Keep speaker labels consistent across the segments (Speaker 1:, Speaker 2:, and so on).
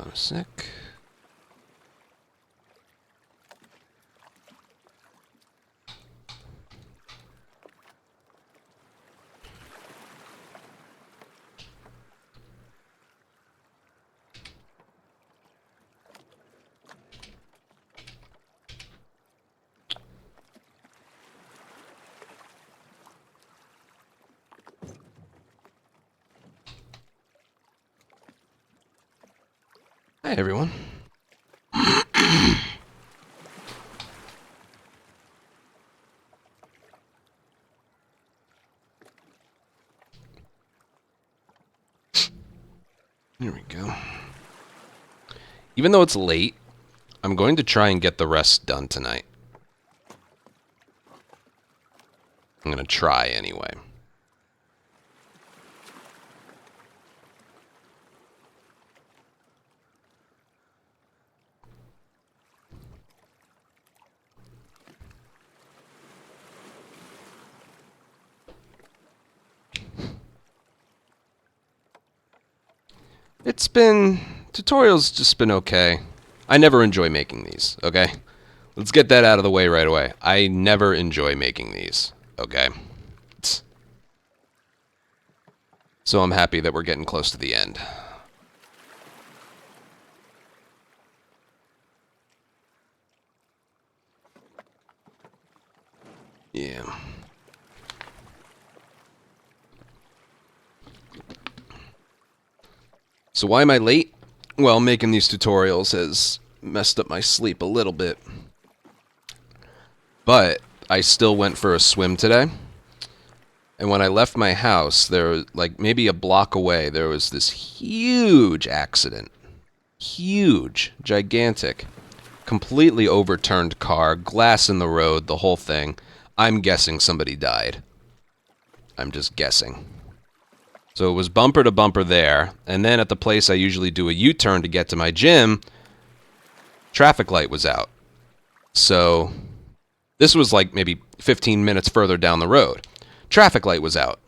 Speaker 1: on a sec. Hi, everyone. There we go. Even though it's late, I'm going to try and get the rest done tonight. I'm going to try anyway. Tutorials just been okay. I never enjoy making these, okay? Let's get that out of the way right away. I never enjoy making these, okay? So I'm happy that we're getting close to the end. Yeah. So why am I late? Well, making these tutorials has messed up my sleep a little bit. But I still went for a swim today. And when I left my house, there was, like, maybe a block away, there was this huge accident. Huge. Gigantic. Completely overturned car, glass in the road, the whole thing. I'm guessing somebody died. I'm just guessing. So it was bumper to bumper there, and then at the place I usually do a U-turn to get to my gym, traffic light was out. So this was like maybe 15 minutes further down the road. Traffic light was out.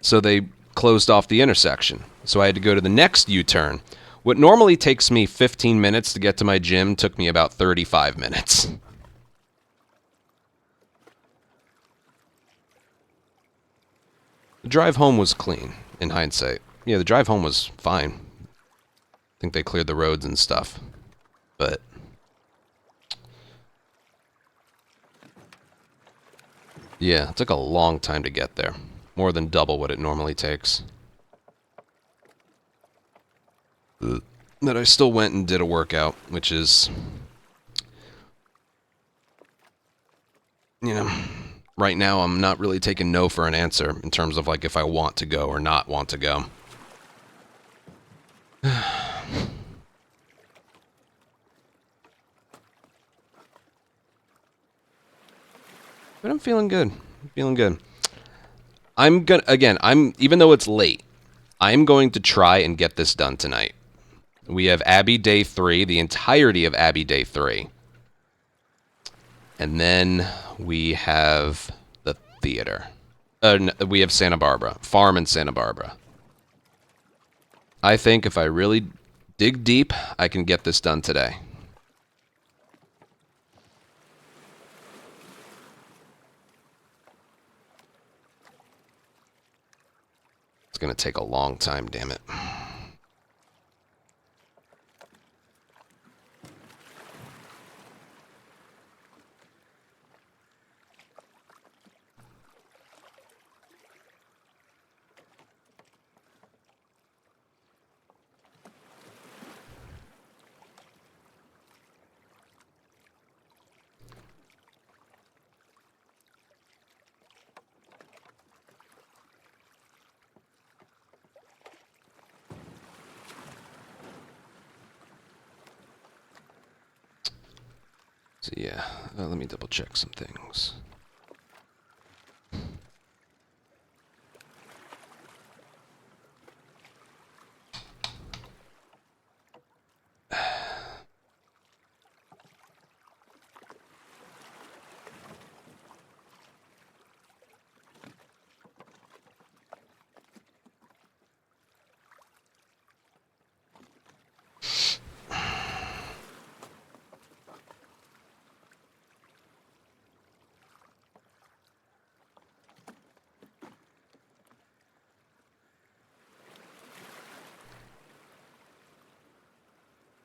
Speaker 1: So they closed off the intersection. So I had to go to the next U-turn. What normally takes me 15 minutes to get to my gym took me about 35 minutes. The drive home was clean, in hindsight. Yeah, the drive home was fine. I think they cleared the roads and stuff. But yeah, it took a long time to get there. More than double what it normally takes. But I still went and did a workout, which is, you know, right now I'm not really taking no for an answer in terms of like if I want to go or not want to go. But I'm feeling good. I'm feeling good. Even though it's late, I'm going to try and get this done tonight. We have Abbey Day 3, the entirety of Abbey Day 3. And then we have the theater. We have Santa Barbara. Farm in Santa Barbara. I think if I really dig deep, I can get this done today. It's going to take a long time, damn it. So yeah, let me double check some things.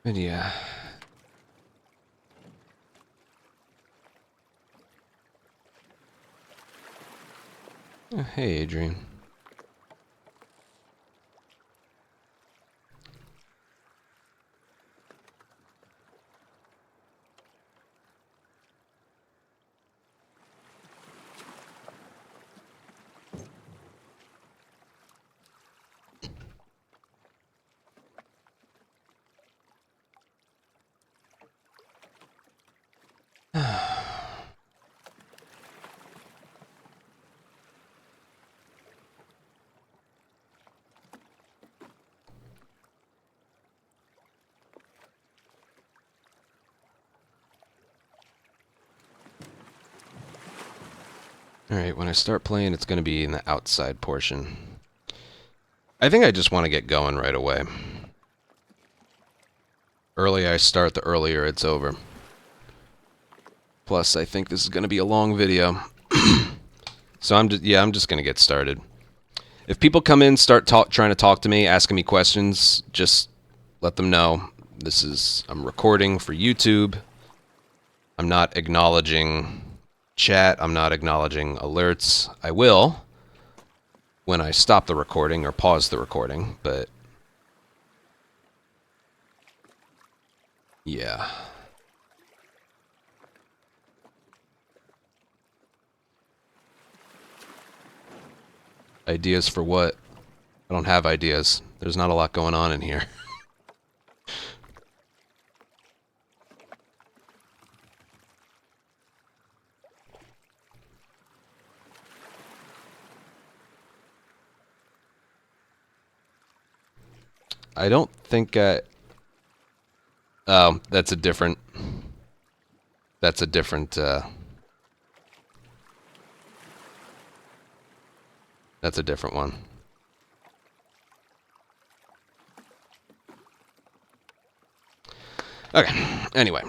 Speaker 1: But yeah. Oh, hey, Adrian. Alright, when I start playing, it's going to be in the outside portion. I think I just want to get going right away. Earlier I start, the earlier it's over. Plus, I think this is going to be a long video. So I'm just going to get started. If people come in, start trying to talk to me, asking me questions, just let them know. I'm recording for YouTube. I'm not acknowledging chat. I'm not acknowledging alerts. I will when I stop the recording or pause the recording, but yeah. Ideas for what? I don't have ideas. There's not a lot going on in here. I don't think oh, that's a different that's a different one. Okay, anyway.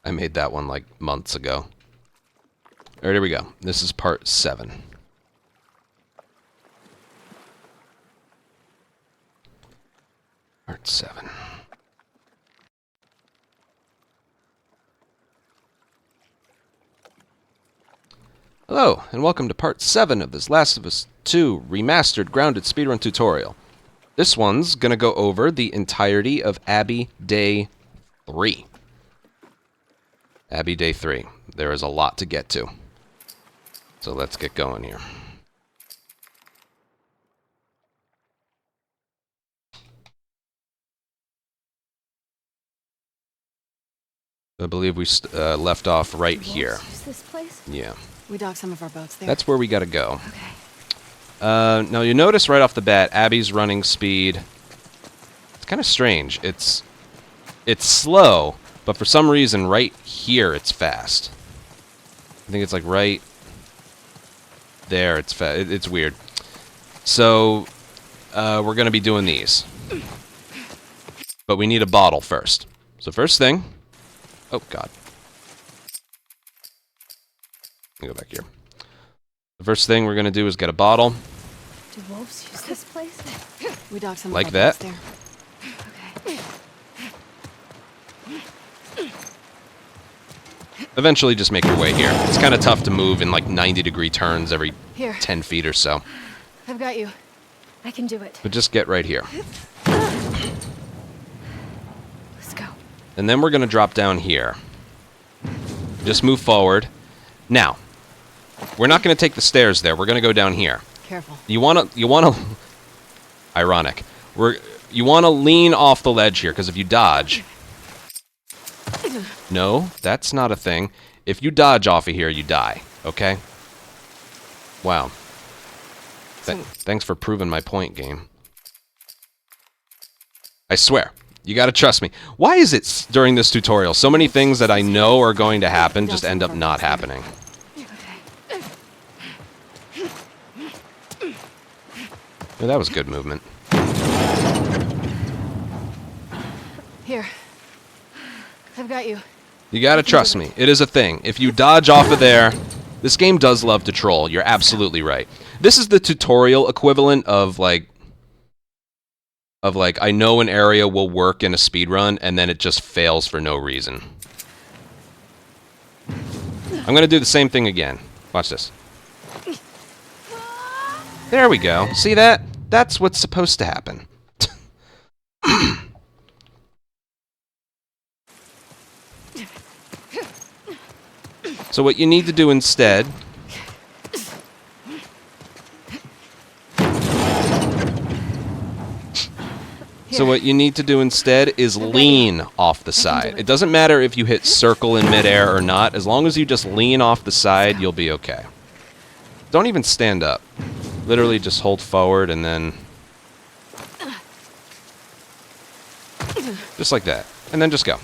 Speaker 1: I made that one like months ago. Alright, here we go. This is part 7. Part 7. Hello, and welcome to part 7 of this Last of Us 2 Remastered Grounded Speedrun tutorial. This one's gonna go over the entirety of Abby Day 3. Abby Day 3. There is a lot to get to. So let's get going here. I believe we left off right here.
Speaker 2: Use this place?
Speaker 1: Yeah.
Speaker 2: We docked some of our boats there.
Speaker 1: That's where we gotta go.
Speaker 2: Okay.
Speaker 1: Now you notice right off the bat, Abby's running speed. It's kind of strange. It's slow, but for some reason right here it's fast. I think it's like right there. It's fast. It's weird. So we're gonna be doing these, but we need a bottle first. So first thing. Oh God. Let me go back here. The first thing we're gonna do is get a bottle.
Speaker 2: Do wolves use this place? We docked some
Speaker 1: like
Speaker 2: of our
Speaker 1: that.
Speaker 2: boats there. Okay.
Speaker 1: Eventually, just make your way here. It's kind of tough to move in like 90-degree turns every
Speaker 2: Here.
Speaker 1: 10 feet or so.
Speaker 2: I've got you. I can do it.
Speaker 1: But just get right here.
Speaker 2: Let's go.
Speaker 1: And then we're going to drop down here. Just move forward. Now, we're not going to take the stairs there. We're going to go down here.
Speaker 2: Careful.
Speaker 1: You want to ironic. You want to lean off the ledge here, because if you dodge... No, that's not a thing. If you dodge off of here, you die. Okay? Wow. Thanks for proving my point, game. I swear. You gotta trust me. Why is it during this tutorial so many things that I know are going to happen just end up not happening? Oh, that was good movement.
Speaker 2: Here. I've got you.
Speaker 1: You gotta trust me. It is a thing. If you dodge off of there... This game does love to troll. You're absolutely right. This is the tutorial equivalent of like I know an area will work in a speedrun and then it just fails for no reason. I'm gonna do the same thing again. Watch this. There we go. See that? That's what's supposed to happen. So what you need to do instead is lean off the side. It doesn't matter if you hit circle in midair or not. As long as you just lean off the side, you'll be okay. Don't even stand up. Literally just hold forward and then... just like that. And then just go.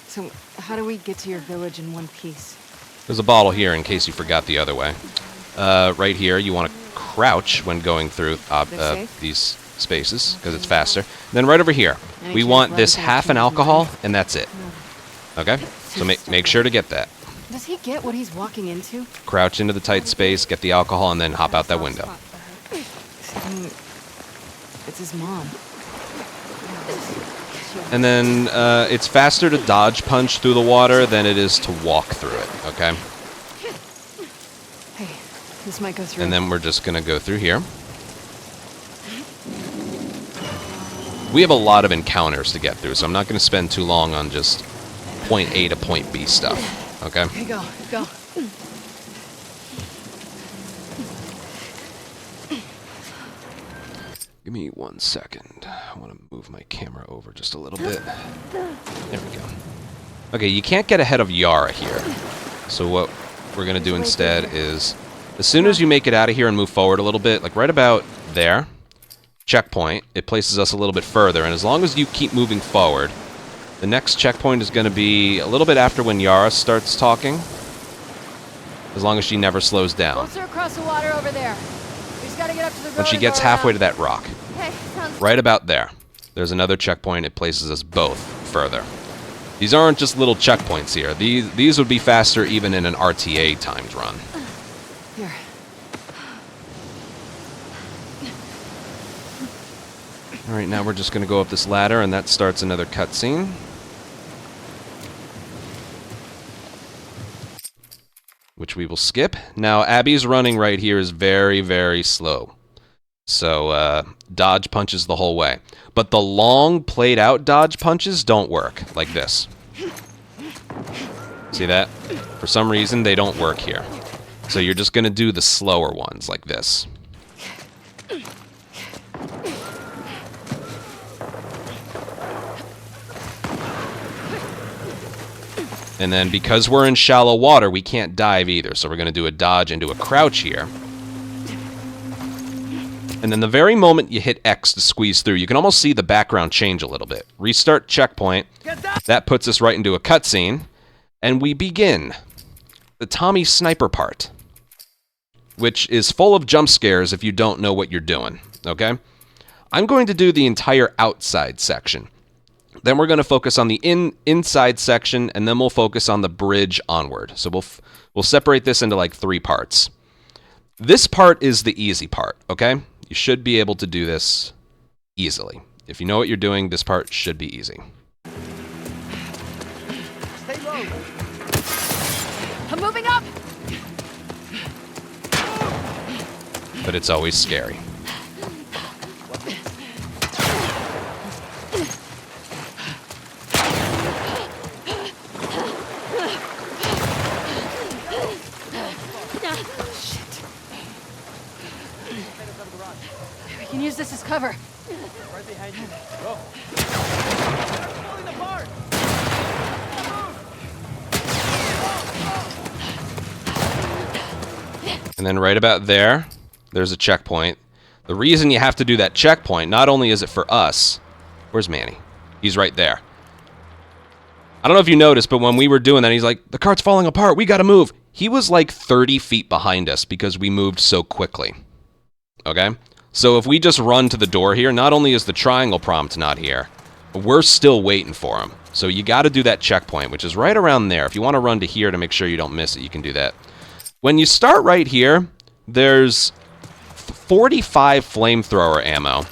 Speaker 2: So, how do we get to your village in one piece?
Speaker 1: There's a bottle here in case you forgot the other way. Right here, you want to crouch when going through these spaces, because it's faster. And then right over here, we want this half an alcohol, and that's it. Okay? So make sure to get that.
Speaker 2: Does he get what he's walking into?
Speaker 1: Crouch into the tight space, get the alcohol, and then hop out that window.
Speaker 2: It's his mom.
Speaker 1: And then it's faster to dodge punch through the water than it is to walk through it, okay?
Speaker 2: Hey, this might go through.
Speaker 1: And then we're just going to go through here. We have a lot of encounters to get through, so I'm not going to spend too long on just point A to point B stuff, okay?
Speaker 2: Here you go, go.
Speaker 1: Give me 1 second. I want to move my camera over just a little bit. There we go. Okay, you can't get ahead of Yara here. So what we're going to do instead is, as soon as you make it out of here and move forward a little bit, like right about there, checkpoint, it places us a little bit further. And as long as you keep moving forward, the next checkpoint is going to be a little bit after when Yara starts talking. As long as she never slows down.
Speaker 2: Closer across the water over there. Gotta get up to the road
Speaker 1: when she gets halfway to that rock.
Speaker 2: Okay,
Speaker 1: right about there. There's another checkpoint. It places us both further. These aren't just little checkpoints here. These would be faster even in an RTA timed run.
Speaker 2: Here.
Speaker 1: Alright, now we're just going to go up this ladder, and that starts another cutscene. Which we will skip. Now, Abby's running right here is very, very slow. So, dodge punches the whole way. But the long, played-out dodge punches don't work, like this. See that? For some reason, they don't work here. So you're just going to do the slower ones, like this. And then because we're in shallow water, we can't dive either. So we're going to do a dodge and do a crouch here. And then the very moment you hit X to squeeze through, you can almost see the background change a little bit. Restart checkpoint. That puts us right into a cutscene. And we begin the Tommy sniper part, which is full of jump scares if you don't know what you're doing. Okay? I'm going to do the entire outside section. Then we're going to focus on the inside section, and then we'll focus on the bridge onward. So we'll separate this into like 3 parts. This part is the easy part, okay? You should be able to do this easily. If you know what you're doing, this part should be easy.
Speaker 2: Stay low. I'm moving up.
Speaker 1: But it's always scary.
Speaker 2: We can use this as cover.
Speaker 3: Right behind you. Go. Falling apart.
Speaker 1: And then right about there, there's a checkpoint. The reason you have to do that checkpoint, not only is it for us... Where's Manny? He's right there. I don't know if you noticed, but when we were doing that, he's like, the cart's falling apart, we gotta move. He was like 30 feet behind us because we moved so quickly. Okay? So if we just run to the door here, not only is the triangle prompt not here, but we're still waiting for him. So you gotta do that checkpoint, which is right around there. If you want to run to here to make sure you don't miss it, you can do that. When you start right here, there's 45 flamethrower ammo.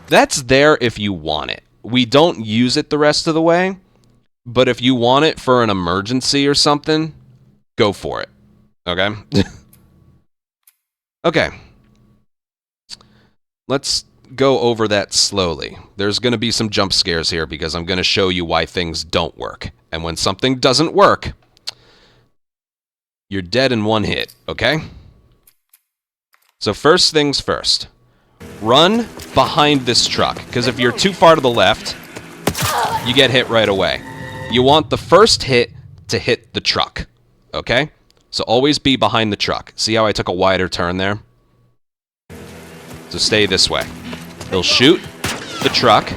Speaker 1: That's there if you want it. We don't use it the rest of the way, but if you want it for an emergency or something, go for it. Okay? Okay. Let's go over that slowly. There's going to be some jump scares here because I'm going to show you why things don't work. And when something doesn't work, you're dead in one hit, okay? So first things first. Run behind this truck, because if you're too far to the left, you get hit right away. You want the first hit to hit the truck, okay? So always be behind the truck. See how I took a wider turn there? So stay this way. He'll shoot the truck,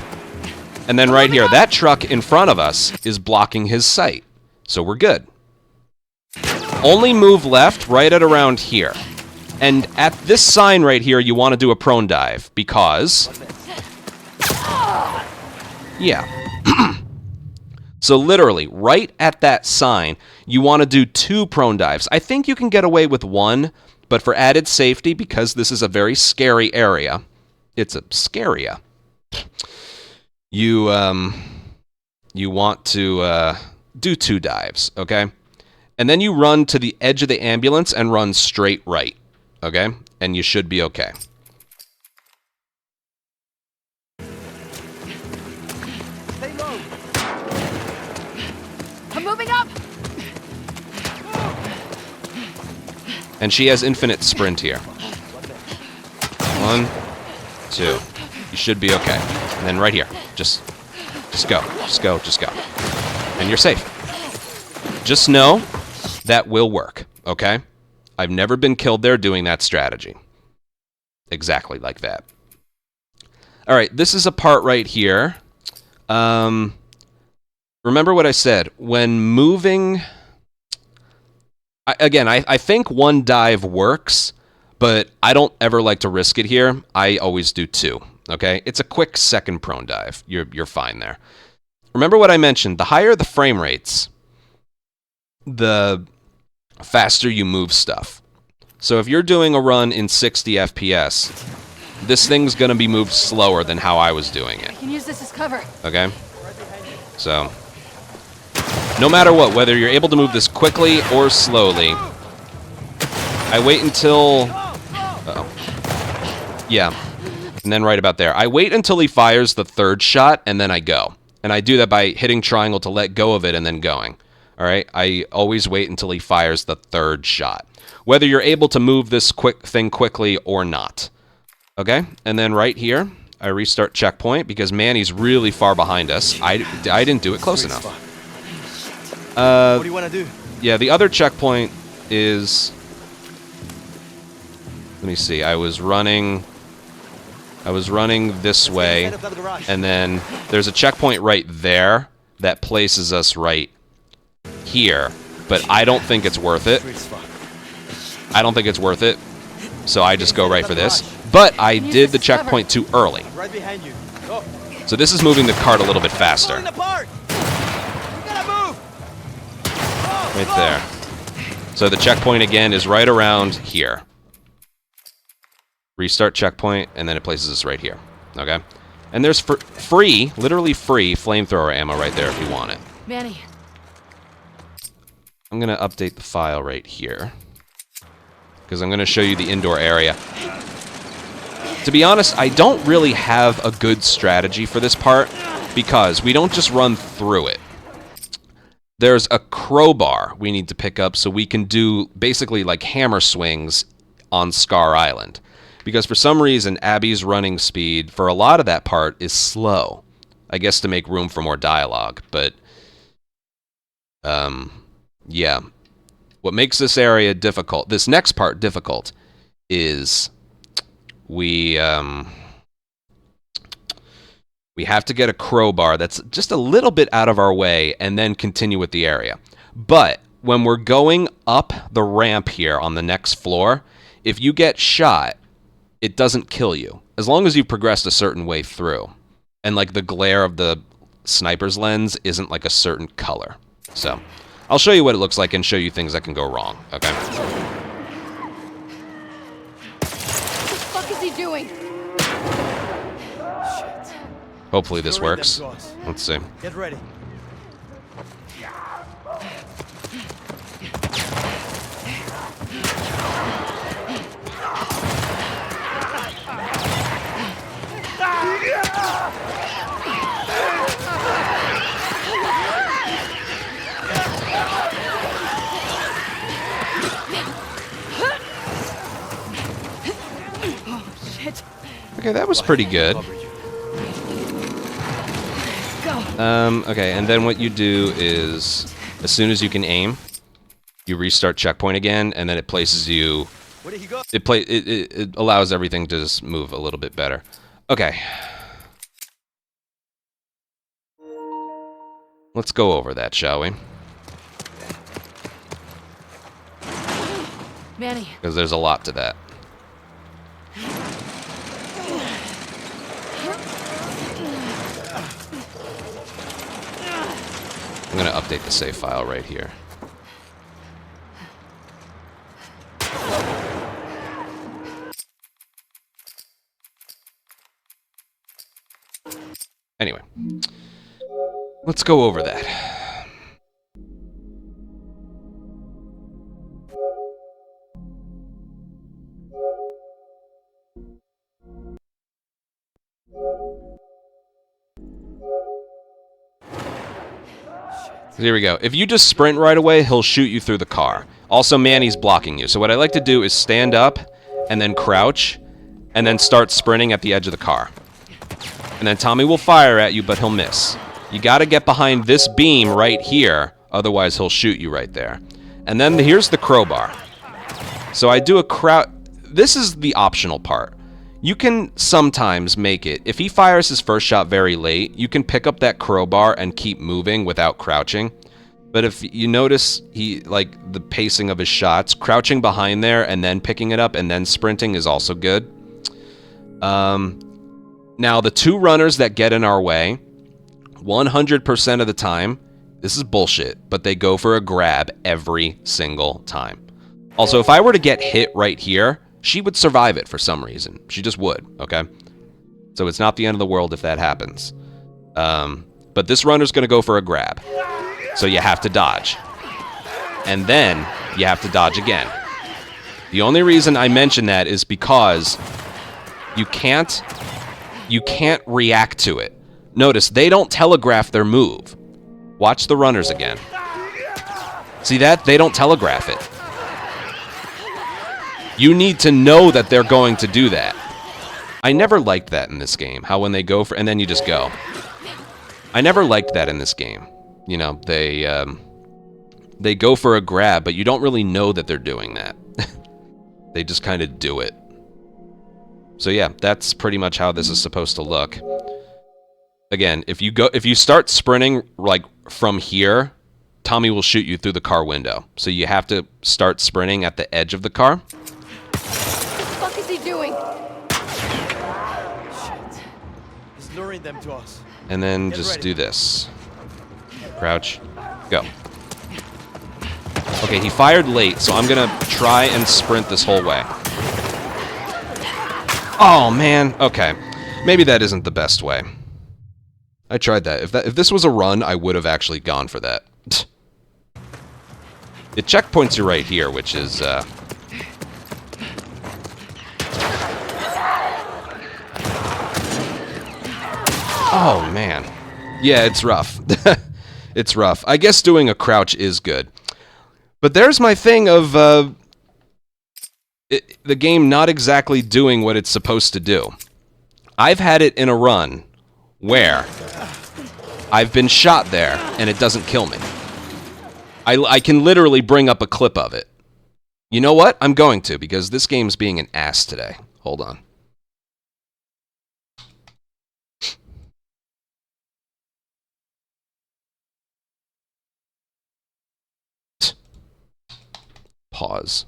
Speaker 1: and then right here, that truck in front of us is blocking his sight. So we're good. Only move left right at around here. And at this sign right here, you want to do a prone dive, because... Yeah. So literally, right at that sign, you want to do 2 prone dives. I think you can get away with 1, but for added safety, because this is a very scary area, it's a scaria. You want to do 2 dives, okay? And then you run to the edge of the ambulance and run straight right, okay? And you should be okay.
Speaker 3: Stay low.
Speaker 2: I'm moving up!
Speaker 1: And she has infinite sprint here. 1, 2. You should be okay. And then right here. Just go. Just go. Just go. And you're safe. Just know that will work, okay? I've never been killed there doing that strategy. Exactly like that. All right, this is a part right here. Remember what I said. When moving... I think 1 dive works, but I don't ever like to risk it here. I always do 2, okay? It's a quick second prone dive. You're fine there. Remember what I mentioned. The higher the frame rates, the faster you move stuff. So if you're doing a run in 60 FPS, this thing's going to be moved slower than how I was doing it.
Speaker 2: I can use this as cover.
Speaker 1: Okay? So, no matter what, whether you're able to move this quickly or slowly, I wait until... Uh-oh. Yeah. And then right about there. I wait until he fires the 3rd shot, and then I go. And I do that by hitting triangle to let go of it and then going. Alright? I always wait until he fires the 3rd shot. Whether you're able to move this thing quickly or not. Okay? And then right here, I restart checkpoint because Manny's really far behind us. I didn't do it close enough.
Speaker 3: What do you want to do?
Speaker 1: Yeah, the other checkpoint is... Let me see. I was running this way, and then there's a checkpoint right there that places us right here, but I don't think it's worth it. I don't think it's worth it, so I just go right for this. But I did the checkpoint too early.
Speaker 3: Right behind you. Go.
Speaker 1: So this is moving the cart a little bit faster.
Speaker 3: Falling apart. You gotta move.
Speaker 1: Right there. So the checkpoint again is right around here. Restart checkpoint, and then it places us right here. Okay? And there's free, literally free, flamethrower ammo right there if you want it.
Speaker 2: Manny.
Speaker 1: I'm going to update the file right here, because I'm going to show you the indoor area. To be honest, I don't really have a good strategy for this part, because we don't just run through it. There's a crowbar we need to pick up so we can do basically like hammer swings on Scar Island. Because for some reason, Abby's running speed for a lot of that part is slow. I guess to make room for more dialogue, but... yeah. What makes this area difficult, this next part difficult, is we have to get a crowbar that's just a little bit out of our way and then continue with the area. But when we're going up the ramp here on the next floor, if you get shot, it doesn't kill you. As long as you've progressed a certain way through. And like the glare of the sniper's lens isn't like a certain color. So, I'll show you what it looks like and show you things that can go wrong, okay? Hopefully this
Speaker 3: Luring them
Speaker 1: works.
Speaker 3: to us.
Speaker 1: Let's see.
Speaker 3: Get ready.
Speaker 2: Shit.
Speaker 1: Okay, that was pretty good. Okay, and then what you do is, as soon as you can aim, you restart checkpoint again, and then it places you.
Speaker 3: Where did he go?
Speaker 1: It allows everything to just move a little bit better. Okay. Let's go over that, shall we?
Speaker 2: Manny.
Speaker 1: Because there's a lot to that. I'm going to update the save file right here. Anyway, let's go over that. Here we go. If you just sprint right away, he'll shoot you through the car. Also, Manny's blocking you. So what I like to do is stand up and then crouch and then start sprinting at the edge of the car. And then Tommy will fire at you, but he'll miss. You gotta get behind this beam right here, otherwise he'll shoot you right there. And then here's the crowbar. So I do a crouch. This is the optional part. You can sometimes make it. If he fires his first shot very late, you can pick up that crowbar and keep moving without crouching. But if you notice the pacing of his shots, crouching behind there and then picking it up and then sprinting is also good. Now, the two runners that get in our way, 100% of the time, this is bullshit, but they go for a grab every single time. Also, if I were to get hit right here, she would survive it for some reason. She just would, okay? So it's not the end of the world if that happens. But this runner's going to go for a grab. So you have to dodge. And then you have to dodge again. The only reason I mention that is because you can't react to it. Notice, they don't telegraph their move. Watch the runners again. See that? They don't telegraph it. You need to know that they're going to do that. I never liked that in this game. How when they go for... and then you just go. I never liked that in this game. You know, they go for a grab, but you don't really know that they're doing that. They just kind of do it. So yeah, that's pretty much how this is supposed to look. Again, if you start sprinting like from here, Tommy will shoot you through the car window. So you have to start sprinting at the edge of the car.
Speaker 2: What the fuck is he doing?
Speaker 3: Shit. He's luring them to us.
Speaker 1: And then
Speaker 3: Get
Speaker 1: just
Speaker 3: ready.
Speaker 1: do this. Crouch. Go. Okay, he fired late, so I'm gonna try and sprint this whole way. Oh, man. Okay. Maybe that isn't the best way. I tried that. If this was a run, I would have actually gone for that. It checkpoints you right here, which is, oh, man. Yeah, it's rough. It's rough. I guess doing a crouch is good. But there's my thing of, the game not exactly doing what it's supposed to do. I've had it in a run where I've been shot there and it doesn't kill me. I can literally bring up a clip of it. You know what? I'm going to, because this game's being an ass today. Hold on. Pause.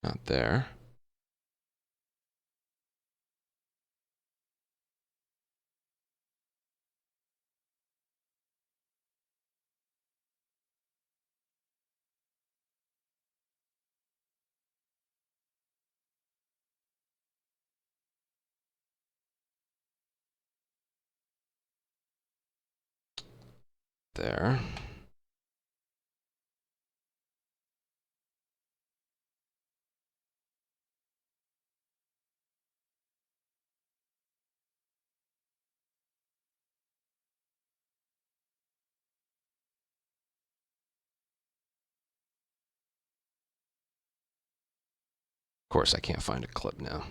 Speaker 1: Not there. There. Of course, I can't find a clip now.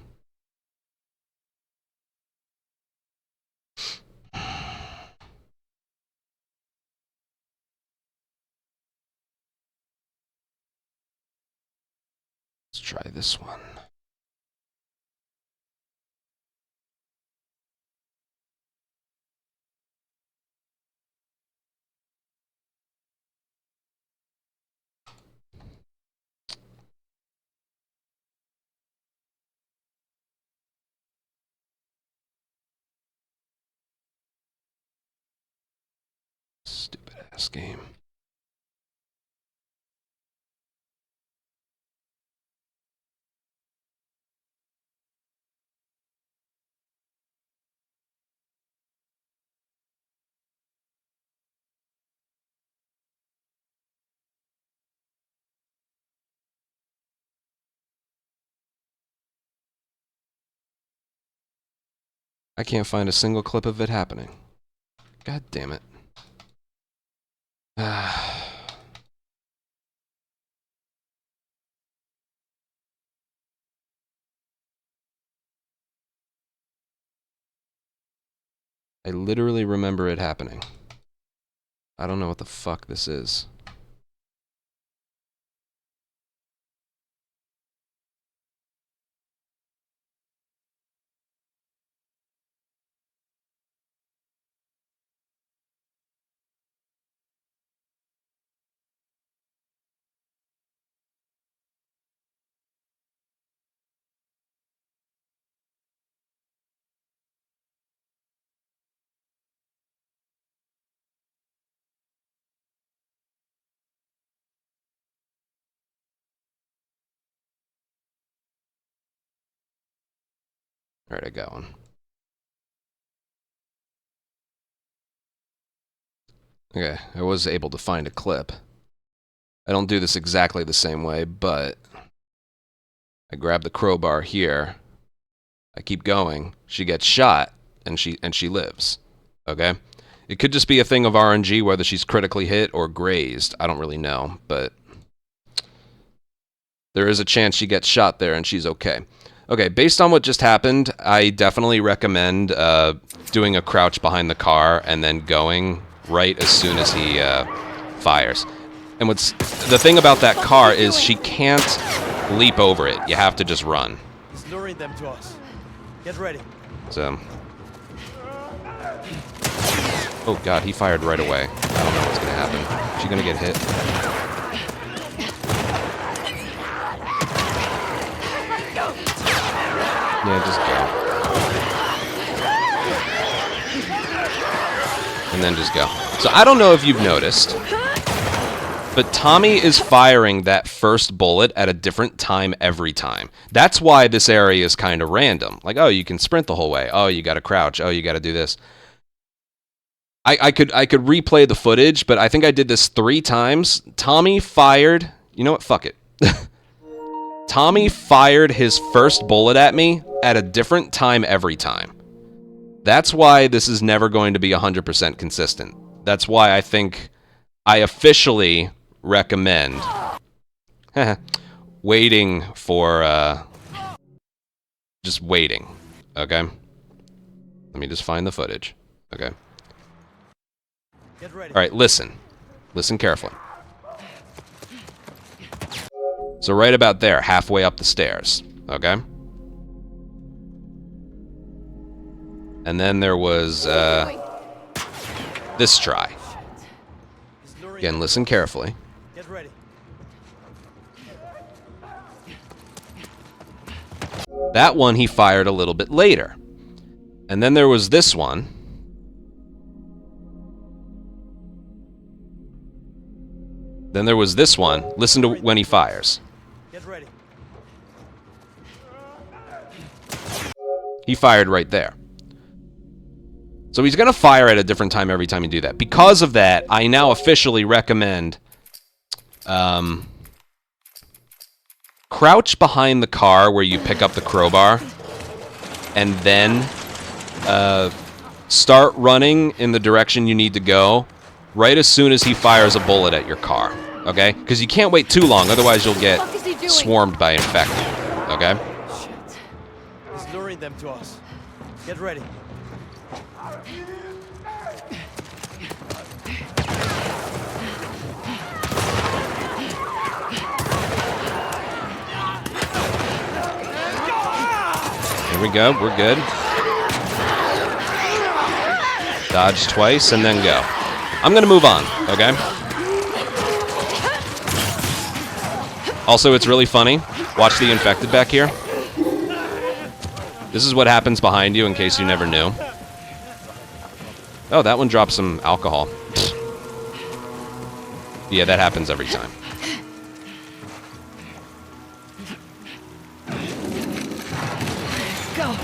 Speaker 1: Let's try this one. Stupid ass game. I can't find a single clip of it happening. God damn it. I literally remember it happening. I don't know what the fuck this is. Alright, I got one. Okay, I was able to find a clip. I don't do this exactly the same way, but I grab the crowbar here. I keep going. She gets shot, and she lives. Okay? It could just be a thing of RNG, whether she's critically hit or grazed. I don't really know, but there is a chance she gets shot there and she's okay. Okay, based on what just happened, I definitely recommend doing a crouch behind the car and then going right as soon as he fires. And what's the thing about that car is she can't leap over it. You have to just run.
Speaker 3: He's luring them to us. Get ready.
Speaker 1: So. Oh god, he fired right away. I don't know what's gonna happen. Is she gonna get hit? Yeah, just go. And then just go. So I don't know if you've noticed, but Tommy is firing that first bullet at a different time every time. That's why this area is kind of random. Like, oh, you can sprint the whole way. Oh, you gotta crouch. Oh, you gotta do this. I could replay the footage, but I think I did this 3 times. Tommy fired... You know what? Fuck it. Tommy fired his first bullet at me at a different time every time. That's why this is never going to be 100% consistent. That's why I think I officially recommend waiting for... just waiting. Okay? Let me just find the footage. Okay? Alright, listen. Listen carefully. So right about there, halfway up the stairs. Okay? And then there was, this try. Again, listen carefully.
Speaker 3: Get ready.
Speaker 1: That one he fired a little bit later. And then there was this one. Then there was this one. Listen to when he fires.
Speaker 3: Get ready.
Speaker 1: He fired right there. So he's going to fire at a different time every time you do that. Because of that, I now officially recommend crouch behind the car where you pick up the crowbar and then start running in the direction you need to go right as soon as he fires a bullet at your car. Okay? Because you can't wait too long, otherwise you'll get swarmed by infected. Okay?
Speaker 3: Shit. He's luring them to us. Get ready.
Speaker 1: Here we go. We're good. Dodge twice and then go. I'm going to move on. Okay? Also, it's really funny. Watch the infected back here. This is what happens behind you in case you never knew. Oh, that one dropped some alcohol. Yeah, that happens every time.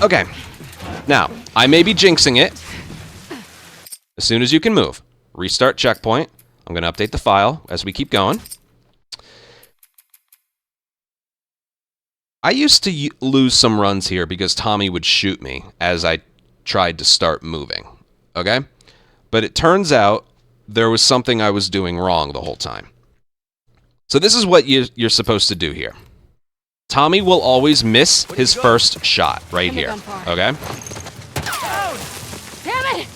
Speaker 1: Okay. Now, I may be jinxing it. As soon as you can move. Restart checkpoint. I'm going to update the file as we keep going. I used to lose some runs here because Tommy would shoot me as I tried to start moving. Okay? But it turns out there was something I was doing wrong the whole time. So this is what you're supposed to do here. Tommy will always miss his first shot right here. Okay?
Speaker 2: Damn it!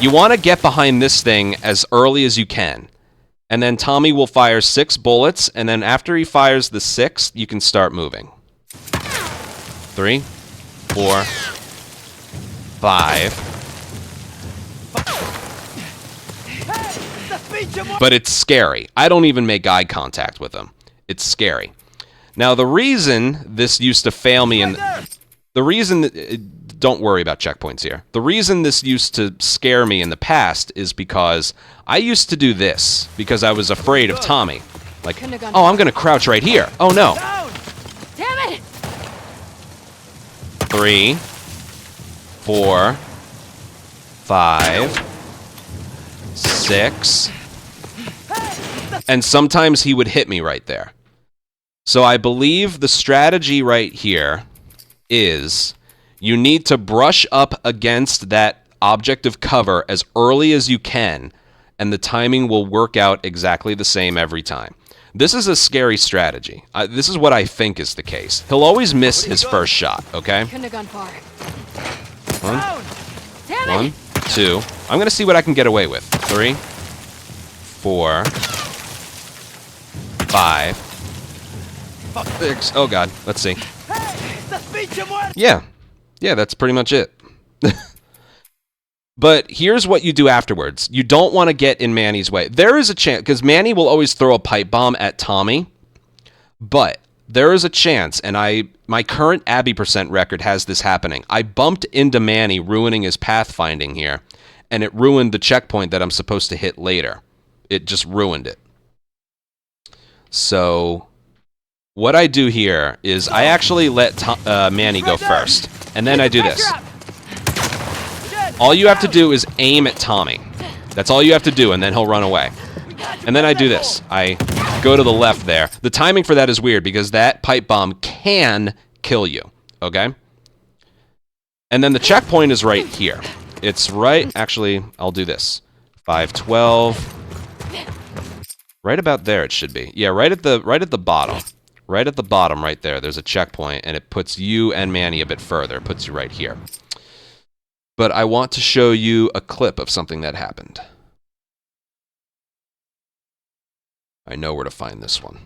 Speaker 1: You want to get behind this thing as early as you can. And then Tommy will fire 6 bullets, and then after he fires the 6th, you can start moving. 3, 4, 5. But it's scary. I don't even make eye contact with him. It's scary. Now, the reason this used to fail me, and the reason that, don't worry about checkpoints here. The reason this used to scare me in the past is because I used to do this because I was afraid of Tommy. Like, oh, I'm going to crouch right here. Oh, no.
Speaker 2: Damn it!
Speaker 1: 3, 4, 5, 6. And sometimes he would hit me right there. So I believe the strategy right here is you need to brush up against that object of cover as early as you can, and the timing will work out exactly the same every time. This is a scary strategy. This is what I think is the case. He'll always miss his first shot, okay?
Speaker 2: Couldn't have gone far.
Speaker 1: 1, 2. I'm going to see what I can get away with. 3, 4, 5, 6. Oh, God. Let's see. Yeah. Yeah, that's pretty much it. But here's what you do afterwards. You don't want to get in Manny's way. There is a chance, because Manny will always throw a pipe bomb at Tommy, but there is a chance, and my current Abby % record has this happening. I bumped into Manny, ruining his pathfinding here, and it ruined the checkpoint that I'm supposed to hit later. It just ruined it. So what I do here is I actually let Manny go first, and then I do this. All you have to do is aim at Tommy. That's all you have to do, and then he'll run away. And then I do this. I go to the left there. The timing for that is weird because that pipe bomb can kill you, okay? And then the checkpoint is right here. It's right, actually, I'll do this. 512. Right about there it should be. Yeah, right at the bottom. Right at the bottom right there, there's a checkpoint, and it puts you and Manny a bit further. It puts you right here. But I want to show you a clip of something that happened. I know where to find this one.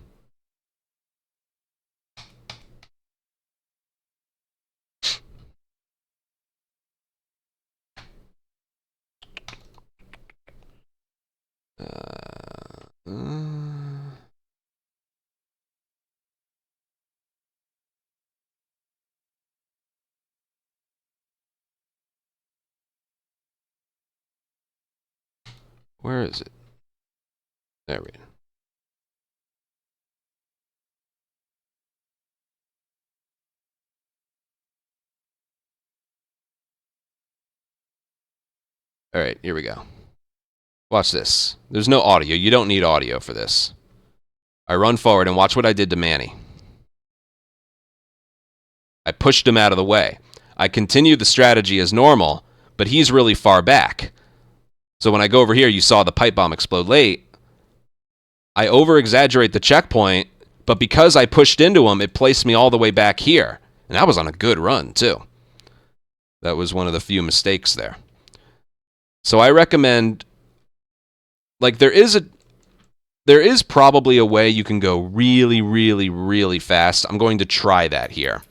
Speaker 1: Where is it? There we go. All right, here we go. Watch this. There's no audio. You don't need audio for this. I run forward and watch what I did to Manny. I pushed him out of the way. I continue the strategy as normal, but he's really far back. So when I go over here, you saw the pipe bomb explode late. I over-exaggerate the checkpoint, but because I pushed into him, it placed me all the way back here. And that was on a good run, too. That was one of the few mistakes there. So I recommend, like, there is probably a way you can go really, really, really fast. I'm going to try that here.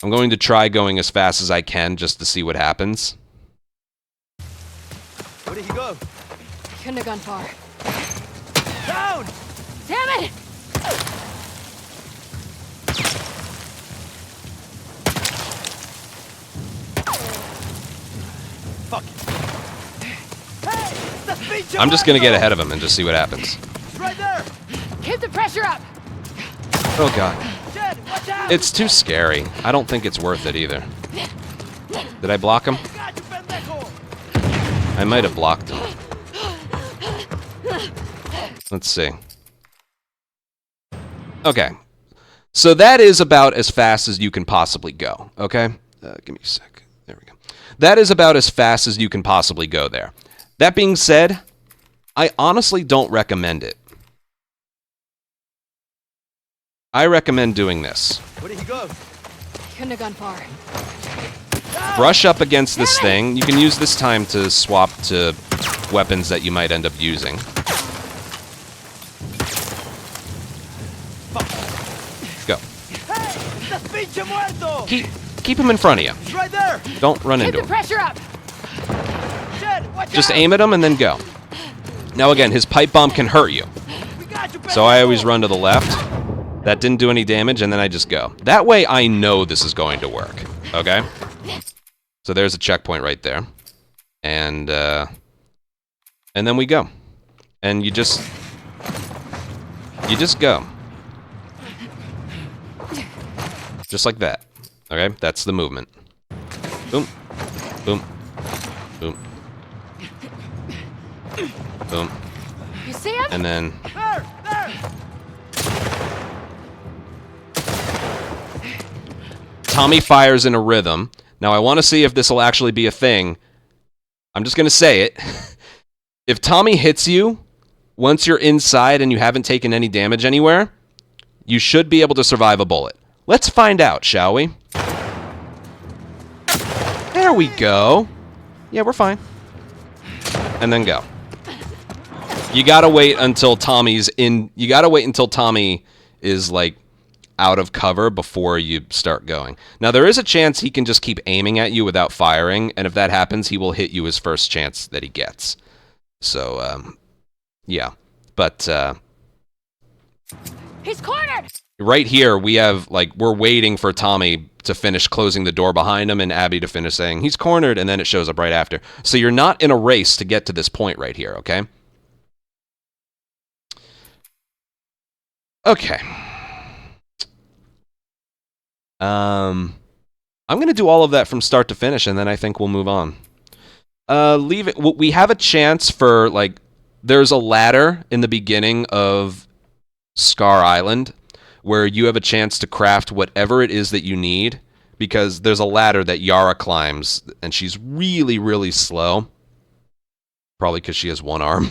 Speaker 1: I'm going to try going as fast as I can just to see what happens.
Speaker 3: Where did he go?
Speaker 2: Couldn't have gone far.
Speaker 3: Down!
Speaker 2: Damn it!
Speaker 3: Fuck. Hey! The speed
Speaker 1: I'm just going to get ahead of him and just see what happens.
Speaker 3: It's right there!
Speaker 2: Keep the pressure up!
Speaker 1: Oh, God.
Speaker 3: Jed, watch out!
Speaker 1: It's too scary. I don't think it's worth it either. Did I block him?
Speaker 3: God, you pendejo!
Speaker 1: I might have blocked him. Let's see. Okay. So that is about as fast as you can possibly go, okay? Give me a sec. There we go. That is about as fast as you can possibly go there. That being said, I honestly don't recommend it. I recommend doing this.
Speaker 3: Where did he go?
Speaker 2: Couldn't have gone far.
Speaker 1: Brush up against this thing. You can use this time to swap to weapons that you might end up using. Go.
Speaker 3: Hey! The pinche muerto!
Speaker 1: Keep him in front of you.
Speaker 3: It's right there!
Speaker 1: Don't run
Speaker 2: Keep
Speaker 1: into
Speaker 2: the
Speaker 1: him.
Speaker 2: pressure up!
Speaker 3: Jed, watch
Speaker 1: Just
Speaker 3: out!
Speaker 1: aim at him and then go. Now again, his pipe bomb can hurt you.
Speaker 3: We got you,
Speaker 1: So I always
Speaker 3: pendejo!
Speaker 1: run to the left. That didn't do any damage, and then I just go. That way I know this is going to work. Okay? So there's a checkpoint right there. And then we go. And you just go. Just like that. Okay? That's the movement. Boom. Boom. Boom. Boom.
Speaker 2: You see him?
Speaker 1: And then
Speaker 3: There! There!
Speaker 1: Tommy fires in a rhythm. Now I want to see if this will actually be a thing. I'm just going to say it. If Tommy hits you, once you're inside and you haven't taken any damage anywhere, you should be able to survive a bullet. Let's find out, shall we? There we go. Yeah, we're fine. And then go. You gotta wait until Tommy's in. You gotta wait until Tommy is like out of cover before you start going. Now there is a chance he can just keep aiming at you without firing, and if that happens, he will hit you his first chance that he gets. So, yeah. But
Speaker 2: He's cornered!
Speaker 1: right here, we have, like, we're waiting for Tommy to finish closing the door behind him and Abby to finish saying, he's cornered, and then it shows up right after. So you're not in a race to get to this point right here, okay? Okay. I'm going to do all of that from start to finish, and then I think we'll move on. Leave it. We have a chance for, like, there's a ladder in the beginning of Scar Island where you have a chance to craft whatever it is that you need, because there's a ladder that Yara climbs, and she's really, really slow. Probably because she has one arm.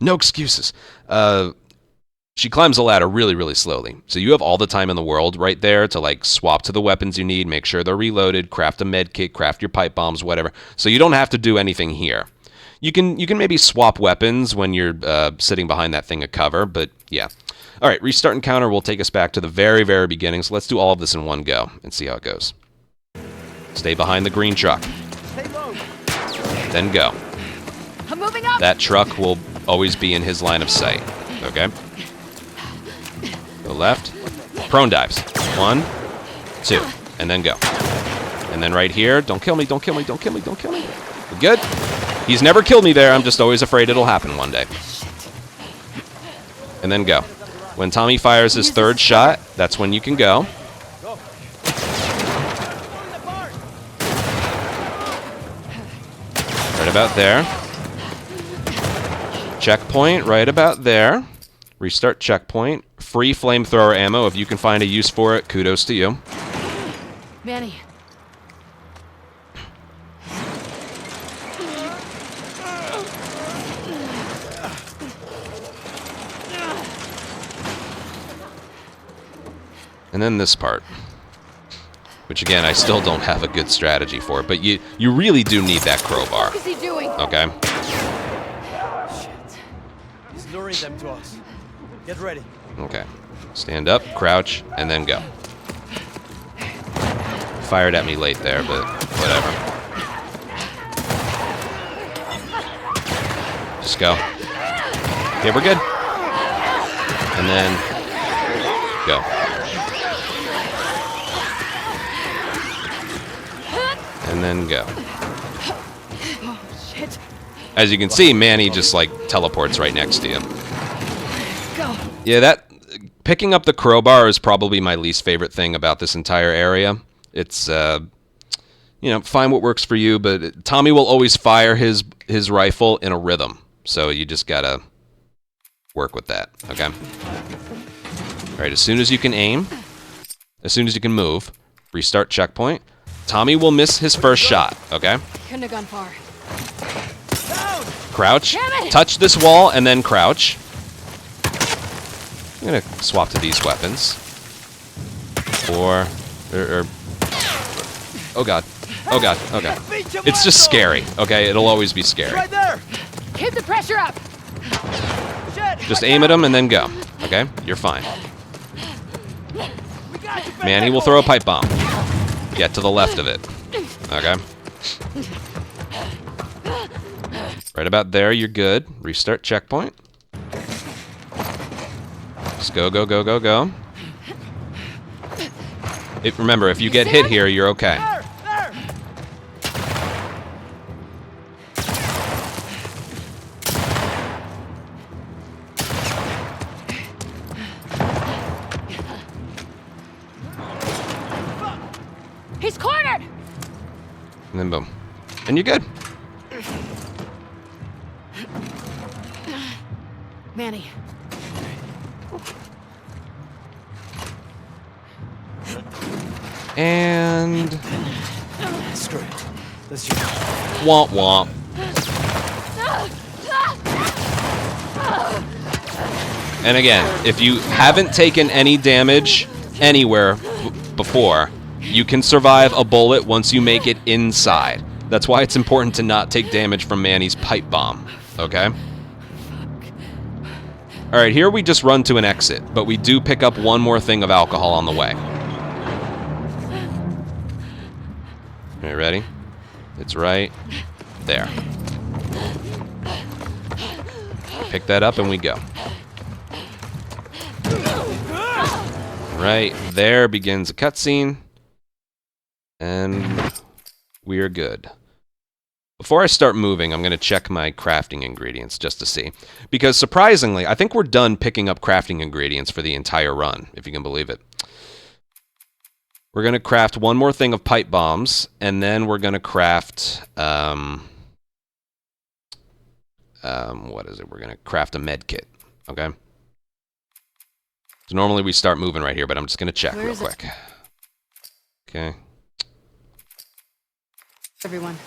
Speaker 1: No excuses. She climbs the ladder really, really slowly. So you have all the time in the world right there to, like, swap to the weapons you need, make sure they're reloaded, craft a med kit, craft your pipe bombs, whatever. So you don't have to do anything here. You can maybe swap weapons when you're sitting behind that thing of cover, but yeah. All right, restart encounter will take us back to the very, very beginning. So let's do all of this in one go and see how it goes. Stay behind the green truck.
Speaker 3: Stay low!
Speaker 1: Then go.
Speaker 2: I'm moving up!
Speaker 1: That truck will always be in his line of sight. Okay? Go left. Prone dives. 1, 2, and then go. And then right here, don't kill me, don't kill me, don't kill me, don't kill me. We're good? He's never killed me there. I'm just always afraid it'll happen one day. And then go. When Tommy fires his third shot, that's when you can go. Right about there. Checkpoint, right about there. Restart checkpoint. Free flamethrower ammo. If you can find a use for it, kudos to you.
Speaker 2: Manny.
Speaker 1: And then this part. Which again, I still don't have a good strategy for, but you really do need that crowbar.
Speaker 2: What is he doing?
Speaker 1: Okay?
Speaker 3: Shit. He's luring them to us. Get ready.
Speaker 1: Okay. Stand up, crouch, and then go. Fired at me late there, but whatever. Just go. Okay, we're good. And then go. And then go.
Speaker 2: Oh, shit.
Speaker 1: As you can see, Manny just like teleports right next to you.
Speaker 2: Go.
Speaker 1: Yeah, that picking up the crowbar is probably my least favorite thing about this entire area. It's you know, find what works for you, but Tommy will always fire his rifle in a rhythm. So you just gotta work with that, okay? All right, as soon as you can aim, as soon as you can move, restart checkpoint. Tommy will miss his first shot, okay?
Speaker 2: Couldn't have gone far.
Speaker 1: Crouch,
Speaker 2: Damn it!
Speaker 1: touch this wall, and then crouch. I'm gonna swap to these weapons. Or oh god, oh god, okay. It's just scary, okay? It'll always be scary.
Speaker 3: Right there.
Speaker 2: Keep the pressure up.
Speaker 3: Shit.
Speaker 1: Just aim at him and then go, okay? You're fine.
Speaker 3: We got you,
Speaker 1: Manny will throw a pipe bomb. Get to the left of it, okay? Right about there, you're good. Restart checkpoint. Just go, go, go, go, go. Remember, if you get hit here, you're okay.
Speaker 3: There. There.
Speaker 2: He's cornered.
Speaker 1: And then boom. And you're good.
Speaker 2: Manny.
Speaker 1: And
Speaker 3: Screw it. Let's just.
Speaker 1: womp womp. And again, if you haven't taken any damage anywhere before, you can survive a bullet once you make it inside. That's why it's important to not take damage from Manny's pipe bomb, okay? Alright, here we just run to an exit, but we do pick up one more thing of alcohol on the way. Alright, ready? It's right there. Pick that up and we go. Right there begins a cutscene. And we are good. Before I start moving, I'm going to check my crafting ingredients just to see. Because surprisingly, I think we're done picking up crafting ingredients for the entire run, if you can believe it. We're going to craft one more thing of pipe bombs, and then we're going to craft... what is it? We're going to craft a med kit, okay? So normally we start moving right here, but I'm just going to check real quick. Okay.
Speaker 2: Everyone.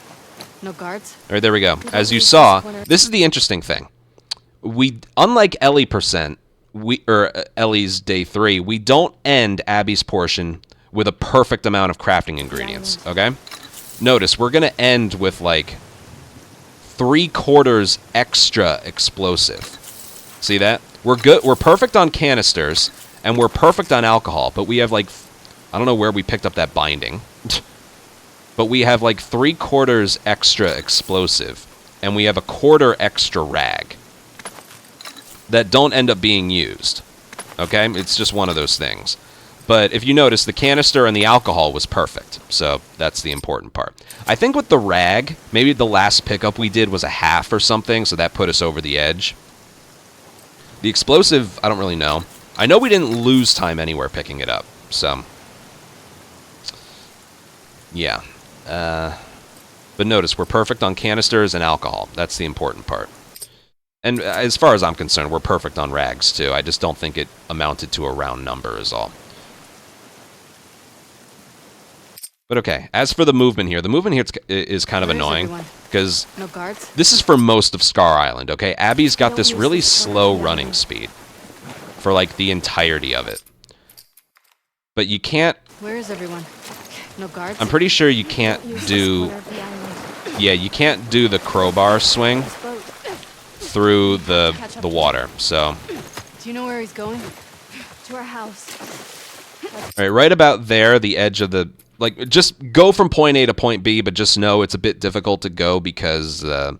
Speaker 2: No guards?
Speaker 1: All right, there we go. As you saw, this is the interesting thing. Unlike Ellie's day 3, we don't end Abby's portion with a perfect amount of crafting ingredients, okay? Notice, we're going to end with, like, 3/4 extra explosive. See that? We're good. We're perfect on canisters, and we're perfect on alcohol, but we have, like, I don't know where we picked up that binding. But we have, like, 3/4 extra explosive, and we have 1/4 extra rag that don't end up being used. Okay? It's just one of those things. But if you notice, the canister and the alcohol was perfect. So that's the important part. I think with the rag, maybe the last pickup we did was a half or something, so that put us over the edge. The explosive, I don't really know. I know we didn't lose time anywhere picking it up, so... yeah. But notice, we're perfect on canisters and alcohol. That's the important part. And as far as I'm concerned, we're perfect on rags, too. I just don't think it amounted to a round number is all. But okay, as for the movement here is kind of annoying. Because
Speaker 2: no guards?
Speaker 1: This is for most of Scar Island, okay? Abby's got this really slow running speed for, like, the entirety of it. But you can't...
Speaker 2: Where is everyone? No guards?
Speaker 1: I'm pretty sure you can't do... yeah, you can't do the crowbar swing through the water, so...
Speaker 2: Do you know where he's going? To our house.
Speaker 1: Alright, right about there, the edge of the... like, just go from point A to point B, but just know it's a bit difficult to go because the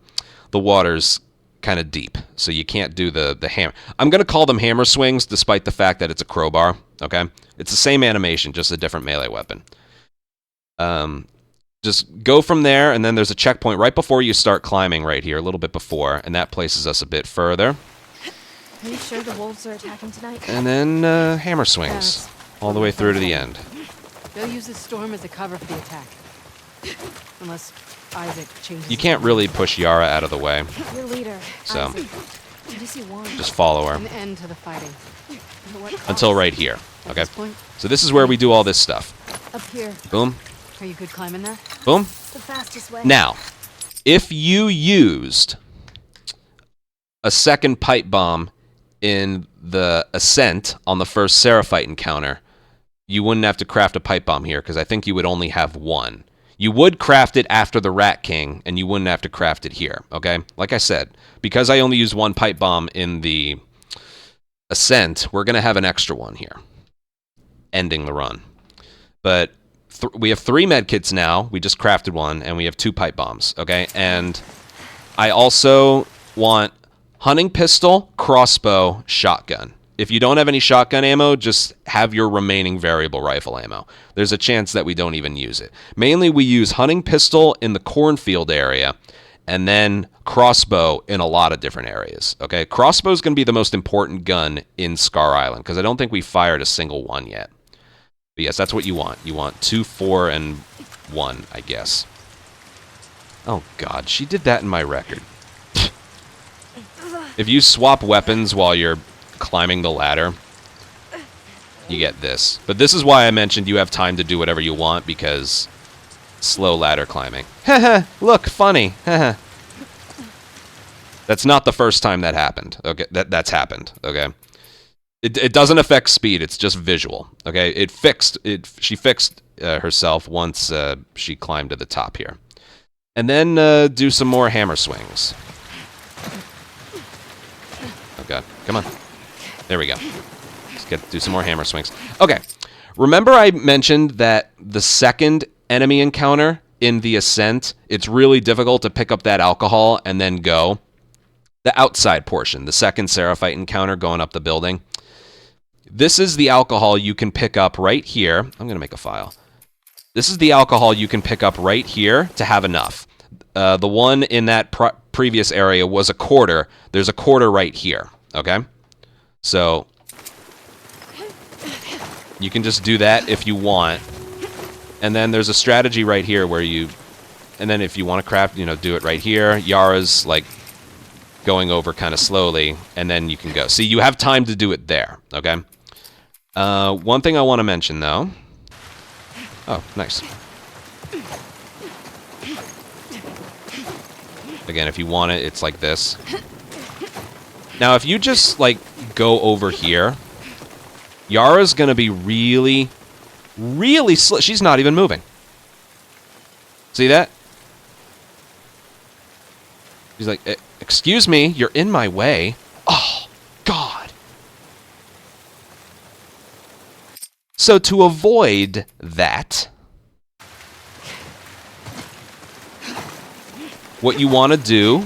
Speaker 1: water's kind of deep, so you can't do the hammer. I'm going to call them hammer swings, despite the fact that it's a crowbar, okay? It's the same animation, just a different melee weapon. Just go from there, and then there's a checkpoint right before you start climbing right here, a little bit before, and that places us a bit further.
Speaker 2: Are you sure the wolves are attacking tonight?
Speaker 1: And then hammer swings all the way through to the end.
Speaker 2: They'll use this storm as a cover for the attack. Unless Isaac changes.
Speaker 1: You can't really push Yara out of the way.
Speaker 2: Your leader,
Speaker 1: so
Speaker 2: Isaac.
Speaker 1: Just follow her.
Speaker 2: An end to the fighting.
Speaker 1: Until right here. Okay. So this is where we do all this stuff.
Speaker 2: Up here.
Speaker 1: Boom.
Speaker 2: Are you good climbing there?
Speaker 1: Boom.
Speaker 2: The fastest way.
Speaker 1: Now, if you used a second pipe bomb in the ascent on the first Seraphite encounter, you wouldn't have to craft a pipe bomb here, because I think you would only have one. You would craft it after the Rat King, and you wouldn't have to craft it here, okay? Like I said, because I only used one pipe bomb in the ascent, we're going to have an extra one here, ending the run. But we have 3 medkits now. We just crafted one, and we have 2 pipe bombs, okay? And I also want hunting pistol, crossbow, shotgun. If you don't have any shotgun ammo, just have your remaining variable rifle ammo. There's a chance that we don't even use it. Mainly we use hunting pistol in the cornfield area, and then crossbow in a lot of different areas, okay? Crossbow is going to be the most important gun in Scar Island, because I don't think we fired a single one yet. But yes, that's what you want. You want 2, 4, and 1, I guess. Oh god, she did that in my record. If you swap weapons while you're climbing the ladder, you get this. But this is why I mentioned you have time to do whatever you want, because slow ladder climbing. Haha, look, funny. Haha. That's not the first time that happened. Okay, that's happened, okay? It doesn't affect speed, it's just visual, okay? She fixed herself once she climbed to the top here. And then do some more hammer swings. Oh god, come on. There we go. Let's do some more hammer swings. Okay, remember I mentioned that the second enemy encounter in the ascent, it's really difficult to pick up that alcohol and then go? The outside portion, the second Seraphite encounter going up the building. This is the alcohol you can pick up right here. I'm going to make a file. This is the alcohol you can pick up right here to have enough. The one in that previous area was a quarter. There's a quarter right here, okay? So you can just do that if you want. And then there's a strategy right here where you... and then if you want to craft, do it right here. Yara's, like, going over kind of slowly, and then you can go. See, you have time to do it there, okay? One thing I want to mention, though... oh, nice. Again, if you want it, it's like this. Now, if you just, like, go over here, Yara's going to be really, really slow. She's not even moving. See that? She's like, excuse me, you're in my way. Oh, God. So to avoid that, what you want to do,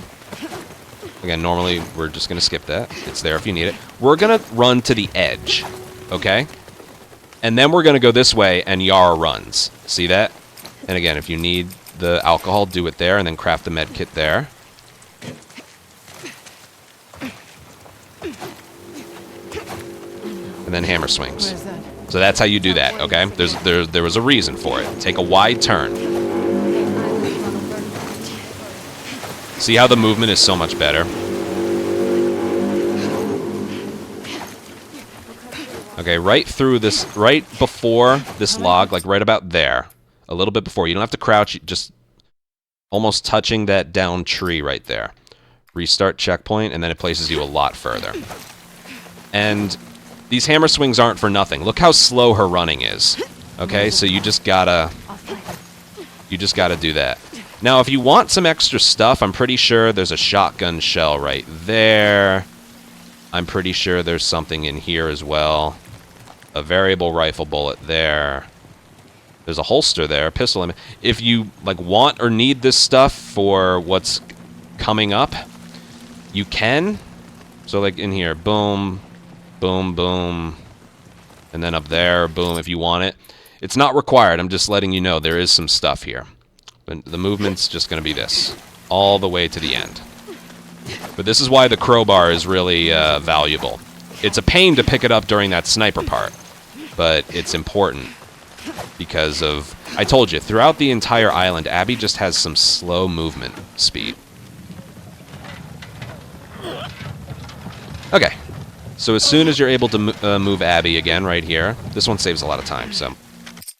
Speaker 1: again, normally we're just going to skip that. It's there if you need it. We're going to run to the edge, okay? And then we're going to go this way, and Yara runs. See that? And again, if you need the alcohol, do it there, and then craft the med kit there. And then hammer swings.
Speaker 2: Where's that?
Speaker 1: So that's how you do that, okay? There was a reason for it. Take a wide turn. See how the movement is so much better? Okay, right through this, right before this log, like right about there. A little bit before. You don't have to crouch, just almost touching that down tree right there. Restart checkpoint, and then it places you a lot further. And these hammer swings aren't for nothing. Look how slow her running is. Okay, so you just gotta do that. Now, if you want some extra stuff, I'm pretty sure there's a shotgun shell right there. I'm pretty sure there's something in here as well. A variable rifle bullet there. There's a holster there, a pistol. If you like want or need this stuff for what's coming up, you can. So like in here, boom, boom, boom, and then up there, boom, if you want it. It's not required. I'm just letting you know there is some stuff here. But the movement's just going to be this, all the way to the end. But this is why the crowbar is really valuable. It's a pain to pick it up during that sniper part, but it's important because of, I told you, throughout the entire island, Abby just has some slow movement speed. Okay, so as soon as you're able to move Abby again right here, this one saves a lot of time, so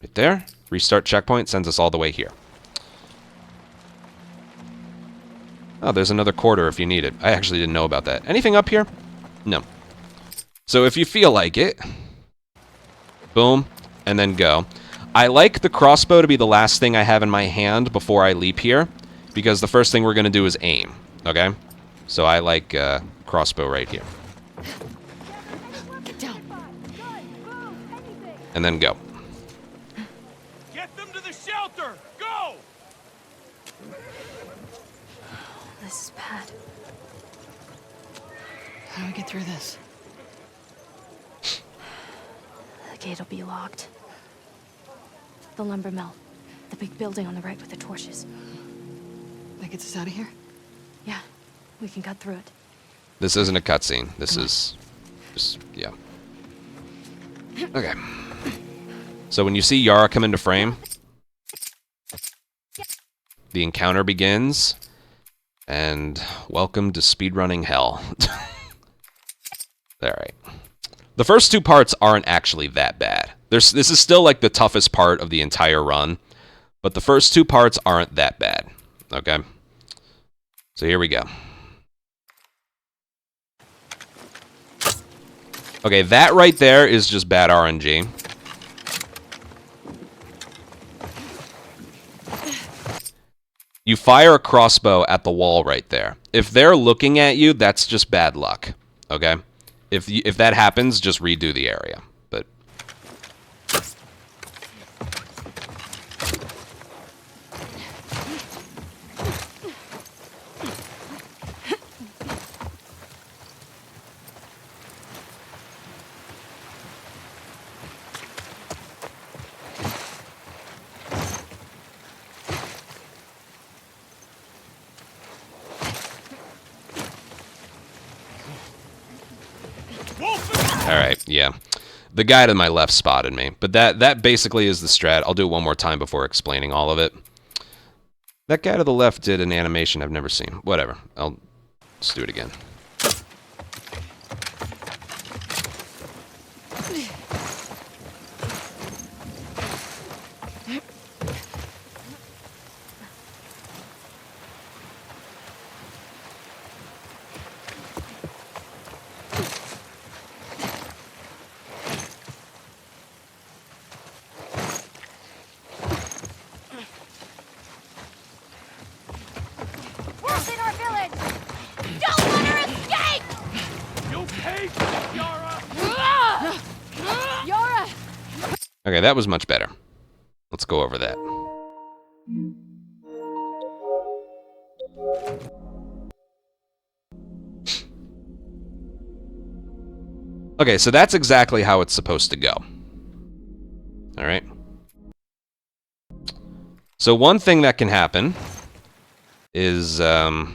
Speaker 1: right there, restart checkpoint, sends us all the way here. Oh, there's another quarter if you need it. I actually didn't know about that. Anything up here? No. So if you feel like it, boom, and then go. I like the crossbow to be the last thing I have in my hand before I leap here, because the first thing we're going to do is aim, okay? So I like crossbow right here.
Speaker 2: Get down.
Speaker 1: And then go.
Speaker 3: Get them to the shelter! Go!
Speaker 4: This is bad.
Speaker 2: How do we get through this?
Speaker 4: The gate'll be locked. The lumber mill. The big building on the right with the torches.
Speaker 2: That gets us out of here?
Speaker 4: Yeah, we can cut through it.
Speaker 1: This isn't a cutscene. This is just, yeah. Okay. So when you see Yara come into frame, the encounter begins, and welcome to speedrunning hell. Alright. The first two parts aren't actually that bad. This is still like the toughest part of the entire run, but the first two parts aren't that bad. Okay? So here we go. Okay, that right there is just bad RNG. You fire a crossbow at the wall right there. If they're looking at you, that's just bad luck. Okay? If that happens, just redo the area. But alright, yeah. The guy to my left spotted me. But that basically is the strat. I'll do it one more time before explaining all of it. That guy to the left did an animation I've never seen. Whatever. I'll just do it again. Okay, that was much better. Let's go over that. Okay, so that's exactly how it's supposed to go. All right. So one thing that can happen is, yeah,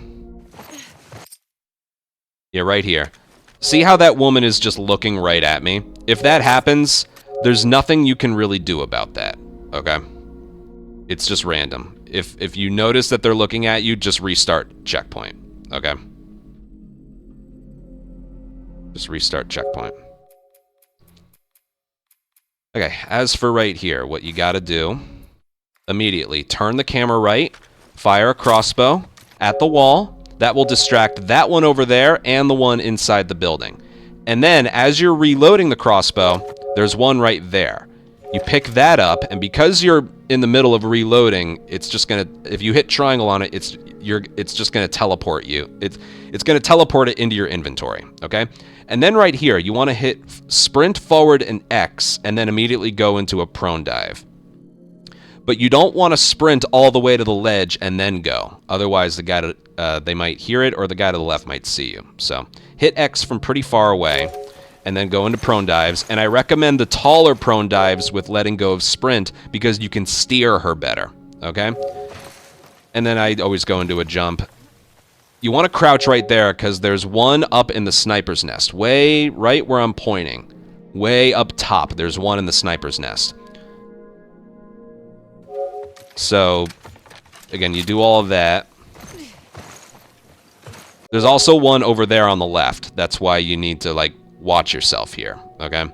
Speaker 1: right here. See how that woman is just looking right at me? If that happens, there's nothing you can really do about that, okay? It's just random. If you notice that they're looking at you, just restart checkpoint, okay? Just restart checkpoint. Okay, as for right here, what you gotta do, immediately turn the camera right, fire a crossbow at the wall. That will distract that one over there and the one inside the building. And then, as you're reloading the crossbow, there's one right there. You pick that up, and because you're in the middle of reloading, it's just gonna, if you hit triangle on it, it's just gonna teleport you. It's gonna teleport it into your inventory, okay? And then right here, you wanna hit sprint forward and X, and then immediately go into a prone dive. But you don't want to sprint all the way to the ledge and then go. Otherwise, the guy they might hear it, or the guy to the left might see you. So hit X from pretty far away, and then go into prone dives. And I recommend the taller prone dives with letting go of sprint because you can steer her better. Okay? And then I always go into a jump. You want to crouch right there because there's one up in the sniper's nest, way right where I'm pointing, way up top. There's one in the sniper's nest. So, again, you do all of that. There's also one over there on the left. That's why you need to, like, watch yourself here, okay?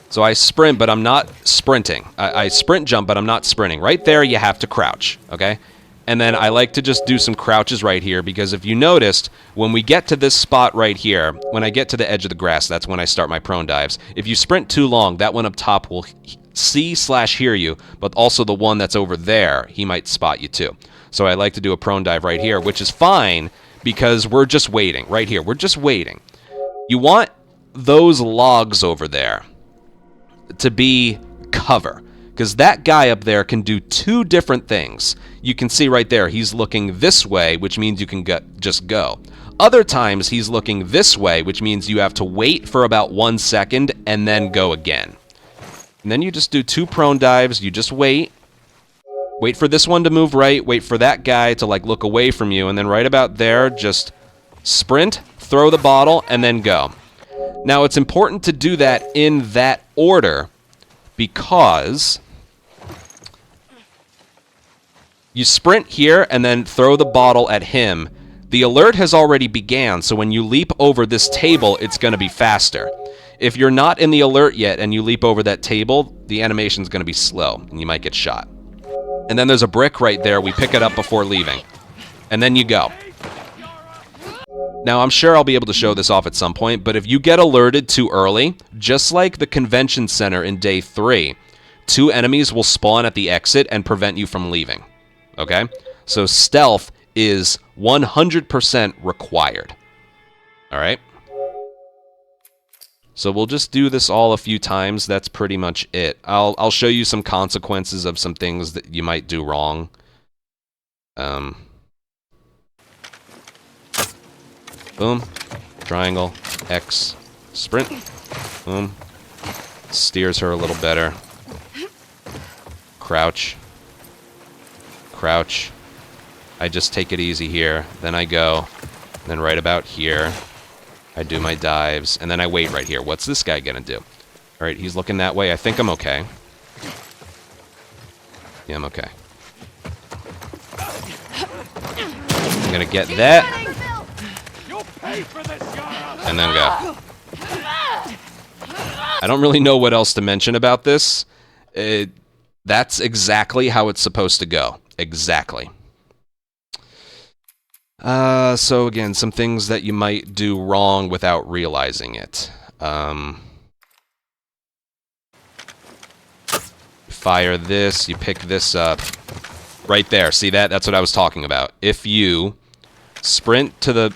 Speaker 1: So I sprint, but I'm not sprinting. I sprint jump, but I'm not sprinting. Right there, you have to crouch, okay? And then I like to just do some crouches right here, because if you noticed, when we get to this spot right here, when I get to the edge of the grass, that's when I start my prone dives. If you sprint too long, that one up top will see/hear you, but also the one that's over there, he might spot you too. So I like to do a prone dive right here, which is fine because we're just waiting. Right here, we're just waiting. You want those logs over there to be cover, because that guy up there can do two different things. You can see right there, he's looking this way, which means you can just go. Other times, he's looking this way, which means you have to wait for about 1 second and then go again. And then you just do 2 prone dives, you just wait. Wait for this one to move right, wait for that guy to like look away from you, and then right about there, just sprint, throw the bottle, and then go. Now it's important to do that in that order because you sprint here and then throw the bottle at him. The alert has already began, so when you leap over this table, it's going to be faster. If you're not in the alert yet and you leap over that table, the animation's going to be slow, and you might get shot. And then there's a brick right there. We pick it up before leaving. And then you go. Now, I'm sure I'll be able to show this off at some point, but if you get alerted too early, just like the convention center in day 3, 2 enemies will spawn at the exit and prevent you from leaving. Okay? So stealth is 100% required. All right? So we'll just do this all a few times. That's pretty much it. I'll show you some consequences of some things that you might do wrong. Boom. Triangle. X. Sprint. Boom. Steers her a little better. Crouch. Crouch. I just take it easy here. Then I go. Then right about here, I do my dives, and then I wait right here. What's this guy gonna do? All right, he's looking that way. I think I'm okay. Yeah, I'm okay. I'm gonna get that, and then go. I don't really know what else to mention about this. That's exactly how it's supposed to go. Exactly. So again, some things that you might do wrong without realizing it. Fire this, you pick this up. Right there, see that? That's what I was talking about. If you sprint to the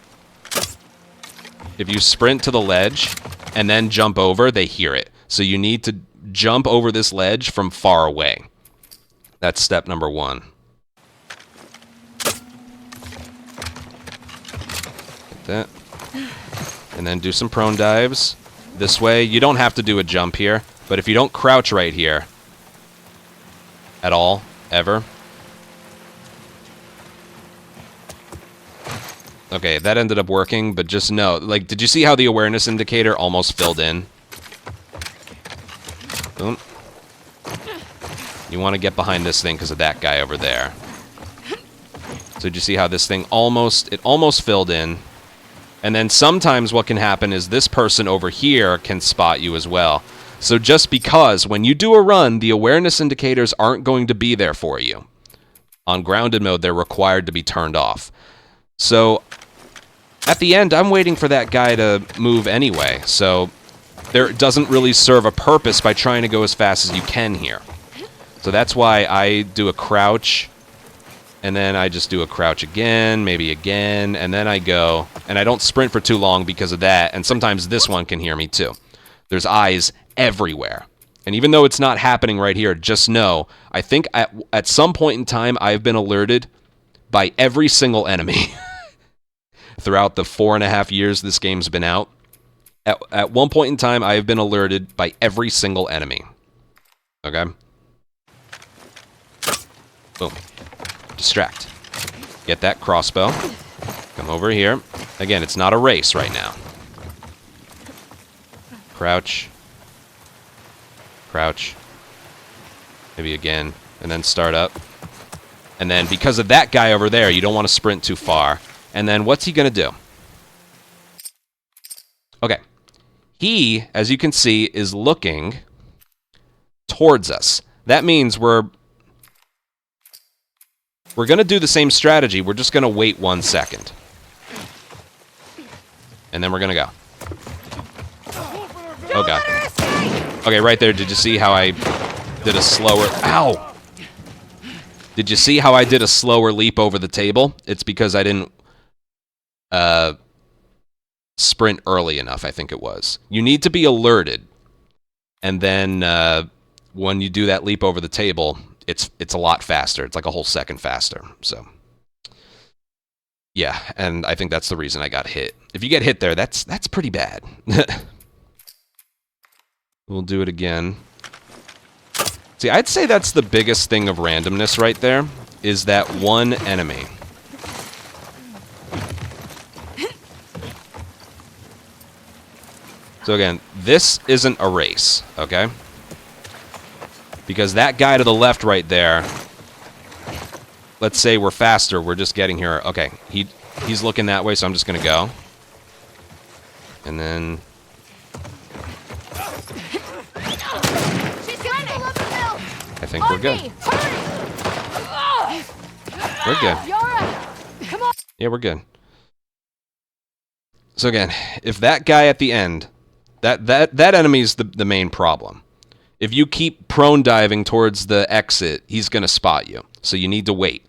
Speaker 1: ledge and then jump over, they hear it. So you need to jump over this ledge from far away. That's step number 1. That. And then do some prone dives. this way, you don't have to do a jump here, but if you don't crouch right here at all, ever. Okay, that ended up working, but just know, like, did you see how the awareness indicator almost filled in? Boom. You want to get behind this thing because of that guy over there. So did you see how this thing it almost filled in? And then sometimes what can happen is this person over here can spot you as well. So just because when you do a run, the awareness indicators aren't going to be there for you. On grounded mode, they're required to be turned off. So at the end, I'm waiting for that guy to move anyway. So there doesn't really serve a purpose by trying to go as fast as you can here. So that's why I do a crouch, and then I just do a crouch again, maybe again, and then I go. And I don't sprint for too long because of that, and sometimes this one can hear me too. There's eyes everywhere. And even though it's not happening right here, just know, I think at some point in time, I've been alerted by every single enemy throughout the 4.5 years this game's been out. At one point in time, I have been alerted by every single enemy. Okay? Boom. Distract. Get that crossbow. Come over here. Again, it's not a race right now. Crouch. Crouch. Maybe again. And then start up. And then because of that guy over there, you don't want to sprint too far. And then what's he going to do? Okay. He, as you can see, is looking towards us. That means we're going to do the same strategy. We're just going to wait 1 second. And then we're going to go. Oh, God. Okay, right there. Did you see how I did a slower... Ow! Did you see how I did a slower leap over the table? It's because I didn't sprint early enough, I think it was. You need to be alerted. And then when you do that leap over the table... It's a lot faster. It's like a whole second faster. So, yeah, and I think that's the reason I got hit. If you get hit there, that's pretty bad. We'll do it again. See, I'd say that's the biggest thing of randomness right there, is that one enemy. So again, this isn't a race, okay? Because that guy to the left right there, let's say we're faster, we're just getting here. Okay, he's looking that way, so I'm just going to go. And then... I think we're good. We're good. Yeah, we're good. So again, if that guy at the end, that enemy's the main problem. If you keep prone diving towards the exit, he's going to spot you. So you need to wait.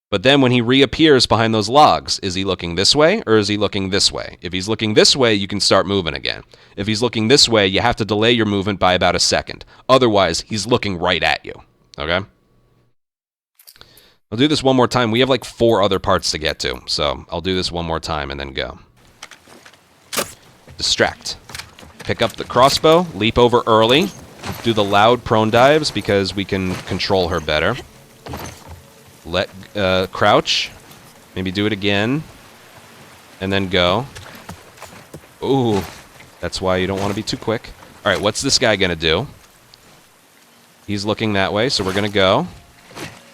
Speaker 1: But then when he reappears behind those logs, is he looking this way or is he looking this way? If he's looking this way, you can start moving again. If he's looking this way, you have to delay your movement by about a second. Otherwise, he's looking right at you. Okay? I'll do this one more time. We have like 4 other parts to get to. So I'll do this one more time and then go. Distract. Pick up the crossbow, leap over early, do the loud prone dives because we can control her better. Let crouch, maybe do it again, and then go. Ooh, that's why you don't want to be too quick. All right, what's this guy gonna do? He's looking that way, so we're gonna go.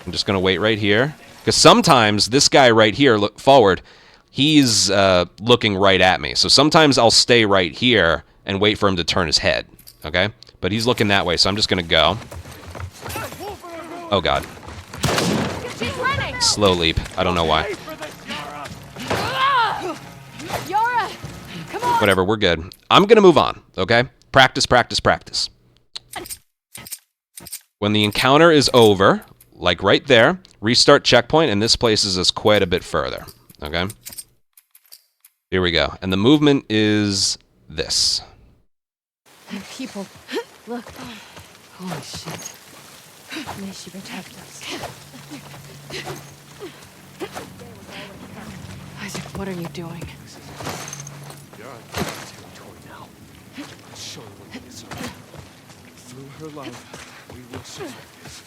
Speaker 1: I'm just gonna wait right here because sometimes this guy right here, look forward, he's looking right at me. So sometimes I'll stay right here and wait for him to turn his head, okay? But he's looking that way, so I'm just gonna go. Oh, God. Slow leap. I don't know why. Whatever, we're good. I'm gonna move on, okay? Practice, practice, practice. When the encounter is over, like right there, restart checkpoint, and this places us quite a bit further, okay? Here we go. And the movement is this.
Speaker 2: People, look. Holy shit. May she protect us. Isaac, what are you doing?
Speaker 3: You're on territory now.
Speaker 5: Show her what it is. Through her love, we will survive this.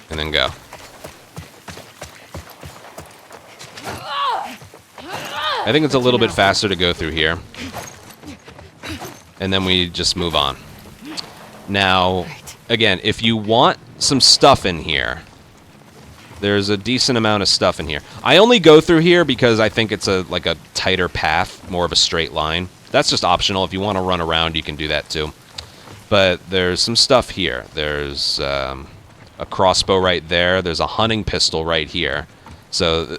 Speaker 1: And then go. I think it's a little bit faster to go through here. And then we just move on. Now, again, if you want some stuff in here, there's a decent amount of stuff in here. I only go through here because I think it's like a tighter path, more of a straight line. That's just optional. If you want to run around, you can do that too. But there's some stuff here. There's a crossbow right there. There's a hunting pistol right here. So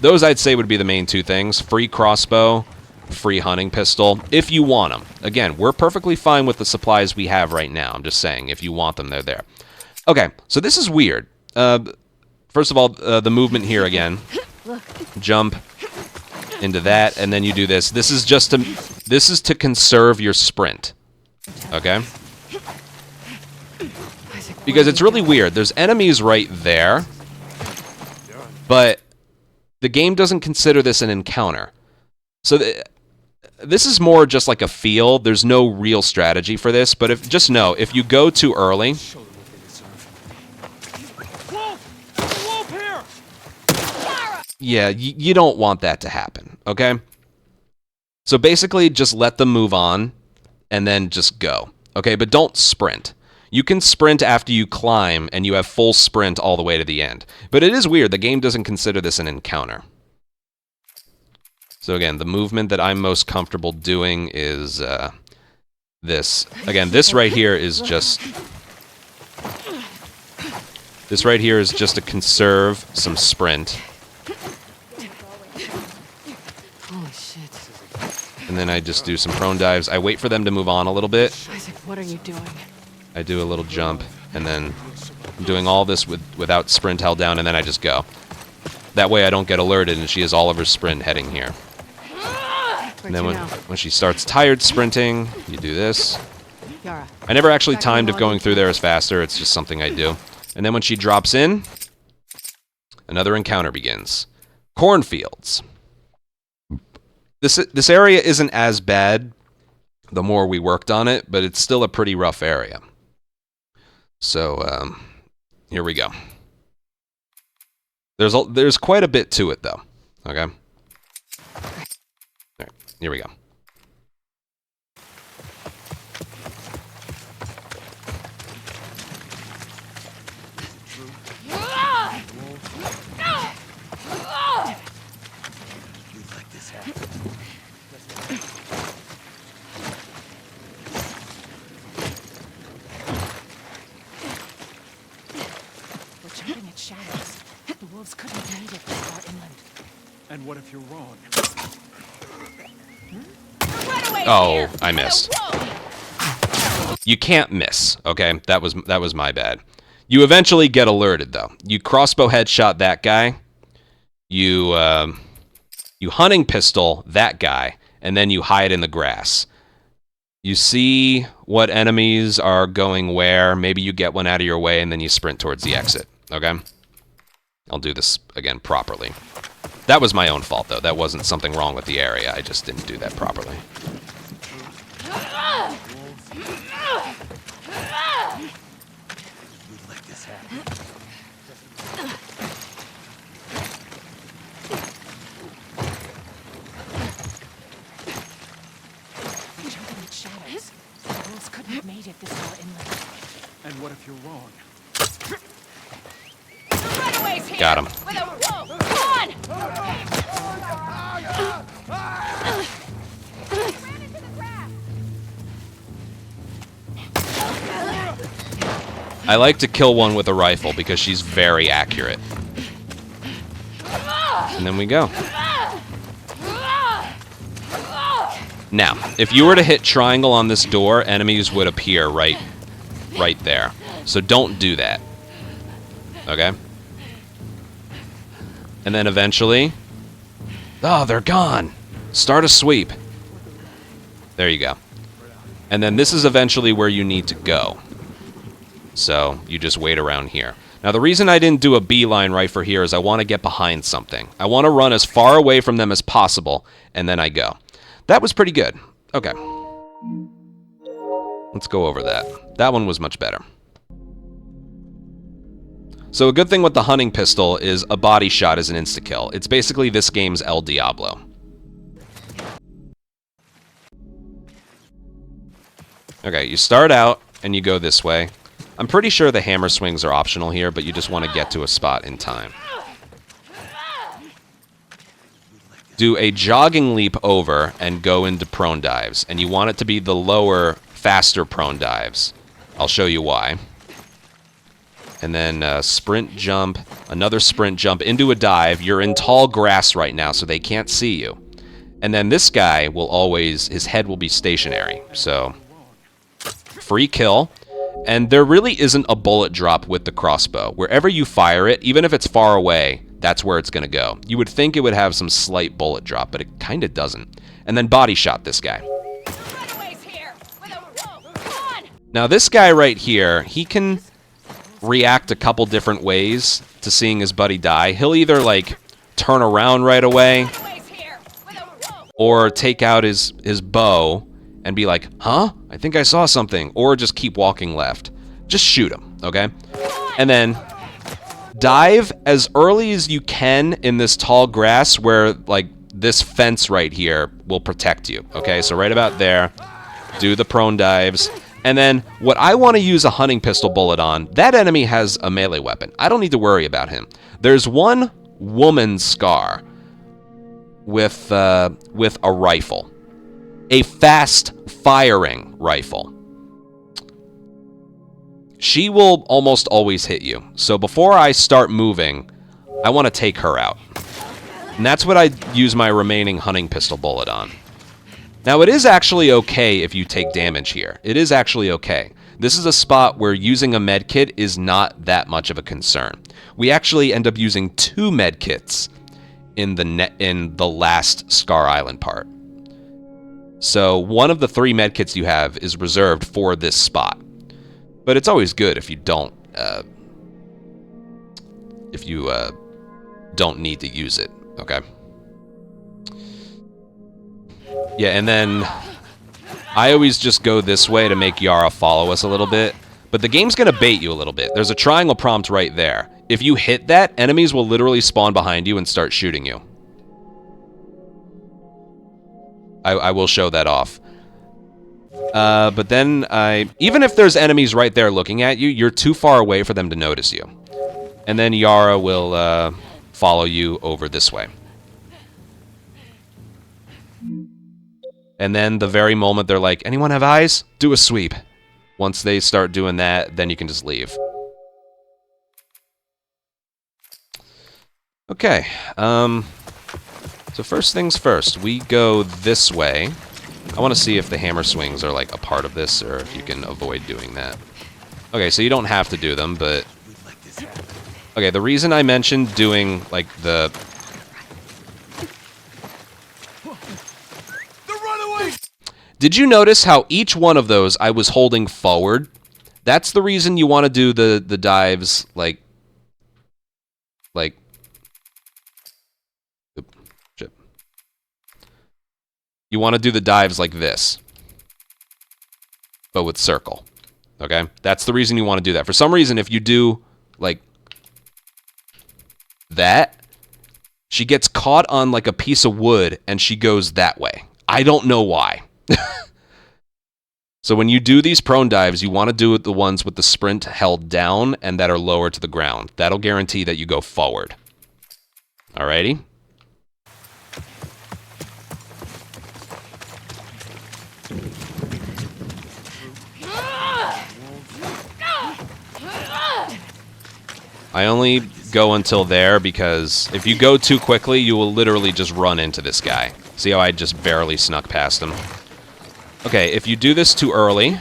Speaker 1: those I'd say would be the main two things. Free crossbow, free hunting pistol, if you want them. Again, we're perfectly fine with the supplies we have right now. I'm just saying, if you want them, they're there. Okay, so this is weird. First of all, the movement here again. Jump into that, and then you do this. This is just to conserve your sprint. Okay? Because it's really weird. There's enemies right there, but the game doesn't consider this an encounter. So this is more just like a feel. There's no real strategy for this, but just know, if you go too early... Yeah, you don't want that to happen, okay? So basically, just let them move on, and then just go, okay? But don't sprint. You can sprint after you climb, and you have full sprint all the way to the end. But it is weird. The game doesn't consider this an encounter. So again, the movement that I'm most comfortable doing is this. Again, this right here is just... This right here is just to conserve some sprint.
Speaker 2: Holy shit.
Speaker 1: And then I just do some prone dives. I wait for them to move on a little bit.
Speaker 2: Isaac, what are you doing?
Speaker 1: I do a little jump, and then I'm doing all this without sprint held down, and then I just go. That way I don't get alerted, and she has all of her sprint heading here. And then when she starts tired sprinting, you do this.
Speaker 2: Yara.
Speaker 1: I never actually timed if going through there is faster. It's just something I do. And then when she drops in, another encounter begins. Cornfields. This area isn't as bad the more we worked on it, but it's still a pretty rough area. So, here we go. There's quite a bit to it, though. Okay? All right, here we go.
Speaker 5: And what if you're wrong?
Speaker 1: Oh, I missed. You can't miss, okay? That was my bad. You eventually get alerted, though. You crossbow headshot that guy. You hunting pistol that guy, and then you hide in the grass. You see what enemies are going where. Maybe you get one out of your way, and then you sprint towards the exit, okay? I'll do this again properly. That was my own fault, though. That wasn't something wrong with the area. I just didn't do that properly.
Speaker 6: Shadows. The wolves couldn't have made it this far inland.
Speaker 5: And what if you're wrong?
Speaker 6: Runaways here!
Speaker 1: Got him.
Speaker 6: With a rope! Come on! Ran into the grass.
Speaker 1: I like to kill one with a rifle because she's very accurate. And then we go. Now, if you were to hit triangle on this door, enemies would appear right there. So don't do that. Okay? And then eventually... Oh, they're gone! Start a sweep. There you go. And then this is eventually where you need to go. So, you just wait around here. Now, the reason I didn't do a beeline right for here is I want to get behind something. I want to run as far away from them as possible, and then I go. That was pretty good. Okay. Let's go over that. That one was much better. So a good thing with the hunting pistol is a body shot is an insta-kill. It's basically this game's El Diablo. Okay, you start out and you go this way. I'm pretty sure the hammer swings are optional here, but you just want to get to a spot in time. Do a jogging leap over and go into prone dives. And you want it to be the lower, faster prone dives. I'll show you why. And then sprint jump, another sprint jump into a dive. You're in tall grass right now, so they can't see you. And then this guy will always, his head will be stationary. So, free kill. And there really isn't a bullet drop with the crossbow. Wherever you fire it, even if it's far away, that's where it's going to go. You would think it would have some slight bullet drop, but it kind of doesn't. And then body shot this guy. Now this guy right here, he can react a couple different ways to seeing his buddy die. He'll either like turn around right away or take out his bow and be like, huh? I think I saw something. Or just keep walking left. Just shoot him, okay? And then dive as early as you can in this tall grass where, like, this fence right here will protect you, okay? So right about there, do the prone dives. And then what I want to use a hunting pistol bullet on, that enemy has a melee weapon. I don't need to worry about him. There's one woman Scar with a rifle. A fast-firing rifle. She will almost always hit you. So before I start moving, I want to take her out. And that's what I use my remaining hunting pistol bullet on. Now, it is actually okay if you take damage here. It is actually okay. This is a spot where using a medkit is not that much of a concern. We actually end up using 2 medkits in the last Scar Island part. So one of the 3 medkits you have is reserved for this spot. But it's always good if you don't need to use it, okay? Yeah, and then I always just go this way to make Yara follow us a little bit. But the game's going to bait you a little bit. There's a triangle prompt right there. If you hit that, enemies will literally spawn behind you and start shooting you. I will show that off. But then even if there's enemies right there looking at you, you're too far away for them to notice you. And then Yara will follow you over this way. And then the very moment they're like, anyone have eyes? Do a sweep. Once they start doing that, then you can just leave. Okay. So first things first, we go this way. I want to see if the hammer swings are like a part of this or if you can avoid doing that. Okay, so you don't have to do them, but... Okay, the reason I mentioned doing like the... Did you notice how each one of those I was holding forward? That's the reason you want to do the dives like... Oop, shit. You want to do the dives like this. But with circle. Okay? That's the reason you want to do that. For some reason, if you do, like, that, she gets caught on, like, a piece of wood, and she goes that way. I don't know why. So when you do these prone dives, you want to do the ones with the sprint held down and that are lower to the ground. That'll guarantee that you go forward. Alrighty? I only go until there because if you go too quickly, you will literally just run into this guy. See how I just barely snuck past him? Okay, if you do this too early,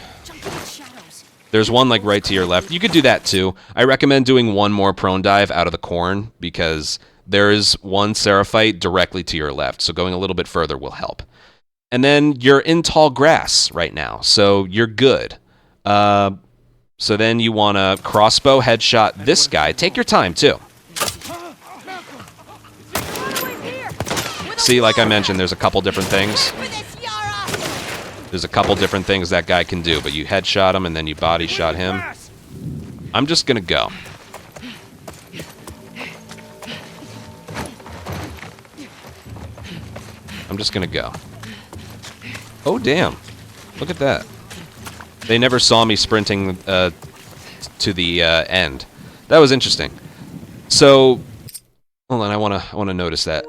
Speaker 1: there's one like right to your left. You could do that too. I recommend doing one more prone dive out of the corn because there is one Seraphite directly to your left, so going a little bit further will help. And then you're in tall grass right now, so you're good. So then you want to crossbow headshot this guy. Take your time, too. See, like I mentioned, there's a couple different things. There's a couple different things that guy can do, but you headshot him and then you body shot him. I'm just gonna go. I'm just gonna go. Oh, damn. Look at that. They never saw me sprinting to the end. That was interesting. So, hold on, I wanna notice that.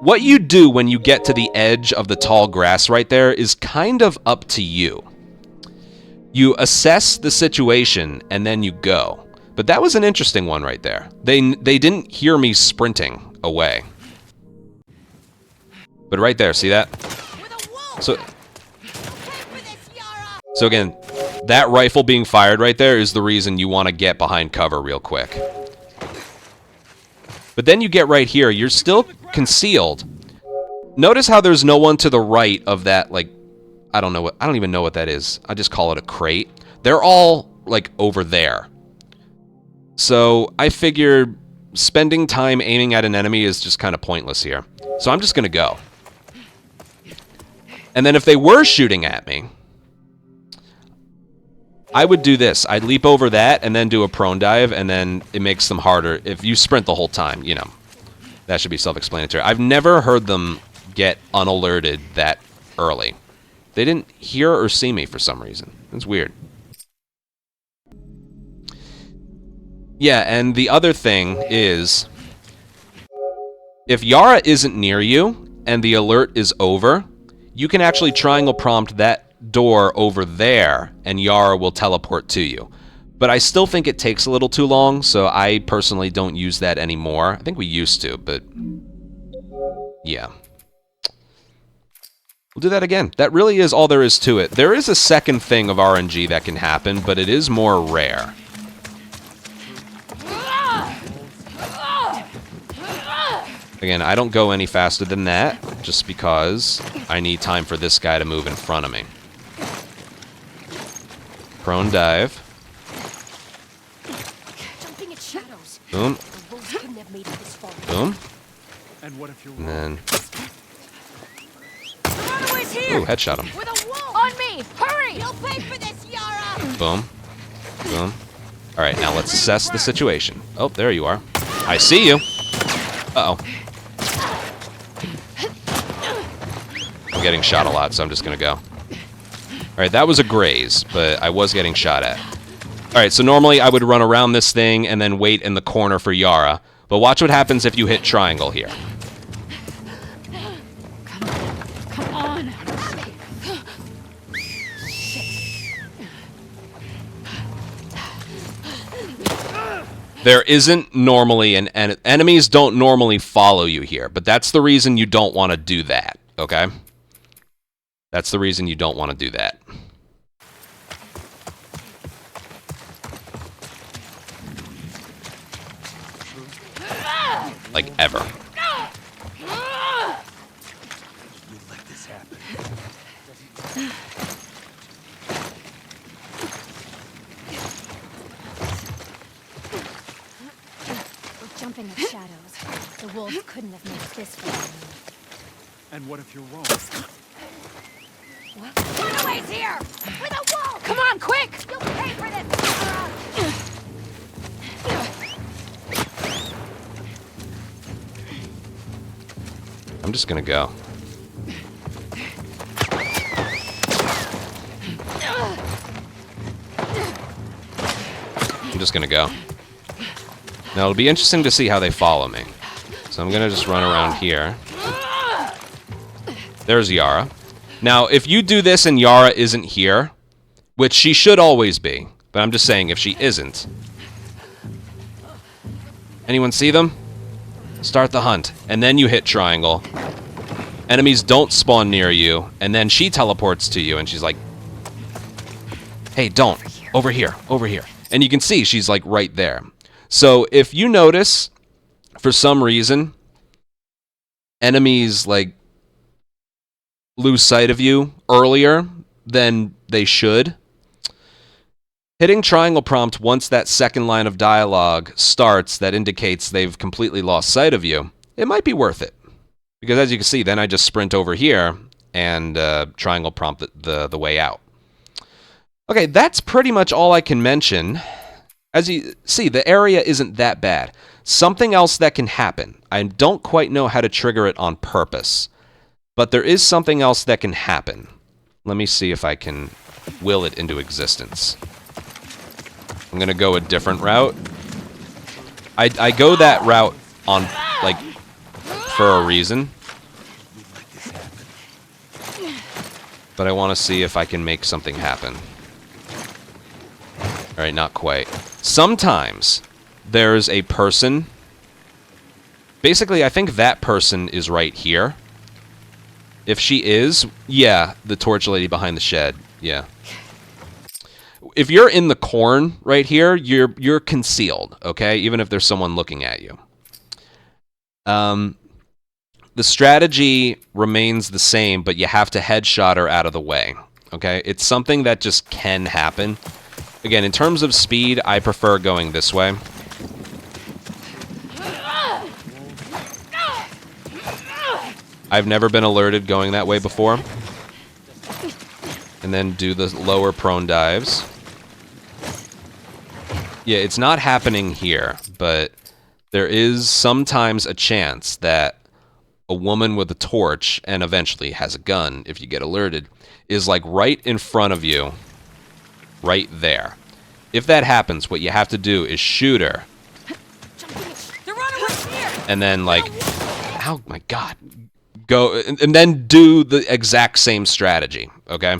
Speaker 1: What you do when you get to the edge of the tall grass right there is kind of up to you. You assess the situation and then you go. But that was an interesting one right there. They didn't hear me sprinting away. But right there, see that? So again, that rifle being fired right there is the reason you want to get behind cover real quick. But then you get right here, you're still concealed. Notice how there's no one to the right of that, like, I don't even know what that is. I just call it a crate. They're all, like, over there. So I figured spending time aiming at an enemy is just kind of pointless here. So I'm just gonna go. And then if they were shooting at me, I would do this. I'd leap over that and then do a prone dive, and then it makes them harder. If you sprint the whole time, you know. That should be self-explanatory. I've never heard them get unalerted that early. They didn't hear or see me for some reason. It's weird. Yeah, and the other thing is, if Yara isn't near you and the alert is over, you can actually triangle prompt that door over there and Yara will teleport to you. But I still think it takes a little too long, so I personally don't use that anymore. I think we used to, but yeah. We'll do that again. That really is all there is to it. There is a second thing of RNG that can happen, but it is more rare. Again, I don't go any faster than that, just because I need time for this guy to move in front of me. Prone dive.
Speaker 6: Jumping at shadows.
Speaker 1: Boom.
Speaker 6: The wolves couldn't have made it this far.
Speaker 1: Boom.
Speaker 5: And what if you're
Speaker 1: And
Speaker 5: wrong?
Speaker 1: then...
Speaker 6: The runaway's here!
Speaker 1: Ooh, headshot him.
Speaker 6: With a wolf! On me! Hurry! You'll pay for this, Yara!
Speaker 1: Boom. Boom. Alright, now let's assess the situation. Oh, there you are. I see you. Uh-oh. I'm getting shot a lot, so I'm just gonna go. Alright, that was a graze, but I was getting shot at. Alright, so normally I would run around this thing and then wait in the corner for Yara. But watch what happens if you hit triangle here.
Speaker 6: Come on!
Speaker 1: There isn't normally an enemies don't normally follow you here, but that's the reason you don't want to do that, okay? That's the reason you don't want to do that. Like, ever.
Speaker 3: You let this happen.
Speaker 4: We're jumping at shadows. The wolves couldn't have made this far.
Speaker 5: And what if you're wrong?
Speaker 6: Runaway's here! With a wolf! Come on, quick! You'll pay for this,
Speaker 1: I'm just gonna go. I'm just gonna go. Now it'll be interesting to see how they follow me. So I'm gonna just run around here. There's Yara. Now, if you do this and Yara isn't here, which she should always be, but I'm just saying if she isn't. Anyone see them? Start the hunt, and then you hit triangle. Enemies don't spawn near you, and then she teleports to you, and she's like, hey, don't. Over here, over here. And you can see she's like right there. So if you notice, for some reason, enemies like lose sight of you earlier than they should, hitting triangle prompt once that second line of dialogue starts that indicates they've completely lost sight of you, it might be worth it. Because as you can see, then I just sprint over here, and triangle prompt the way out. Okay, that's pretty much all I can mention. As you see, the area isn't that bad. Something else that can happen. I don't quite know how to trigger it on purpose, but there is something else that can happen. Let me see if I can will it into existence. I'm going to go a different route. I go that route on, like, for a reason. But I want to see if I can make something happen. Alright, not quite. Sometimes there's a person. Basically, I think that person is right here. If she is, yeah, the torch lady behind the shed, yeah. If you're in the corn right here, you're concealed, okay? Even if there's someone looking at you. The strategy remains the same, but you have to headshot her out of the way, okay? It's something that just can happen. Again, in terms of speed, I prefer going this way. I've never been alerted going that way before. And then do the lower prone dives. Yeah, it's not happening here, but there is sometimes a chance that a woman with a torch, and eventually has a gun if you get alerted, is like right in front of you, right there. If that happens, what you have to do is shoot her. And then, like, oh my god. Go, and then do the exact same strategy, okay?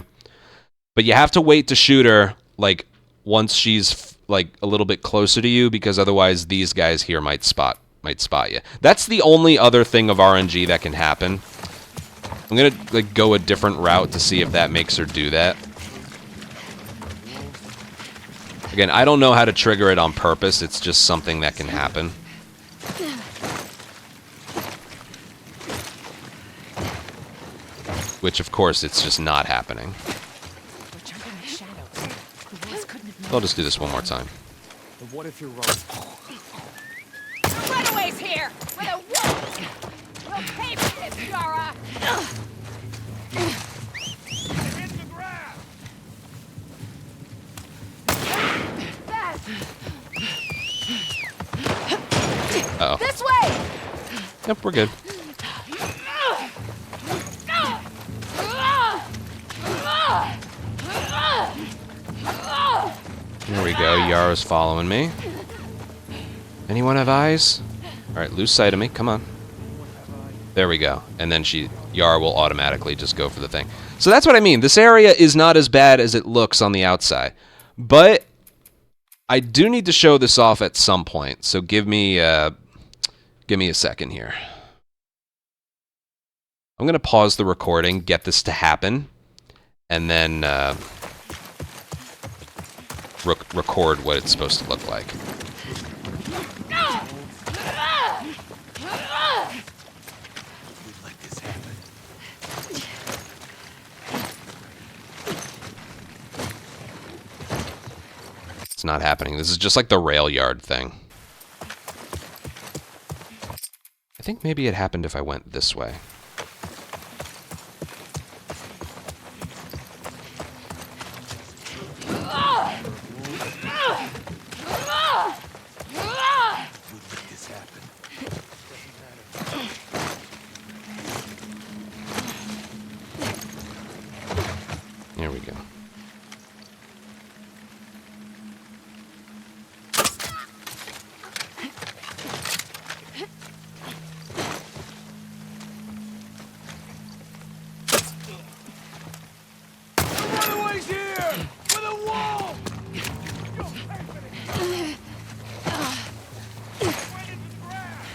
Speaker 1: But you have to wait to shoot her, like, once she's, like, a little bit closer to you, because otherwise these guys here might spot you. That's the only other thing of RNG that can happen. I'm gonna, like, go a different route to see if that makes her do that. Again, I don't know how to trigger it on purpose. It's just something that can happen. Which, of course, it's just not happening. I'll just do this one more time.
Speaker 5: But what if you're wrong?
Speaker 6: Runaways here! With a wolf! We'll pay for this, Yara!
Speaker 5: Hit the ground!
Speaker 1: Uh-oh.
Speaker 6: This way!
Speaker 1: Yep, we're good. There we go. Yara's following me. Anyone have eyes? Alright, lose sight of me. Come on. There we go. And then Yara will automatically just go for the thing. So that's what I mean. This area is not as bad as it looks on the outside. But I do need to show this off at some point. So give me a second here. I'm going to pause the recording, get this to happen, and then record what it's supposed to look like.
Speaker 5: Let this happen.
Speaker 1: It's not happening. This is just like the rail yard thing. I think maybe it happened if I went this way.
Speaker 5: Let this happen.
Speaker 1: Here we go.
Speaker 5: Runaways here! With a wall! Go, Anthony! Right into the ground!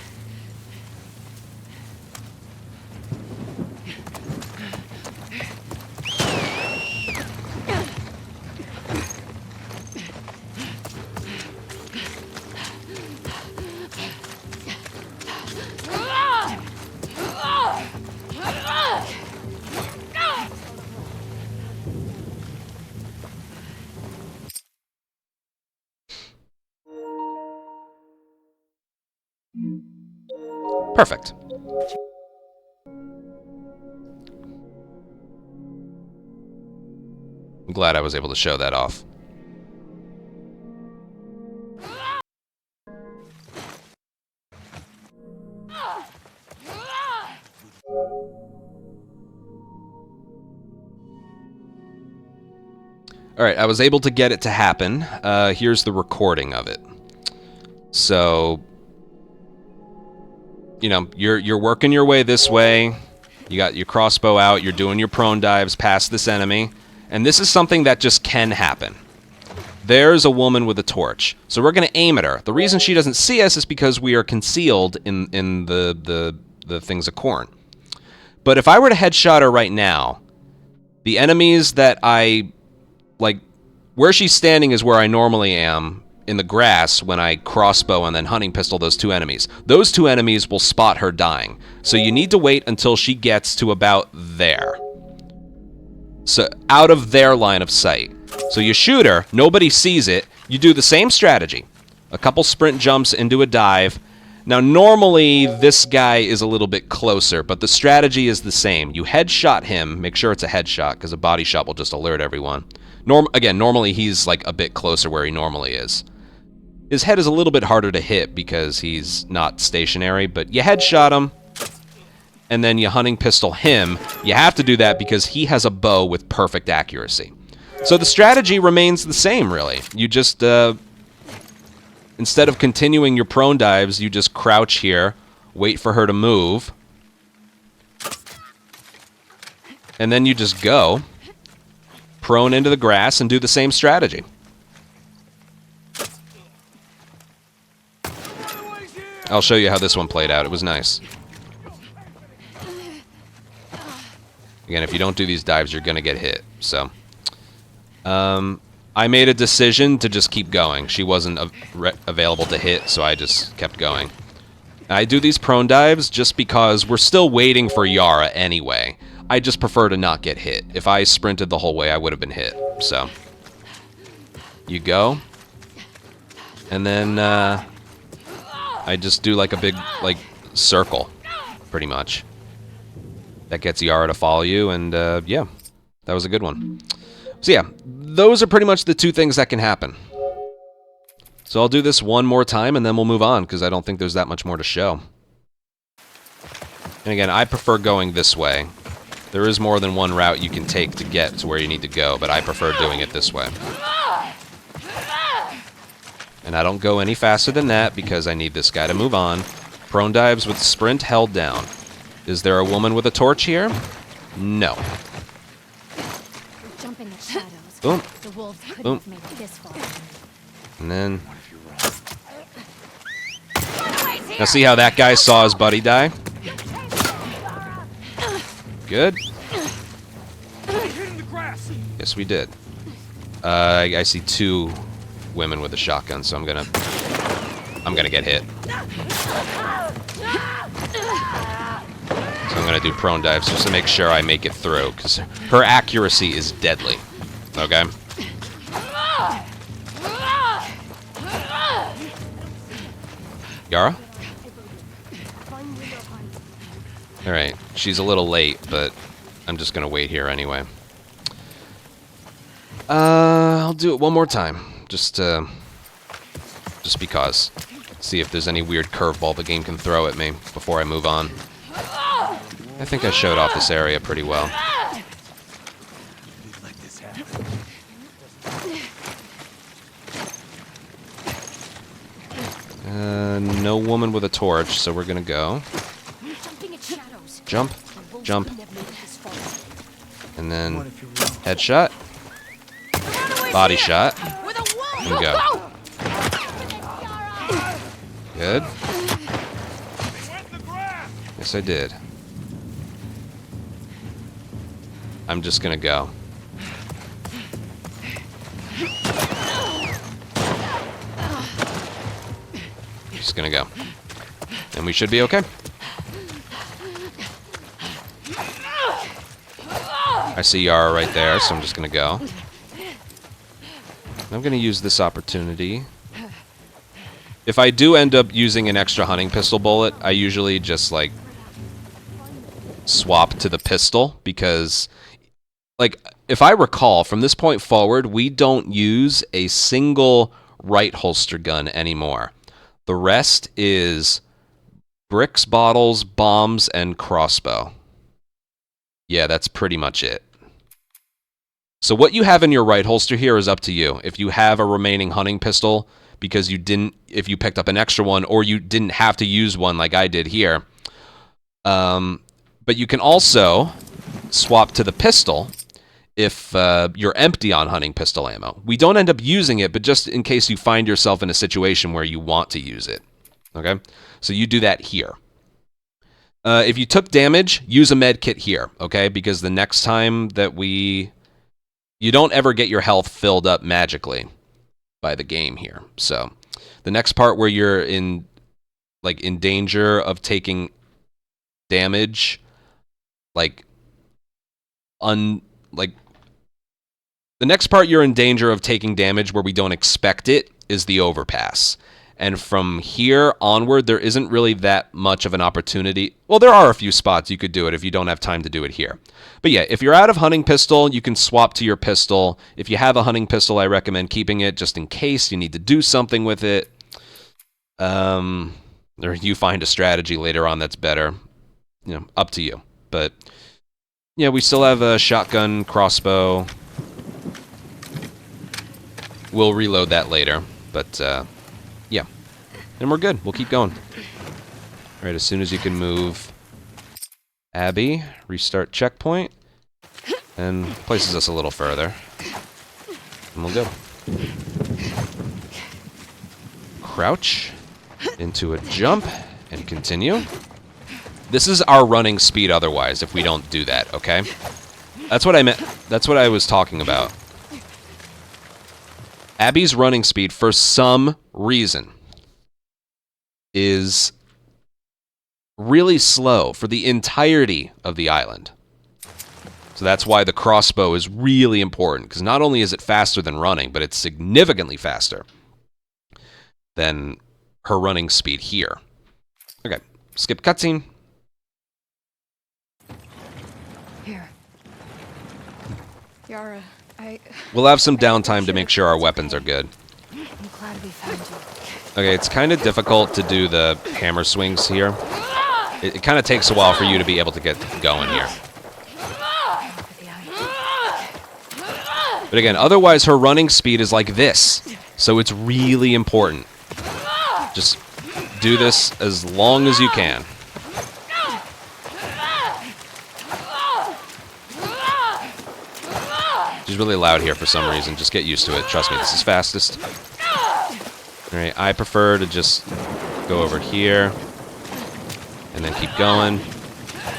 Speaker 1: Perfect. I'm glad I was able to show that off. Alright, I was able to get it to happen. Here's the recording of it. So, you know, you're working your way this way. You got your crossbow out, you're doing your prone dives past this enemy. And this is something that just can happen. There's a woman with a torch. So we're going to aim at her. The reason she doesn't see us is because we are concealed in the things of corn. But if I were to headshot her right now, the enemies that like, where she's standing is where I normally am in the grass when I crossbow and then hunting pistol those two enemies. Those two enemies will spot her dying. So you need to wait until she gets to about there. So out of their line of sight. So you shoot her, nobody sees it, you do the same strategy. A couple sprint jumps into a dive. Now normally this guy is a little bit closer, but the strategy is the same. You headshot him, make sure it's a headshot, because a body shot will just alert everyone. Again, normally he's like a bit closer where he normally is. His head is a little bit harder to hit because he's not stationary, but you headshot him, and then you hunting pistol him. You have to do that because he has a bow with perfect accuracy. So the strategy remains the same, really. You just, instead of continuing your prone dives, you just crouch here, wait for her to move, and then you just go prone into the grass and do the same strategy. I'll show you how this one played out. It was nice. Again, if you don't do these dives, you're going to get hit. So, I made a decision to just keep going. She wasn't available to hit, so I just kept going. I do these prone dives just because we're still waiting for Yara anyway. I just prefer to not get hit. If I sprinted the whole way, I would have been hit. So, you go, and then I just do like a big circle, pretty much. That gets Yara to follow you, and yeah, that was a good one. So yeah, those are pretty much the two things that can happen. So I'll do this one more time, and then we'll move on, because I don't think there's that much more to show. And again, I prefer going this way. There is more than one route you can take to get to where you need to go, but I prefer doing it this way. And I don't go any faster than that because I need this guy to move on. Prone dives with sprint held down. Is there a woman with a torch here? No.
Speaker 4: We're jumping at shadows.
Speaker 1: Boom.
Speaker 4: The wolves couldn't
Speaker 1: Boom.
Speaker 4: have made it this far.
Speaker 1: And then... Now see how that guy saw his buddy die? Good. Yes, we did. I see two women with a shotgun, so I'm gonna get hit. So I'm gonna do prone dives just to make sure I make it through, because her accuracy is deadly. Okay. Yara? Alright, she's a little late, but I'm just gonna wait here anyway. I'll do it one more time, just because. See if there's any weird curveball the game can throw at me before I move on. I think I showed off this area pretty well. No woman with a torch, so we're gonna go. Jump, jump, and then headshot, body shot, and go. Good. Yes, I did. I'm just gonna go. Just gonna go. And we should be okay. I see Yara right there, so I'm just gonna go. I'm gonna use this opportunity. If I do end up using an extra hunting pistol bullet, I usually just, swap to the pistol, because, if I recall, from this point forward, we don't use a single right holster gun anymore. The rest is bricks, bottles, bombs, and crossbow. Yeah, that's pretty much it. So what you have in your right holster here is up to you. If you have a remaining hunting pistol because if you picked up an extra one, or you didn't have to use one like I did here. But you can also swap to the pistol if you're empty on hunting pistol ammo. We don't end up using it, but just in case you find yourself in a situation where you want to use it. Okay? So you do that here. If you took damage, use a med kit here, okay? Because the next time that you don't ever get your health filled up magically by the game here. So the next part where you're in danger of taking damage, the next part you're in danger of taking damage where we don't expect it is the overpass. And from here onward, there isn't really that much of an opportunity. Well, there are a few spots you could do it if you don't have time to do it here. But yeah, if you're out of hunting pistol, you can swap to your pistol. If you have a hunting pistol, I recommend keeping it just in case you need to do something with it. Or you find a strategy later on that's better. You know, up to you. But yeah, we still have a shotgun, crossbow. We'll reload that later, but yeah. And we're good. We'll keep going. All right, as soon as you can move Abby, restart checkpoint, and places us a little further. And we'll go. Crouch into a jump and continue. This is our running speed otherwise if we don't do that, okay? That's what I meant. That's what I was talking about. Abby's running speed, for some reason, is really slow for the entirety of the island. So that's why the crossbow is really important, because not only is it faster than running, but it's significantly faster than her running speed here. Okay, skip cutscene.
Speaker 4: Here. Yara,
Speaker 1: We'll have some downtime to make sure our weapons are good.
Speaker 4: I'm glad we found you.
Speaker 1: Okay, it's kind of difficult to do the hammer swings here. It kind of takes a while for you to be able to get going here. But again, otherwise her running speed is like this. So it's really important. Just do this as long as you can. She's really loud here for some reason. Just get used to it. Trust me, this is fastest. Alright, I prefer to just go over here and then keep going.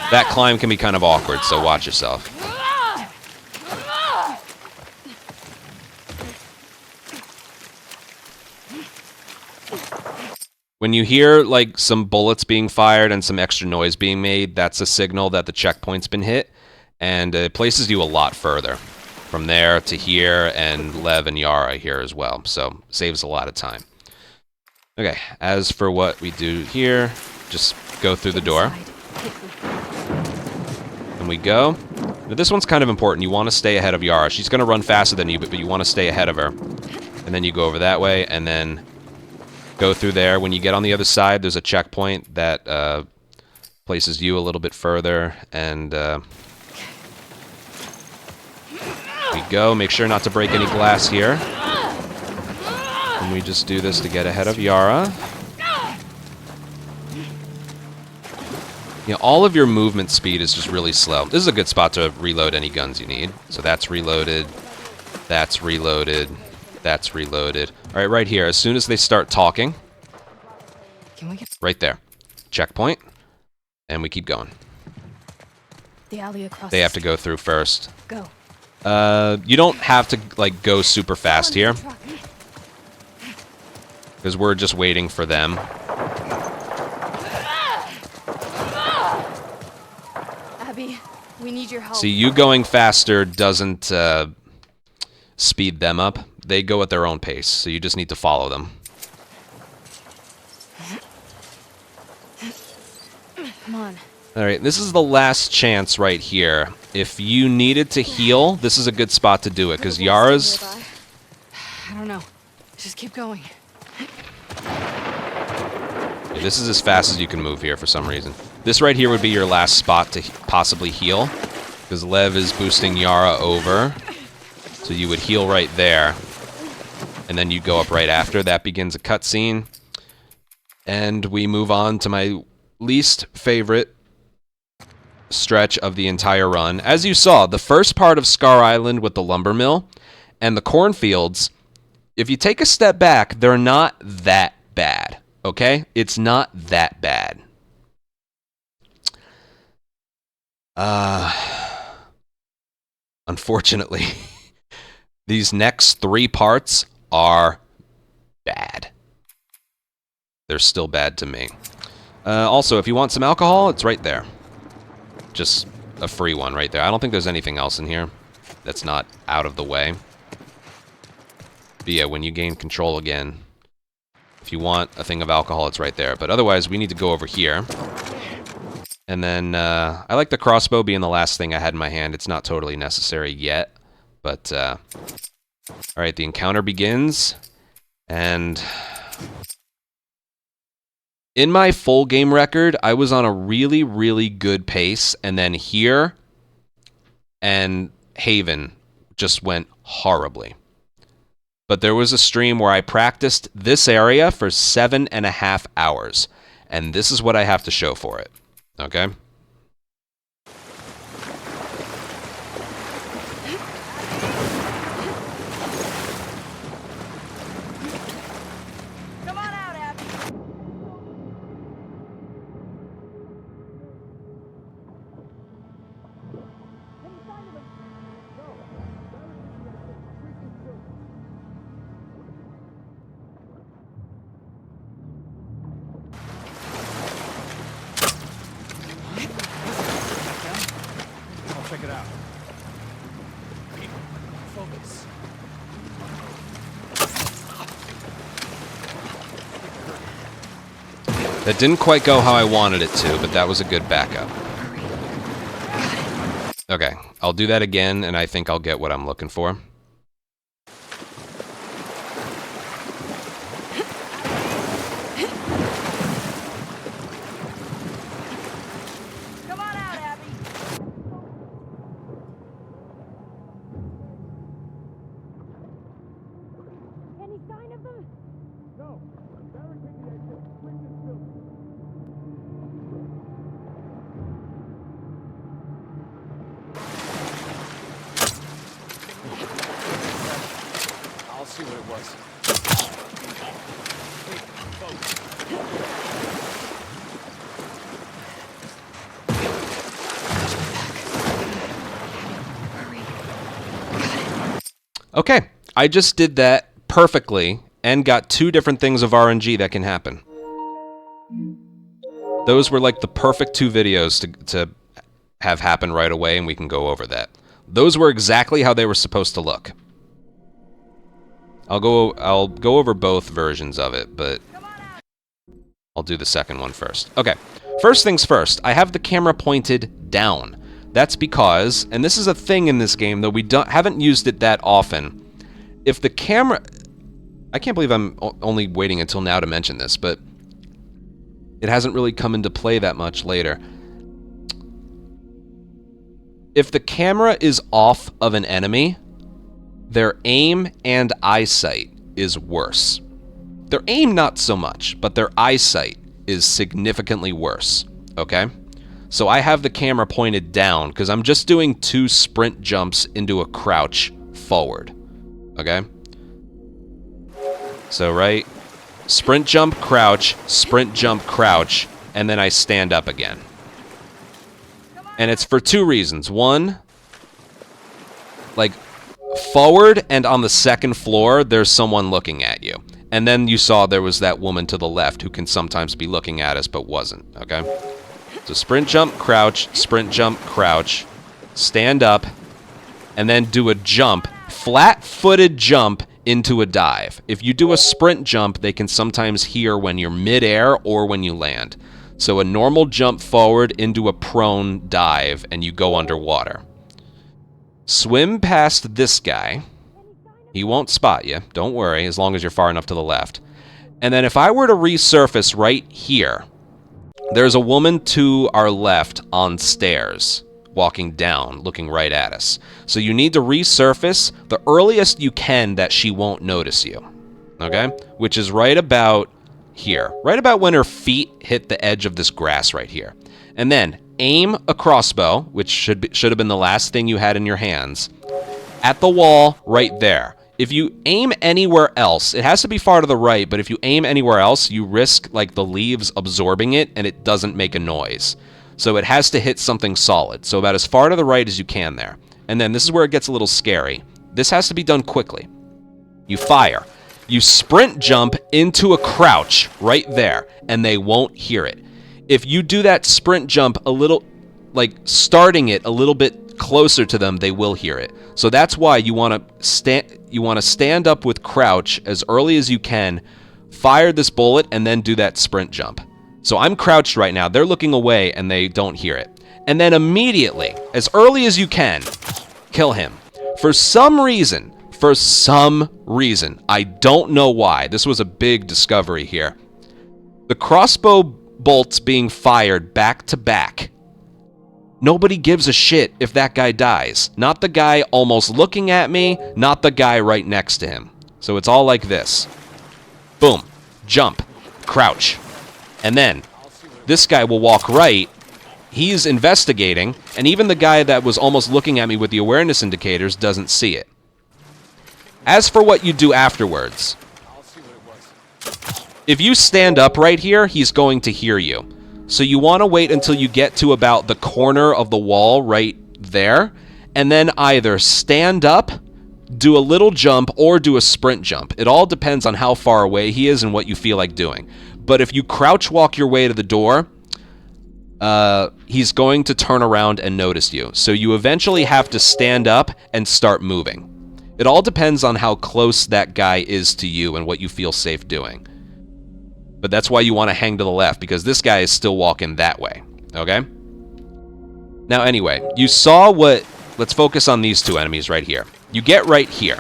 Speaker 1: That climb can be kind of awkward, so watch yourself. When you hear like some bullets being fired and some extra noise being made, that's a signal that the checkpoint's been hit, and it places you a lot further. From there to here, and Lev and Yara here as well, so saves a lot of time. Okay, as for what we do here, just go through the door. And we go. Now this one's kind of important. You want to stay ahead of Yara. She's going to run faster than you, but you want to stay ahead of her. And then you go over that way, and then go through there. When you get on the other side, there's a checkpoint that places you a little bit further, and we go. Make sure not to break any glass here. And we just do this to get ahead of Yara. You know, all of your movement speed is just really slow. This is a good spot to reload any guns you need. So that's reloaded. That's reloaded. That's reloaded. All right, right here. As soon as they start talking,
Speaker 2: Can we get
Speaker 1: right there. Checkpoint. And we keep going.
Speaker 4: The alley across.
Speaker 1: They have to go through first.
Speaker 4: Go.
Speaker 1: You don't have to like go super fast here, because we're just waiting for them.
Speaker 4: Abby, we need your help.
Speaker 1: See, you going faster doesn't speed them up. They go at their own pace, so you just need to follow them.
Speaker 4: Come on.
Speaker 1: All right, this is the last chance right here. if you needed to heal, this is a good spot to do it, because Yara's...
Speaker 2: I don't know. Just keep going.
Speaker 1: This is as fast as you can move here for some reason. This right here would be your last spot to possibly heal, because Lev is boosting Yara over. So you would heal right there, and then you go up right after. That begins a cutscene. And we move on to my least favorite stretch of the entire run. As you saw, the first part of Scar Island with the lumber mill and the cornfields, if you take a step back, they're not that bad, okay? It's not that bad. Unfortunately, these next 3 parts are bad. They're still bad to me. Also, if you want some alcohol, it's right there. Just a free one right there. I don't think there's anything else in here that's not out of the way. But yeah, when you gain control again, if you want a thing of alcohol, it's right there. But otherwise, we need to go over here. And then, I like the crossbow being the last thing I had in my hand. It's not totally necessary yet. But, alright, the encounter begins. And... in my full game record, I was on a really, really good pace, and then here and Haven just went horribly. But there was a stream where I practiced this area for 7.5 hours, and this is what I have to show for it. Okay?
Speaker 5: Check it out. Focus.
Speaker 1: That didn't quite go how I wanted it to, but that was a good backup. Okay, I'll do that again, and I think I'll get what I'm looking for.
Speaker 3: I'll see what it was.
Speaker 1: Okay, I just did that perfectly and got 2 different things of RNG that can happen. Those were like the perfect 2 videos to have happen right away, and we can go over that. Those were exactly how they were supposed to look. I'll go over both versions of it, but I'll do the second one first. Okay, first things first, I have the camera pointed down. That's because, and this is a thing in this game, though we haven't used it that often, if the camera... I can't believe I'm only waiting until now to mention this, but it hasn't really come into play that much later. If the camera is off of an enemy, their aim and eyesight is worse. Their aim not so much, but their eyesight is significantly worse, okay? So I have the camera pointed down because I'm just doing 2 sprint jumps into a crouch forward, okay? So right, sprint jump, crouch, and then I stand up again. And it's for 2 reasons. One, like, forward and on the second floor, there's someone looking at you. And then you saw there was that woman to the left who can sometimes be looking at us but wasn't, okay? So sprint jump, crouch, stand up, and then do a jump, flat-footed jump into a dive. If you do a sprint jump, they can sometimes hear when you're mid-air or when you land. So a normal jump forward into a prone dive, and you go underwater. swim past this guy. He won't spot you. Don't worry, as long as you're far enough to the left. And then if I were to resurface right here, there's a woman to our left on stairs, walking down, looking right at us. So you need to resurface the earliest you can that she won't notice you. Okay? Which is right about here. Right about when her feet hit the edge of this grass right here. And then aim a crossbow, which should have been the last thing you had in your hands, at the wall right there. If you aim anywhere else, it has to be far to the right, but if you aim anywhere else, you risk like the leaves absorbing it and it doesn't make a noise. So it has to hit something solid. So about as far to the right as you can there. And then this is where it gets a little scary. This has to be done quickly. You fire. You sprint jump into a crouch right there, and they won't hear it. If you do that sprint jump a little, like starting it a little bit closer to them, they will hear it. So that's why you want to stand up with crouch as early as you can, fire this bullet, and then do that sprint jump. So I'm crouched right now. They're looking away, and they don't hear it. And then immediately, as early as you can, kill him. For some reason, I don't know why. This was a big discovery here. The crossbow bolts being fired back to back. Nobody gives a shit if that guy dies. Not the guy almost looking at me, not the guy right next to him. So it's all like this. Boom. Jump. Crouch. And then this guy will walk right. He's investigating, and even the guy that was almost looking at me with the awareness indicators doesn't see it. As for what you do afterwards, if you stand up right here, he's going to hear you. So you want to wait until you get to about the corner of the wall right there, and then either stand up, do a little jump, or do a sprint jump. It all depends on how far away he is and what you feel like doing. But if you crouch walk your way to the door, he's going to turn around and notice you. So you eventually have to stand up and start moving. It all depends on how close that guy is to you and what you feel safe doing. But that's why you want to hang to the left, because this guy is still walking that way, okay? Now anyway, you saw what... Let's focus on these two enemies right here. You get right here.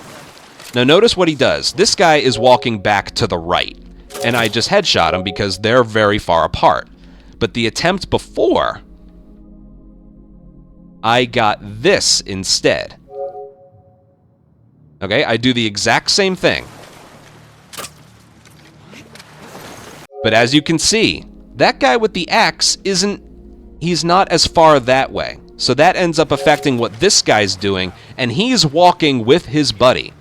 Speaker 1: Now notice what he does. This guy is walking back to the right, and I just headshot him because they're very far apart. But the attempt before, I got this instead. Okay, I do the exact same thing. But as you can see, that guy with the axe he's not as far that way. So that ends up affecting what this guy's doing, and he's walking with his buddy.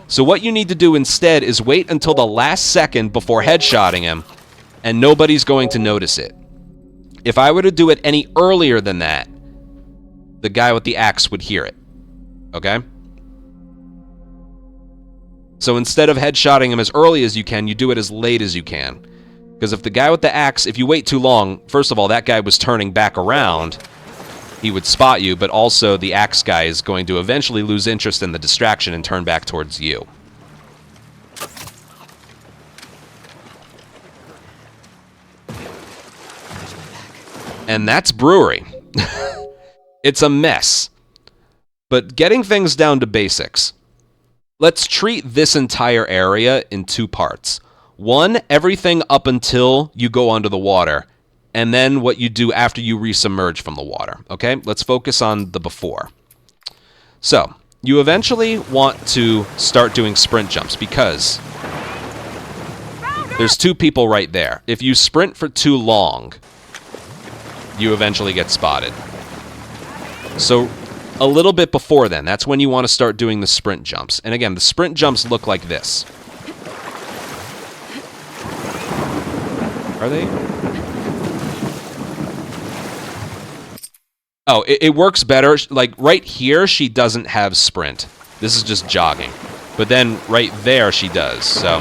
Speaker 1: So what you need to do instead is wait until the last second before headshotting him, and nobody's going to notice it. If I were to do it any earlier than that, the guy with the axe would hear it. Okay? So instead of headshotting him as early as you can, you do it as late as you can. Because if the guy with the axe, if you wait too long, first of all, that guy was turning back around, he would spot you, but also the axe guy is going to eventually lose interest in the distraction and turn back towards you. And that's brewery. It's a mess. But getting things down to basics. Let's treat this entire area in two parts. One, everything up until you go under the water, and then what you do after you resubmerge from the water, okay? Let's focus on the before. So, you eventually want to start doing sprint jumps because there's two people right there. If you sprint for too long, you eventually get spotted. So, a little bit before then, that's when you want to start doing the sprint jumps. And again, the sprint jumps look like this. Are they? Oh, it works better. Like, right here, she doesn't have sprint. This is just jogging. But then, right there, she does, so...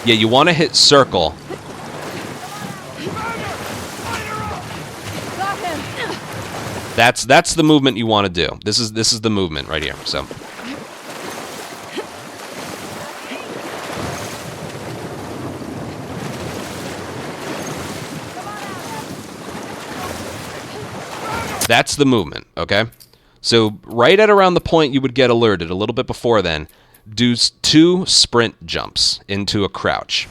Speaker 1: Yeah, you want to hit circle. That's the movement you want to do. This is the movement right here, so... That's the movement, okay? So right at around the point you would get alerted, a little bit before then, do 2 sprint jumps into a crouch,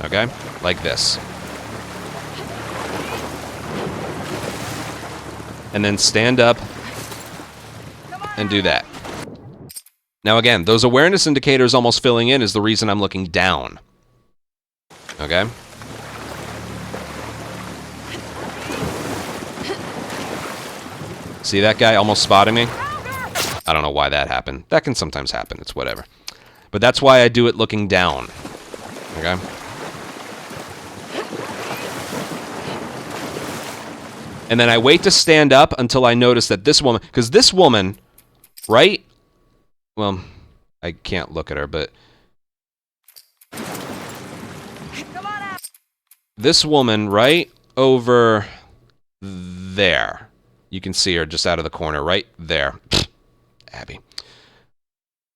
Speaker 1: okay? Like this. And then stand up and do that. Now again, those awareness indicators almost filling in is the reason I'm looking down. Okay? See that guy almost spotting me? I don't know why that happened. That can sometimes happen. It's whatever. But that's why I do it looking down. Okay? And then I wait to stand up until I notice that this woman... Because this woman, right? Well, I can't look at her, but... This woman right over there. You can see her just out of the corner, right there. Abby.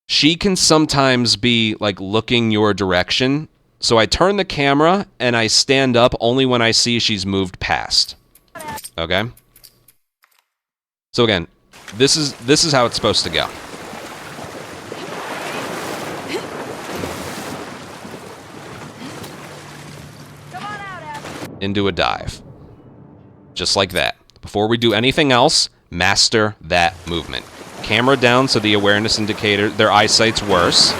Speaker 1: She can sometimes be, like, looking your direction. So I turn the camera, and I stand up only when I see she's moved past. Okay? So again, this is how it's supposed to go. Into a dive. Just like that. Before we do anything else, master that movement. Camera down so the awareness indicator, their eyesight's worse.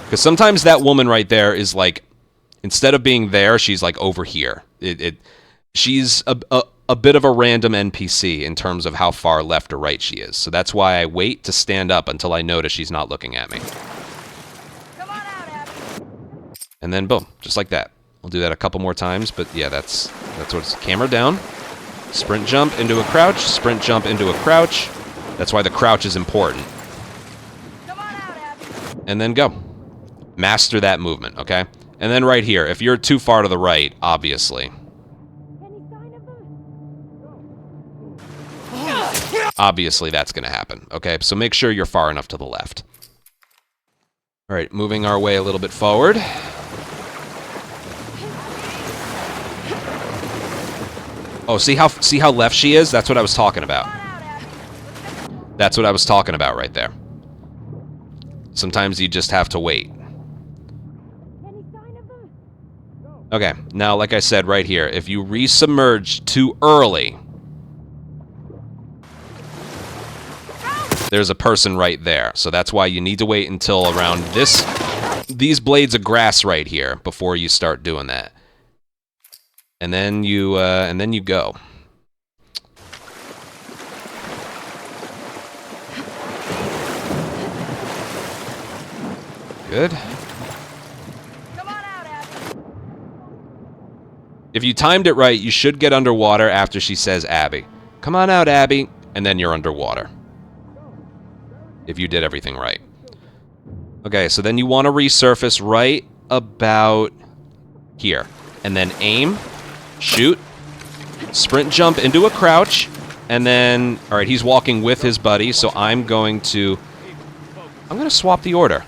Speaker 1: Because sometimes that woman right there is like, instead of being there, she's like over here. She's a bit of a random NPC in terms of how far left or right she is. So that's why I wait to stand up until I notice she's not looking at me.
Speaker 6: Come on out, Abby.
Speaker 1: And then boom, just like that. I'll do that a couple more times, but yeah, that's what it's. Camera down, sprint jump into a crouch, sprint jump into a crouch. That's why the crouch is important.
Speaker 6: Come on out, Abby.
Speaker 1: And then go. Master that movement, okay? And then right here, if you're too far to the right, obviously. Obviously, that's going to happen, okay? So make sure you're far enough to the left. All right, moving our way a little bit forward. Oh, see how left she is? That's what I was talking about. That's what I was talking about right there. Sometimes you just have to wait. Okay, now like I said right here, if you resubmerge too early, there's a person right there. So that's why you need to wait until around these blades of grass right here before you start doing that. And then you go. Good.
Speaker 6: Come on out, Abby.
Speaker 1: If you timed it right, you should get underwater after she says Abby. Come on out, Abby, and then you're underwater. If you did everything right. Okay, so then you want to resurface right about here. And then aim, shoot, sprint jump into a crouch, and then... Alright, he's walking with his buddy, so I'm going to swap the order.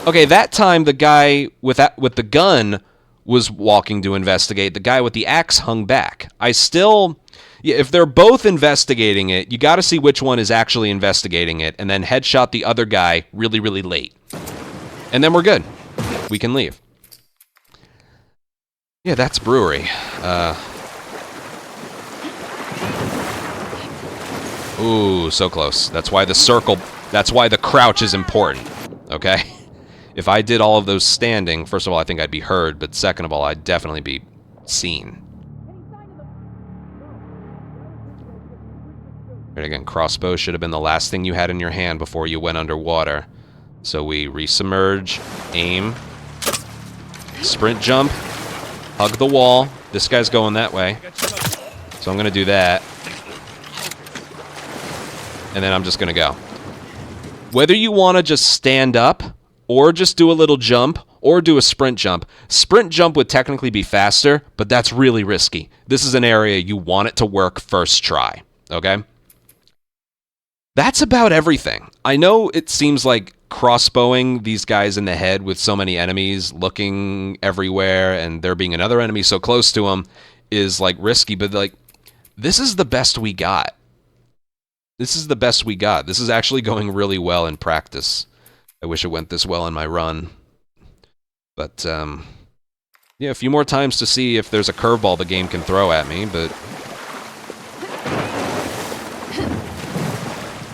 Speaker 1: Okay, that time the guy with the gun was walking to investigate. The guy with the axe hung back. I still... Yeah, if they're both investigating it, you got to see which one is actually investigating it, and then headshot the other guy really, really late. And then we're good. We can leave. Yeah, that's brewery. Ooh, so close. That's why the circle... That's why the crouch is important. Okay? If I did all of those standing, first of all, I think I'd be heard, but second of all, I'd definitely be seen. Right, again, crossbow should have been the last thing you had in your hand before you went underwater. So we resubmerge, aim, sprint jump, hug the wall. This guy's going that way. So I'm going to do that. And then I'm just going to go. Whether you want to just stand up, or just do a little jump, or do a sprint jump. Sprint jump would technically be faster, but that's really risky. This is an area you want it to work first try, okay? That's about everything. I know it seems like crossbowing these guys in the head with so many enemies looking everywhere and there being another enemy so close to him is like risky, but like this is the best we got. This is the best we got. This is actually going really well in practice. I wish it went this well in my run. But yeah, a few more times to see if there's a curveball the game can throw at me, but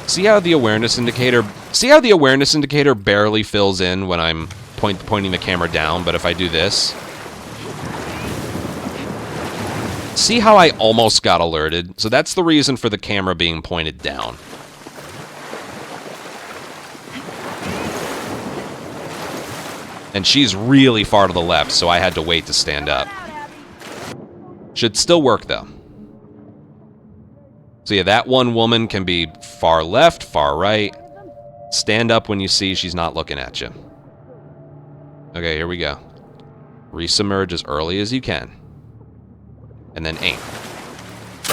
Speaker 1: see how the awareness indicator barely fills in when I'm pointing the camera down, but if I do this, see how I almost got alerted? So that's the reason for the camera being pointed down. And she's really far to the left, so I had to wait to stand up. Should still work, though. So yeah, that one woman can be far left, far right. Stand up when you see she's not looking at you. Okay, here we go. Resubmerge as early as you can. And then aim.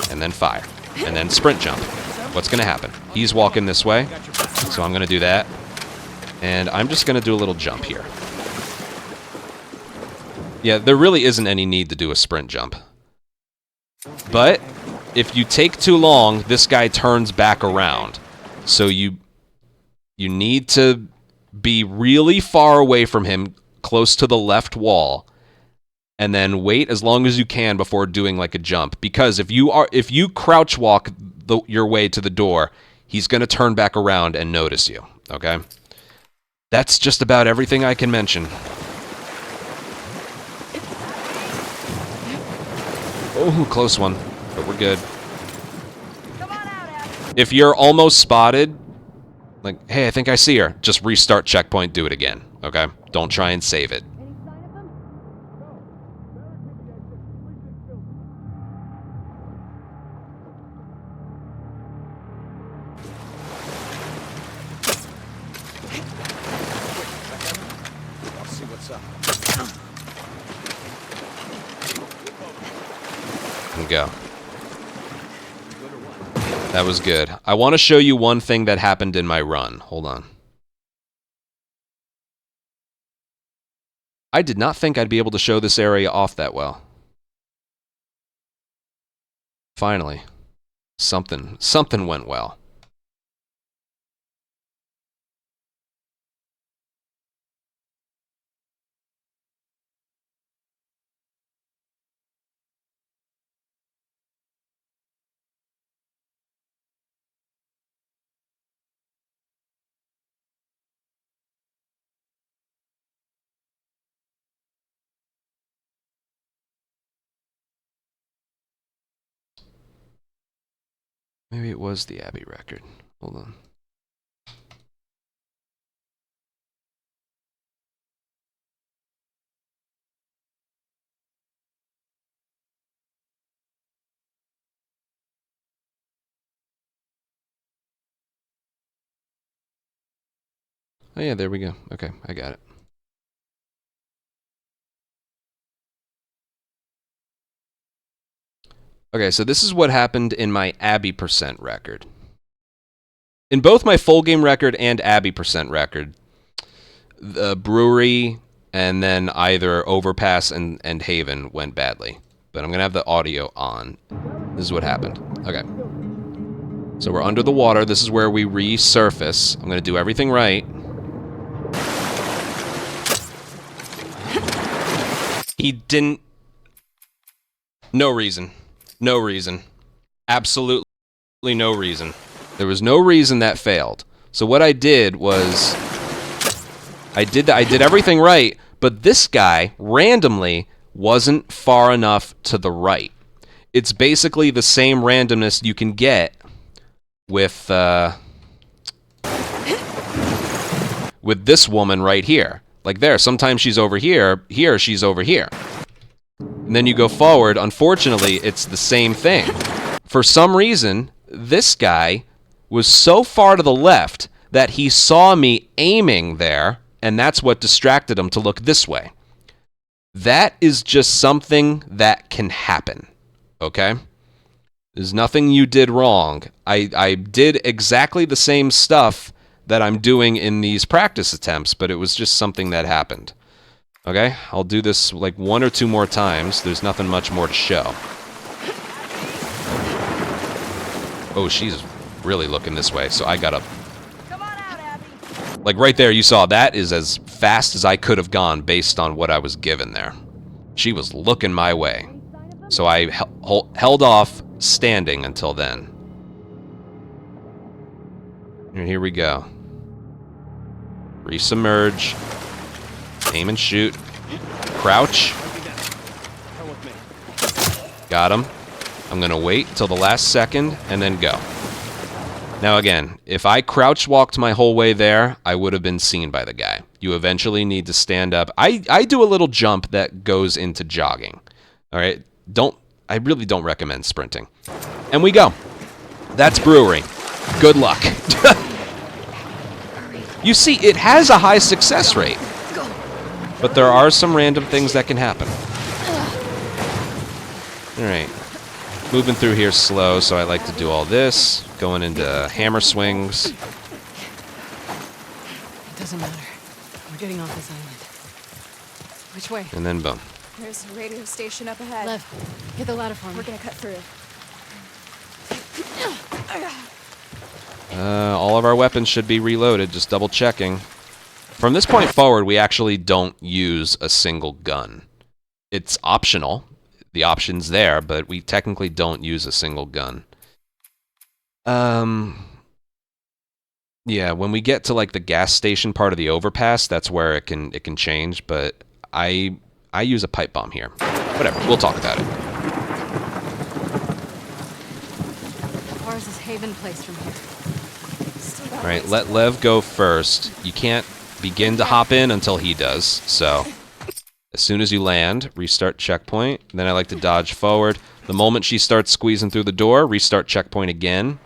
Speaker 1: And then fire. And then sprint jump. What's going to happen? He's walking this way, so I'm going to do that. And I'm just going to do a little jump here. Yeah, there really isn't any need to do a sprint jump. But if you take too long, this guy turns back around. So you need to be really far away from him, close to the left wall, and then wait as long as you can before doing like a jump. Because if you crouch walk your way to the door, he's going to turn back around and notice you, okay? That's just about everything I can mention. Oh, close one, but we're good. If you're almost spotted, like, hey, I think I see her, just restart checkpoint, do it again, okay? Don't try and save it.
Speaker 5: I'll see what's up.
Speaker 1: And go. That was good. I want to show you one thing that happened in my run. Hold on. I did not think I'd be able to show this area off that well. Finally. Something went well. Maybe it was the Abbey record. Hold on. Oh yeah, there we go. Okay, I got it. Okay, so this is what happened in my Abbey percent record. In both my full game record and Abbey percent record, the brewery and then either Overpass and Haven went badly. But I'm going to have the audio on. This is what happened. Okay. So we're under the water. This is where we resurface. I'm going to do everything right. He didn't... No reason. No reason. Absolutely no reason. There was no reason that failed. So what I did was... I did everything right, but this guy, randomly, wasn't far enough to the right. It's basically the same randomness you can get with this woman right here. Like there, sometimes she's over here, here she's over here. And then you go forward, unfortunately, it's the same thing. For some reason, this guy was so far to the left that he saw me aiming there, and that's what distracted him to look this way. That is just something that can happen, okay? There's nothing you did wrong. I did exactly the same stuff that I'm doing in these practice attempts, but it was just something that happened. Okay, I'll do this like 1 or 2 more times. There's nothing much more to show. Oh, she's really looking this way, so I gotta... Like right there, you saw that is as fast as I could have gone based on what I was given there. She was looking my way. So I held off standing until then. And here we go. Resubmerge. Aim and shoot. Crouch. Got him. I'm gonna wait until the last second and then go. Now again, if I crouch walked my whole way there, I would have been seen by the guy. You eventually need to stand up. I do a little jump that goes into jogging. Alright? I really don't recommend sprinting. And we go. That's brewery. Good luck. You see, it has a high success rate. But there are some random things that can happen. Alright. Moving through here slow, so I like to do all this. Going into hammer swings.
Speaker 2: It doesn't matter. We're getting off this island. Which way?
Speaker 1: And then boom.
Speaker 6: There's a radio station up ahead.
Speaker 2: Lev, get the ladder for me.
Speaker 6: We're gonna cut through.
Speaker 1: All of our weapons should be reloaded, just double checking. From this point forward, we actually don't use a single gun. It's optional. The option's there, but we technically don't use a single gun. Yeah, when we get to like the gas station part of the overpass, that's where it can change, but I use a pipe bomb here. Whatever, we'll talk about it.
Speaker 2: How far is this Haven place from here?
Speaker 1: All right, let Lev go first. You can't begin to hop in until he does, so as soon as you land, restart checkpoint. Then I like to dodge forward. The moment she starts squeezing through the door, restart checkpoint again.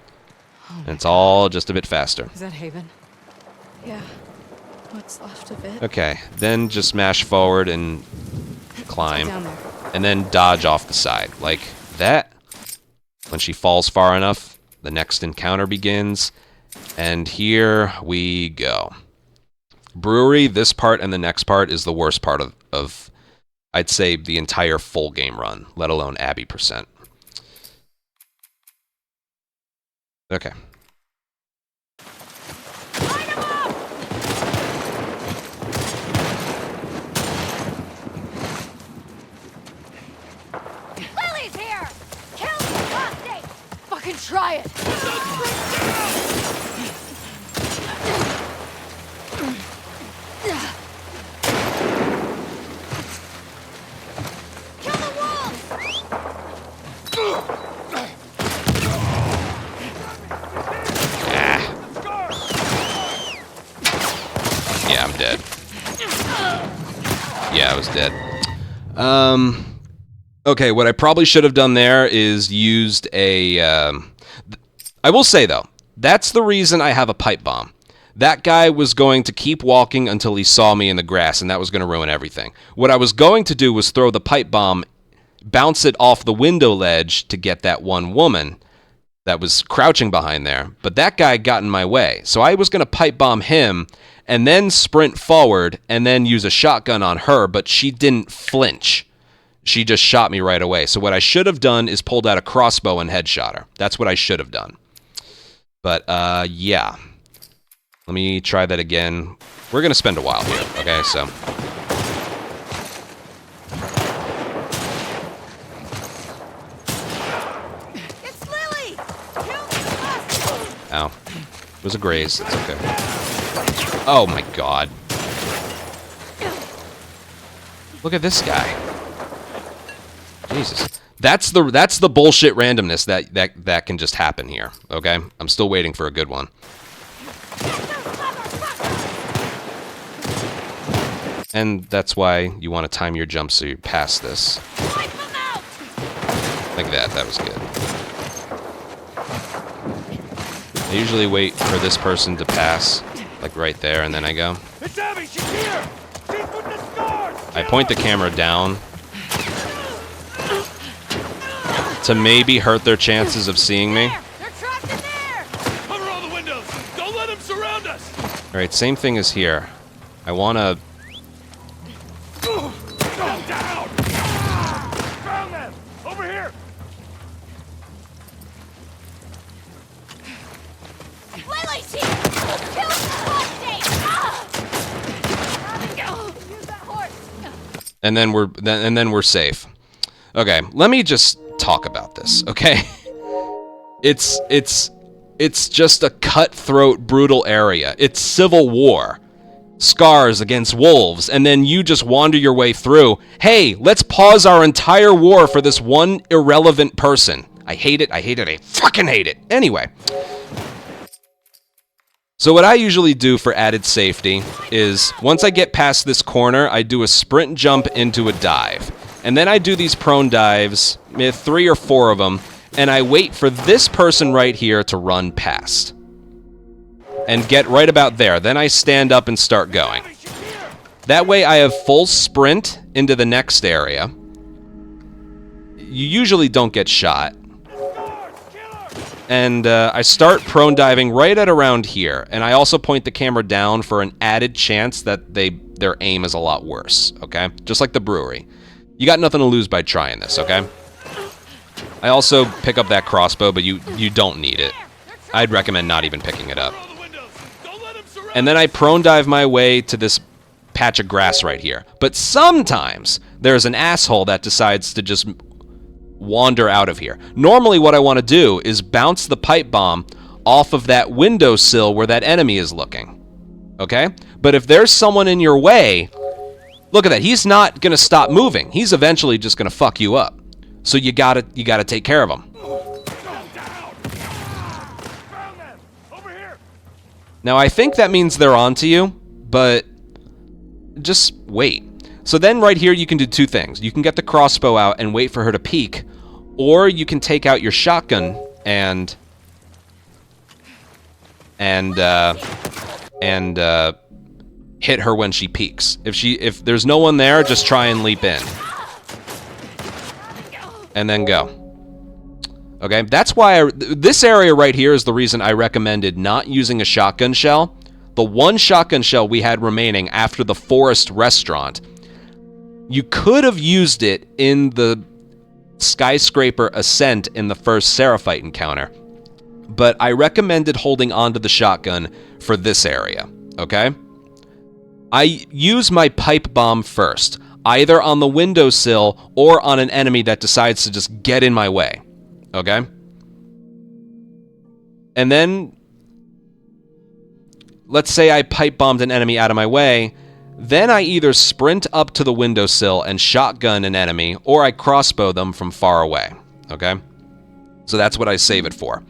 Speaker 1: And it's all just a bit faster.
Speaker 2: Is that Haven?
Speaker 6: Yeah. What's left of it?
Speaker 1: Okay, then just mash forward and climb.
Speaker 2: Down there.
Speaker 1: And then dodge off the side. Like that. When she falls far enough, the next encounter begins. And here we go. Brewery, this part and the next part is the worst part of I'd say, the entire full game run, let alone Abby %. Okay.
Speaker 6: Lily's here! Kill the prostate! Fucking try it! Kill the wolves!
Speaker 1: Yeah, I'm dead. Yeah, I was dead. Okay, what I probably should have done there is used a... I will say, though, that's the reason I have a pipe bomb. That guy was going to keep walking until he saw me in the grass, and that was going to ruin everything. What I was going to do was throw the pipe bomb, bounce it off the window ledge to get that one woman that was crouching behind there, but that guy got in my way. So I was going to pipe bomb him and then sprint forward and then use a shotgun on her, but she didn't flinch. She just shot me right away. So what I should have done is pulled out a crossbow and headshot her. That's what I should have done. But, yeah. Let me try that again. We're going to spend a while here, okay? So...
Speaker 6: It's Lily! Kill the prostate!
Speaker 1: Ow. It was a graze. It's okay. Oh my god. Look at this guy. Jesus. That's the bullshit randomness that can just happen here, okay? I'm still waiting for a good one. And that's why you want to time your jump so you pass this.
Speaker 6: Wipe them out!
Speaker 1: Like that. That was good. I usually wait for this person to pass, like right there, and then I go.
Speaker 3: It's Abby! She's here! She's with the stars!
Speaker 1: I point the camera down to maybe hurt their chances of seeing me.
Speaker 6: There! They're trapped in there!
Speaker 3: Cover all the windows! Don't let
Speaker 5: let him surround us!
Speaker 1: Alright, same thing as here. I want to...
Speaker 5: Down! Found them! Over here!
Speaker 6: Lily's here! Kill the hostage! Use that horse!
Speaker 1: And then we're safe. Okay, let me just talk about this, okay? It's just a cutthroat, brutal area. It's civil war. Scars against wolves, and then you just wander your way through. Hey, let's pause our entire war for this one irrelevant person. I hate it, I fucking hate it. Anyway. So what I usually do for added safety is, once I get past this corner, I do a sprint jump into a dive. And then I do these prone dives, 3 or 4 of them, and I wait for this person right here to run past. And get right about there. Then I stand up and start going. That way I have full sprint into the next area. You usually don't get shot. And I start prone diving right at around here. And I also point the camera down for an added chance that their aim is a lot worse, okay? Just like the brewery. You got nothing to lose by trying this, okay? I also pick up that crossbow, but you don't need it. I'd recommend not even picking it up. And then I prone dive my way to this patch of grass right here. But sometimes there's an asshole that decides to just wander out of here. Normally what I want to do is bounce the pipe bomb off of that windowsill where that enemy is looking. Okay? But if there's someone in your way, look at that. He's not going to stop moving. He's eventually just going to fuck you up. So you gotta take care of him. Now I think that means they're onto you, but just wait. So then right here you can do 2 things. You can get the crossbow out and wait for her to peek, or you can take out your shotgun and hit her when she peeks. If there's no one there, just try and leap in. And then go. Okay, that's why this area right here is the reason I recommended not using a shotgun shell. The one shotgun shell we had remaining after the forest restaurant, you could have used it in the skyscraper ascent in the first Seraphite encounter. But I recommended holding onto the shotgun for this area, okay? I use my pipe bomb first, either on the windowsill or on an enemy that decides to just get in my way. Okay? And then, let's say I pipe bombed an enemy out of my way, then I either sprint up to the windowsill and shotgun an enemy, or I crossbow them from far away. Okay? So that's what I save it for.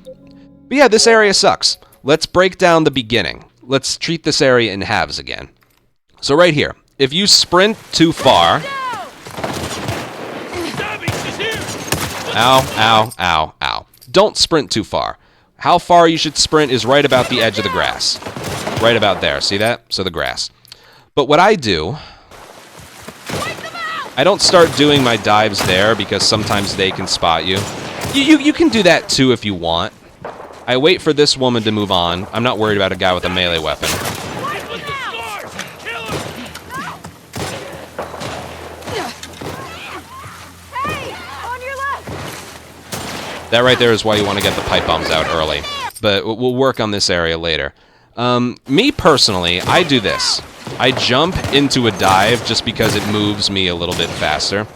Speaker 1: But yeah, this area sucks. Let's break down the beginning. Let's treat this area in halves again. So right here, if you sprint too far... Ow, ow, ow, ow. Don't sprint too far. How far you should sprint is right about the edge of the grass. Right about there. See that? So the grass. But what I do... I don't start doing my dives there because sometimes they can spot you. You can do that too if you want. I wait for this woman to move on. I'm not worried about a guy with a melee weapon. That right there is why you want to get the pipe bombs out early. But we'll work on this area later. Me personally, I do this. I jump into a dive just because it moves me a little bit faster.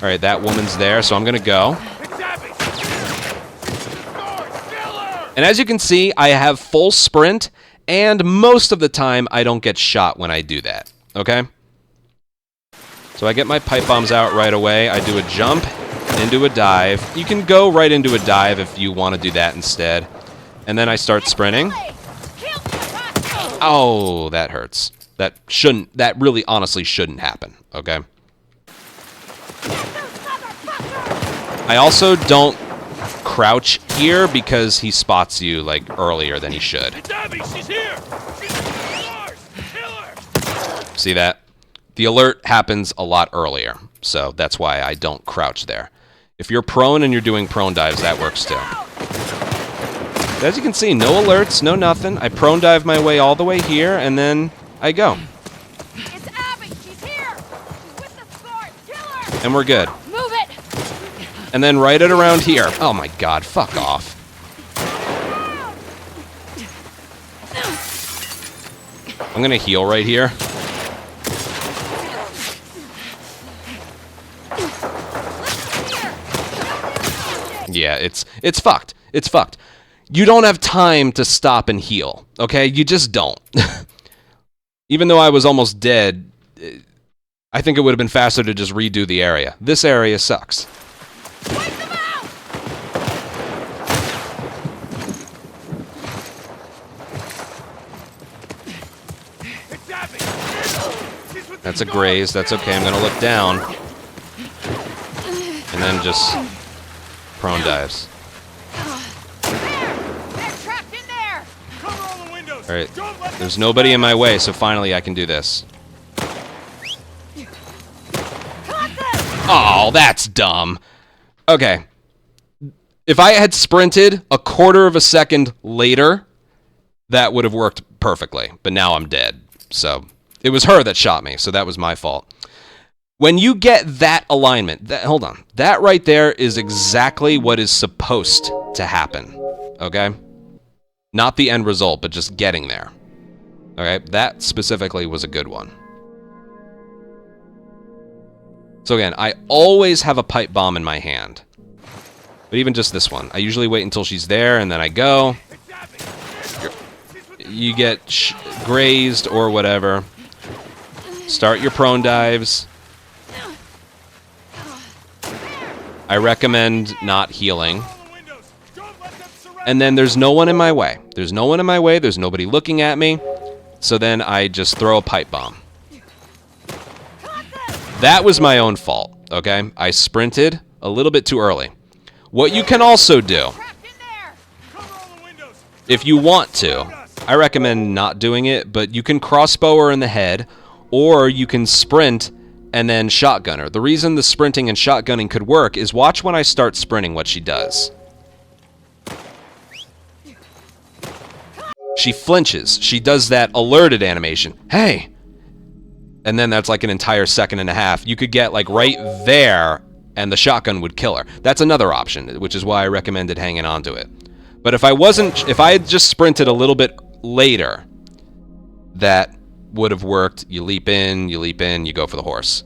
Speaker 1: Alright, that woman's there, so I'm going to go. And as you can see, I have full sprint, and most of the time I don't get shot when I do that. Okay? So I get my pipe bombs out right away. I do a jump into a dive. You can go right into a dive if you want to do that instead. And then I start sprinting. Oh, that hurts. That really honestly shouldn't happen, okay? I also don't crouch here because he spots you like earlier than he should. See that? The alert happens a lot earlier, so that's why I don't crouch there. If you're prone and you're doing prone dives, that works too. As you can see, no alerts, no nothing. I prone dive my way all the way here, and then I go.
Speaker 6: It's Abby. She's here. She's with the sword. Kill her.
Speaker 1: And we're good.
Speaker 6: Move it.
Speaker 1: And then right at around here. Oh my god, fuck off. I'm gonna heal right here. Yeah, it's fucked. It's fucked. You don't have time to stop and heal, okay? You just don't. Even though I was almost dead, I think it would have been faster to just redo the area. This area sucks.
Speaker 6: Wipe them out.
Speaker 5: It's Abby! She's with the
Speaker 1: That's a
Speaker 5: guard.
Speaker 1: graze. That's okay. I'm gonna look down. And then just prone dives.
Speaker 6: They're trapped in there.
Speaker 5: Cover all the windows.
Speaker 1: Alright.
Speaker 5: Don't let them
Speaker 1: There's nobody in my way, so finally I can do this. Oh, that's dumb. Okay. If I had sprinted a quarter of a second later, that would have worked perfectly. But now I'm dead. So it was her that shot me, so that was my fault. When you get that alignment, hold on. That right there is exactly what is supposed to happen. Okay? Not the end result, but just getting there. Okay? That specifically was a good one. So again, I always have a pipe bomb in my hand. But even just this one. I usually wait until she's there, and then I go. You get grazed or whatever. Start your prone dives. I recommend not healing. And then there's no one in my way. There's no one in my way. There's nobody looking at me. So then I just throw a pipe bomb. That was my own fault, okay? I sprinted a little bit too early. What you can also do, if you want to, I recommend not doing it, but you can crossbow her in the head, or you can sprint and then shotgun her. The reason the sprinting and shotgunning could work is watch when I start sprinting what she does. She flinches. She does that alerted animation. Hey! And then that's like an entire second and a half. You could get like right there, and the shotgun would kill her. That's another option, which is why I recommended hanging on to it. But if I had just sprinted a little bit later, that would have worked. You leap in, you go for the horse.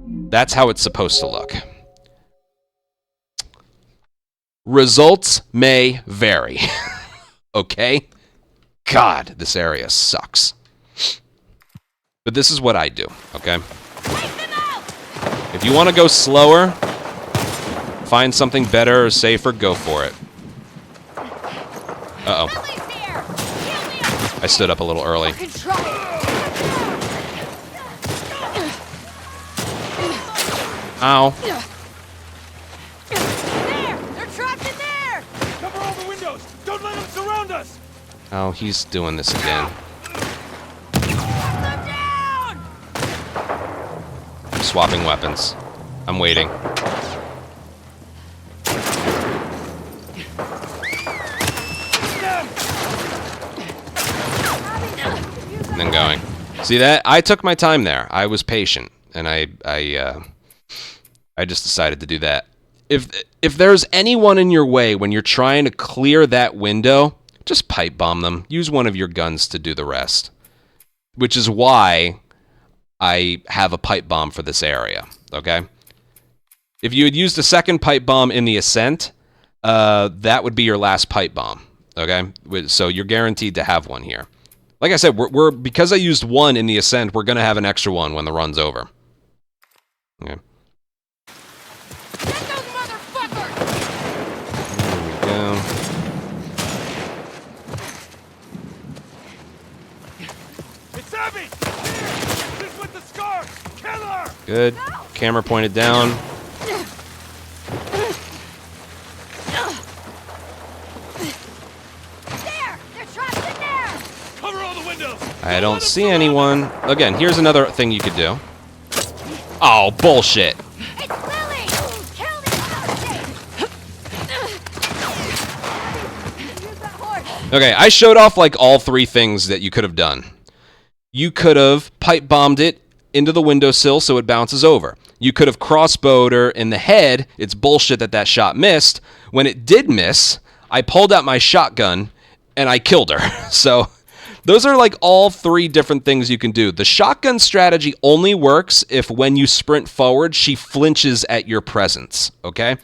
Speaker 1: That's how it's supposed to look. Results may vary. Okay? God, this area sucks. But this is what I do, okay? If you want to go slower, find something better or safer, go for it. Uh-oh. I stood up a little early. Ow.
Speaker 6: There! They're trapped in there!
Speaker 5: Cover all the windows! Don't let them surround us!
Speaker 1: Oh, he's doing this again.
Speaker 6: Them down!
Speaker 1: I'm swapping weapons. I'm waiting. And then going. See that? I took my time there. I was patient, and I just decided to do that. If there's anyone in your way when you're trying to clear that window, just pipe bomb them. Use one of your guns to do the rest. Which is why I have a pipe bomb for this area, okay? If you had used a second pipe bomb in the ascent, that would be your last pipe bomb, okay? So you're guaranteed to have one here. Like I said, because I used one in the ascent, we're going to have an extra one when the run's over. Okay.
Speaker 6: Get those motherfuckers!
Speaker 1: There we go.
Speaker 5: It's Abby! She's with the scars! Kill her!
Speaker 1: Good. Camera pointed down.
Speaker 6: There! They're trapped in there!
Speaker 5: Cover all the windows!
Speaker 1: I don't see anyone. Again, here's another thing you could do. Oh, bullshit.
Speaker 6: It's Lily! Kill the other thing!
Speaker 1: Okay, I showed off like all 3 things that you could have done. You could have pipe bombed it into the windowsill so it bounces over. You could have crossbowed her in the head. It's bullshit that that shot missed. When it did miss, I pulled out my shotgun and I killed her. So those are like all 3 different things you can do. The shotgun strategy only works if when you sprint forward, she flinches at your presence, okay?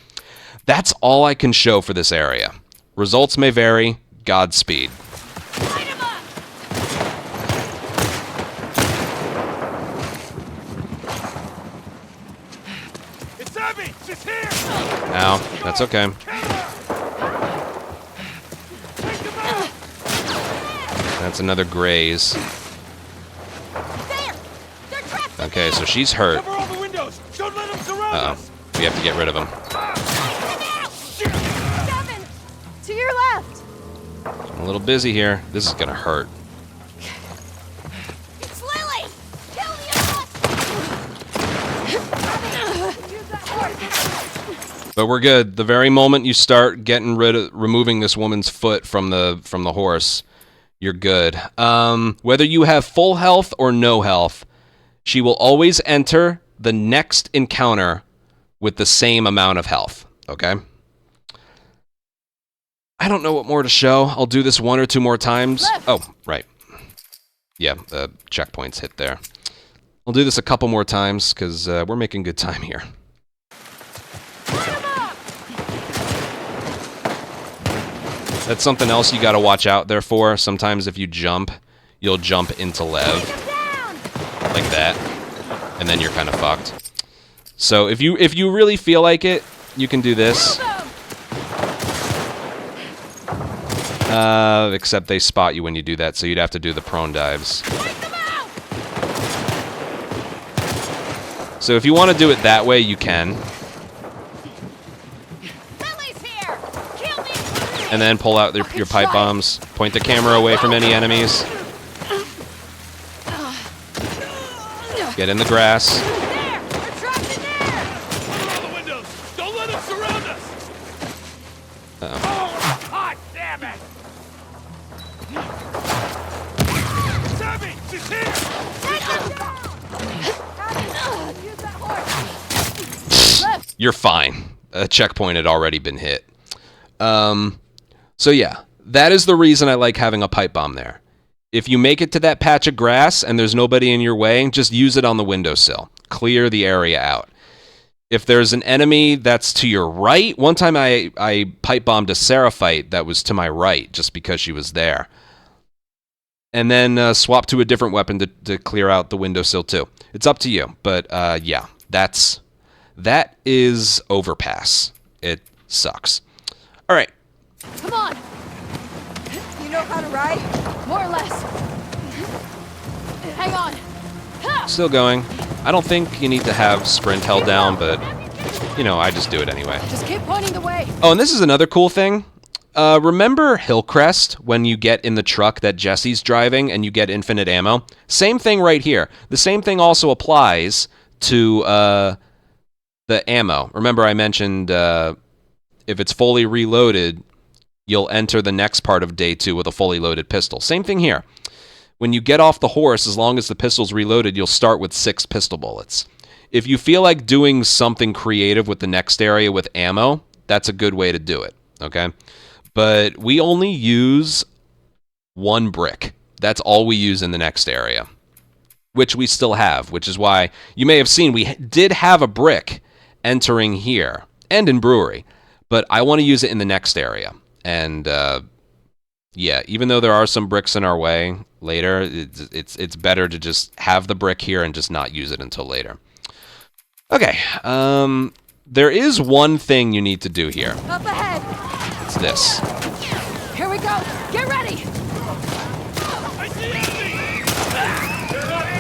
Speaker 1: That's all I can show for this area. Results may vary. Godspeed.
Speaker 6: Light him up!
Speaker 3: It's Abby! She's here!
Speaker 1: Ow, that's okay. That's another graze.
Speaker 6: There! They're trapped!
Speaker 1: Okay, so she's hurt.
Speaker 3: Cover all the windows! Don't let them surround
Speaker 1: Uh-oh.
Speaker 3: us!
Speaker 1: We have to get rid of him.
Speaker 6: Kevin! To your left!
Speaker 1: I'm a little busy here. This is gonna hurt.
Speaker 6: It's Lily! Kill the other! Use that horse!
Speaker 1: But we're good. The very moment you start removing this woman's foot from the horse, you're good. Whether you have full health or no health, she will always enter the next encounter with the same amount of health. Okay? I don't know what more to show. I'll do this 1 or 2 more times.
Speaker 6: Left.
Speaker 1: Oh, right. Yeah, the checkpoint's hit there. I'll do this a couple more times because we're making good time here. That's something else you got to watch out there for. Sometimes if you jump, you'll jump into Lev. Like that. And then you're kind of fucked. So if you really feel like it, you can do this. Except they spot you when you do that, so you'd have to do the prone dives. So if you want to do it that way, you can.
Speaker 6: Lily's here! Kill me!
Speaker 1: And then pull out your pipe bombs. Point the camera away from any enemies. Get in the grass.
Speaker 6: There! They're trapped in there!
Speaker 3: Cover all the windows! Don't let them surround us!
Speaker 1: Uh-oh.
Speaker 3: Oh, God damn it! It's Abby! She's here!
Speaker 6: Take them down! Use that horse! Left!
Speaker 1: You're fine. A checkpoint had already been hit. So yeah, that is the reason I like having a pipe bomb there. If you make it to that patch of grass and there's nobody in your way, just use it on the windowsill. Clear the area out. If there's an enemy that's to your right, one time I pipe bombed a Seraphite that was to my right just because she was there. And then swap to a different weapon to clear out the windowsill too. It's up to you, but yeah, that is Overpass. It sucks. All right.
Speaker 6: Come on! You know how to ride? More or less. Hang on. Ha!
Speaker 1: Still going. I don't think you need to have sprint held down, but, you know, I just do it anyway.
Speaker 6: Just keep pointing the way.
Speaker 1: Oh, and this is another cool thing. Remember Hillcrest when you get in the truck that Jesse's driving and you get infinite ammo? Same thing right here. The same thing also applies to the ammo. Remember I mentioned if it's fully reloaded, you'll enter the next part of day 2 with a fully loaded pistol. Same thing here. When you get off the horse, as long as the pistol's reloaded, you'll start with 6 pistol bullets. If you feel like doing something creative with the next area with ammo, that's a good way to do it, okay? But we only use 1 brick. That's all we use in the next area, which we still have, which is why you may have seen we did have a brick entering here and in Brewery, but I want to use it in the next area. And yeah, even though there are some bricks in our way later, it's better to just have the brick here and just not use it until later. Okay, there is one thing you need to do here.
Speaker 6: Up ahead.
Speaker 1: It's this.
Speaker 6: Here we go. Get ready.
Speaker 3: I see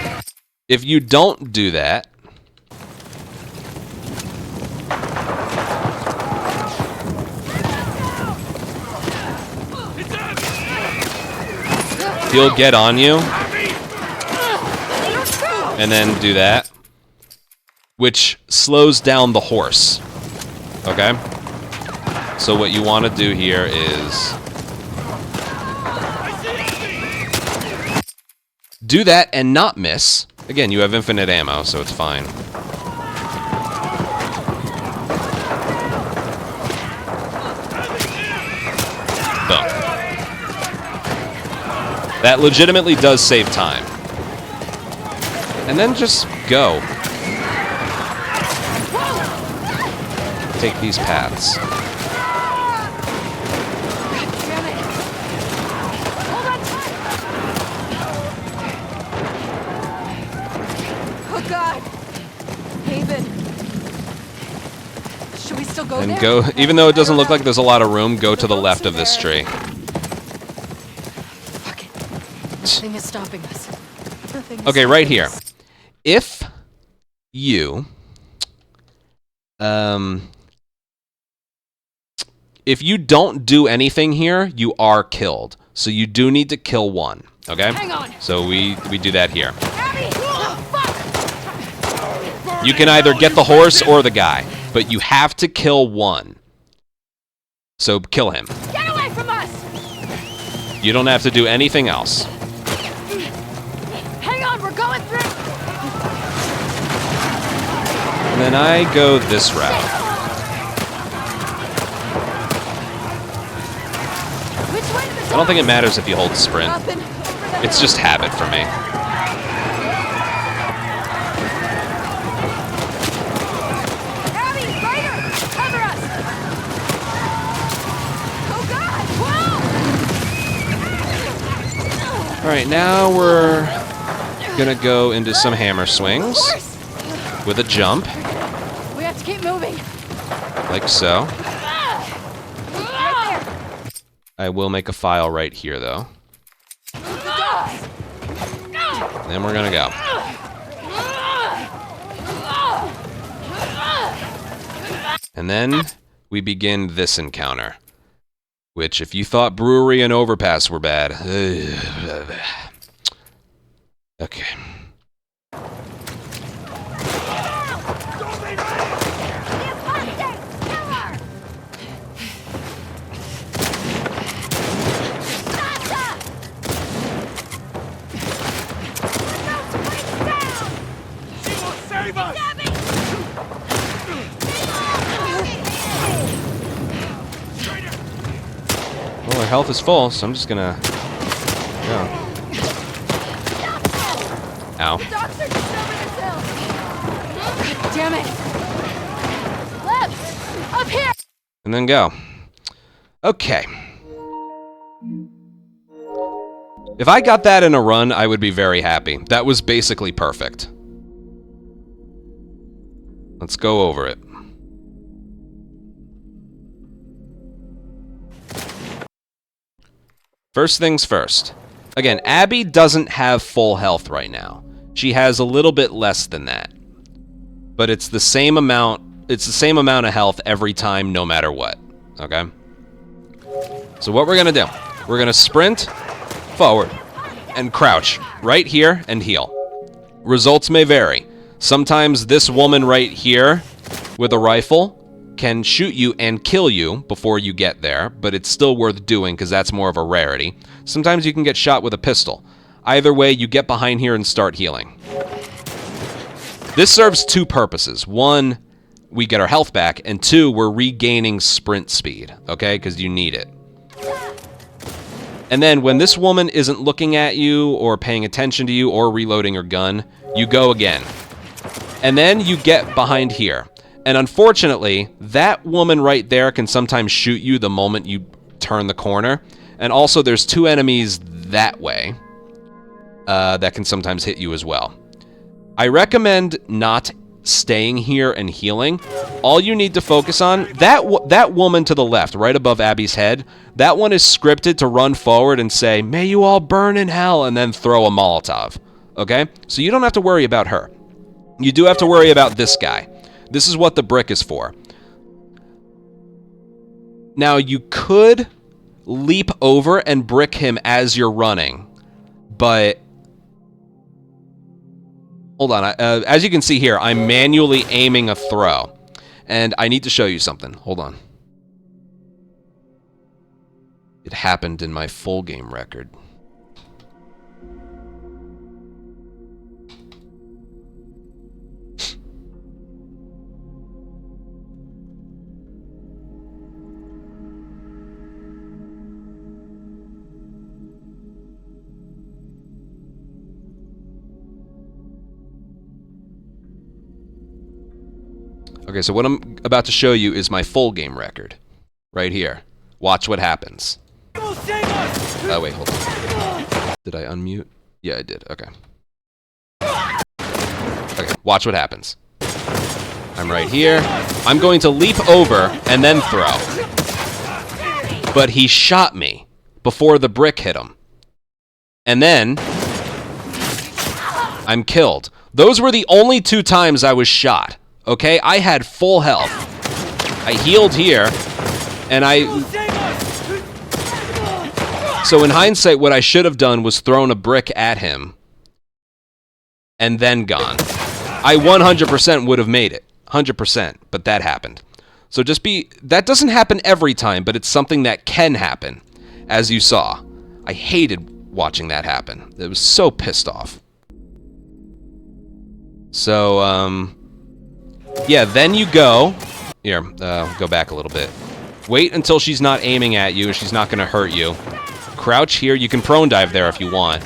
Speaker 3: Abby!
Speaker 1: If you don't do that,
Speaker 3: It's Abby!
Speaker 1: he'll get on you and then do that, which slows down the horse. Okay? So what you want to do here is do that and not miss. Again, you have infinite ammo, so it's fine. Boom. That legitimately does save time. And then just go. Take these paths.
Speaker 2: Damn it! Hold on tight! Oh God! Haven. Should we still go
Speaker 1: And
Speaker 2: there?
Speaker 1: go, even though it doesn't look like there's a lot of room, go to the left of this tree.
Speaker 2: Fuck it. Nothing is stopping us. Nothing is
Speaker 1: Okay, right
Speaker 2: stopping
Speaker 1: here.
Speaker 2: us.
Speaker 1: If you, if you don't do anything here, you are killed. So you do need to kill one, okay?
Speaker 2: Hang on.
Speaker 1: So we do that here.
Speaker 6: Abby! Oh, fuck!
Speaker 1: You can either get the horse or the guy, but you have to kill one. So kill him.
Speaker 6: Get away from us!
Speaker 1: You don't have to do anything else.
Speaker 6: Hang on, we're going through!
Speaker 1: And then I go this route.
Speaker 6: Which way to the
Speaker 1: I don't think it matters if you hold sprint.
Speaker 2: Nothing. Over the
Speaker 1: It's just habit for me.
Speaker 6: Abby, Ryder! Cover us! Oh God! Whoa!
Speaker 1: All right, now we're gonna go into some hammer swings
Speaker 6: Horse!
Speaker 1: with a jump,
Speaker 2: We have to keep moving.
Speaker 1: like so.
Speaker 6: Right there!
Speaker 1: I will make a file right here, though. Then we're gonna go. And then we begin this encounter. Which, if you thought Brewery and Overpass were bad... Okay.
Speaker 5: Save us!
Speaker 1: Well, our health is full, so I'm just gonna... go. Ow.
Speaker 6: Docks are just over this hill!
Speaker 2: Damn it!
Speaker 6: Left! Up here!
Speaker 1: And then go. Okay. If I got that in a run, I would be very happy. That was basically perfect. Let's go over it. First things first. Again, Abby doesn't have full health right now. She has a little bit less than that. But it's the same amount of health every time, no matter what. Okay? So what we're gonna do, we're gonna sprint forward and crouch right here and heal. Results may vary. Sometimes this woman right here with a rifle can shoot you and kill you before you get there, but it's still worth doing because that's more of a rarity. Sometimes you can get shot with a pistol. Either way, you get behind here and start healing. This serves two purposes. One, we get our health back, and two, we're regaining sprint speed, okay? Because you need it. And then when this woman isn't looking at you or paying attention to you or reloading her gun, you go again. And then you get behind here. And unfortunately, that woman right there can sometimes shoot you the moment you turn the corner. And also there's two enemies that way that can sometimes hit you as well. I recommend not staying here and healing. All you need to focus on, that woman to the left, right above Abby's head, that one is scripted to run forward and say, "May you all burn in hell," and then throw a Molotov. Okay? So you don't have to worry about her. You do have to worry about this guy. This is what the brick is for. Now, you could leap over and brick him as you're running, but... Hold on. As you can see here, I'm manually aiming a throw, and I need to show you something. Hold on. It happened in my full game record. Okay, so what I'm about to show you is my full game record. Right here. Watch what happens. Oh, wait, hold on. Did I unmute? Yeah, I did. Okay. Okay, watch what happens. I'm right here. I'm going to leap over and then throw. But he shot me before the brick hit him. And then I'm killed. Those were the only 2 times I was shot. Okay? I had full health. I healed here, and So in hindsight, what I should have done was thrown a brick at him and then gone. I 100% would have made it. 100%, but that happened. So that doesn't happen every time, but it's something that can happen, as you saw. I hated watching that happen. It was so pissed off. So, yeah, then you go. Here, go back a little bit. Wait until she's not aiming at you, she's not going to hurt you. Crouch here, you can prone dive there if you want.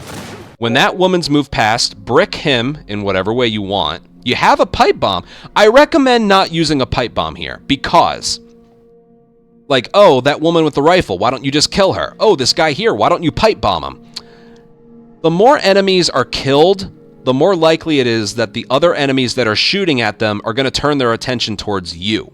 Speaker 1: When that woman's moved past, brick him in whatever way you want. You have a pipe bomb. I recommend not using a pipe bomb here because, like, oh, that woman with the rifle, why don't you just kill her? Oh, this guy here, why don't you pipe bomb him? The more enemies are killed, the more likely it is that the other enemies that are shooting at them are going to turn their attention towards you.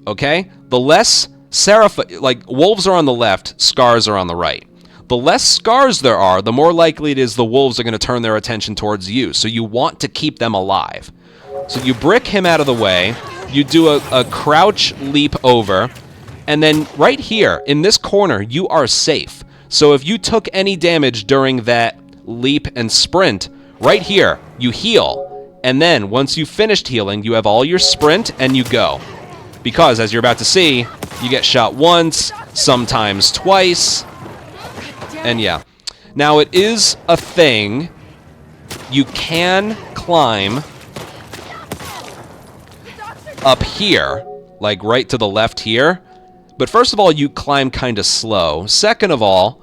Speaker 1: Okay? The less like, wolves are on the left, scars are on the right. The less scars there are, the more likely it is the wolves are going to turn their attention towards you. So you want to keep them alive. So you brick him out of the way, you do a crouch leap over, and then right here, in this corner, you are safe. So if you took any damage during that leap and sprint, right here, you heal. And then, once you've finished healing, you have all your sprint, and you go. Because, as you're about to see, you get shot once, sometimes twice, and yeah. Now, it is a thing. You can climb up here, like right to the left here. But first of all, you climb kind of slow. Second of all,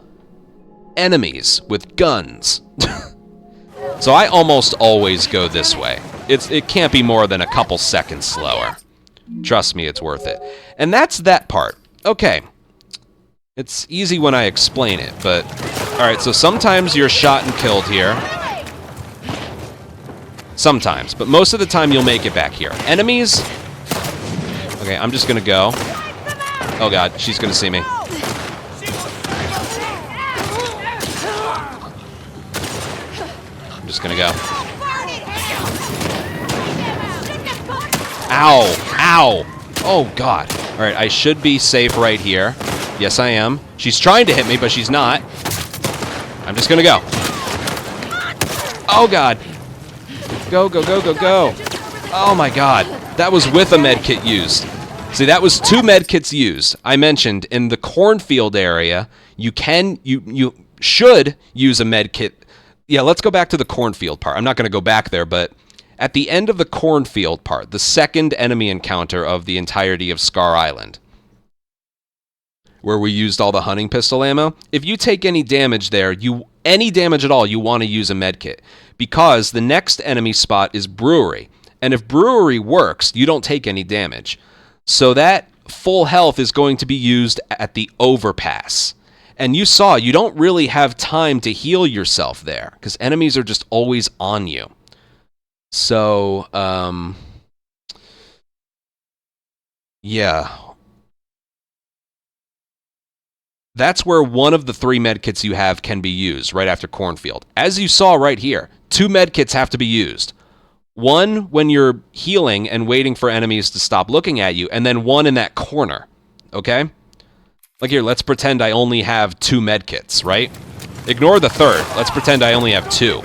Speaker 1: enemies with guns. So I almost always go this way. It can't be more than a couple seconds slower. Trust me, it's worth it. And that's that part. Okay. It's easy when I explain it, but... Alright, so sometimes you're shot and killed here. Sometimes, but most of the time you'll make it back here. Enemies... Okay, I'm just gonna go. Oh god, she's gonna see me. I'm just gonna go. Ow! Ow! Oh god. Alright, I should be safe right here. Yes, I am. She's trying to hit me, but she's not. I'm just gonna go. Oh god. Go, go, go, go, go. Oh my god. That was with a medkit used. See, that was 2 medkits used. I mentioned in the cornfield area, you should use a medkit. Yeah, let's go back to the cornfield part. I'm not going to go back there, but at the end of the cornfield part, the second enemy encounter of the entirety of Scar Island, where we used all the hunting pistol ammo, if you take any damage there, any damage at all, you want to use a medkit. Because the next enemy spot is Brewery. And if Brewery works, you don't take any damage. So that full health is going to be used at the overpass. And you saw, you don't really have time to heal yourself there, because enemies are just always on you. So, yeah. That's where one of the 3 medkits you have can be used, right after Cornfield. As you saw right here, 2 medkits have to be used. One when you're healing and waiting for enemies to stop looking at you, and then one in that corner, okay? Like here, let's pretend I only have 2 medkits, right? Ignore the 3rd. Let's pretend I only have 2.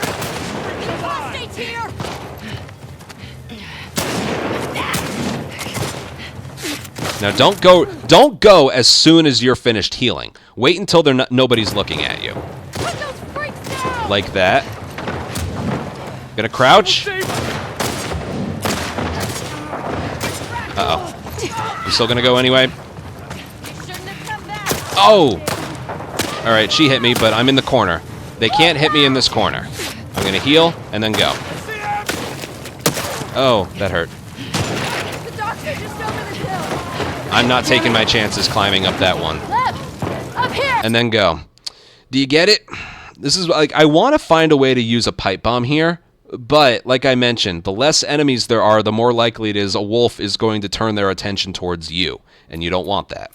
Speaker 1: Now don't go as soon as you're finished healing. Wait until nobody's looking at you. Like that. Gonna crouch. Uh-oh. You still gonna go anyway? Oh! Alright, she hit me, but I'm in the corner. They can't hit me in this corner. I'm gonna heal, and then go. Oh, that hurt. I'm not taking my chances climbing up that one.
Speaker 6: Up here!
Speaker 1: And then go. Do you get it? This is like, I want to find a way to use a pipe bomb here, but like I mentioned, the less enemies there are, the more likely it is a wolf is going to turn their attention towards you, and you don't want that.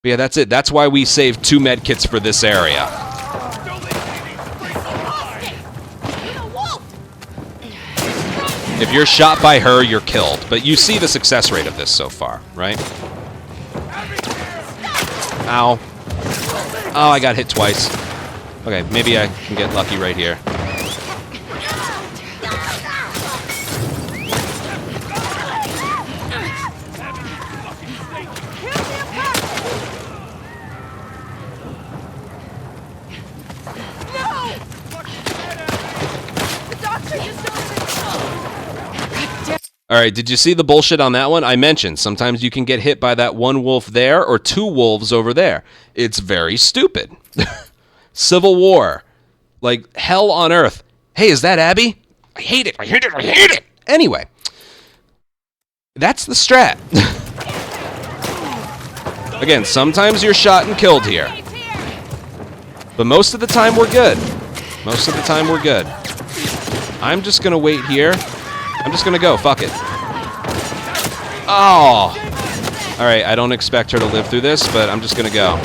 Speaker 1: But yeah, that's it. That's why we saved 2 medkits for this area. If you're shot by her, you're killed. But you see the success rate of this so far, right? Ow. Oh, I got hit twice. Okay, maybe I can get lucky right here. Alright, did you see the bullshit on that one? I mentioned sometimes you can get hit by that one wolf there or 2 wolves over there. It's very stupid. Civil War. Like, hell on earth. Hey, is that Abby? I hate it, I hate it, I hate it! Anyway. That's the strat. Again, sometimes you're shot and killed here. But most of the time we're good. Most of the time we're good. I'm just gonna wait here. I'm just gonna go, fuck it. Oh! Alright, I don't expect her to live through this, but I'm just gonna go.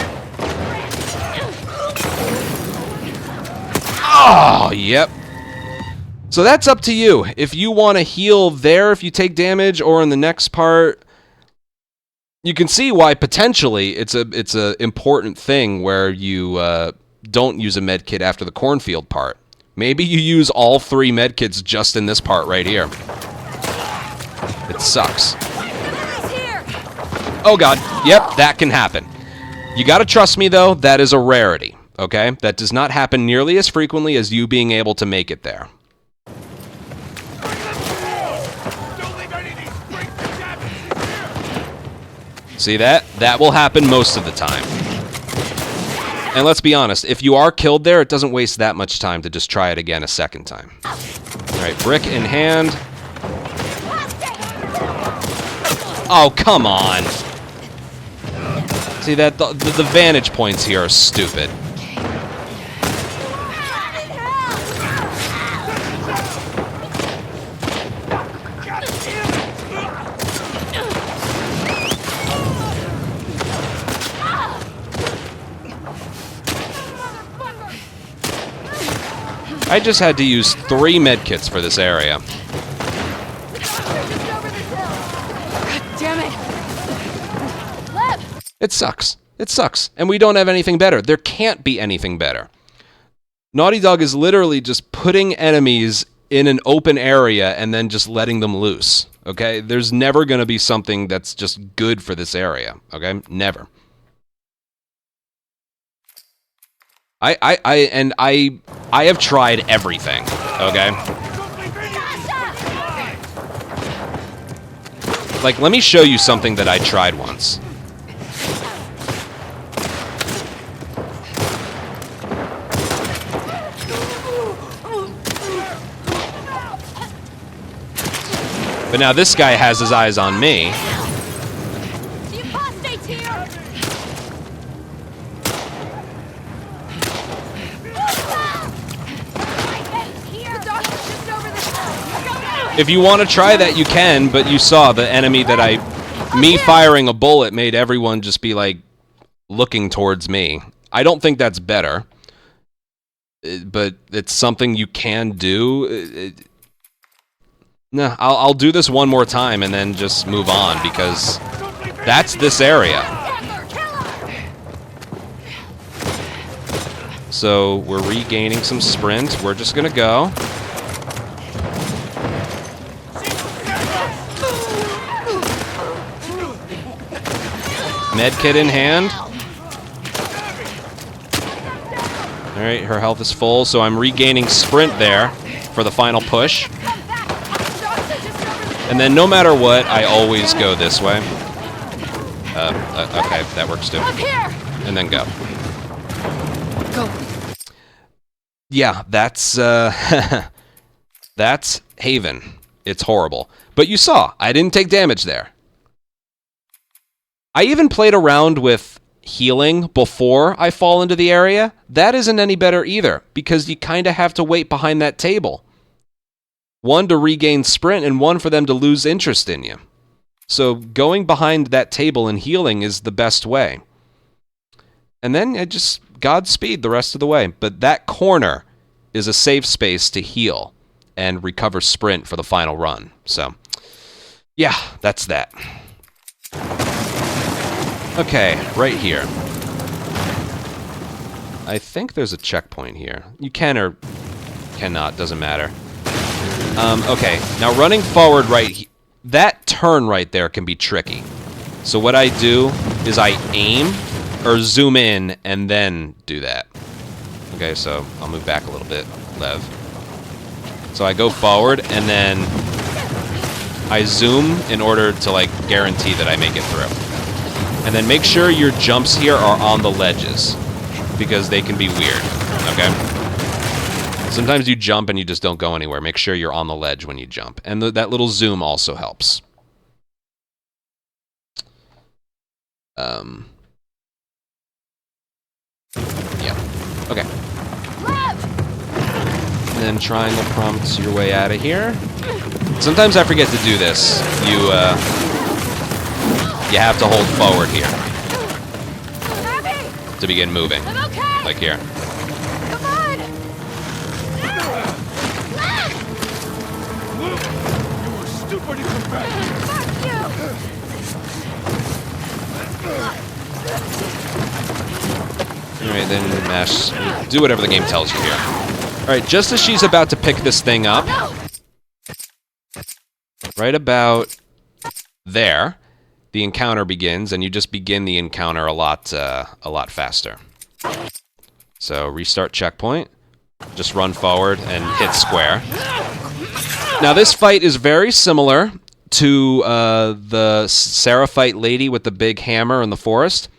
Speaker 1: Oh, yep. So that's up to you. If you want to heal there if you take damage, or in the next part, you can see why potentially it's a important thing where you don't use a medkit after the cornfield part. Maybe you use all 3 medkits just in this part right here. It sucks. Oh god, yep, that can happen. You gotta trust me though, that is a rarity, okay? That does not happen nearly as frequently as you being able to make it there. See that? That will happen most of the time. And let's be honest, if you are killed there, it doesn't waste that much time to just try it again a second time. Alright, brick in hand. Oh, come on! See that? The vantage points here are stupid. I just had to use 3 medkits for this area.
Speaker 2: Damn it!
Speaker 1: It sucks. It sucks. And we don't have anything better. There can't be anything better. Naughty Dog is literally just putting enemies in an open area and then just letting them loose. Okay? There's never going to be something that's just good for this area. Okay? Never. I have tried everything, okay? Like, let me show you something that I tried once. But now this guy has his eyes on me. If you want to try that, you can, but you saw the enemy that me firing a bullet made everyone just be, like, looking towards me. I don't think that's better, but it's something you can do. No, I'll do this one more time and then just move on, because that's this area. So we're regaining some sprint. We're just gonna go. Medkit in hand. Alright, her health is full, so I'm regaining sprint there for the final push. And then no matter what, I always go this way. Okay, that works too. And then go.
Speaker 2: Go.
Speaker 1: Yeah, that's, that's Haven. It's horrible. But you saw, I didn't take damage there. I even played around with healing before I fall into the area. That isn't any better either, because you kind of have to wait behind that table. One, to regain sprint, and one, for them to lose interest in you. So going behind that table and healing is the best way. And then it just Godspeed the rest of the way. But that corner is a safe space to heal and recover sprint for the final run. So, yeah, that's that. Okay, right here. I think there's a checkpoint here. You can or cannot, doesn't matter. Okay, now running forward that turn right there can be tricky. So what I do is I aim or zoom in and then do that. Okay, so I'll move back a little bit, Lev. So I go forward and then I zoom in order to like guarantee that I make it through. And then make sure your jumps here are on the ledges because they can be weird, okay? Sometimes you jump and you just don't go anywhere. Make sure you're on the ledge when you jump. And that little zoom also helps. Yeah. Okay. And then triangle prompts your way out of here. Sometimes I forget to do this. You have to hold forward here to begin moving.
Speaker 6: I'm okay.
Speaker 1: Like here.
Speaker 6: Come on.
Speaker 5: You were stupid to come back.
Speaker 6: Fuck you.
Speaker 1: Alright, then mash. Do whatever the game tells you here. Alright, just as she's about to pick this thing up, right about there, the encounter begins, and you just begin the encounter a lot faster. So restart checkpoint, just run forward and hit square. Now this fight is very similar to the Seraphite lady with the big hammer in the forest,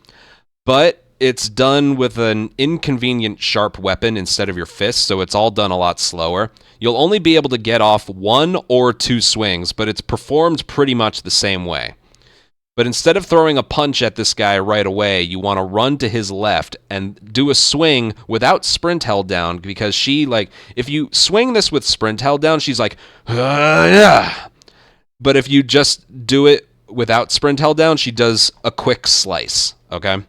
Speaker 1: but it's done with an inconvenient sharp weapon instead of your fist, so it's all done a lot slower. You'll only be able to get off 1 or 2 swings, but it's performed pretty much the same way. But instead of throwing a punch at this guy right away, you want to run to his left and do a swing without sprint held down, because she, like, if you swing this with sprint held down, she's like, yeah. But if you just do it without sprint held down, she does a quick slice, okay?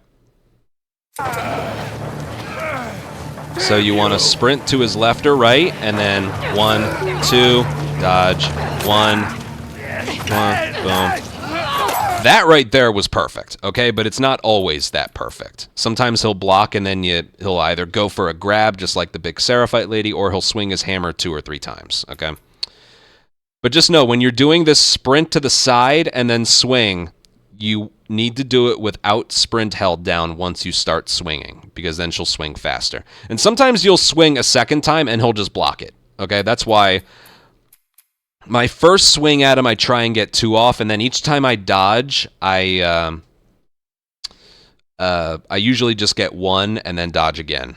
Speaker 1: So you want to sprint to his left or right, and then 1, 2, dodge, 1, boom. That right there was perfect, okay? But it's not always that perfect. Sometimes he'll block, and then he'll either go for a grab, just like the big Seraphite lady, or he'll swing his hammer 2 or 3 times, okay? But just know, when you're doing this sprint to the side and then swing, you need to do it without sprint held down once you start swinging, because then she'll swing faster. And sometimes you'll swing a second time and he'll just block it, okay? That's why my first swing at him, I try and get 2 off, and then each time I dodge, I usually just get 1 and then dodge again.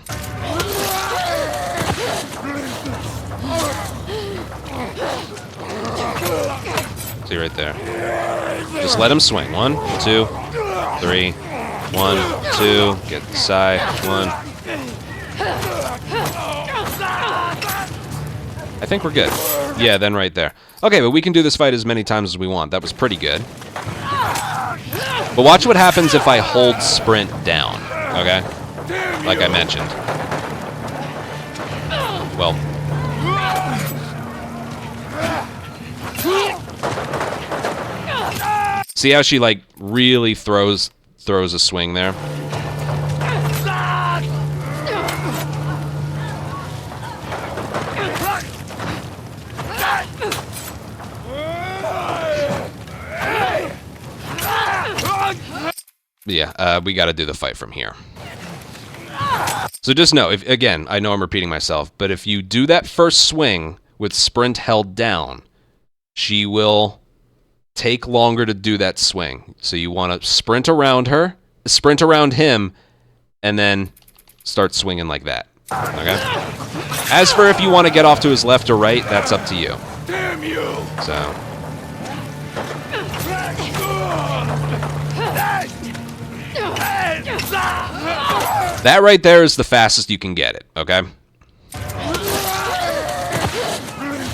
Speaker 1: See right there. Just let him swing. 1, 2, 3. 1, 2. Get the side. 1. I think we're good. Yeah, then right there. Okay, but we can do this fight as many times as we want. That was pretty good. But watch what happens if I hold sprint down. Okay? Like I mentioned. Well. See how she, like, really throws a swing there? Yeah, we gotta do the fight from here. So just know, again, I know I'm repeating myself, but if you do that first swing with sprint held down, she will take longer to do that swing. So you want to sprint around her, sprint around him, and then start swinging like that. Okay? As for if you want to get off to his left or right, that's up to you.
Speaker 5: Damn you!
Speaker 1: So. That right there is the fastest you can get it, okay?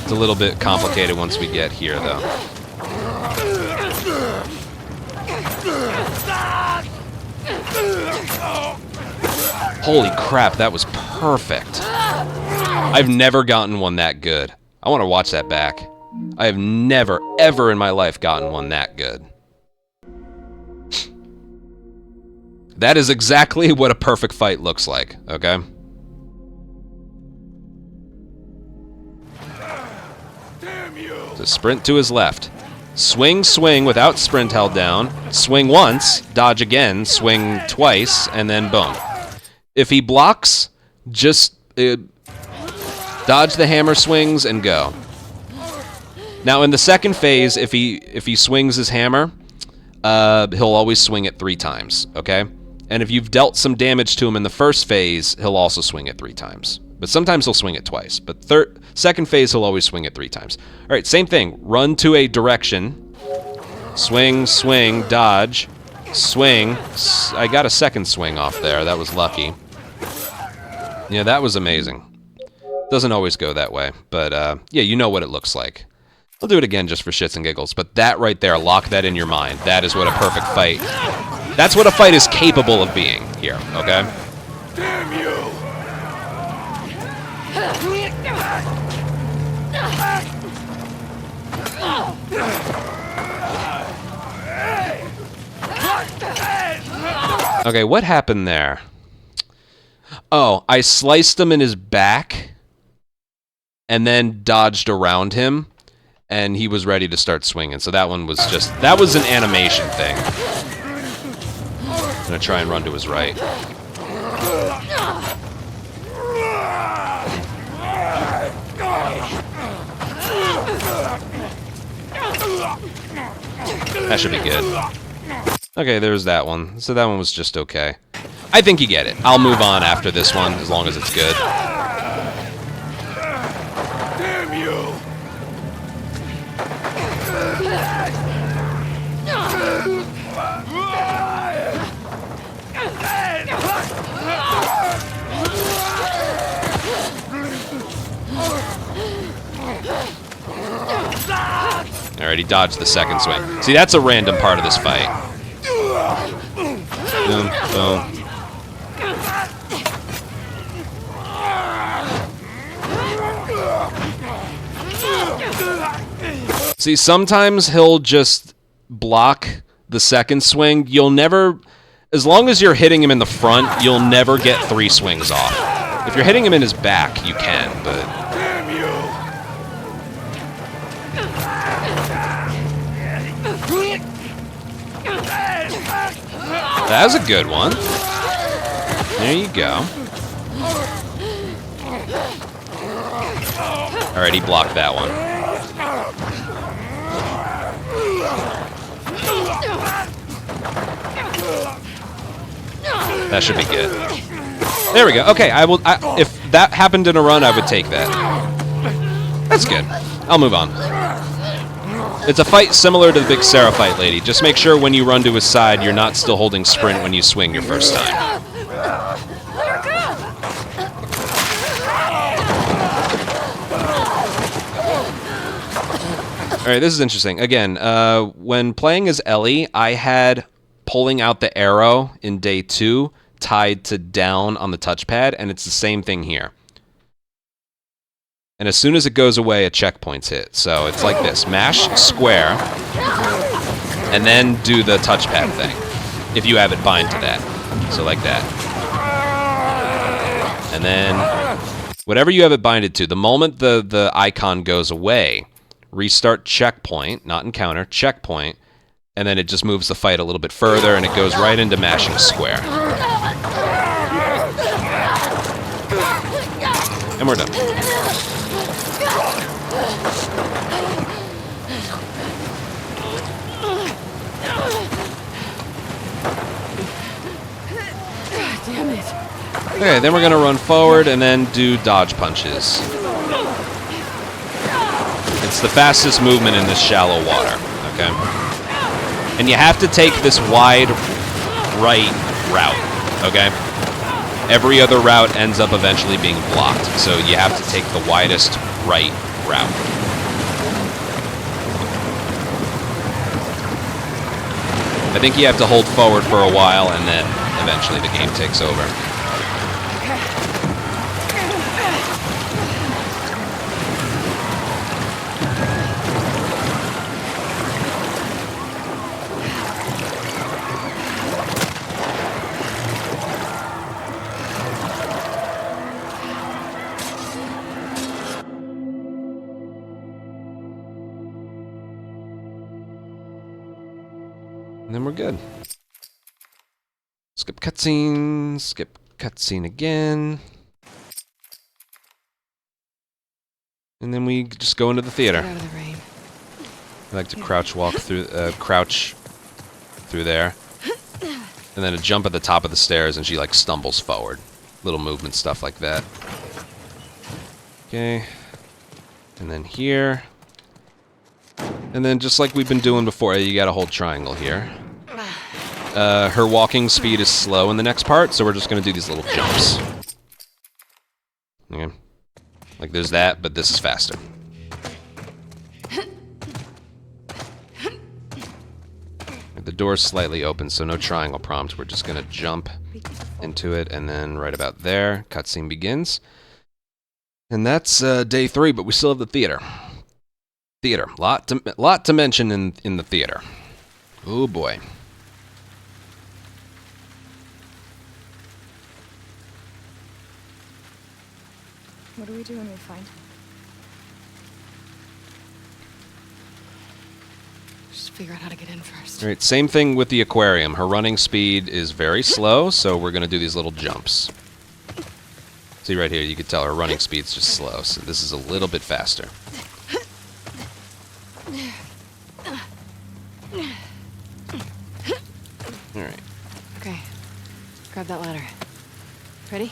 Speaker 1: It's a little bit complicated once we get here, though. Holy crap, that was perfect. I've never gotten one that good. I want to watch that back. I have never, ever in my life gotten one that good. That is exactly what a perfect fight looks like, okay?
Speaker 5: Damn you!
Speaker 1: So sprint to his left. Swing, swing without sprint held down. Swing once, dodge again, swing twice, and then boom. If he blocks, just dodge the hammer swings and go. Now in the second phase, if he swings his hammer, he'll always swing it 3 times, okay? And if you've dealt some damage to him in the first phase, he'll also swing it 3 times. But sometimes he'll swing it twice. But second phase, he'll always swing it 3 times. All right, same thing. Run to a direction. Swing, swing, dodge, swing. I got a second swing off there. That was lucky. Yeah, that was amazing. Doesn't always go that way. But, yeah, you know what it looks like. I'll do it again just for shits and giggles. But that right there, lock that in your mind. That is what a perfect fight... That's what a fight is capable of being here, okay?
Speaker 5: Damn you!
Speaker 1: Okay, what happened there? Oh, I sliced him in his back and then dodged around him, and he was ready to start swinging. So that one was just... That was an animation thing. I'm gonna try and run to his right. That should be good. Okay, there's that one. So that one was just okay. I think you get it. I'll move on after this one, as long as it's good.
Speaker 5: Damn you!
Speaker 1: Alright, he dodged the second swing. See, that's a random part of this fight. Boom, boom. See, sometimes he'll just block the second swing. You'll never... As long as you're hitting him in the front, you'll never get 3 swings off. If you're hitting him in his back, you can, but...
Speaker 5: Damn you!
Speaker 1: That was a good one. There you go. Alright, he blocked that one. That should be good. There we go. Okay, if that happened in a run, I would take that. That's good. I'll move on. It's a fight similar to the big Sarah fight lady. Just make sure when you run to his side, you're not still holding sprint when you swing your first time. Alright, this is interesting. Again, when playing as Ellie, I had pulling out the arrow in day 2 tied to down on the touchpad, and it's the same thing here. And as soon as it goes away, a checkpoint's hit. So it's like this. Mash square, and then do the touchpad thing, if you have it bind to that. So like that. And then, whatever you have it binded to, the moment the icon goes away, restart checkpoint, not encounter, checkpoint, and then it just moves the fight a little bit further, and it goes right into mashing square. And we're done.
Speaker 2: Damn it.
Speaker 1: Okay, then we're gonna run forward and then do dodge punches. It's the fastest movement in this shallow water, okay? And you have to take this wide right route. okay? Every other route ends up eventually being blocked, so you have to take the widest right route. I think you have to hold forward for a while, and then eventually the game takes over. And then we're good. Skip cutscene, skip cutscene again. And then we just go into the theater.
Speaker 2: Get out of the rain.
Speaker 1: I like to crouch through there. And then a jump at the top of the stairs and she like stumbles forward. Little movement stuff like that. Okay. And then here. And then just like we've been doing before, you gotta hold triangle here. Her walking speed is slow in the next part, so we're just gonna do these little jumps. Okay. Like there's that, but this is faster. The door's slightly open, so no triangle prompt. We're just gonna jump into it, and then right about there, cutscene begins. And that's day 3, but we still have the theater. Theater, lot to mention in the theater. Oh boy.
Speaker 4: What do we do when we find?
Speaker 2: Just figure out how to get in first.
Speaker 1: All right, same thing with the aquarium. Her running speed is very slow, so we're gonna do these little jumps. See right here, you can tell her running speed's just slow, so this is a little bit faster. All right.
Speaker 2: Okay. Grab that ladder. Ready?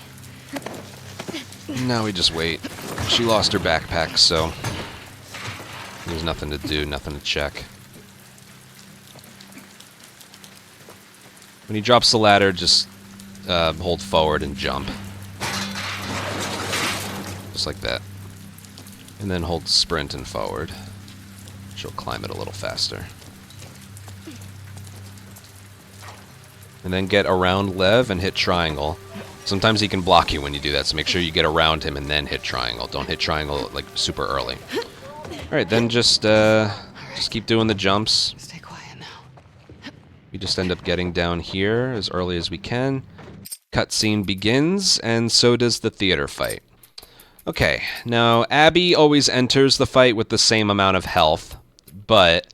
Speaker 1: Now we just wait. She lost her backpack, so there's nothing to do, nothing to check. When he drops the ladder, just hold forward and jump. Just like that. And then hold sprint and forward. She'll climb it a little faster. And then get around Lev and hit triangle. Sometimes he can block you when you do that, so make sure you get around him and then hit triangle. Don't hit triangle like super early. Alright, then just keep doing the jumps.
Speaker 2: Stay quiet now.
Speaker 1: We just end up getting down here as early as we can. Cutscene begins, and so does the theater fight. Okay, now Abby always enters the fight with the same amount of health, but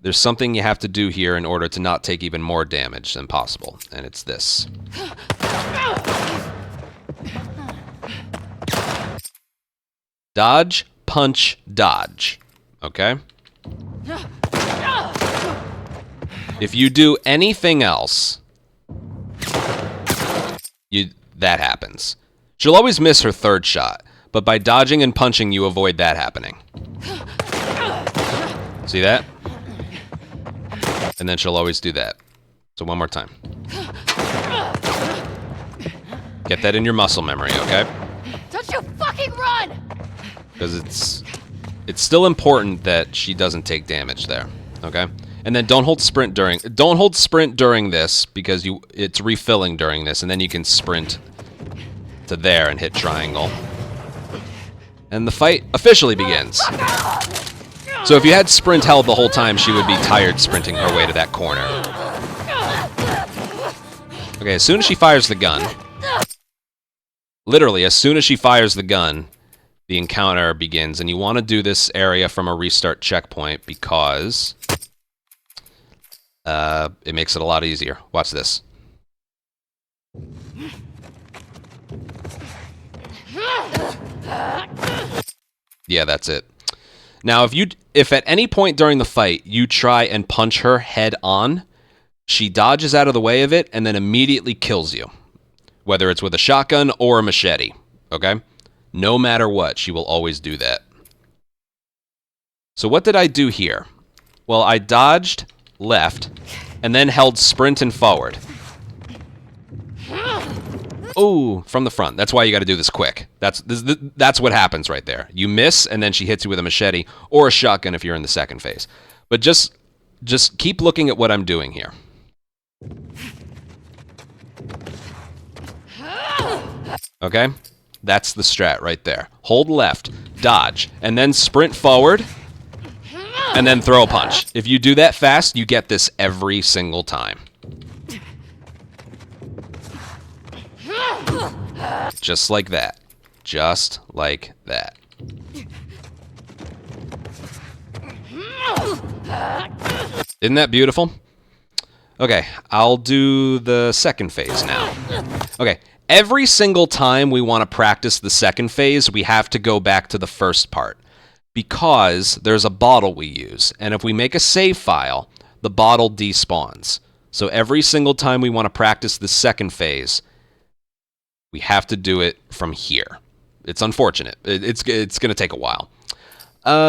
Speaker 1: there's something you have to do here in order to not take even more damage than possible, and it's this. Dodge, punch, dodge. Okay? If you do anything else, that happens. She'll always miss her third shot, but by dodging and punching, you avoid that happening. See that? And then she'll always do that. So one more time. Get that in your muscle memory, okay?
Speaker 6: Don't you fucking run!
Speaker 1: Because it's still important that she doesn't take damage there, okay? And then don't hold sprint during this because it's refilling during this, and then you can sprint to there and hit triangle. And the fight officially begins. So if you had sprint held the whole time, she would be tired sprinting her way to that corner. Okay, as soon as she fires the gun, literally, as soon as she fires the gun, the encounter begins, and you want to do this area from a restart checkpoint because it makes it a lot easier. Watch this. Yeah, that's it. Now, if at any point during the fight you try and punch her head on, she dodges out of the way of it and then immediately kills you. Whether it's with a shotgun or a machete, okay? No matter what, she will always do that. So what did I do here? Well, I dodged left and then held sprint and forward. Oh, from the front. That's why you got to do this quick. That's what happens right there. You miss, and then she hits you with a machete or a shotgun if you're in the second phase. But just keep looking at what I'm doing here. Okay? That's the strat right there. Hold left, dodge, and then sprint forward, and then throw a punch. If you do that fast, you get this every single time. Just like that. Just like that. Isn't that beautiful? Okay, I'll do the second phase now. Okay, every single time we want to practice the second phase, we have to go back to the first part. Because there's a bottle we use. And if we make a save file, the bottle despawns. So every single time we want to practice the second phase, we have to do it from here. It's unfortunate. It's going to take a while.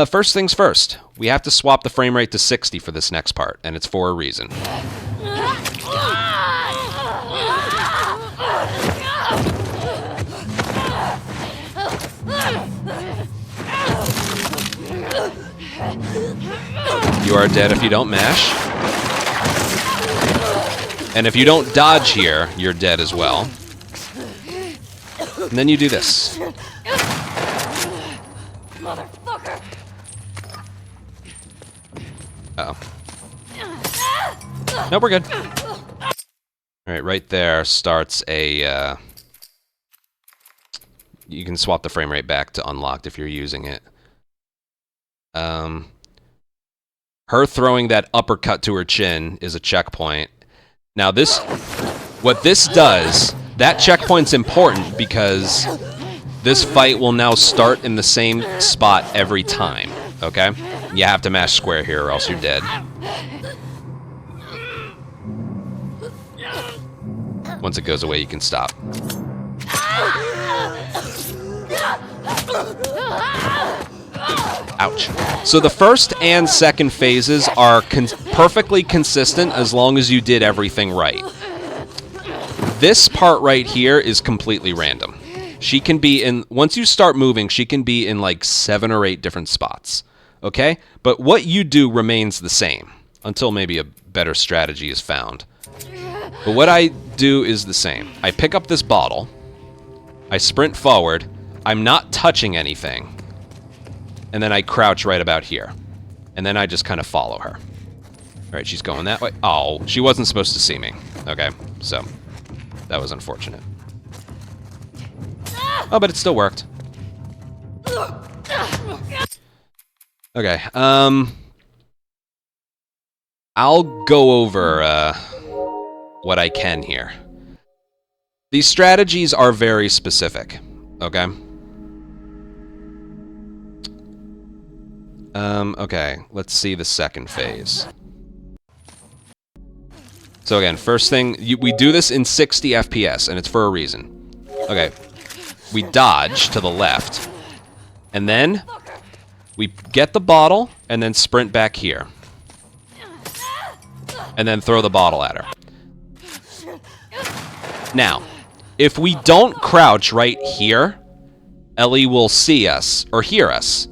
Speaker 1: First things first, we have to swap the frame rate to 60 for this next part, and it's for a reason. You are dead if you don't mash. And if you don't dodge here, you're dead as well. And then you do this.
Speaker 6: Motherfucker!
Speaker 1: Uh-oh. No, we're good. Alright, right there starts a... you can swap the frame rate back to unlocked if you're using it. Her throwing that uppercut to her chin is a checkpoint. Now this... What this does... That checkpoint's important because this fight will now start in the same spot every time, okay? You have to mash square here or else you're dead. Once it goes away, you can stop. Ouch. So the first and second phases are perfectly consistent as long as you did everything right. This part right here is completely random. She can be in, once you start moving, she can be in like 7 or 8 different spots. Okay? But what you do remains the same until maybe a better strategy is found. But what I do is the same. I pick up this bottle. I sprint forward. I'm not touching anything. And then I crouch right about here. And then I just kind of follow her. Alright, she's going that way. Oh, she wasn't supposed to see me. Okay, so... That was unfortunate. Oh, but it still worked. Okay, I'll go over what I can here. These strategies are very specific, okay? Okay, let's see the second phase. So again, first thing, we do this in 60 FPS, and it's for a reason. Okay, we dodge to the left, and then we get the bottle, and then sprint back here. And then throw the bottle at her. Now, if we don't crouch right here, Ellie will see us, or hear us,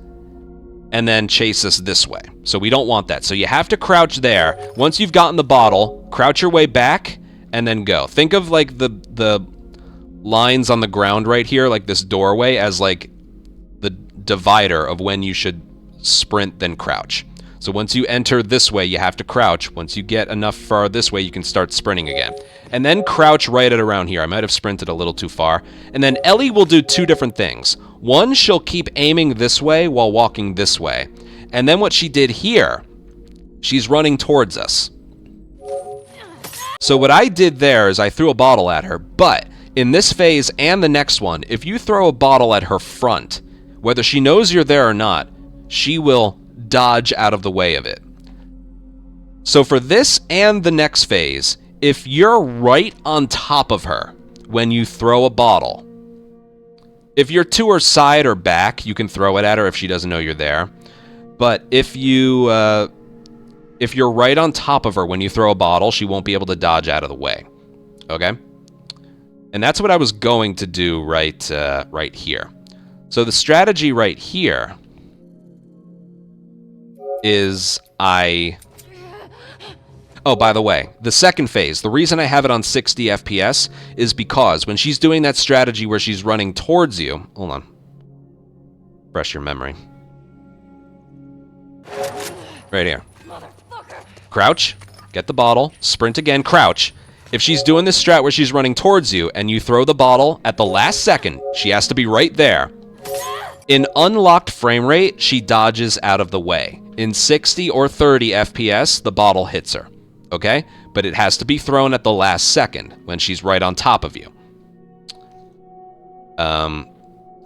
Speaker 1: and then chase us this way. So we don't want that. So you have to crouch there. Once you've gotten the bottle, crouch your way back, and then go. Think of like the lines on the ground right here, like this doorway, as like the divider of when you should sprint, then crouch. So once you enter this way, you have to crouch. Once you get enough far this way, you can start sprinting again. And then crouch right at around here. I might have sprinted a little too far. And then Ellie will do 2 different things. One, she'll keep aiming this way while walking this way. And then what she did here, she's running towards us. So what I did there is I threw a bottle at her, but in this phase and the next one, if you throw a bottle at her front, whether she knows you're there or not, she will dodge out of the way of it. So for this and the next phase, if you're right on top of her when you throw a bottle, if you're to her side or back, you can throw it at her if she doesn't know you're there. But if you're right on top of her when you throw a bottle, she won't be able to dodge out of the way. Okay? And that's what I was going to do right here. So the strategy right here is Oh, by the way, the second phase, the reason I have it on 60 FPS is because when she's doing that strategy where she's running towards you... Hold on. Refresh your memory. Right here. Crouch, get the bottle, sprint again, crouch. If she's doing this strat where she's running towards you and you throw the bottle at the last second, she has to be right there. In unlocked frame rate, she dodges out of the way. In 60 or 30 FPS, the bottle hits her. Okay? But it has to be thrown at the last second when she's right on top of you.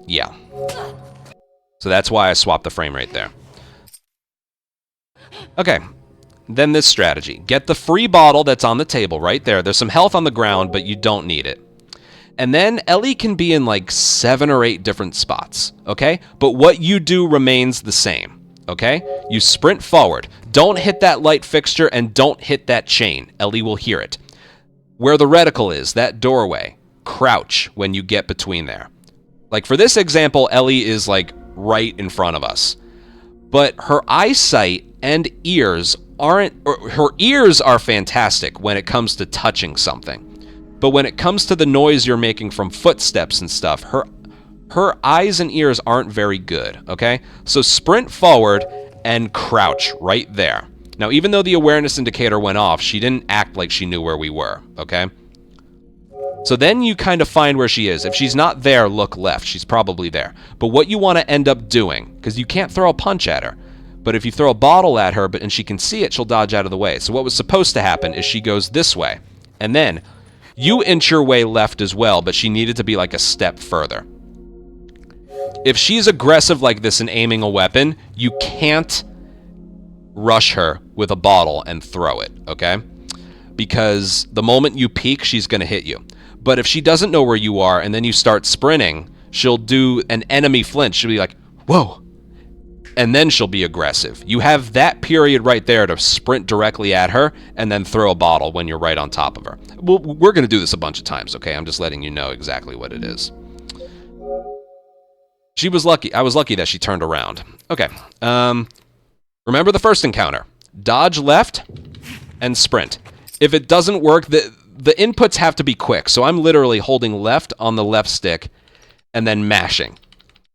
Speaker 1: Yeah. So that's why I swapped the frame rate there. Okay. Then this strategy. Get the free bottle that's on the table right there. There's some health on the ground, but you don't need it. And then Ellie can be in like 7 or 8 different spots, okay? But what you do remains the same, okay? You sprint forward. Don't hit that light fixture and don't hit that chain. Ellie will hear it. Where the reticle is, that doorway, crouch when you get between there. Like for this example, Ellie is like right in front of us. But her eyesight and ears her ears are fantastic when it comes to touching something. But when it comes to the noise you're making from footsteps and stuff, her eyes and ears aren't very good, okay? So sprint forward and crouch right there. Now, even though the awareness indicator went off, she didn't act like she knew where we were, okay? So then you kind of find where she is. If she's not there, look left. She's probably there. But what you want to end up doing, because you can't throw a punch at her, but if you throw a bottle at her and she can see it, she'll dodge out of the way. So what was supposed to happen is she goes this way, and then you inch your way left as well, but she needed to be like a step further. If she's aggressive like this and aiming a weapon, you can't rush her with a bottle and throw it, okay? Because the moment you peek, she's going to hit you. But if she doesn't know where you are and then you start sprinting, she'll do an enemy flinch. She'll be like, whoa. And then she'll be aggressive. You have that period right there to sprint directly at her and then throw a bottle when you're right on top of her. Well, we're going to do this a bunch of times, okay? I'm just letting you know exactly what it is. She was lucky. I was lucky that she turned around. Okay. Remember the first encounter. Dodge left and sprint. If it doesn't work, the inputs have to be quick. So I'm literally holding left on the left stick and then mashing.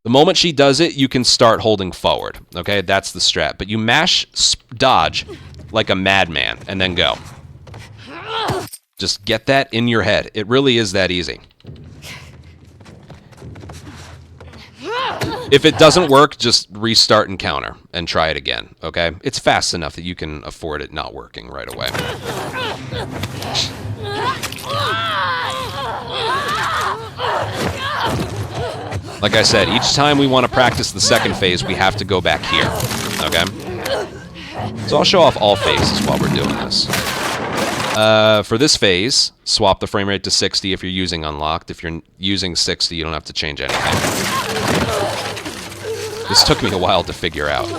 Speaker 1: The moment she does it, you can start holding forward. Okay, that's the strat. But you mash dodge like a madman and then go. Just get that in your head. It really is that easy. If it doesn't work, just restart and counter and try it again, okay? It's fast enough that you can afford it not working right away. Like I said, each time we want to practice the second phase, we have to go back here, okay? So I'll show off all phases while we're doing this. For this phase, swap the frame rate to 60 if you're using unlocked. If you're using 60, you don't have to change anything. This took me a while to figure out.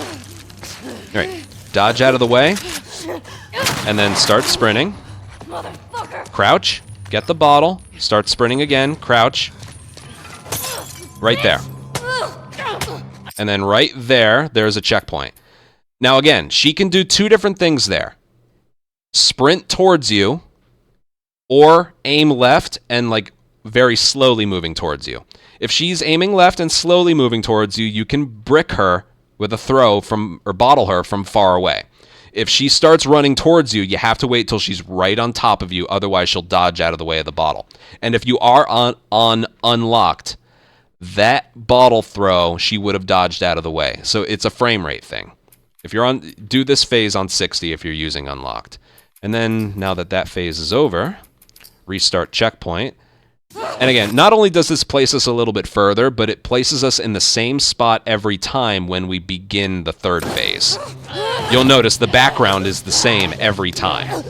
Speaker 1: Alright, dodge out of the way, and then start sprinting. Crouch, get the bottle, start sprinting again, crouch. Right there. And then right there, there's a checkpoint. Now again, she can do 2 different things there. Sprint towards you, or aim left and like very slowly moving towards you. If she's aiming left and slowly moving towards you, you can brick her with a throw or bottle her from far away. If she starts running towards you, you have to wait till she's right on top of you, otherwise she'll dodge out of the way of the bottle. And if you are on unlocked, that bottle throw, she would have dodged out of the way. So it's a frame rate thing. If you're do this phase on 60 if you're using unlocked. And then, now that that phase is over, restart checkpoint. And again, not only does this place us a little bit further, but it places us in the same spot every time when we begin the third phase. You'll notice the background is the same every time.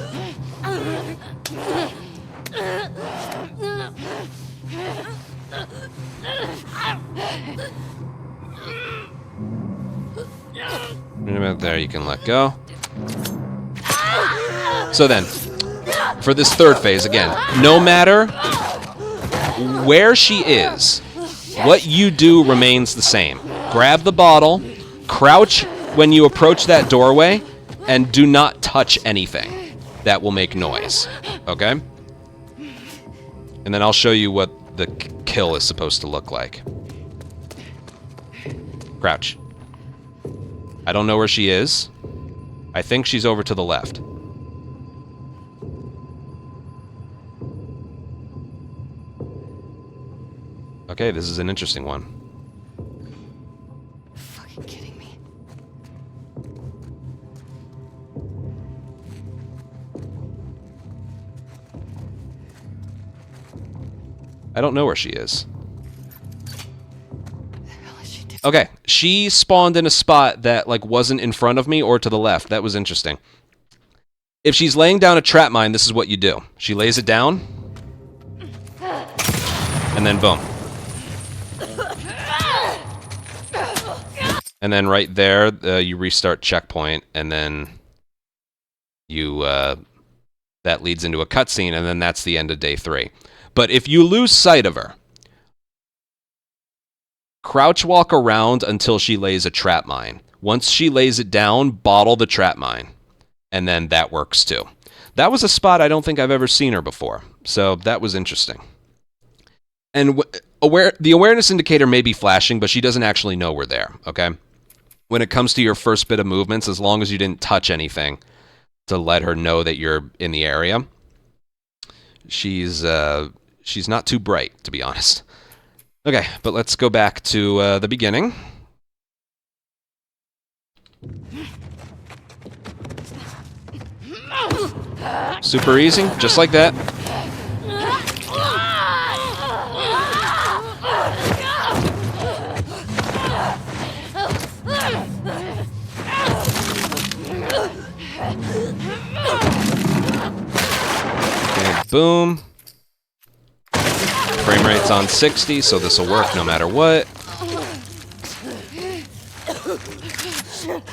Speaker 1: Right about there, you can let go. So then, for this third phase, again, no matter where she is, what you do remains the same. Grab the bottle, crouch when you approach that doorway, and do not touch anything that will make noise. Okay? And then I'll show you what the kill is supposed to look like. Crouch. I don't know where she is. I think she's over to the left. Okay, this is an interesting one.
Speaker 2: Fucking kidding me.
Speaker 1: I don't know where she is.
Speaker 2: What the hell is she doing?
Speaker 1: Okay, she spawned in a spot that like wasn't in front of me or to the left. That was interesting. If she's laying down a trap mine, this is what you do. She lays it down, and then boom. And then right there, you restart checkpoint, and then you that leads into a cutscene, and then that's the end of day 3. But if you lose sight of her, crouch walk around until she lays a trap mine. Once she lays it down, bottle the trap mine, and then that works too. That was a spot I don't think I've ever seen her before, so that was interesting. And the awareness indicator may be flashing, but she doesn't actually know we're there, okay? When it comes to your first bit of movements, as long as you didn't touch anything to let her know that you're in the area, she's not too bright, to be honest. Okay, but let's go back to the beginning. Super easy, just like that. Okay, boom. Frame rate's on 60, so this will work no matter what.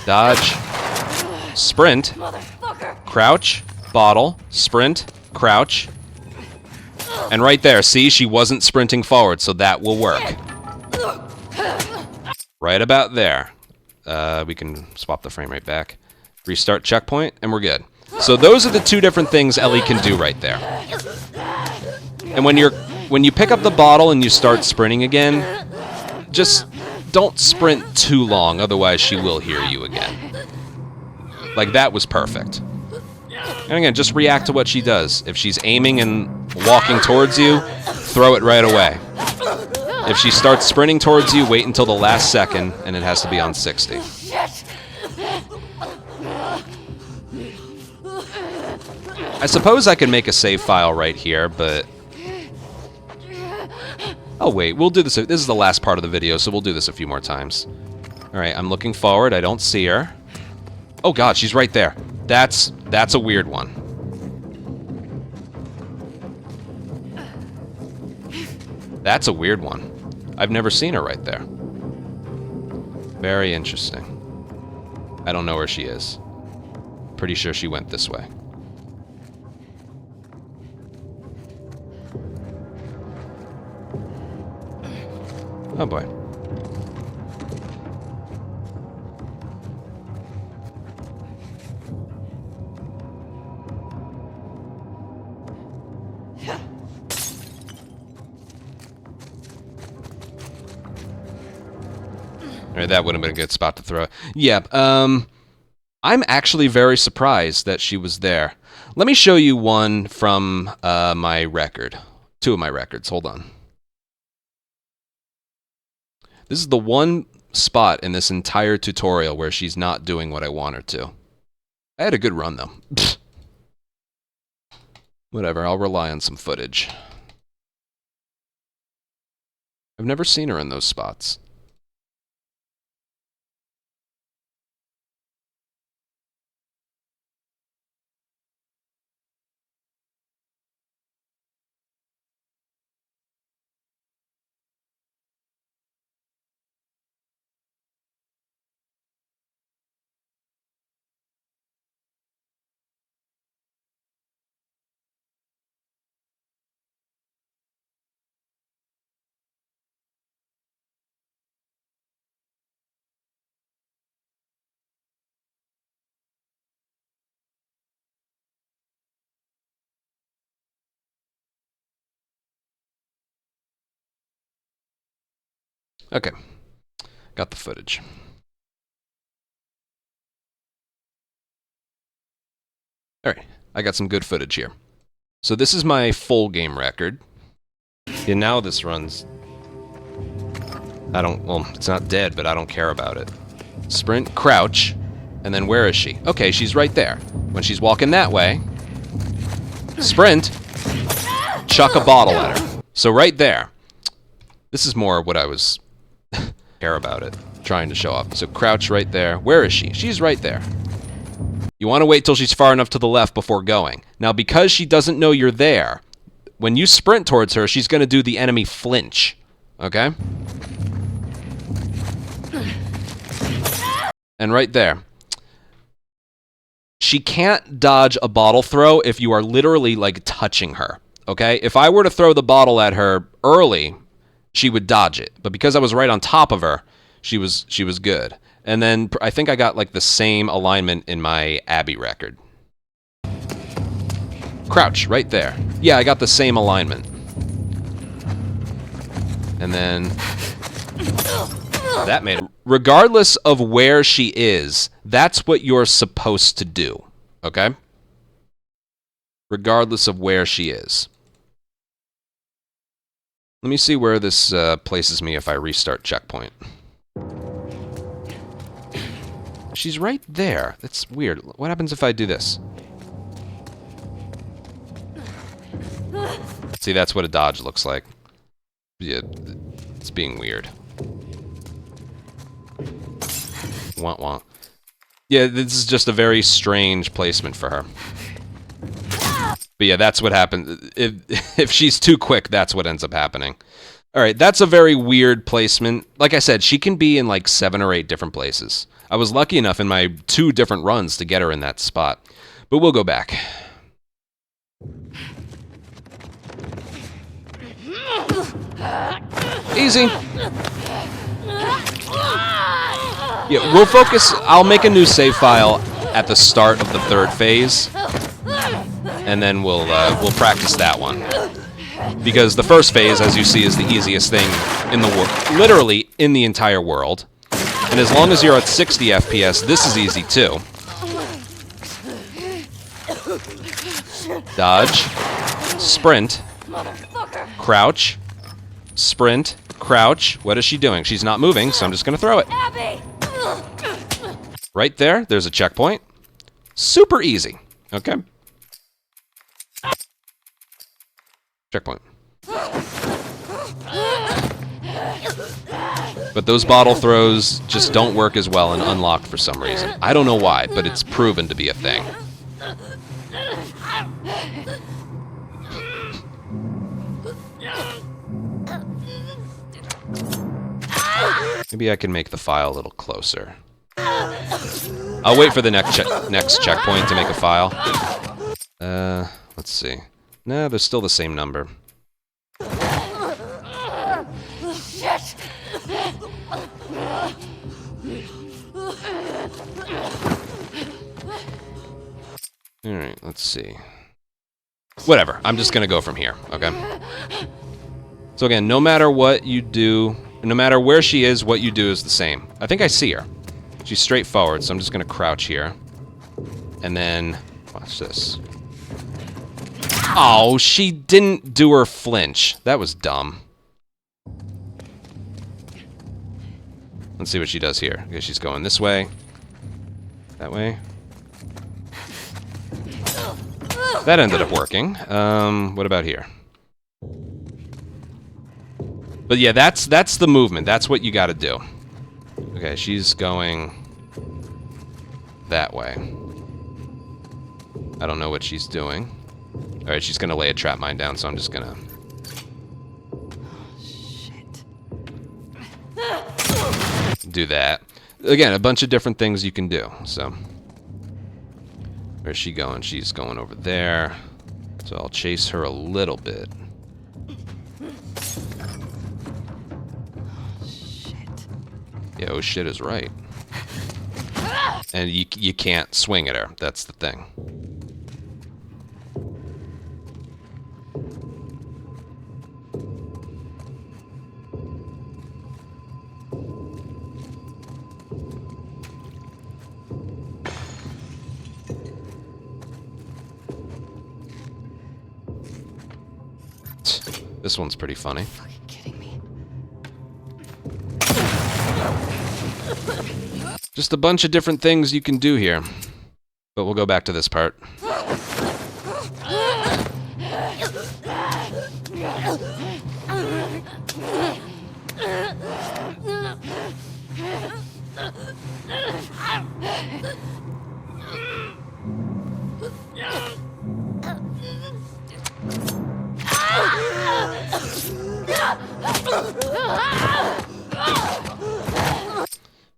Speaker 1: Dodge. Sprint. Crouch. Bottle. Sprint. Crouch. And right there, see, she wasn't sprinting forward, so that will work. Right about there. We can swap the frame rate back. Restart checkpoint, and we're good. So those are the 2 different things Ellie can do right there. And when you pick up the bottle and you start sprinting again, just don't sprint too long, otherwise she will hear you again. Like, that was perfect. And again, just react to what she does. If she's aiming and walking towards you, throw it right away. If she starts sprinting towards you, wait until the last second, and it has to be on 60. I suppose I could make a save file right here, but... Oh, wait, we'll do this. This is the last part of the video, so we'll do this a few more times. Alright, I'm looking forward. I don't see her. Oh, God, she's right there. That's a weird one. That's a weird one. I've never seen her right there. Very interesting. I don't know where she is. Pretty sure she went this way. Oh boy. Alright, that would have been a good spot to throw it. Yeah, I'm actually very surprised that she was there. Let me show you one from my record. 2 of my records, hold on. This is the one spot in this entire tutorial where she's not doing what I want her to. I had a good run, though. Whatever, I'll rely on some footage. I've never seen her in those spots. Okay. Got the footage. Alright, I got some good footage here. So this is my full game record. And now this runs... well, it's not dead, but I don't care about it. Sprint, crouch, and then where is she? Okay, she's right there. When she's walking that way, sprint, chuck a bottle at her. So right there. This is more what I was care about it, trying to show up. So crouch right there. Where is she? She's right there. You want to wait till she's far enough to the left before going. Now, because she doesn't know you're there, when you sprint towards her, she's going to do the enemy flinch. Okay? And right there. She can't dodge a bottle throw if you are literally, like, touching her. Okay? If I were to throw the bottle at her early, she would dodge it. But because I was right on top of her, she was good. And then I think I got like the same alignment in my Abby record. Crouch, right there. Yeah, I got the same alignment. And then that made it. Regardless of where she is, that's what you're supposed to do. Okay? Regardless of where she is. Let me see where this places me if I restart checkpoint. She's right there. That's weird. What happens if I do this? See, that's what a dodge looks like. Yeah, it's being weird. Wah wah. Yeah, this is just a very strange placement for her. But yeah, that's what happens. If she's too quick, that's what ends up happening. Alright, that's a very weird placement. Like I said, she can be in like 7 or 8 different places. I was lucky enough in my 2 different runs to get her in that spot. But we'll go back. Easy. Yeah, we'll focus. I'll make a new save file at the start of the 3rd phase. And then we'll practice that one. Because the 1st phase, as you see, is the easiest thing in the world. Literally, in the entire world. And as long as you're at 60 FPS, this is easy too. Dodge. Sprint. Crouch. Sprint. Crouch. What is she doing? She's not moving, so I'm just going to throw it. Right there, there's a checkpoint. Super easy. Okay. Checkpoint. But those bottle throws just don't work as well and unlocked for some reason. I don't know why, but it's proven to be a thing. Maybe I can make the file a little closer. I'll wait for the next checkpoint to make a file. Let's see. No, they're still the same number.
Speaker 6: Shit!
Speaker 1: Alright, let's see. Whatever, I'm just gonna go from here, okay? So again, no matter what you do, no matter where she is, what you do is the same. I think I see her. She's straight forward, so I'm just gonna crouch here. And then, watch this. Oh, she didn't do her flinch. That was dumb. Let's see what she does here. Okay, she's going this way. That way. That ended up working. What about here? But yeah, that's the movement. That's what you gotta do. Okay, she's going that way. I don't know what she's doing. Alright, she's gonna lay a trap mine down, so I'm just gonna...
Speaker 2: Shit.
Speaker 1: do that. Again, a bunch of different things you can do, so... Where's she going? She's going over there. So I'll chase her a little bit.
Speaker 2: Shit.
Speaker 1: Yeah, oh shit is right. And you can't swing at her. That's the thing. This one's pretty funny.
Speaker 2: Fucking kidding me.
Speaker 1: Just a bunch of different things you can do here. But we'll go back to this part.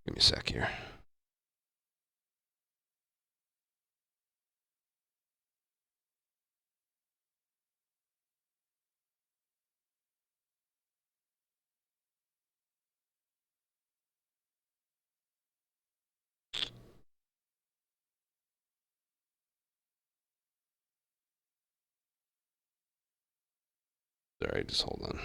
Speaker 1: Give me a sec here. Sorry, just hold on.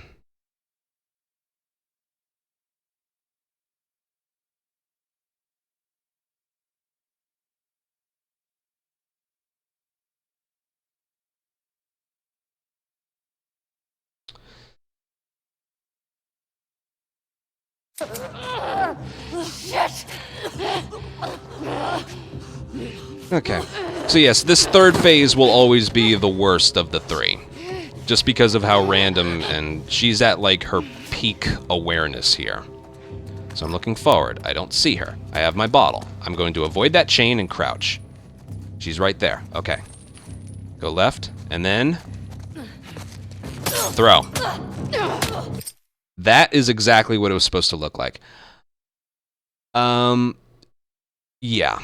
Speaker 6: Shit!
Speaker 1: Okay. So yes, this third phase will always be the worst of the three. Just because of how random, and she's at like her peak awareness here. So I'm looking forward. I don't see her. I have my bottle. I'm going to avoid that chain and crouch. She's right there. Okay. Go left, and then throw. That is exactly what it was supposed to look like. Yeah.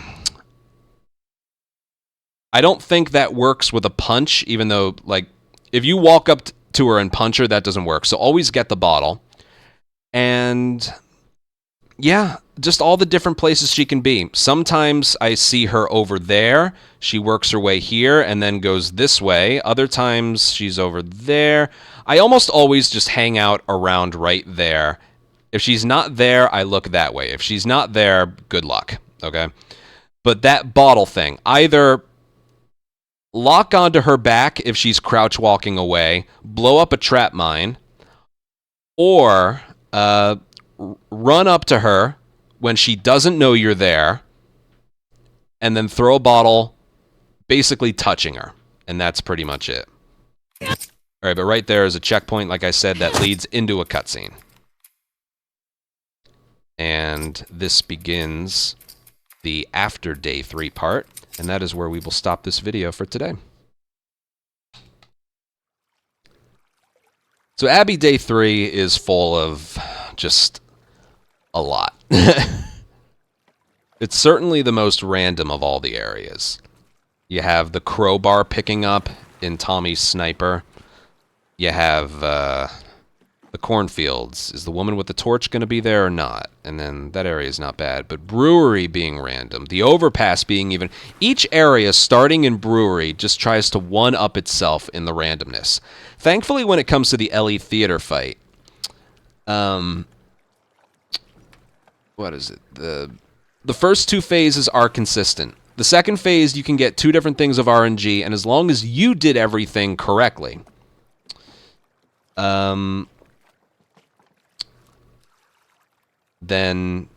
Speaker 1: I don't think that works with a punch, even though, like, if you walk up to her and punch her, that doesn't work. So always get the bottle. And yeah, just all the different places she can be. Sometimes I see her over there. She works her way here and then goes this way. Other times she's over there. I almost always just hang out around right there. If she's not there, I look that way. If she's not there, good luck. Okay? But that bottle thing, either lock onto her back if she's crouch walking away, blow up a trap mine, or run up to her when she doesn't know you're there, and then throw a bottle basically touching her. And that's pretty much it. Alright, but right there is a checkpoint, like I said, that leads into a cutscene. And this begins the after day 3 part, and that is where we will stop this video for today. So Abbey day 3 is full of just a lot. It's certainly the most random of all the areas. You have the crowbar picking up in Tommy's sniper. You have the cornfields. Is the woman with the torch going to be there or not? And then that area is not bad. But brewery being random. The overpass being even... Each area, starting in brewery, just tries to one-up itself in the randomness. Thankfully, when it comes to the Ellie Theater fight... what is it? The first 2 phases are consistent. The second phase, you can get 2 different things of RNG, and as long as you did everything correctly... then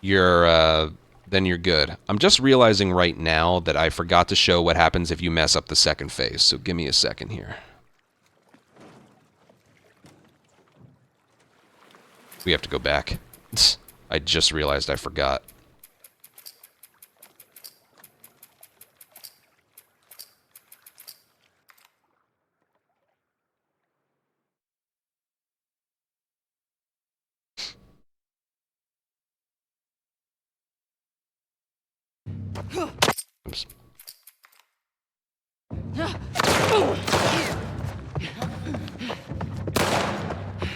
Speaker 1: you're good. I'm just realizing right now that I forgot to show what happens if you mess up the second phase, so give me a second here. We have to go back. I just realized I forgot. Oops.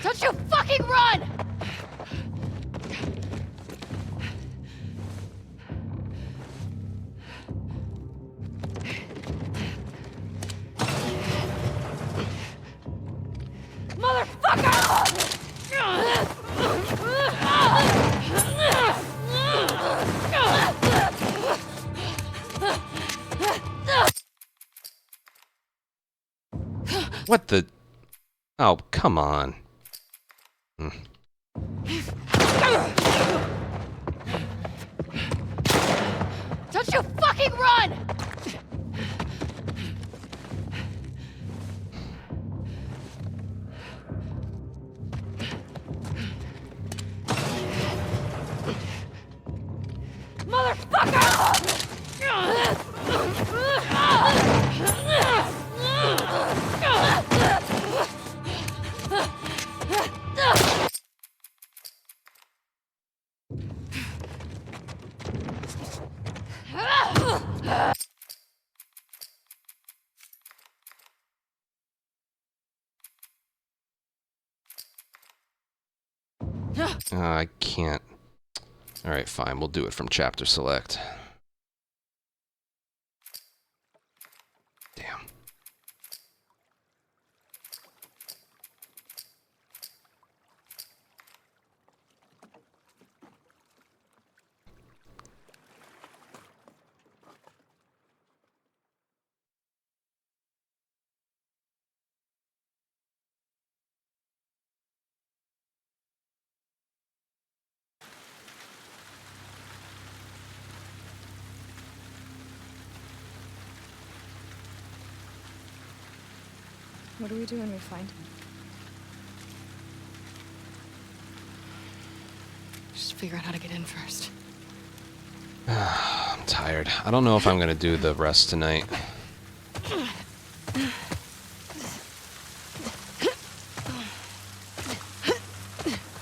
Speaker 6: Don't you fucking run!
Speaker 1: What the... Oh, come on.
Speaker 6: Don't you fucking run!
Speaker 1: I can't. Alright, fine. We'll do it from chapter select. Damn.
Speaker 4: What do we do when we find him?
Speaker 2: Just figure out how to get in first.
Speaker 1: I'm tired. I don't know if I'm gonna do the rest tonight.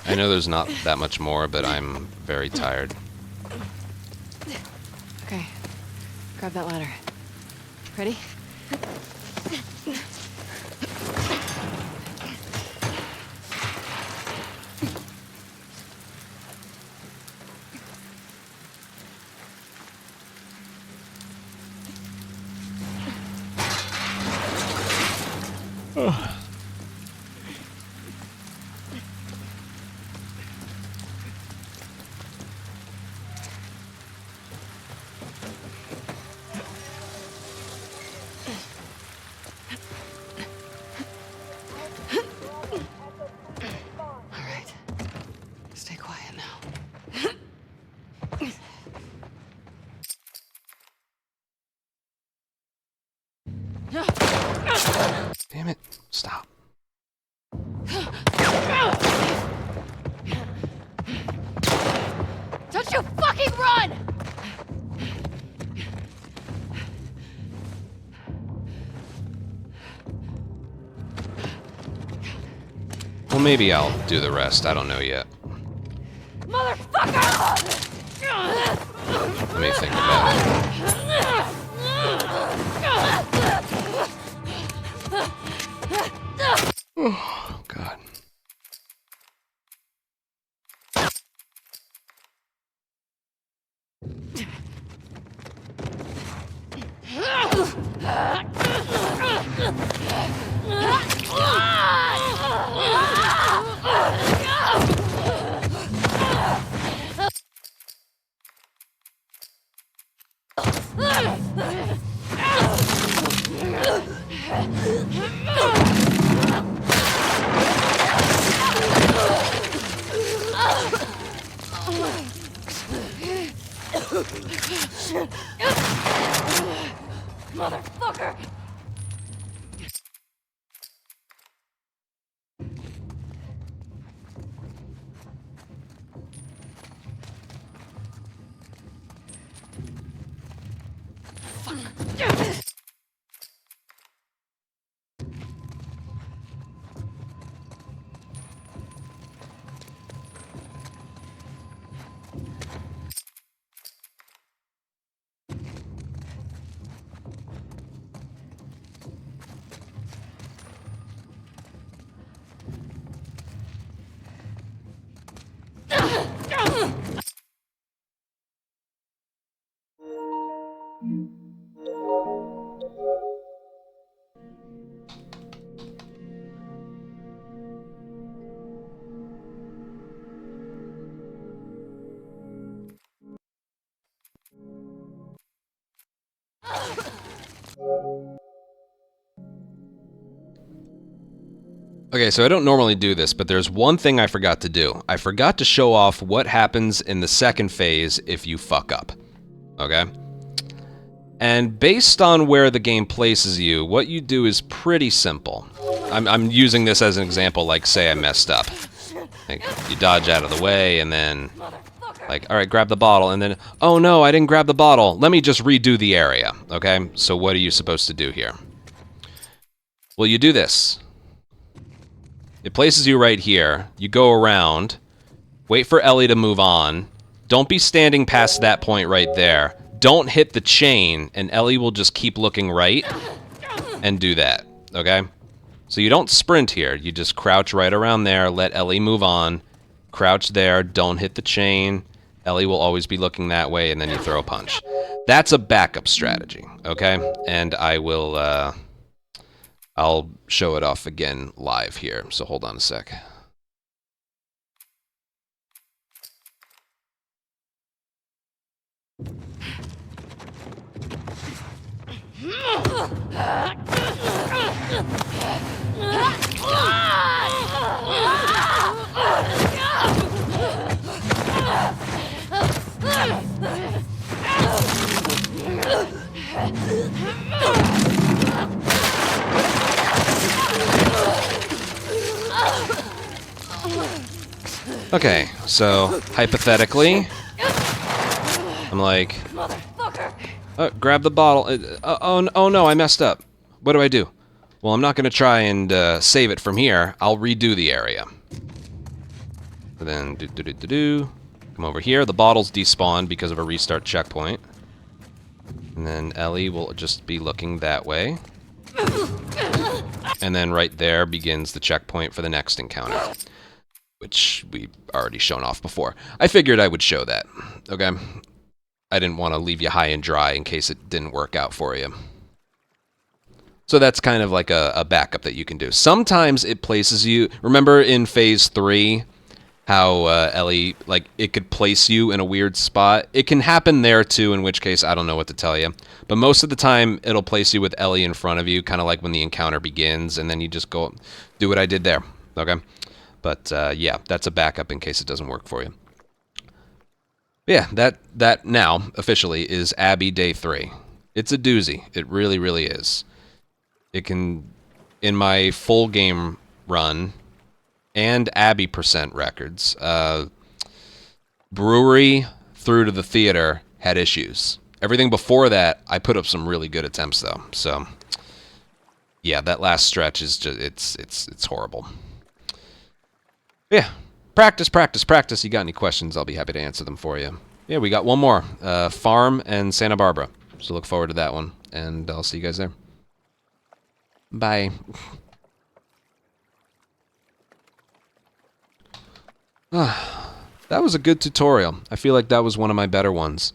Speaker 1: I know there's not that much more, but I'm very tired.
Speaker 2: Okay. Grab that ladder. Ready? All right. Stay quiet now.
Speaker 1: Damn it. Stop.
Speaker 6: Don't you fucking run!
Speaker 1: Well, maybe I'll do the rest. I don't know yet.
Speaker 6: Motherfucker!
Speaker 1: Let me think about it. Oh, God.
Speaker 6: Motherfucker!
Speaker 1: Okay, so I don't normally do this, but there's one thing I forgot to do. I forgot to show off what happens in the second phase if you fuck up. Okay? And based on where the game places you, what you do is pretty simple. I'm using this as an example, like, say I messed up. Like, you dodge out of the way, and then, like, alright, grab the bottle, and then, oh no, I didn't grab the bottle. Let me just redo the area, okay? So what are you supposed to do here? Well, you do this. It places you right here. You go around, wait for Ellie to move on. Don't be standing past that point right there. Don't hit the chain, and Ellie will just keep looking right and do that, okay? So you don't sprint here. You just crouch right around there, let Ellie move on, crouch there, don't hit the chain. Ellie will always be looking that way, and then you throw a punch. That's a backup strategy, okay? And I will, I'll show it off again live here, so hold on a sec. Okay, so hypothetically, I'm like, oh, grab the bottle. Oh no, I messed up. What do I do? Well, I'm not going to try and save it from here. I'll redo the area. And then come over here. The bottle's despawned because of a restart checkpoint. And then Ellie will just be looking that way. And then right there begins the checkpoint for the next encounter, which we've already shown off before. I figured I would show that, okay? I didn't want to leave you high and dry in case it didn't work out for you. So that's kind of like a backup that you can do. Sometimes it places you... Remember in Phase 3, how Ellie, like, it could place you in a weird spot? It can happen there too, in which case I don't know what to tell you. But most of the time, it'll place you with Ellie in front of you, kind of like when the encounter begins, and then you just go do what I did there, okay? But yeah, that's a backup in case it doesn't work for you. Yeah, that now, officially, is Abby Day 3. It's a doozy. It really, really is. It can, in my full game run, and Abby percent records, brewery through to the theater had issues. Everything before that, I put up some really good attempts, though. So, yeah, that last stretch is just, it's horrible. Yeah, practice, practice, practice. You got any questions, I'll be happy to answer them for you. Yeah, we got one more. Farm and Santa Barbara. So look forward to that one, and I'll see you guys there. Bye. That was a good tutorial. I feel like that was one of my better ones.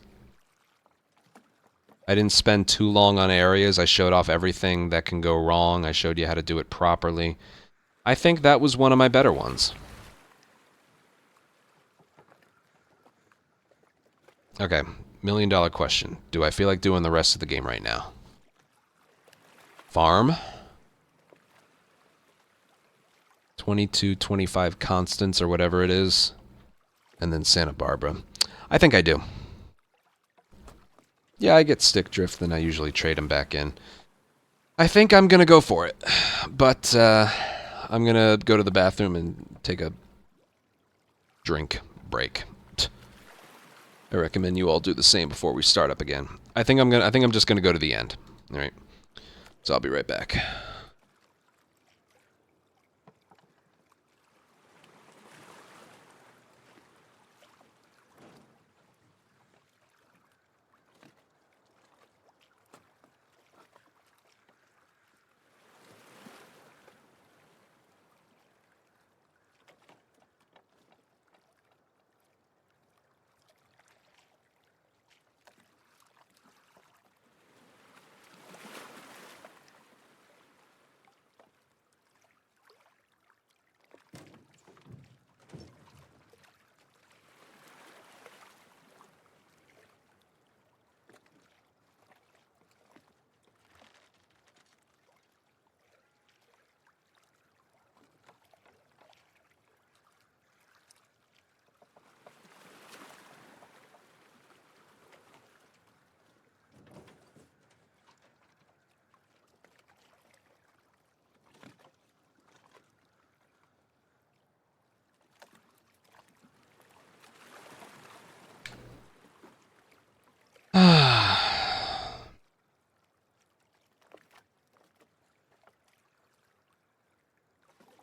Speaker 1: I didn't spend too long on areas. I showed off everything that can go wrong. I showed you how to do it properly. I think that was one of my better ones. Okay, $1 million question. Do I feel like doing the rest of the game right now? Farm. 22, 25 constants or whatever it is. And then Santa Barbara. I think I do. Yeah, I get stick drift, then I usually trade them back in. I think I'm gonna go for it. But, I'm gonna go to the bathroom and take a drink break. I recommend you all do the same before we start up again. I think I'm just gonna go to the end. Alright. So I'll be right back.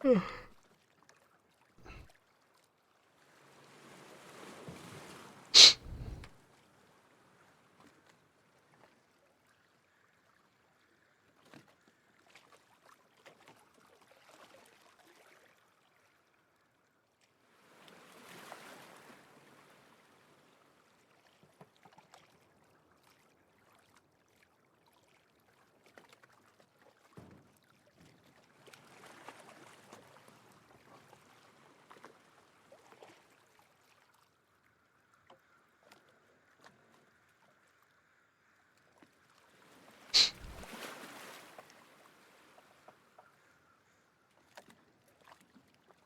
Speaker 1: Give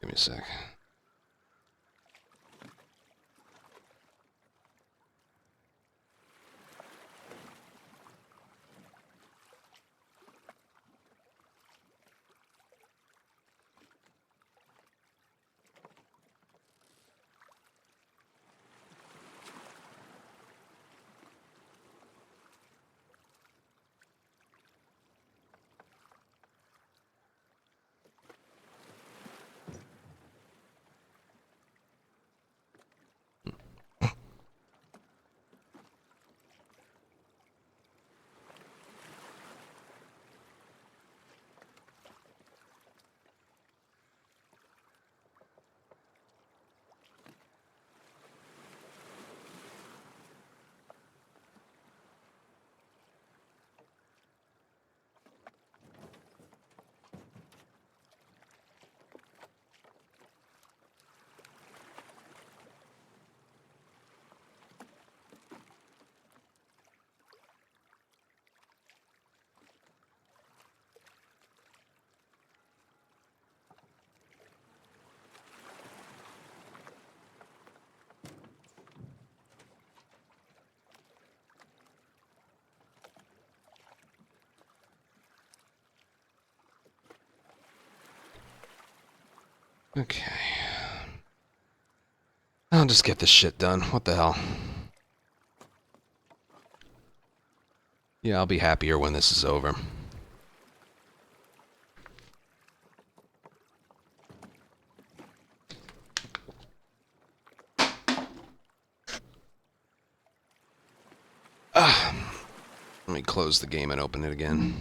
Speaker 1: me a sec. Okay. I'll just get this shit done. What the hell? Yeah, I'll be happier when this is over. Let me close the game and open it again.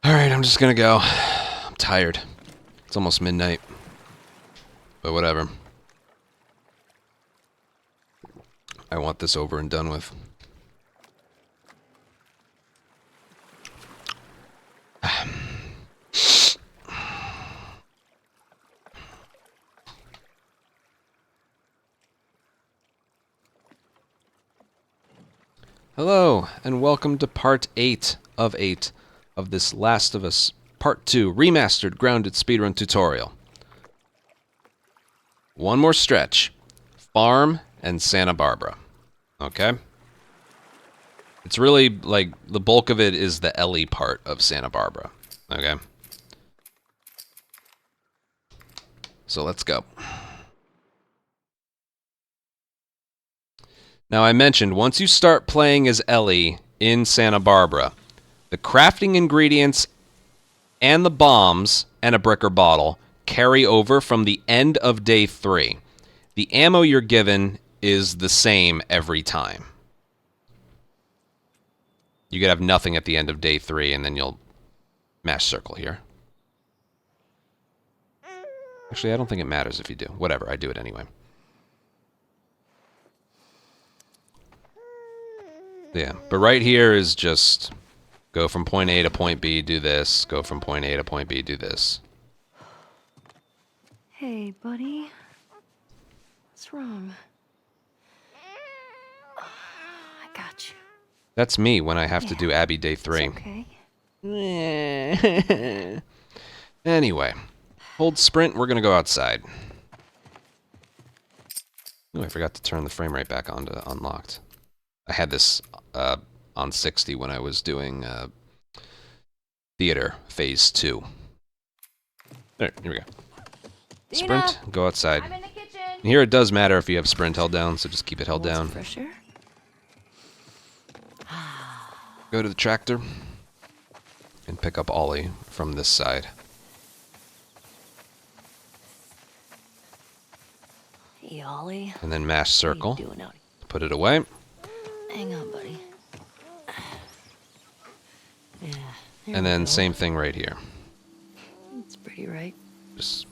Speaker 1: Alright, I'm just gonna go. I'm tired. It's almost midnight. But whatever. I want this over and done with. Hello, and welcome to part 8 of this Last of Us Part 2 Remastered Grounded Speedrun Tutorial. One more stretch. Farm and Santa Barbara. Okay? It's really, like, the bulk of it is the Ellie part of Santa Barbara. Okay? So let's go. Now, I mentioned, once you start playing as Ellie in Santa Barbara, the crafting ingredients and the bombs and a brick or bottle carry over from the end of day 3. The ammo you're given is the same every time. You could have nothing at the end of day 3, and then you'll mash circle here. Actually, I don't think it matters if you do. Whatever, I do it anyway. Yeah, but right here is just go from point A to point B, do this. Go from point A to point B, do this.
Speaker 4: Hey, buddy. What's wrong? I got you.
Speaker 1: That's me when I have to do Abby Day 3.
Speaker 4: Okay.
Speaker 1: Anyway, hold sprint, we're gonna go outside. Oh, I forgot to turn the frame rate back on to unlocked. I had this on 60 when I was doing theater phase 2. There, here we go. Sprint, go outside.
Speaker 6: I'm in the kitchen.
Speaker 1: Here it does matter if you have sprint held down, so just keep it held down.
Speaker 2: Fresh air?
Speaker 1: Go to the tractor and pick up Ollie from this side.
Speaker 2: Hey, Ollie.
Speaker 1: And then mash circle.
Speaker 2: What are you doing out here?
Speaker 1: Put it away.
Speaker 2: Hang on, buddy. Yeah.
Speaker 1: And then same thing right here.
Speaker 2: It's pretty, right?
Speaker 1: Just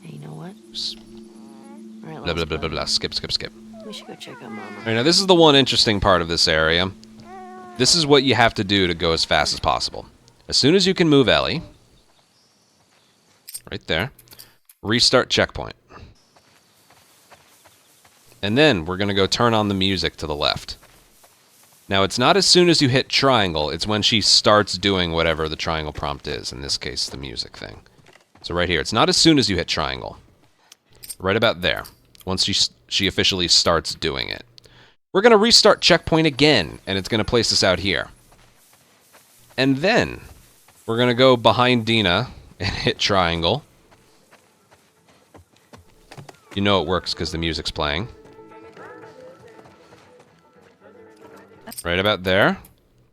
Speaker 2: Hey, you know what? All right,
Speaker 1: blah, blah, blah, blah, blah. Skip.
Speaker 2: We should go check on Mama.
Speaker 1: All right, now this is the one interesting part of this area. This is what you have to do to go as fast as possible. As soon as you can move Ellie, right there, restart checkpoint. And then we're going to go turn on the music to the left. Now, it's not as soon as you hit triangle, it's when she starts doing whatever the triangle prompt is, in this case, the music thing. So right here, it's not as soon as you hit triangle. Right about there, once she officially starts doing it. We're going to restart checkpoint again, and it's going to place us out here. And then we're going to go behind Dina and hit triangle. You know it works because the music's playing. Right about there.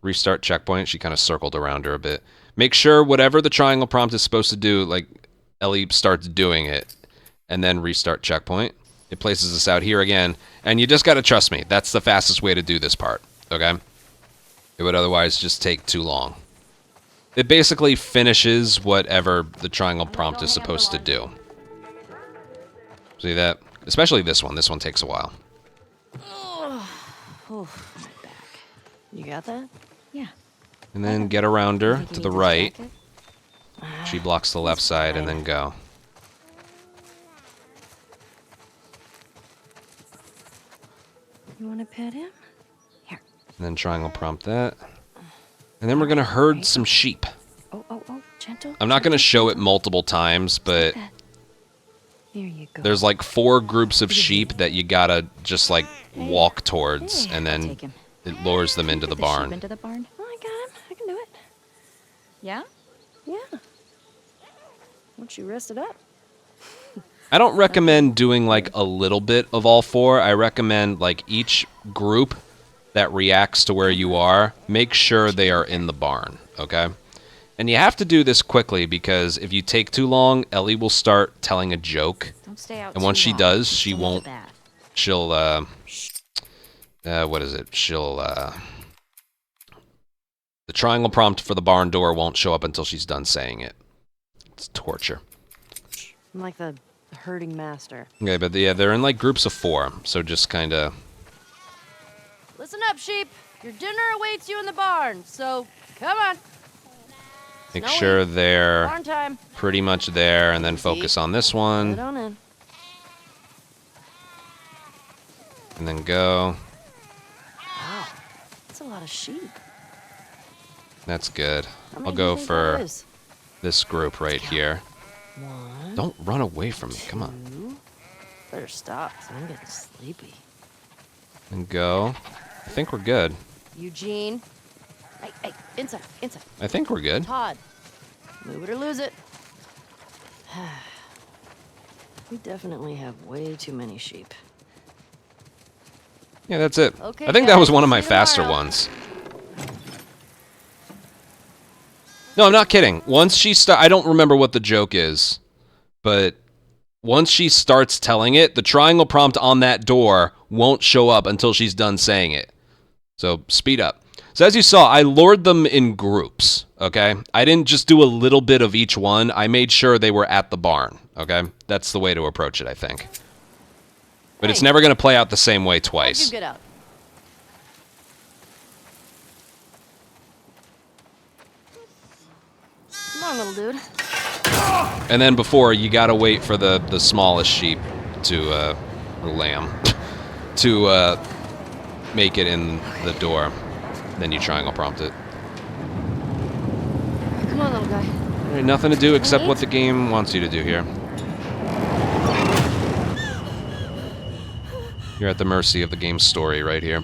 Speaker 1: Restart checkpoint. She kind of circled around her a bit. Make sure whatever the triangle prompt is supposed to do, like Ellie starts doing it, and then restart checkpoint. It places us out here again, and you just gotta trust me. That's the fastest way to do this part, okay? It would otherwise just take too long. It basically finishes whatever the triangle prompt is supposed to do. See that? Especially this one. This one takes a while.
Speaker 2: Oh, my back. You got that?
Speaker 4: Yeah.
Speaker 1: And then get around her
Speaker 2: Think you
Speaker 1: to
Speaker 2: need
Speaker 1: the
Speaker 2: this
Speaker 1: right.
Speaker 2: jacket?
Speaker 1: She blocks the left side, and then go.
Speaker 2: You want to pet him? Here.
Speaker 1: And then triangle prompt that. And then we're gonna herd some sheep.
Speaker 2: Oh, gentle.
Speaker 1: I'm not gonna show it multiple times, but
Speaker 2: Here you go.
Speaker 1: there's like 4 groups of sheep that you gotta just like walk towards, and then
Speaker 4: Take him.
Speaker 1: it lures them into the
Speaker 4: Sheep
Speaker 1: barn.
Speaker 4: into the barn.
Speaker 2: Oh, I got him. I can do it.
Speaker 4: Yeah?
Speaker 2: Yeah. Once you rest it up.
Speaker 1: I don't recommend doing like a little bit of all 4. I recommend like each group that reacts to where you are, make sure they are in the barn, okay? And you have to do this quickly because if you take too long, Ellie will start telling a joke.
Speaker 4: Don't stay out
Speaker 1: And once
Speaker 4: too
Speaker 1: she
Speaker 4: long.
Speaker 1: does,
Speaker 4: You
Speaker 1: she
Speaker 4: still need
Speaker 1: won't-
Speaker 4: the bath.
Speaker 1: She'll, what is it? She'll, the triangle prompt for the barn door won't show up until she's done saying it. It's torture.
Speaker 2: I'm like the herding master.
Speaker 1: Okay, but yeah, they're in like groups of 4, so just kind of...
Speaker 6: Listen up, sheep. Your dinner awaits you in the barn, so come on.
Speaker 1: Make
Speaker 6: Snowy.
Speaker 1: sure they're
Speaker 6: Barn time.
Speaker 1: pretty much there, and then focus on this
Speaker 2: Put
Speaker 1: one,
Speaker 2: on in.
Speaker 1: and then go.
Speaker 2: Wow. That's a lot of sheep.
Speaker 1: That's good.
Speaker 2: How many
Speaker 1: I'll
Speaker 2: do you
Speaker 1: go
Speaker 2: think
Speaker 1: for
Speaker 2: that is?
Speaker 1: this group right here.
Speaker 2: 1,
Speaker 1: Don't run away from me, come on.
Speaker 2: 2. Better stop, 'cause I'm getting sleepy.
Speaker 1: And go. I think we're good.
Speaker 6: Eugene. Hey, inside.
Speaker 1: I think we're good.
Speaker 6: Todd. Move it or lose it.
Speaker 2: We definitely have way too many sheep.
Speaker 1: Yeah, that's it.
Speaker 6: Okay,
Speaker 1: I think that was
Speaker 6: guys,
Speaker 1: one of my
Speaker 6: see you
Speaker 1: faster
Speaker 6: tomorrow.
Speaker 1: ones. No, I'm not kidding. Once she I don't remember what the joke is, but once she starts telling it, the triangle prompt on that door won't show up until she's done saying it. So speed up. So as you saw, I lured them in groups, okay? I didn't just do a little bit of each one. I made sure they were at the barn, okay? That's the way to approach it, I think. But it's
Speaker 6: Hey.
Speaker 1: never going to play out the same way
Speaker 6: How'd you
Speaker 1: twice.
Speaker 6: get out?
Speaker 2: Come on, little dude.
Speaker 1: And then before, you got to wait for the smallest sheep to, or lamb, to make it in the door. Then you triangle prompt it.
Speaker 2: Come on, little guy.
Speaker 1: There ain't nothing to do except what the game wants you to do here. You're at the mercy of the game's story right here.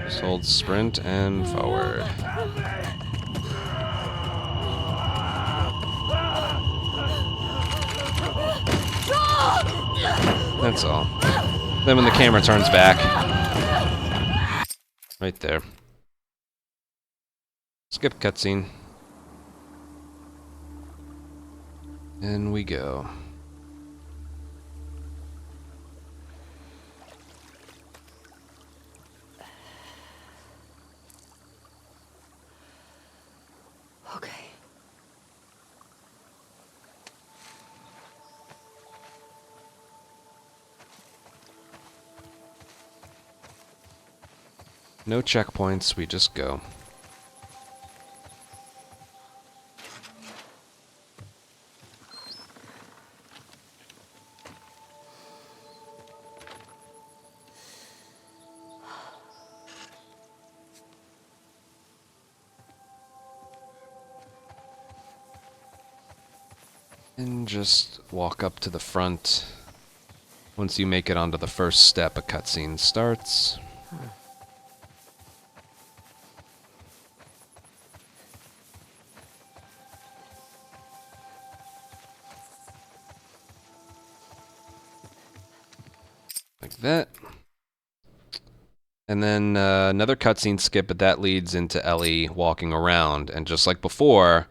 Speaker 1: Just hold sprint and forward. That's all. Then when the camera turns back, right there. Skip cutscene. And we go.
Speaker 2: Okay.
Speaker 1: No checkpoints, we just go. And just walk up to the front. Once you make it onto the first step, a cutscene starts. Like that. And then another cutscene skip, but that leads into Ellie walking around. And just like before,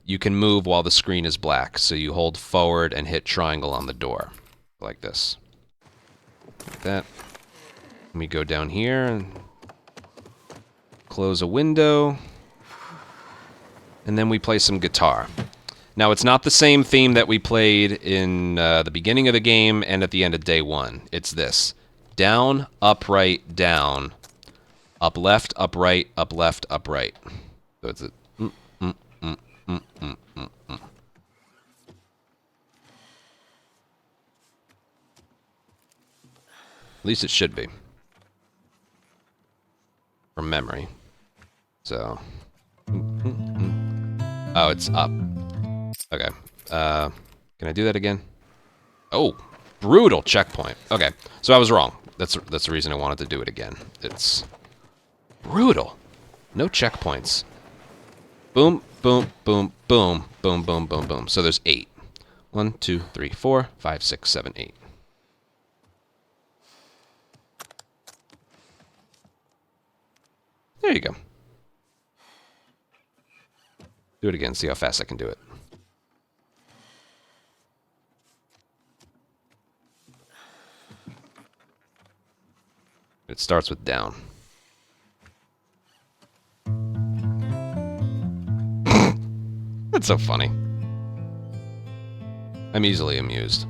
Speaker 1: you can move while the screen is black. So you hold forward and hit triangle on the door. Like this. Like that. And we go down here and close a window. And then we play some guitar. Now, it's not the same theme that we played in the beginning of the game and at the end of day one. It's this. Down, up, right, down. Up, left, up, right, up, left, up, right. So it's a... At least it should be. From memory. So... Oh, it's up. Okay. Can I do that again? Oh, brutal checkpoint. Okay, so I was wrong. That's the reason I wanted to do it again. It's brutal. No checkpoints. Boom, boom, boom, boom, boom, boom, boom, boom. So there's 8. 1, 2, 3, 4, 5, 6, 7, 8. There you go. Do it again, see how fast I can do it. It starts with down. That's so funny. I'm easily amused.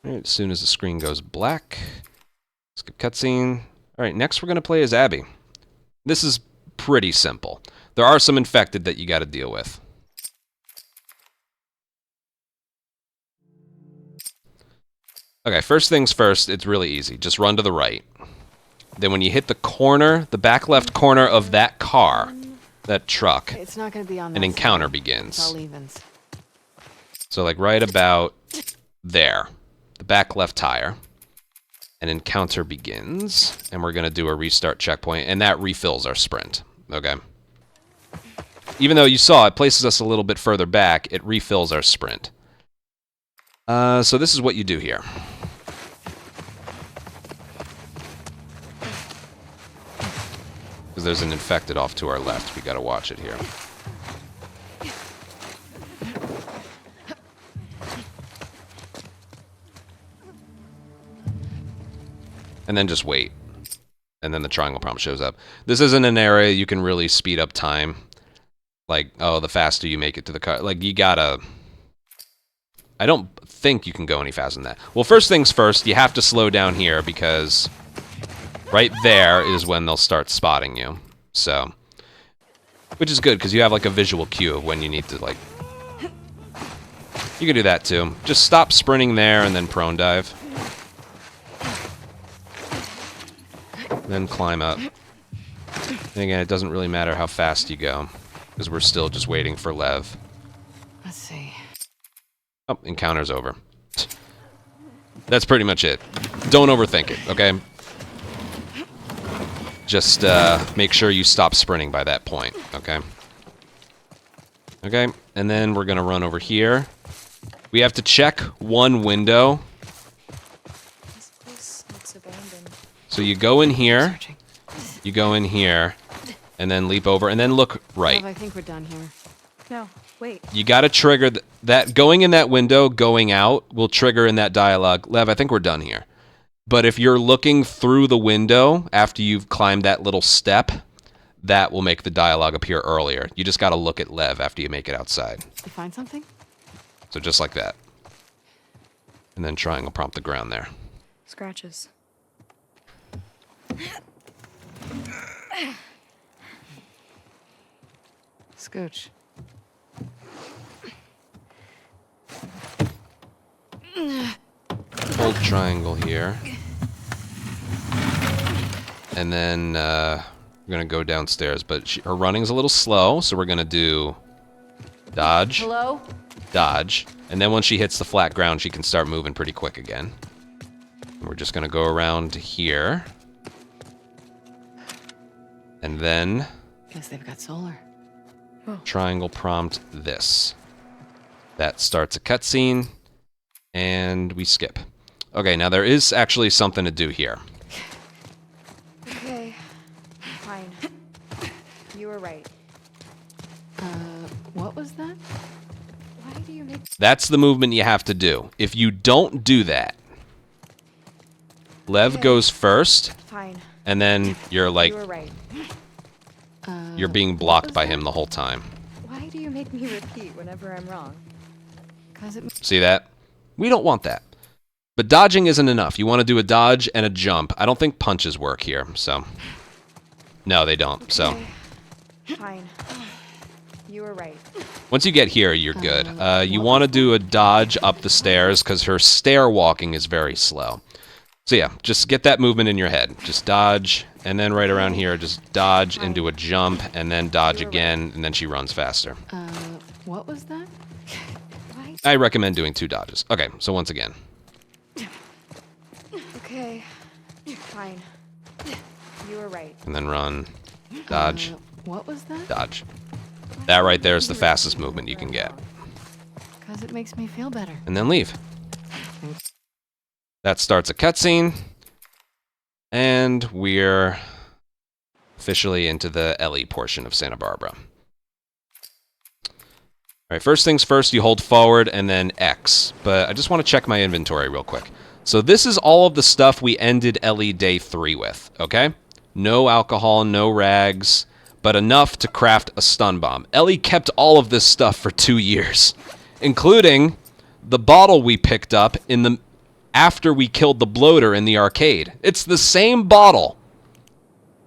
Speaker 1: Alright, as soon as the screen goes black, skip cutscene. Alright, next we're going to play as Abby. This is pretty simple. There are some infected that you got to deal with. Okay, first things first, it's really easy. Just run to the right. Then when you hit the corner, the back left corner of that car, that truck,
Speaker 2: It's not gonna be on
Speaker 1: an
Speaker 2: that
Speaker 1: encounter
Speaker 2: side.
Speaker 1: begins.
Speaker 2: It's all evens.
Speaker 1: So like right about there, the back left tire, an encounter begins, and we're going to do a restart checkpoint, and that refills our sprint. Okay. Even though you saw it places us a little bit further back, it refills our sprint. So this is what you do here. Because there's an infected off to our left. We got to watch it here. And then just wait. And then the triangle prompt shows up. This isn't an area you can really speed up time. Like, oh, the faster you make it to the car. Like, you gotta... I don't think you can go any faster than that. Well, first things first, you have to slow down here because Right there is when they'll start spotting you. So, which is good because you have like a visual cue of when you need to like. You can do that too. Just stop sprinting there and then prone dive. Then climb up. And again, it doesn't really matter how fast you go because we're still just waiting for Lev.
Speaker 2: Let's see.
Speaker 1: Oh, encounter's over. That's pretty much it. Don't overthink it, okay? Just make sure you stop sprinting by that point, okay? Okay, and then we're gonna run over here. We have to check one window.
Speaker 4: This place looks abandoned.
Speaker 1: So you go in here,
Speaker 2: Searching.
Speaker 1: you go in here, and then leap over, and then look right.
Speaker 2: Lev, I think we're done here.
Speaker 4: No, wait.
Speaker 1: You gotta trigger that going in that window, going out, will trigger in that dialogue. Lev, I think we're done here. But if you're looking through the window after you've climbed that little step, that will make the dialogue appear earlier. You just gotta look at Lev after you make it outside.
Speaker 2: You find something?
Speaker 1: So just like that. And then triangle prompt the ground there.
Speaker 4: Scratches.
Speaker 2: Scooch.
Speaker 1: Hold triangle here. And then we're gonna go downstairs, but her running's a little slow, so we're gonna do dodge,
Speaker 2: Hello?
Speaker 1: dodge, and then once she hits the flat ground, she can start moving pretty quick again. And we're just gonna go around to here, and then
Speaker 2: Guess they've got solar.
Speaker 1: triangle prompt this. That starts a cutscene, and we skip. Okay, now there is actually something to do here.
Speaker 4: Okay. Fine. You were right.
Speaker 2: What was that?
Speaker 4: Why do you make...
Speaker 1: That's the movement you have to do. If you don't do that, Lev
Speaker 4: Okay.
Speaker 1: goes first,
Speaker 4: Fine.
Speaker 1: and then you're like,
Speaker 4: You were right.
Speaker 1: you're being blocked by him the whole time.
Speaker 4: Why do you make me repeat whenever I'm wrong?
Speaker 2: Cause it...
Speaker 1: See that? We don't want that. But dodging isn't enough. You want to do a dodge and a jump. I don't think punches work here, so. No, they don't, so.
Speaker 4: Okay. Fine. You were right.
Speaker 1: Once you get here, you're good. You want to do a dodge up the stairs, because her stair walking is very slow. So yeah, just get that movement in your head. Just dodge, and then right around here, just dodge and do a jump, and then dodge again, and then she runs faster.
Speaker 2: What was that?
Speaker 4: Why?
Speaker 1: I recommend doing 2 dodges. Okay, so once again.
Speaker 4: Okay. Fine. You were right.
Speaker 1: And then run, dodge,
Speaker 2: What was that?
Speaker 1: dodge. That right there is the fastest movement you can get.
Speaker 2: Cause it makes me feel better.
Speaker 1: And then leave. That starts a cutscene. And we're officially into the Ellie portion of Santa Barbara. Alright, first things first, you hold forward and then X. But I just want to check my inventory real quick. So this is all of the stuff we ended Ellie Day 3 with, okay? No alcohol, no rags, but enough to craft a stun bomb. Ellie kept all of this stuff for 2 years, including the bottle we picked up in the after we killed the bloater in the arcade. It's the same bottle.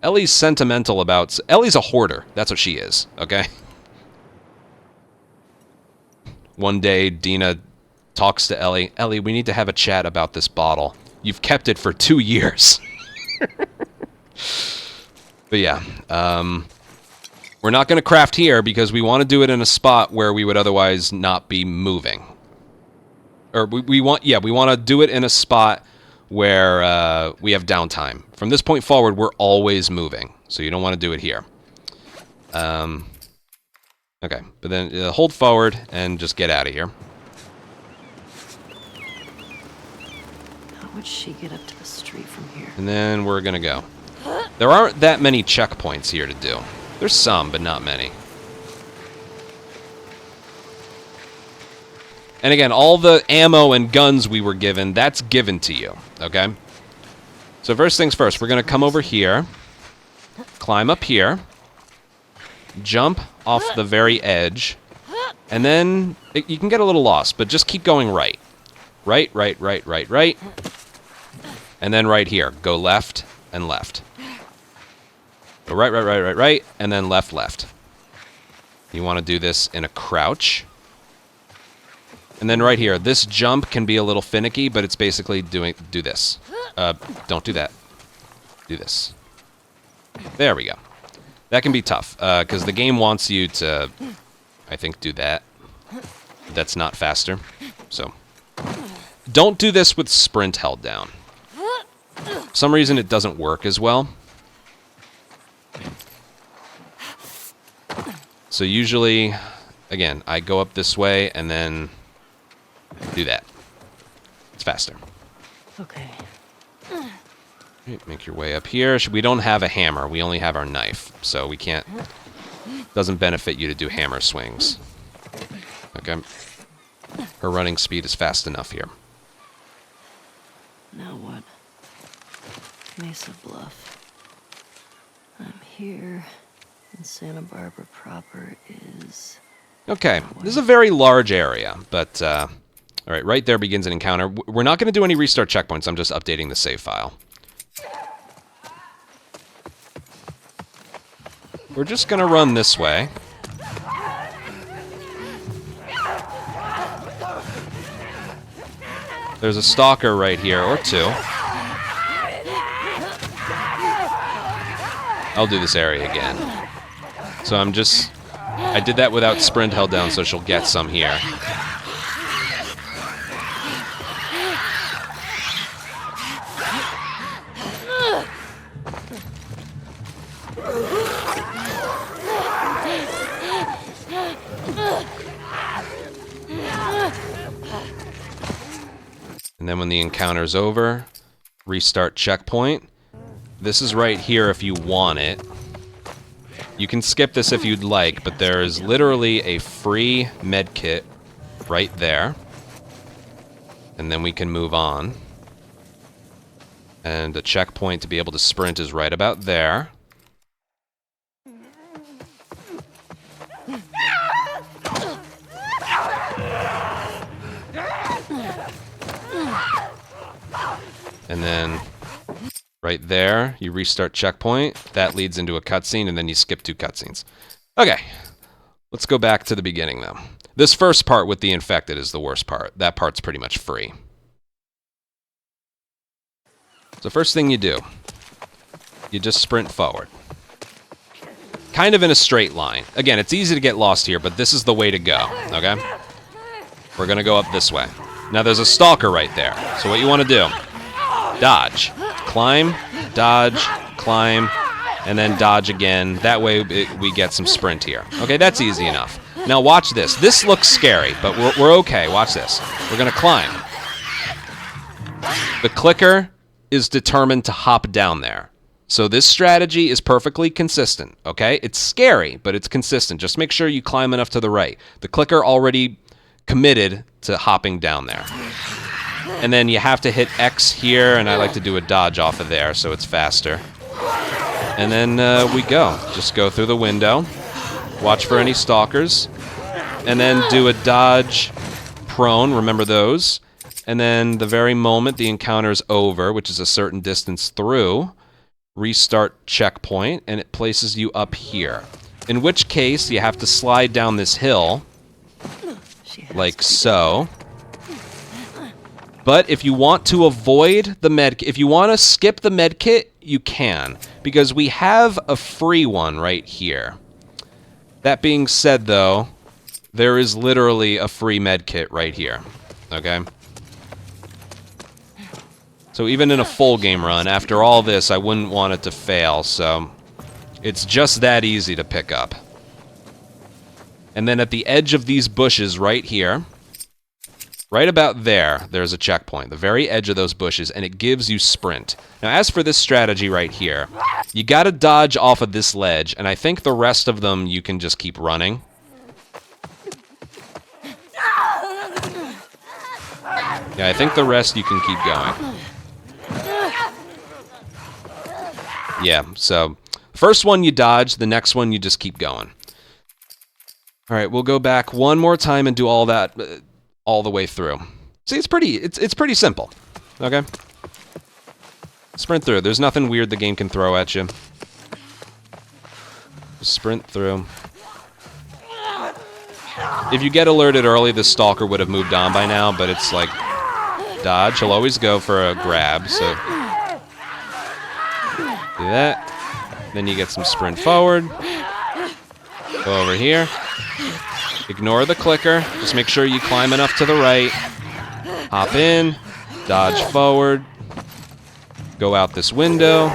Speaker 1: Ellie's sentimental about... Ellie's a hoarder. That's what she is, okay? One day, Dina talks to Ellie. Ellie, we need to have a chat about this bottle. You've kept it for 2 years. But yeah, we're not going to craft here because we want to do it in a spot where we would otherwise not be moving. Or we want to do it in a spot where we have downtime. From this point forward, we're always moving, so you don't want to do it here. Okay, but then hold forward and just get out of here.
Speaker 2: How would she get up to the street from here?
Speaker 1: And then we're gonna go. There aren't that many checkpoints here to do. There's some, but not many. And again, all the ammo and guns we were given, that's given to you, okay? So first things first, we're gonna come over here, climb up here, jump off the very edge, and then you can get a little lost, but just keep going right. Right, right, right, right, right. And then right here, go left, and left. Go right, right, right, right, right, and then left, left. You want to do this in a crouch. And then right here, this jump can be a little finicky, but it's basically do this. Don't do that. Do this. There we go. That can be tough, because the game wants you to, I think, do that. That's not faster. So, don't do this with sprint held down. For some reason, it doesn't work as well. So usually, again, I go up this way and then do that. It's faster.
Speaker 2: Okay.
Speaker 1: Right, make your way up here. We don't have a hammer. We only have our knife. So we can't... Doesn't benefit you to do hammer swings. Okay. Her running speed is fast enough here.
Speaker 2: Now what? Mesa Bluff. I'm here, and Santa Barbara proper is...
Speaker 1: Okay, this is a very large area, but... Alright, right there begins an encounter. We're not going to do any restart checkpoints. I'm just updating the save file. We're just going to run this way. There's a stalker right here, or two. I'll do this area again. So I'm just... I did that without sprint held down, so she'll get some here. And then when the encounter's over, restart checkpoint. This is right here if you want it. You can skip this if you'd like, but there is literally a free med kit right there. And then we can move on. And a checkpoint to be able to sprint is right about there. And then right there, you restart checkpoint. That leads into a cutscene, and then you skip 2 cutscenes. Okay, let's go back to the beginning, though. This first part with the infected is the worst part. That part's pretty much free. So first thing you do, you just sprint forward. Kind of in a straight line. Again, it's easy to get lost here, but this is the way to go, okay? We're going to go up this way. Now, there's a stalker right there. So what you want to do, dodge. Climb, dodge, climb, and then dodge again. That way we get some sprint here. Okay, that's easy enough. Now watch this. This looks scary, but we're okay. Watch this. We're going to climb. The clicker is determined to hop down there. So this strategy is perfectly consistent, okay? It's scary, but it's consistent. Just make sure you climb enough to the right. The clicker already committed to hopping down there. And then you have to hit X here, and I like to do a dodge off of there so it's faster. And then we go. Just go through the window. Watch for any stalkers. And then do a dodge prone. Remember those. And then the very moment the encounter is over, which is a certain distance through, restart checkpoint, and it places you up here. In which case, you have to slide down this hill, like so. But if you want to avoid the if you want to skip the med kit, you can, because we have a free one right here. That being said, though, there is literally a free med kit right here, okay? So even in a full game run, after all this, I wouldn't want it to fail, so it's just that easy to pick up. And then at the edge of these bushes right here, right about there, there's a checkpoint, the very edge of those bushes, and it gives you sprint. Now, as for this strategy right here, you gotta dodge off of this ledge, and I think the rest of them you can just keep running. Yeah, I think the rest you can keep going. Yeah, so first one you dodge, the next one you just keep going. All right, we'll go back one more time and do all that all the way through. See, it's pretty simple. Okay? Sprint through. There's nothing weird the game can throw at you. Just sprint through. If you get alerted early, the stalker would have moved on by now, but it's like dodge. He'll always go for a grab, so do that. Then you get some sprint forward. Go over here. Ignore the clicker. Just make sure you climb enough to the right. Hop in. Dodge forward. Go out this window.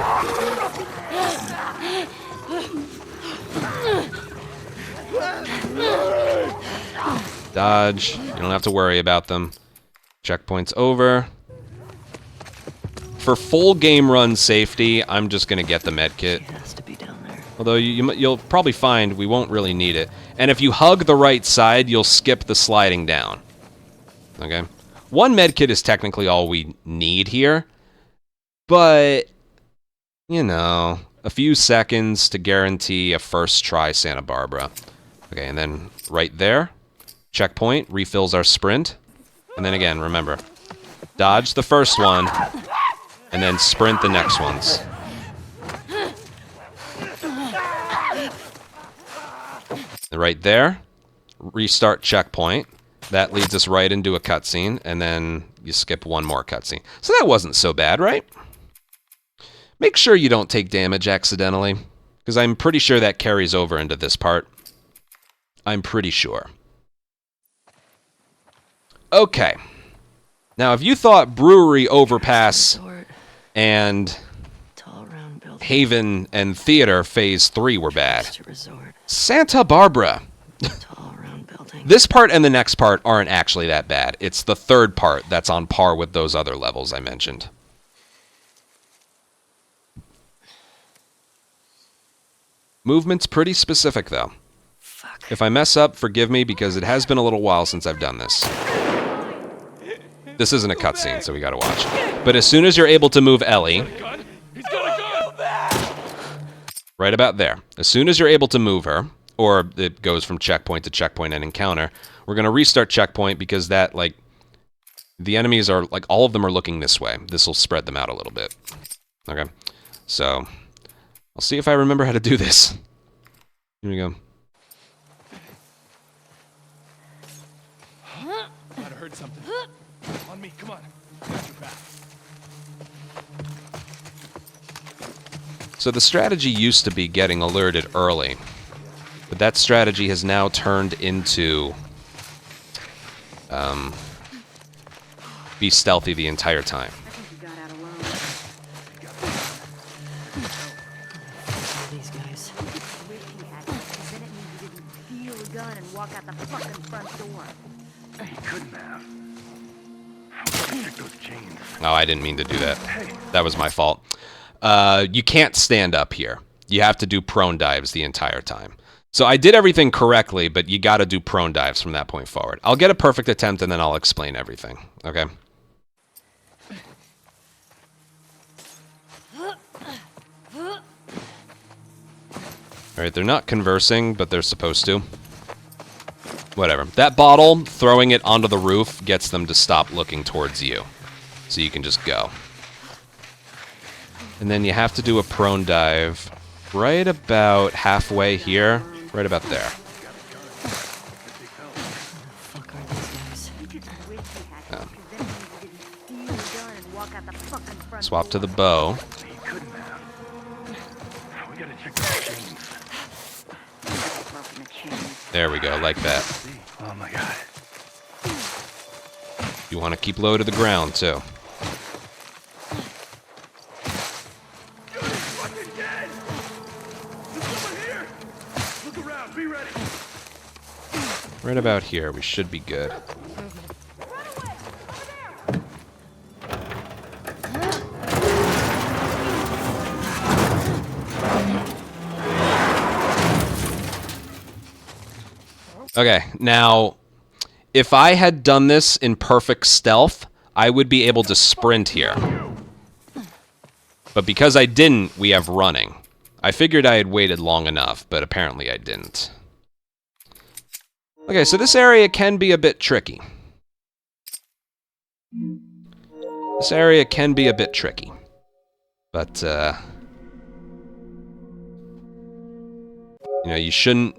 Speaker 1: Dodge. You don't have to worry about them. Checkpoint's over. For full game run safety, I'm just going to get the med kit.
Speaker 2: It has to be down there.
Speaker 1: Although you'll probably find we won't really need it. And if you hug the right side, you'll skip the sliding down. Okay? One med kit is technically all we need here. But, you know, a few seconds to guarantee a first try Santa Barbara. Okay, and then right there, checkpoint, refills our sprint. And then again, remember, dodge the first one, and then sprint the next ones. And right there, restart checkpoint. That leads us right into a cutscene, and then you skip one more cutscene. So that wasn't so bad, right? Make sure you don't take damage accidentally, because I'm pretty sure that carries over into this part. I'm pretty sure. Okay. Now, if you thought Brewery Overpass
Speaker 2: Resort,
Speaker 1: and
Speaker 2: tall round building.
Speaker 1: Haven and Theater Phase 3 were bad,
Speaker 2: Just a resort.
Speaker 1: Santa Barbara.
Speaker 2: Tall round building.
Speaker 1: This part and the next part aren't actually that bad. It's the third part that's on par with those other levels I mentioned. Movement's pretty specific, though.
Speaker 2: Fuck.
Speaker 1: If I mess up, forgive me, because it has been a little while since I've done this. This isn't a cutscene, so we gotta watch. But as soon as you're able to move Ellie,
Speaker 5: He's got a gun!
Speaker 1: right about there, as soon as you're able to move her, or it goes from checkpoint to checkpoint and encounter, we're gonna restart checkpoint because that, like, the enemies are, like, all of them are looking this way. This will spread them out a little bit. Okay, so I'll see if I remember how to do this. Here we go.
Speaker 5: Might have heard something. On me, come on. Got your back.
Speaker 1: So the strategy used to be getting alerted early, but that strategy has now turned into be stealthy the entire time.
Speaker 2: These guys.
Speaker 6: Then it means you didn't steal a gun and walk out the fucking front door.
Speaker 5: Couldn't have. Check those chains.
Speaker 1: Oh, I didn't mean to do that. That was my fault. You can't stand up here. You have to do prone dives the entire time. So I did everything correctly, but you got to do prone dives from that point forward. I'll get a perfect attempt and then I'll explain everything. Okay? Alright, they're not conversing, but they're supposed to. Whatever. That bottle, throwing it onto the roof, gets them to stop looking towards you. So you can just go. And then you have to do a prone dive right about halfway here. Right about there.
Speaker 2: Fuck are these guys?
Speaker 1: Swap to the bow.
Speaker 5: Couldn't have. We gotta check those chains.
Speaker 1: There we go, like that.
Speaker 5: Oh my god.
Speaker 1: You want to keep low to the ground, too.
Speaker 5: Fucking dead! There's someone here! Look around, be ready!
Speaker 1: Right about here, we should be good. Okay, now, if I had done this in perfect stealth, I would be able to sprint here. But because I didn't, we have running. I figured I had waited long enough, but apparently I didn't. Okay, so this area can be a bit tricky. This area can be a bit tricky. But, you know, you shouldn't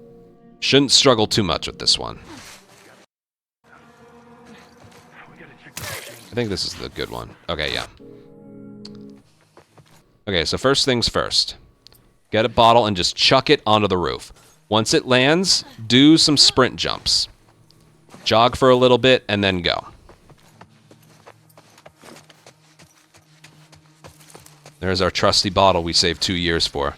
Speaker 1: struggle too much with this one. I think this is the good one. Okay, yeah. Okay, so first things first. Get a bottle and just chuck it onto the roof. Once it lands, do some sprint jumps. Jog for a little bit, and then go. There's our trusty bottle we saved 2 years for.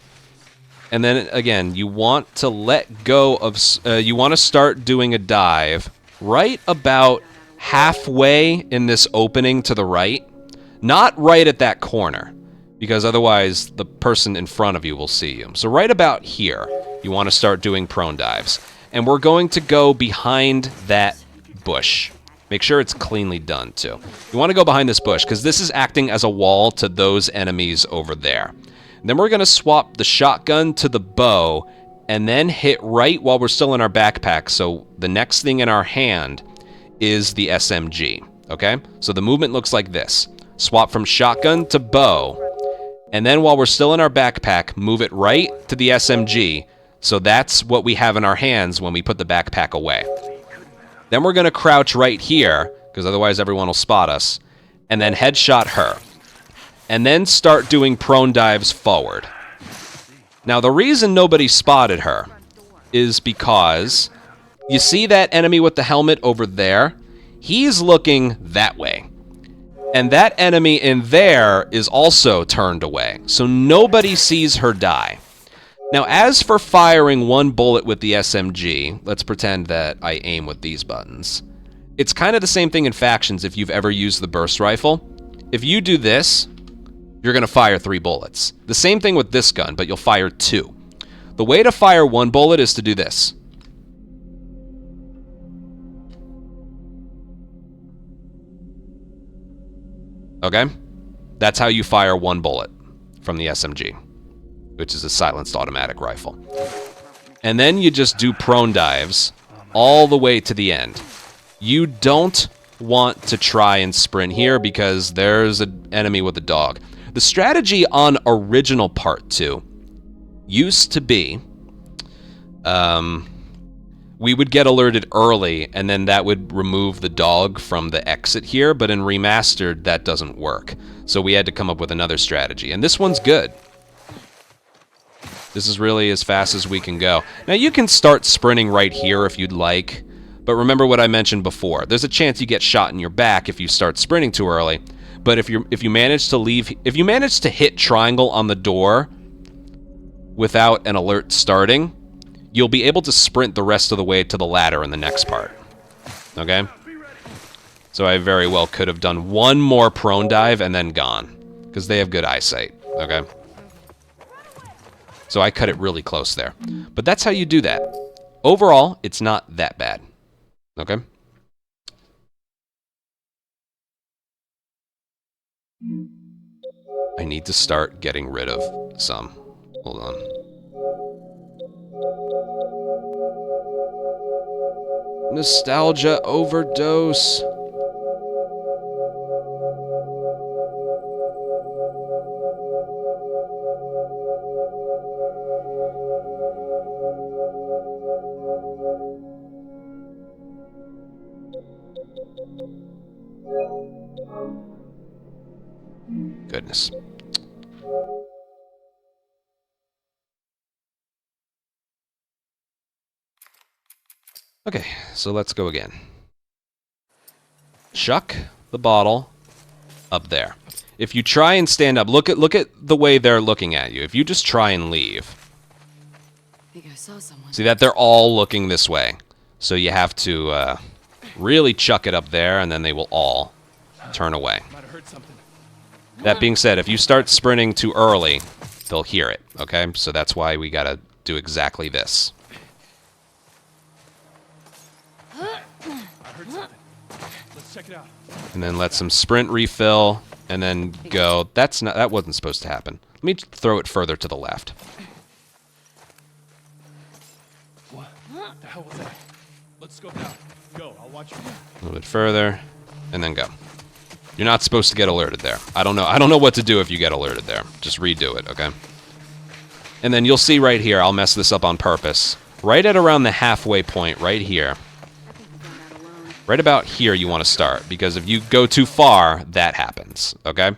Speaker 1: And then, again, you want to let go of... you want to start doing a dive right about halfway in this opening to the right. Not right at that corner, because otherwise the person in front of you will see you. So right about here, you want to start doing prone dives. And we're going to go behind that bush. Make sure it's cleanly done, too. You want to go behind this bush, because this is acting as a wall to those enemies over there. And then we're going to swap the shotgun to the bow, and then hit right while we're still in our backpack, so the next thing in our hand is the SMG, okay? So the movement looks like this. Swap from shotgun to bow, and then while we're still in our backpack, move it right to the SMG, so that's what we have in our hands when we put the backpack away. Then we're going to crouch right here, because otherwise everyone will spot us, and then headshot her. And then start doing prone dives forward. Now, the reason nobody spotted her is because you see that enemy with the helmet over there? He's looking that way. And that enemy in there is also turned away, so nobody sees her die. Now, as for firing one bullet with the SMG, let's pretend that I aim with these buttons. It's kind of the same thing in Factions if you've ever used the burst rifle. If you do this, you're going to fire 3 bullets. The same thing with this gun, but you'll fire 2. The way to fire 1 bullet is to do this. Okay? That's how you fire 1 bullet from the SMG, which is a silenced automatic rifle. And then you just do prone dives all the way to the end. You don't want to try and sprint here because there's an enemy with a dog. The strategy on original part 2 used to be we would get alerted early and then that would remove the dog from the exit here, but in Remastered that doesn't work. So we had to come up with another strategy, and this one's good. This is really as fast as we can go. Now you can start sprinting right here if you'd like, but remember what I mentioned before. There's a chance you get shot in your back if you start sprinting too early. But if you manage to hit triangle on the door without an alert starting, you'll be able to sprint the rest of the way to the ladder in the next part. Okay? So I very well could have done one more prone dive and then gone, because they have good eyesight. Okay? So I cut it really close there. But that's how you do that. Overall, it's not that bad. Okay? I need to start getting rid of some. Hold on. Nostalgia overdose. Goodness. Okay, so let's go again. Chuck the bottle up there. If you try and stand up, look at the way they're looking at you. If you just try and leave,
Speaker 2: I think I saw someone.
Speaker 1: see that they're all looking this way. So you have to really chuck it up there, and then they will all turn away.
Speaker 5: Might have heard something.
Speaker 1: That being said, if you start sprinting too early, they'll hear it, okay? So that's why we gotta do exactly this.
Speaker 5: I heard something. Let's check it out.
Speaker 1: And then let some sprint refill, and then go. That wasn't supposed to happen. Let me throw it further to the left.
Speaker 5: What the hell was that? Let's go now. Go, I'll watch you.
Speaker 1: A little bit further, and then go. You're not supposed to get alerted there. I don't know what to do if you get alerted there. Just redo it, okay? And then you'll see right here, I'll mess this up on purpose. Right at around the halfway point, right here. Right about here you want to start, because if you go too far, that happens, okay?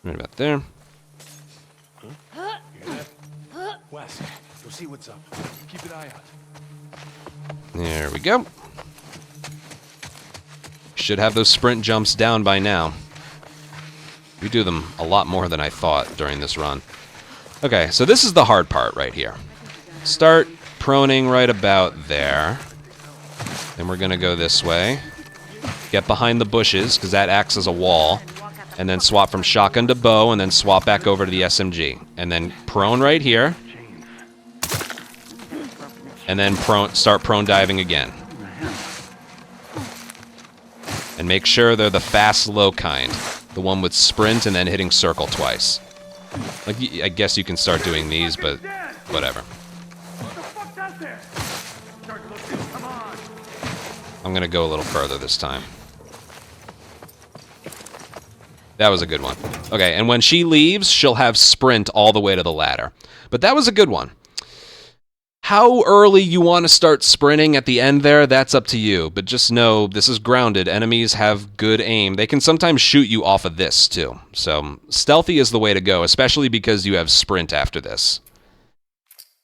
Speaker 1: Right about there.
Speaker 5: Wes, go see what's up. Keep an eye out.
Speaker 1: There we go. Should have those sprint jumps down by now. We do them a lot more than I thought during this run. Okay, so this is the hard part right here. Start proning right about there. Then we're going to go this way. Get behind the bushes, because that acts as a wall. And then swap from shotgun to bow, and then swap back over to the SMG. And then prone right here. And then start prone diving again. And make sure they're the fast, low kind. The one with sprint and then hitting circle twice. Like, I guess you can start doing these, but whatever. I'm gonna go a little further this time. That was a good one. Okay, and when she leaves, she'll have sprint all the way to the ladder. But that was a good one. How early you want to start sprinting at the end there, that's up to you. But just know, this is grounded. Enemies have good aim. They can sometimes shoot you off of this, too. So, stealthy is the way to go, especially because you have sprint after this.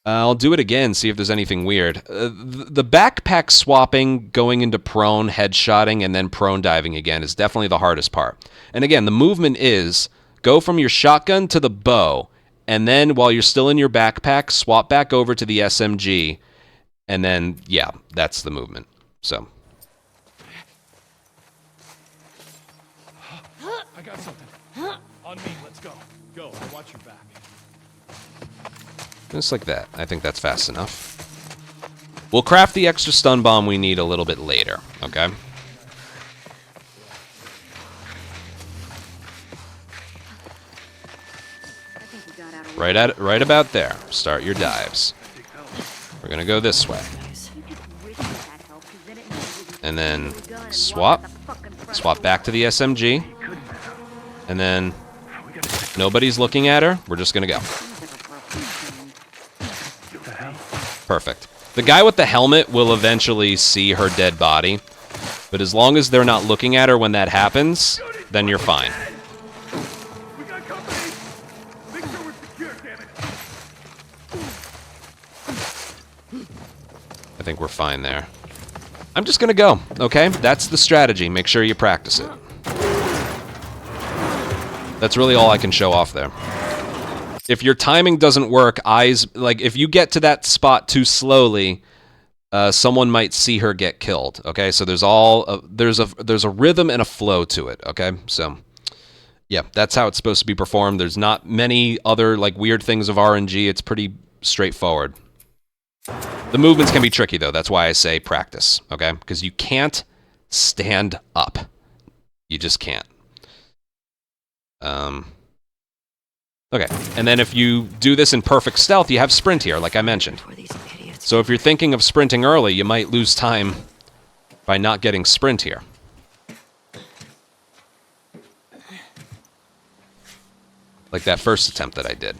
Speaker 1: I'll do it again, see if there's anything weird. The backpack swapping, going into prone, headshotting, and then prone diving again is definitely the hardest part. And again, the movement is, go from your shotgun to the bow, and then while you're still in your backpack, swap back over to the SMG, and then, yeah, that's the movement. So.
Speaker 5: I got something. On me, let's go. Go, I'll watch your back.
Speaker 1: Just like that. I think that's fast enough. We'll craft the extra stun bomb we need a little bit later, okay? Right about there. Start your dives. We're gonna go this way. And then swap. Swap back to the SMG. And then nobody's looking at her. We're just gonna go. Perfect. The guy with the helmet will eventually see her dead body, but as long as they're not looking at her when that happens, then you're fine.
Speaker 5: We got company. Make sure we're secure, damn it.
Speaker 1: I think we're fine there. I'm just gonna go, okay? That's the strategy. Make sure you practice it. That's really all I can show off there. If your timing doesn't work, like if you get to that spot too slowly, someone might see her get killed. Okay, so there's a rhythm and a flow to it. Okay, so yeah, that's how it's supposed to be performed. There's not many other like weird things of RNG. It's pretty straightforward. The movements can be tricky though. That's why I say practice. Okay, because you can't stand up. You just can't. Okay, and then if you do this in perfect stealth, you have sprint here, like I mentioned. So if you're thinking of sprinting early, you might lose time by not getting sprint here. Like that first attempt that I did.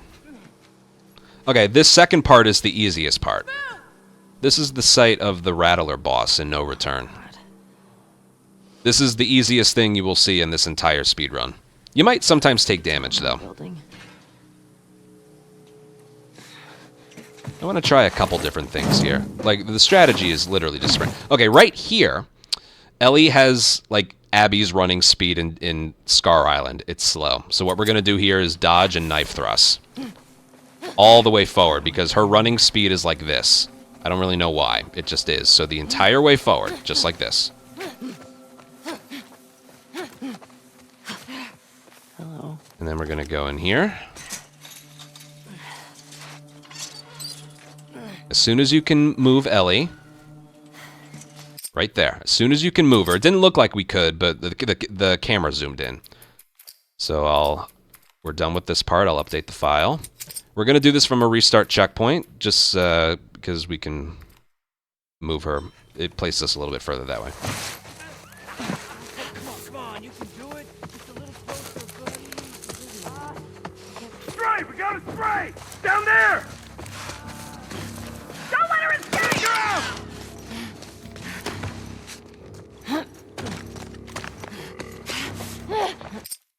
Speaker 1: Okay, this second part is the easiest part. This is the site of the Rattler boss in No Return. This is the easiest thing you will see in this entire speedrun. You might sometimes take damage, though. I want to try a couple different things here. Like, the strategy is literally just sprint. Okay, right here, Ellie has, like, Abby's running speed in Scar Island. It's slow. So what we're going to do here is dodge and knife thrust. All the way forward, because her running speed is like this. I don't really know why. It just is. So the entire way forward, just like this.
Speaker 2: Hello.
Speaker 1: And then we're going to go in here. As soon as you can move Ellie, right there. As soon as you can move her. It didn't look like we could, but the camera zoomed in. So we're done with this part. I'll update the file. We're going to do this from a restart checkpoint, just because we can move her. It placed us a little bit further that way.
Speaker 3: Come on, you can do it. Just a little closer, buddy.
Speaker 5: Spray! We got a spray! Down there!
Speaker 6: Don't let her escape!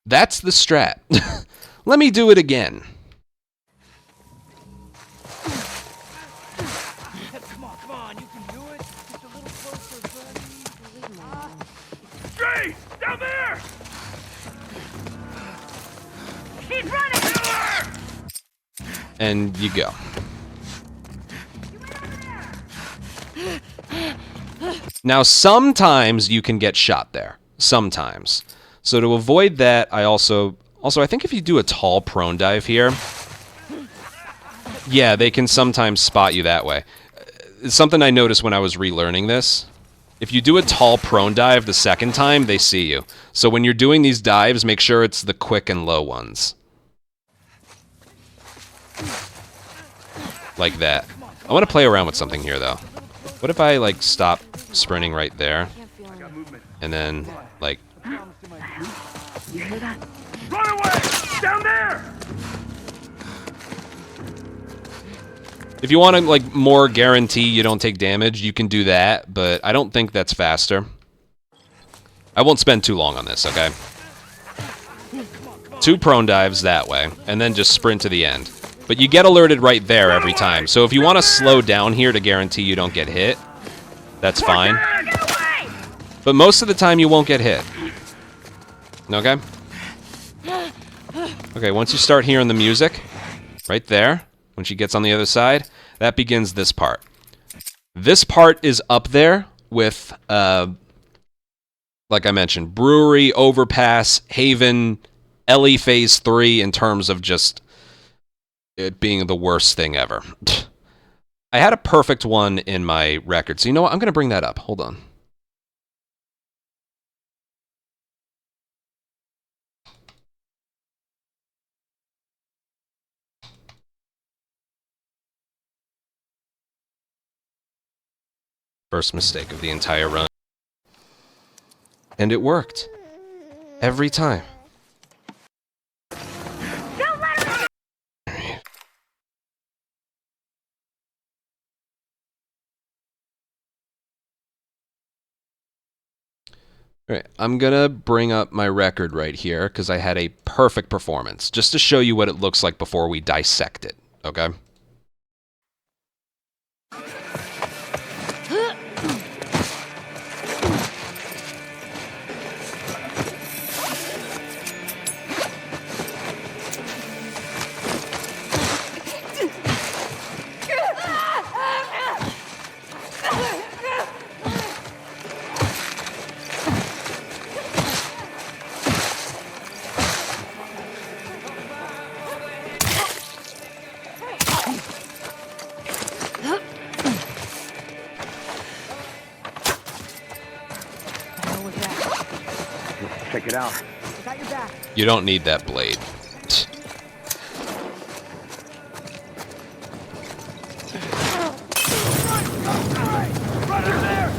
Speaker 1: That's the strat. Let me do it again.
Speaker 3: Come on, you can do it. Just a little closer, buddy.
Speaker 5: Spray! Down there!
Speaker 6: He's running!
Speaker 1: And you go. Now, sometimes you can get shot there. Sometimes. So to avoid that, I also I think if you do a tall prone dive here, yeah, they can sometimes spot you that way. It's something I noticed when I was relearning this. If you do a tall prone dive the second time, they see you. So when you're doing these dives, make sure it's the quick and low ones. Like that. I want to play around with something here, though. What if I, like, stop sprinting right there? And then, like...
Speaker 4: You hear that?
Speaker 5: Run away! Down there!
Speaker 1: If you want to, like, more guarantee you don't take damage, you can do that, but I don't think that's faster. I won't spend too long on this, okay? 2 prone dives that way, and then just sprint to the end. But you get alerted right there every time, so if you want to slow down here to guarantee you don't get hit, that's fine. But most of the time you won't get hit. Okay? Okay, once you start hearing the music, right there, when she gets on the other side, that begins this part. This part is up there with, like I mentioned, Brewery, Overpass, Haven, Ellie Phase 3 in terms of just it being the worst thing ever. I had a perfect one in my record, so you know what? I'm going to bring that up. Hold on. First mistake of the entire run. And it worked. Every time.
Speaker 6: Don't let her...
Speaker 1: Alright, I'm gonna bring up my record right here because I had a perfect performance, just to show you what it looks like before we dissect it, okay?
Speaker 5: Check it out.
Speaker 2: I got your back.
Speaker 1: You don't need that blade.
Speaker 5: Run in there!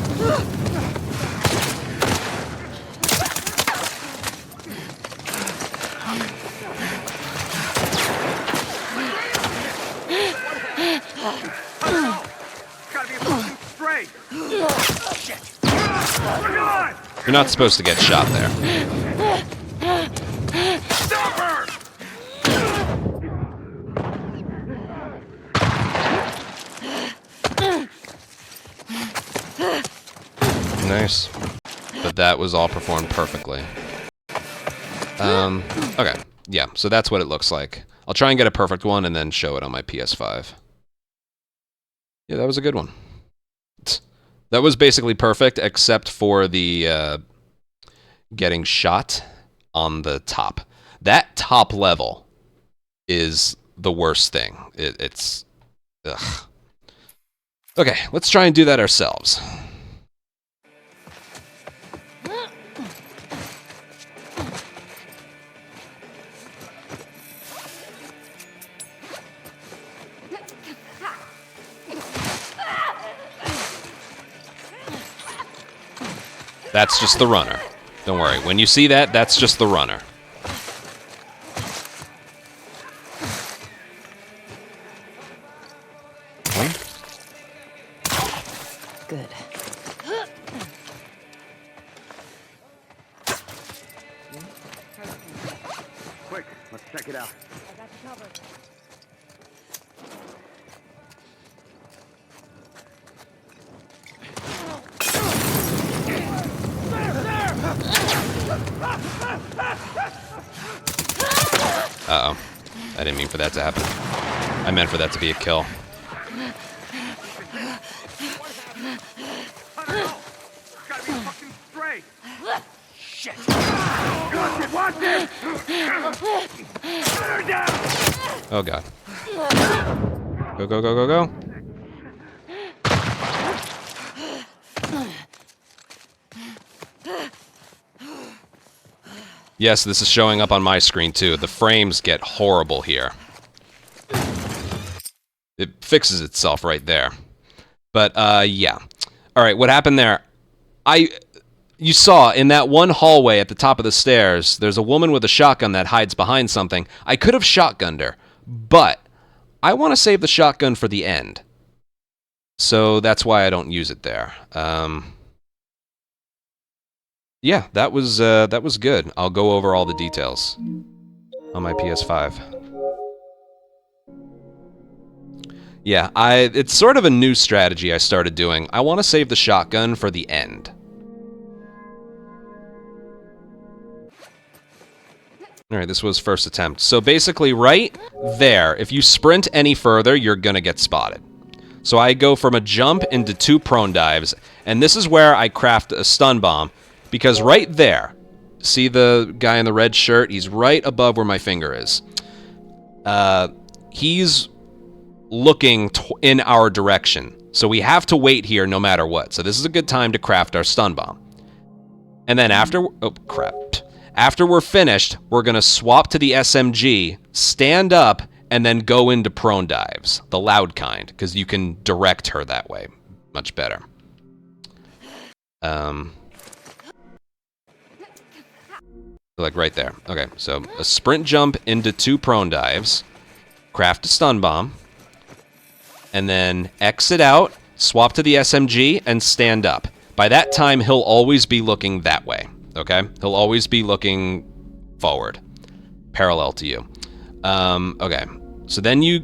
Speaker 5: Gotta be a fucking spray! Shit! We're gone!
Speaker 1: You're not supposed to get shot there.
Speaker 5: Stop her!
Speaker 1: Nice. But that was all performed perfectly. Okay. Yeah, so that's what it looks like. I'll try and get a perfect one and then show it on my PS5. Yeah, that was a good one. That was basically perfect, except for the getting shot on the top. That top level is the worst thing. It's... Ugh. Okay, let's try and do that ourselves. That's just the runner. Don't worry. When you see that, that's just the runner.
Speaker 2: Good.
Speaker 5: Quick, let's check it out.
Speaker 1: Uh-oh. I didn't mean for that to happen. I meant for that to be a kill.
Speaker 5: I don't know. It's gotta be a fucking stray. Shit. Watch it, watch it! Put her down!
Speaker 1: Oh, God. Go, go, go, go, go. Yes, this is showing up on my screen, too. The frames get horrible here. It fixes itself right there. But, yeah. Alright, what happened there? You saw, in that one hallway at the top of the stairs, there's a woman with a shotgun that hides behind something. I could have shotgunned her, but I want to save the shotgun for the end. So that's why I don't use it there. Yeah, that was good. I'll go over all the details on my PS5. Yeah, it's sort of a new strategy I started doing. I want to save the shotgun for the end. Alright, this was first attempt. So basically right there, if you sprint any further, you're gonna get spotted. So I go from a jump into 2 prone dives, and this is where I craft a stun bomb. Because right there, see the guy in the red shirt? He's right above where my finger is. He's looking in our direction. So we have to wait here no matter what. So this is a good time to craft our stun bomb. And then after... Oh, crap. After we're finished, we're going to swap to the SMG, stand up, and then go into prone dives. The loud kind, because you can direct her that way. Much better. Like right there. Okay, so a sprint jump into 2 prone dives, craft a stun bomb, and then exit out, swap to the SMG, and stand up. By that time, he'll always be looking that way, okay? He'll always be looking forward, parallel to you. Okay, so then you'll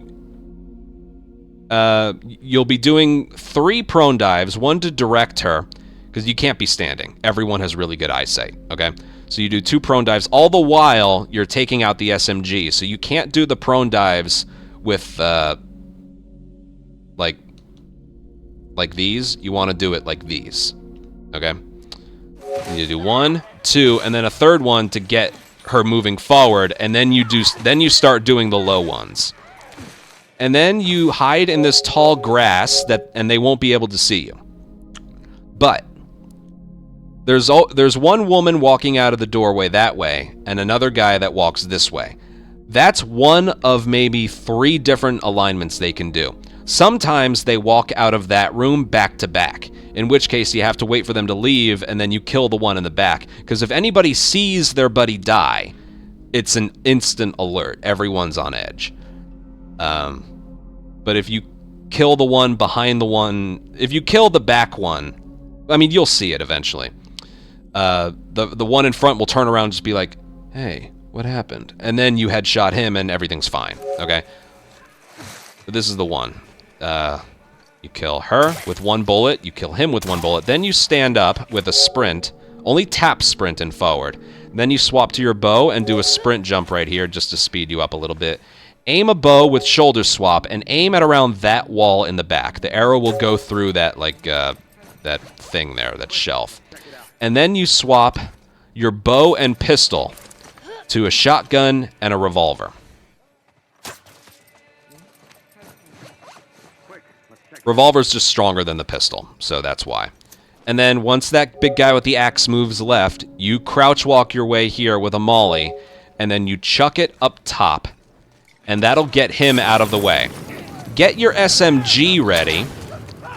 Speaker 1: be doing 3 prone dives, 1 to direct her, because you can't be standing. Everyone has really good eyesight, okay? So you do 2 prone dives, all the while you're taking out the SMG. So you can't do the prone dives with, like these. You want to do it like these, okay? You do 1, 2, and then a 3rd one to get her moving forward, and then you start doing the low ones. And then you hide in this tall grass and they won't be able to see you. But there's one woman walking out of the doorway that way, and another guy that walks this way. That's one of maybe 3 different alignments they can do. Sometimes they walk out of that room back to back, in which case you have to wait for them to leave, and then you kill the one in the back. Because if anybody sees their buddy die, it's an instant alert. Everyone's on edge. But if you kill the one behind the one... If you kill the back one... I mean, you'll see it eventually. The one in front will turn around and just be like, hey, what happened? And then you headshot him and everything's fine, okay? But this is the one. You kill her with 1 bullet, you kill him with 1 bullet, then you stand up with a sprint, only tap sprint and forward. Then you swap to your bow and do a sprint jump right here just to speed you up a little bit. Aim a bow with shoulder swap and aim at around that wall in the back. The arrow will go through that, like, that thing there, that shelf. And then you swap your bow and pistol to a shotgun and a revolver. Revolver's just stronger than the pistol, so that's why. And then once that big guy with the axe moves left, you crouch walk your way here with a molly, and then you chuck it up top, and that'll get him out of the way. Get your SMG ready,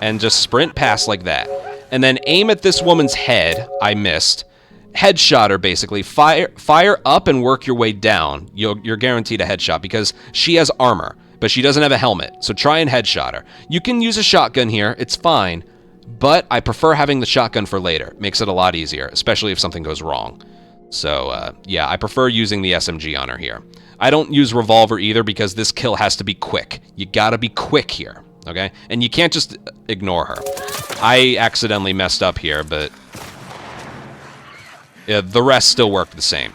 Speaker 1: and just sprint past like that. and then aim at this woman's head. I missed. Headshot her, basically. Fire up and work your way down. You're guaranteed a headshot because she has armor, but she doesn't have a helmet. So try and headshot her. You can use a shotgun here. It's fine, but I prefer having the shotgun for later. Makes it a lot easier, especially if something goes wrong. So, yeah, I prefer using the SMG on her here. I don't use revolver either because this kill has to be quick. You gotta be quick here, okay? And you can't just ignore her. I accidentally messed up here, but yeah, the rest still work the same.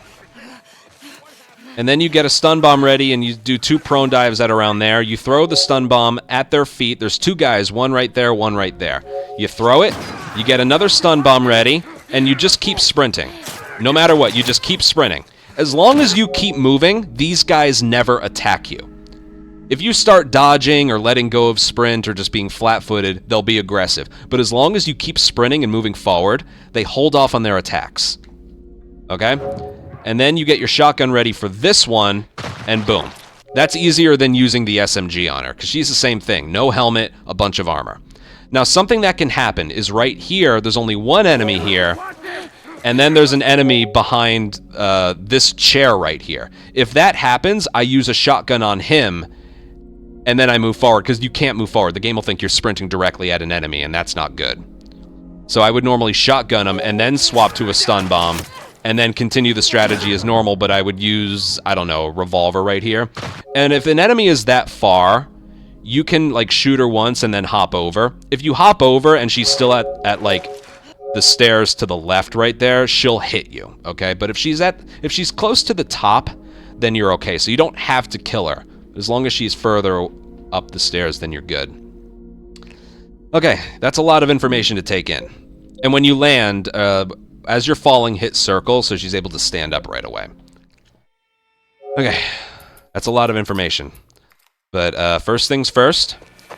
Speaker 1: And then you get a stun bomb ready and you do 2 prone dives at around there. You throw the stun bomb at their feet. There's 2 guys, one right there, one right there. You throw it, you get another stun bomb ready, and you just keep sprinting. No matter what, you just keep sprinting. As long as you keep moving, these guys never attack you. If you start dodging or letting go of sprint or just being flat-footed, they'll be aggressive. But as long as you keep sprinting and moving forward, they hold off on their attacks. Okay? And then you get your shotgun ready for this one, and boom. That's easier than using the SMG on her, because she's the same thing. No helmet, a bunch of armor. Now, something that can happen is right here, there's only one enemy here, and then there's an enemy behind this chair right here. If that happens, I use a shotgun on him, and then I move forward, because you can't move forward. The game will think you're sprinting directly at an enemy, and that's not good. So I would normally shotgun him, and then swap to a stun bomb, and then continue the strategy as normal, but I would use, I don't know, a revolver right here. And if an enemy is that far, you can, like, shoot her once and then hop over. If you hop over and she's still at like, the stairs to the left right there, she'll hit you, okay? But if she's close to the top, then you're okay. So you don't have to kill her. As long as she's further up the stairs, then you're good. Okay, that's a lot of information to take in. And when you land, as you're falling, hit circle, so she's able to stand up right away. Okay, that's a lot of information. But first things first,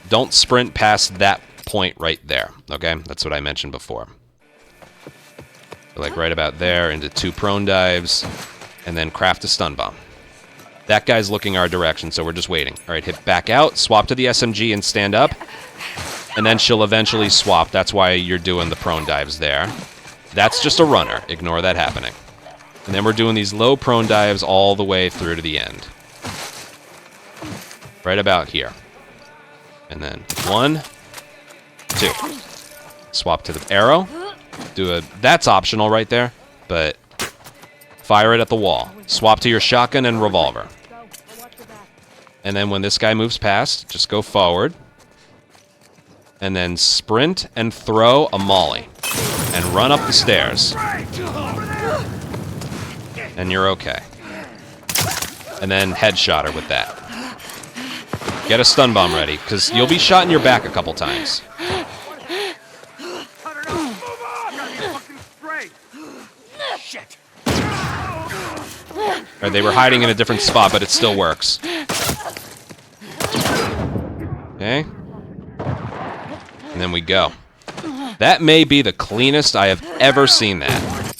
Speaker 1: don't sprint past that point right there, okay? That's what I mentioned before. Like right about there, into 2 prone dives, and then craft a stun bomb. That guy's looking our direction, so we're just waiting. All right, hit back out, swap to the SMG and stand up, and then she'll eventually swap. That's why you're doing the prone dives there. That's just a runner. Ignore that happening. And then we're doing these low prone dives all the way through to the end. Right about here. And then 1, 2. Swap to the arrow. That's optional right there, but fire it at the wall. Swap to your shotgun and revolver. And then when this guy moves past, just go forward. And then sprint and throw a molly. And run up the stairs. And you're okay. And then headshot her with that. Get a stun bomb ready, because you'll be shot in your back a couple times. Alright, they were hiding in a different spot, but it still works. Okay. And then we go. That may be the cleanest I have ever seen that.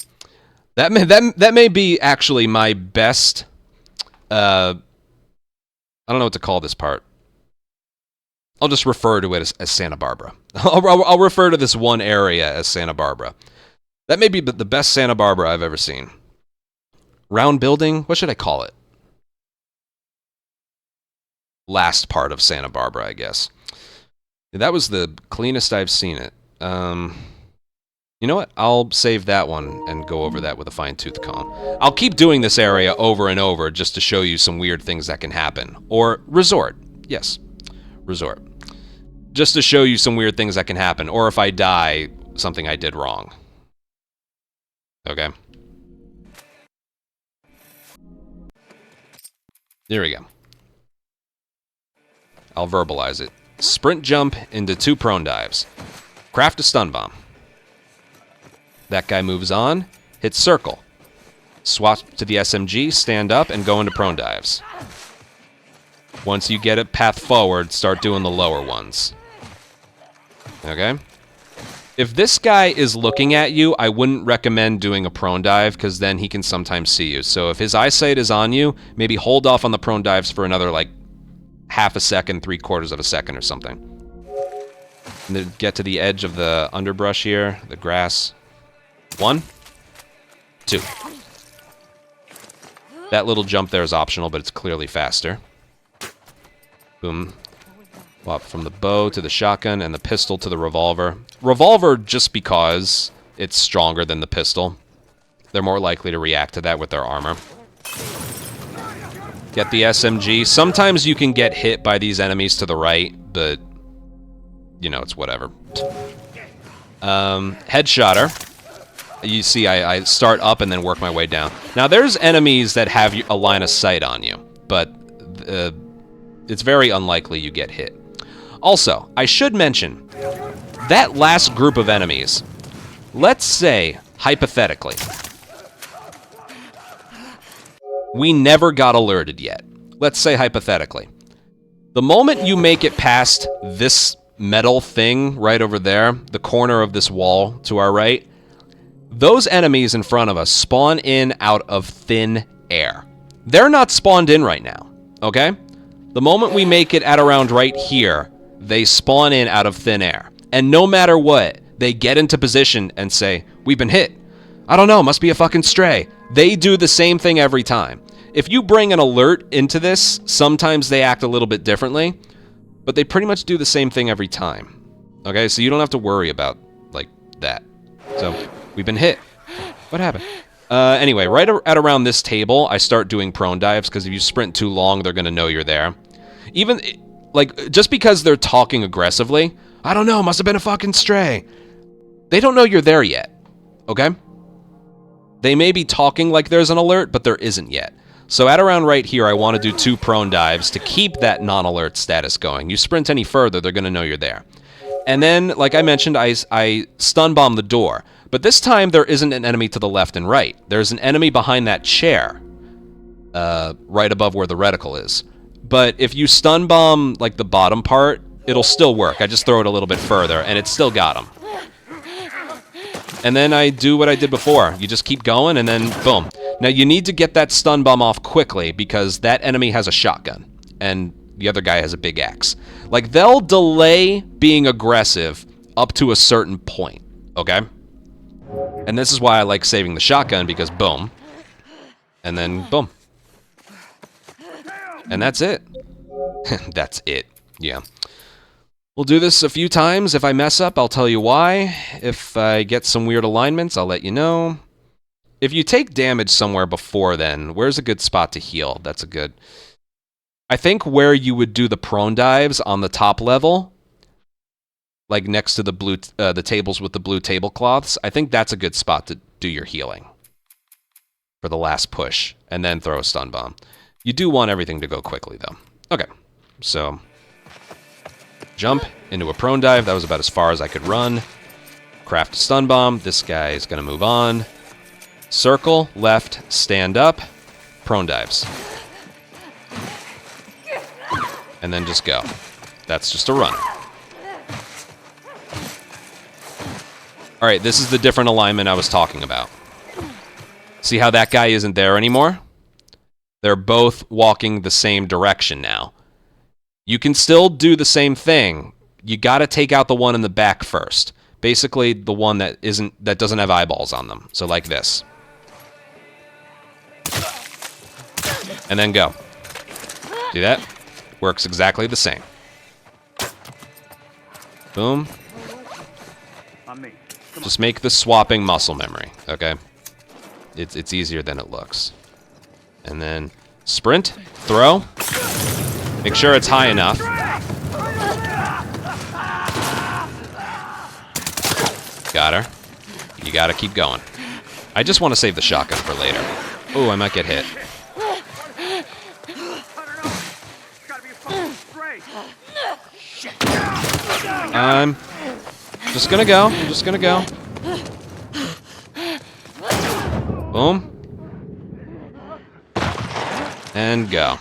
Speaker 1: That may be actually my best... I don't know what to call this part. I'll just refer to it as Santa Barbara. I'll refer to this one area as Santa Barbara. That may be the best Santa Barbara I've ever seen. Round building? What should I call it? Last part of Santa Barbara, I guess. That was the cleanest I've seen it. You know what? I'll save that one and go over that with a fine-tooth comb. I'll keep doing this area over and over just to show you some weird things that can happen. Or resort. Yes. Resort. Just to show you some weird things that can happen. Or if I die, something I did wrong. Okay. There we go. I'll verbalize it. Sprint jump into 2 prone dives. Craft a stun bomb. That guy moves on. Hit circle. Swap to the SMG, stand up, and go into prone dives. Once you get a path forward, start doing the lower ones. Okay? If this guy is looking at you, I wouldn't recommend doing a prone dive, because then he can sometimes see you. So if his eyesight is on you, maybe hold off on the prone dives for another, like, half a second, 3/4 of a second or something. And then get to the edge of the underbrush here, the grass. 1, 2. That little jump there is optional, but it's clearly faster. Boom. Well, from the bow to the shotgun and the pistol to the revolver. Revolver just because it's stronger than the pistol. They're more likely to react to that with their armor. Get the SMG. Sometimes you can get hit by these enemies to the right, but you know, it's whatever. Headshotter. You see, I start up and then work my way down. Now, there's enemies that have a line of sight on you, but it's very unlikely you get hit. Also, I should mention, that last group of enemies, let's say, hypothetically, we never got alerted yet. Let's say hypothetically. The moment you make it past this metal thing right over there, the corner of this wall to our right, those enemies in front of us spawn in out of thin air. They're not spawned in right now, okay? The moment we make it at around right here, they spawn in out of thin air. And no matter what, they get into position and say, we've been hit. I don't know, must be a fucking stray. They do the same thing every time. If you bring an alert into this, sometimes they act a little bit differently, but they pretty much do the same thing every time. Okay, so you don't have to worry about, like, that. So, we've been hit. What happened? Anyway, right at around this table, I start doing prone dives, because if you sprint too long, they're going to know you're there. Even, like, just because they're talking aggressively, I don't know, must have been a fucking stray. They don't know you're there yet, okay? They may be talking like there's an alert, but there isn't yet. So at around right here, I want to do 2 prone dives to keep that non-alert status going. You sprint any further, they're going to know you're there. And then, like I mentioned, I stun bomb the door. But this time, there isn't an enemy to the left and right. There's an enemy behind that chair, right above where the reticle is. But if you stun bomb, like, the bottom part, it'll still work. I just throw it a little bit further, and it still got him. And then I do what I did before. You just keep going, and then boom. Now, you need to get that stun bomb off quickly, because that enemy has a shotgun, and the other guy has a big axe. Like, they'll delay being aggressive up to a certain point, okay? And this is why I like saving the shotgun, because boom. And then boom. And that's it. That's it, yeah. We'll do this a few times. If I mess up, I'll tell you why. If I get some weird alignments, I'll let you know. If you take damage somewhere before then, where's a good spot to heal? That's a good... I think where you would do the prone dives on the top level, like next to the blue, the tables with the blue tablecloths, I think that's a good spot to do your healing for the last push, and then throw a stun bomb. You do want everything to go quickly, though. Okay, so jump into a prone dive. That was about as far as I could run. Craft a stun bomb. This guy is going to move on. Circle, left, stand up, prone dives. And then just go. That's just a run. Alright, this is the different alignment I was talking about. See how that guy isn't there anymore? They're both walking the same direction now. You can still do the same thing. You gotta take out the one in the back first. Basically, the one that doesn't have eyeballs on them. So like this. And then go. See that? Works exactly the same. Boom.
Speaker 5: On me.
Speaker 1: Just make the swapping muscle memory, okay? It's easier than it looks. And then sprint, throw. Make sure it's high enough. Got her. You gotta keep going. I just want to save the shotgun for later. Ooh, I might get hit. I'm just gonna go. I'm just gonna go. Boom. And go.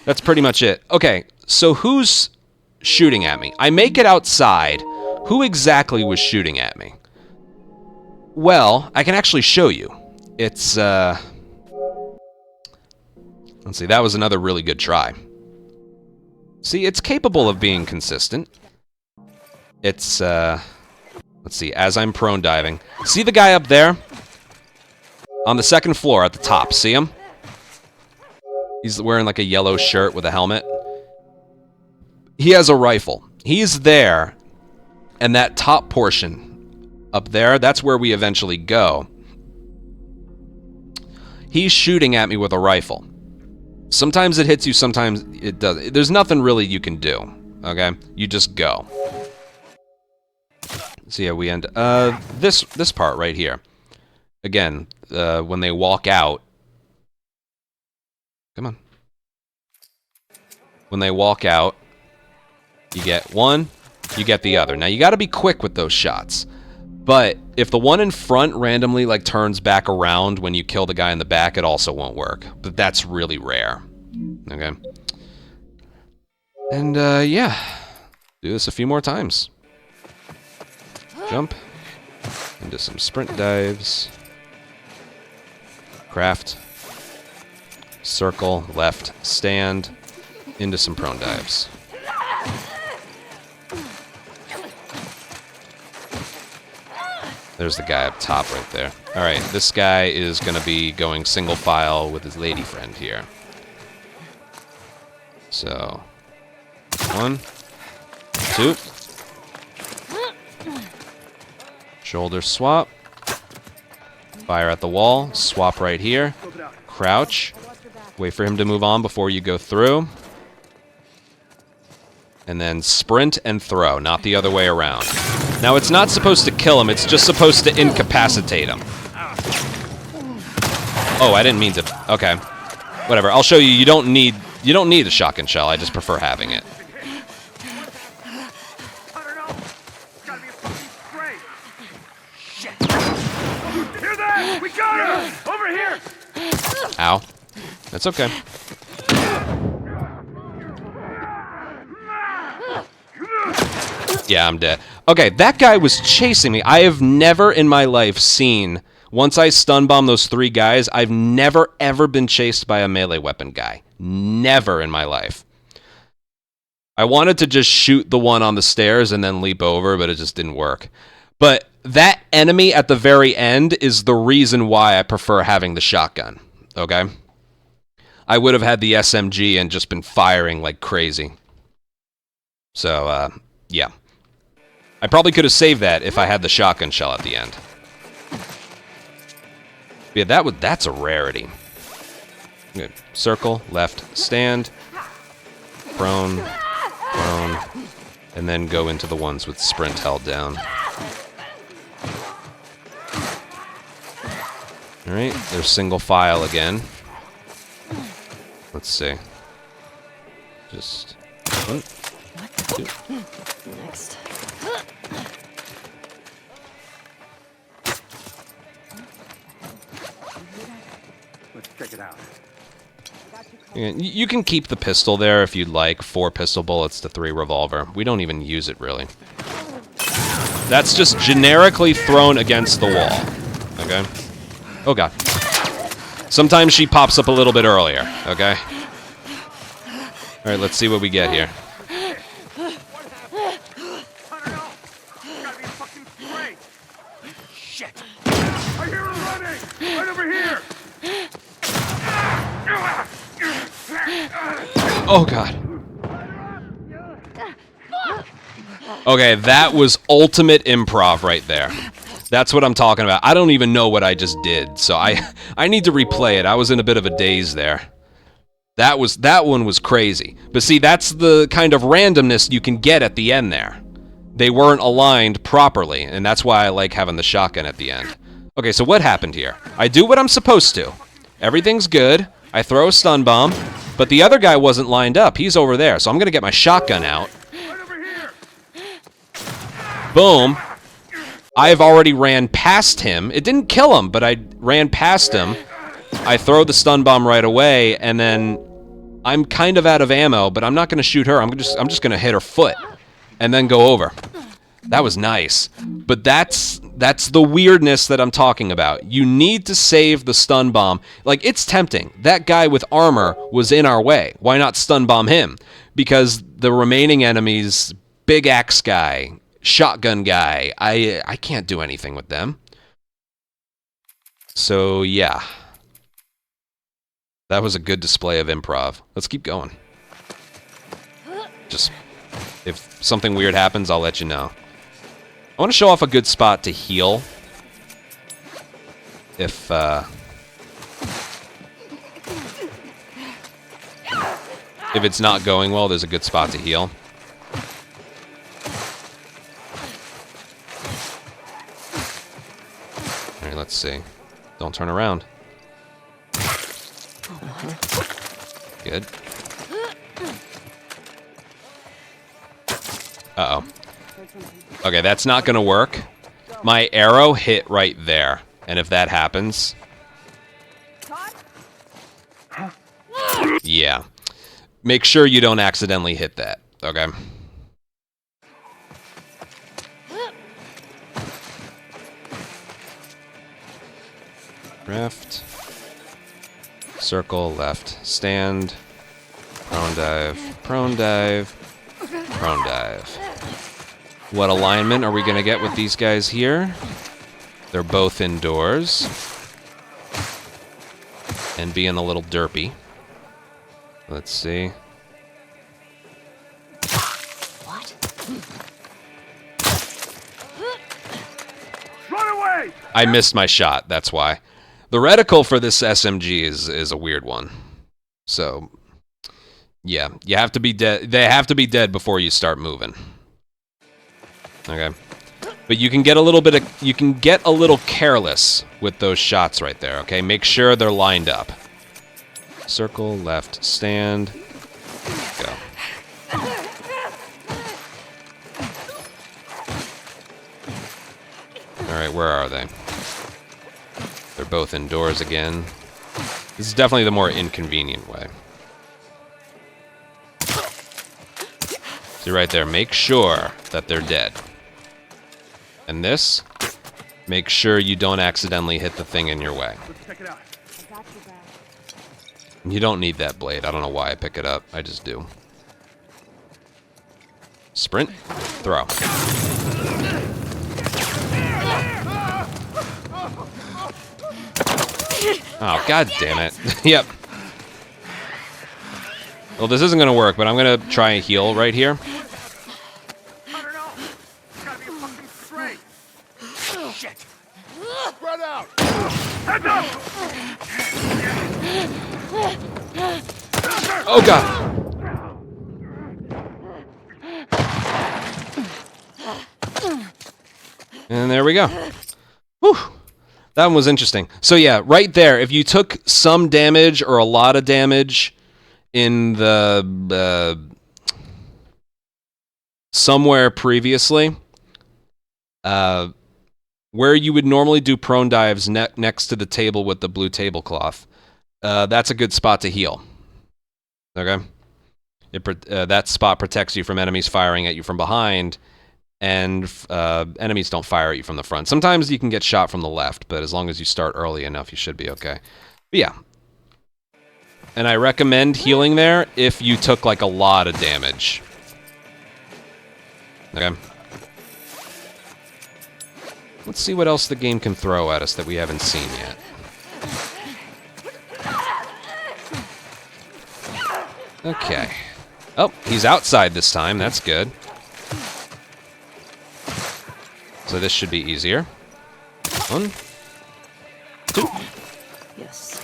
Speaker 1: That's pretty much it. Okay, so who's shooting at me? I make it outside. Who exactly was shooting at me? Well, I can actually show you. It's, let's see, that was another really good try. See, it's capable of being consistent. It's, let's see, as I'm prone diving. See the guy up there? On the second floor at the top, see him? He's wearing like a yellow shirt with a helmet. He has a rifle. He's there, and that top portion up there, that's where we eventually go. He's shooting at me with a rifle. Sometimes it hits you, sometimes it doesn't. There's nothing really you can do, okay? You just go. So yeah, we end this part right here. Again, when they walk out. Come on. When they walk out, you get one, you get the other. Now you got to be quick with those shots. But if the one in front randomly like turns back around when you kill the guy in the back, it also won't work. But that's really rare. Okay. And yeah, do this a few more times. Jump into some sprint dives. Craft. Circle, left, stand, into some prone dives. There's the guy up top right there. Alright, this guy is going to be going single file with his lady friend here. So, 1, 2. Shoulder swap. Fire at the wall. Swap right here. Crouch. Wait for him to move on before you go through. And then sprint and throw, not the other way around. Now, it's not supposed to kill him, it's just supposed to incapacitate him. Oh, I didn't mean to... Okay. Whatever, I'll show you. You don't need a shotgun shell, I just prefer having it.
Speaker 5: I don't know. It's gotta be a fucking spray. Shit. Hear that? We got her! Over here!
Speaker 1: Ow. That's okay. Yeah, I'm dead. Okay, that guy was chasing me. I have never in my life seen... Once I stun bomb those 3 guys, I've never ever been chased by a melee weapon guy. Never in my life. I wanted to just shoot the one on the stairs and then leap over, but it just didn't work. But that enemy at the very end is the reason why I prefer having the shotgun. Okay? I would have had the SMG and just been firing like crazy. So, yeah. I probably could have saved that if I had the shotgun shell at the end. Yeah, that's a rarity. Okay. Circle, left, stand, prone, prone, and then go into the ones with sprint held down. Alright, there's single file again. Let's see. Just 1, 2.
Speaker 2: Next.
Speaker 5: Let's check it out.
Speaker 1: You can keep the pistol there if you'd like. 4 pistol bullets to 3 revolver. We don't even use it, really. That's just generically thrown against the wall. Okay? Oh, God. Sometimes she pops up a little bit earlier. Okay? Alright, let's see what we get here.
Speaker 5: I don't know. It's gotta be a fucking spray. Shit. I hear her running! Right over here!
Speaker 1: Oh, God. Okay, that was ultimate improv right there. That's what I'm talking about. I don't even know what I just did, so I need to replay it. I was in a bit of a daze there. That one was crazy. But see, that's the kind of randomness you can get at the end there. They weren't aligned properly, and that's why I like having the shotgun at the end. Okay, so what happened here? I do what I'm supposed to. Everything's good. I throw a stun bomb, but the other guy wasn't lined up. He's over there, so I'm gonna get my shotgun out.
Speaker 5: Right over here!
Speaker 1: Boom. I've already ran past him. It didn't kill him, but I ran past him. I throw the stun bomb right away, and then I'm kind of out of ammo, but I'm not gonna shoot her. I'm just gonna hit her foot, and then go over. That was nice. But that's the weirdness that I'm talking about. You need to save the stun bomb. Like, it's tempting. That guy with armor was in our way. Why not stun bomb him? because the remaining enemies, big axe guy, shotgun guy, I can't do anything with them. So yeah, that was a good display of improv. Let's keep going. Just, if something weird happens, I'll let you know. I want to show off a good spot to heal. If it's not going well, there's a good spot to heal. Alright, let's see. Don't turn around. Good. Uh-oh. Okay, that's not gonna work. My arrow hit right there. And if that happens... Yeah. Make sure you don't accidentally hit that, okay? Left. Circle, left. Stand. Prone dive. Prone dive. Prone dive. What alignment are we gonna get with these guys here? They're both indoors. And being a little derpy. Let's see.
Speaker 4: What?
Speaker 5: Run away!
Speaker 1: I missed my shot, that's why. The reticle for this SMG is a weird one. So, yeah, you have to be dead. They have to be dead before you start moving. Okay. But you can get a little careless with those shots right there, okay? Make sure they're lined up. Circle, left, stand, go. Alright, where are they? They're both indoors again. This is definitely the more inconvenient way. See right there, make sure that they're dead. And this, make sure you don't accidentally hit the thing in your way.
Speaker 5: Let's check it out.
Speaker 1: You don't need that blade. I don't know why I pick it up. I just do. Sprint, throw. Oh, god damn it. Yep. Well, this isn't gonna work, but I'm gonna try and heal right here.
Speaker 5: I don't know. It's gotta be a fucking stray. Shit. Spread out. Heads up!
Speaker 1: Oh god! And there we go. Whew. That one was interesting. So yeah, right there, if you took some damage or a lot of damage in the somewhere previously, where you would normally do prone dives next to the table with the blue tablecloth, that's a good spot to heal. Okay? That spot protects you from enemies firing at you from behind, and enemies don't fire at you from the front. Sometimes you can get shot from the left, but as long as you start early enough, you should be okay. But yeah. And I recommend healing there if you took like a lot of damage. Okay. Let's see what else the game can throw at us that we haven't seen yet. Okay. Oh, he's outside this time. That's good. So this should be easier. 1, 2.
Speaker 2: Yes.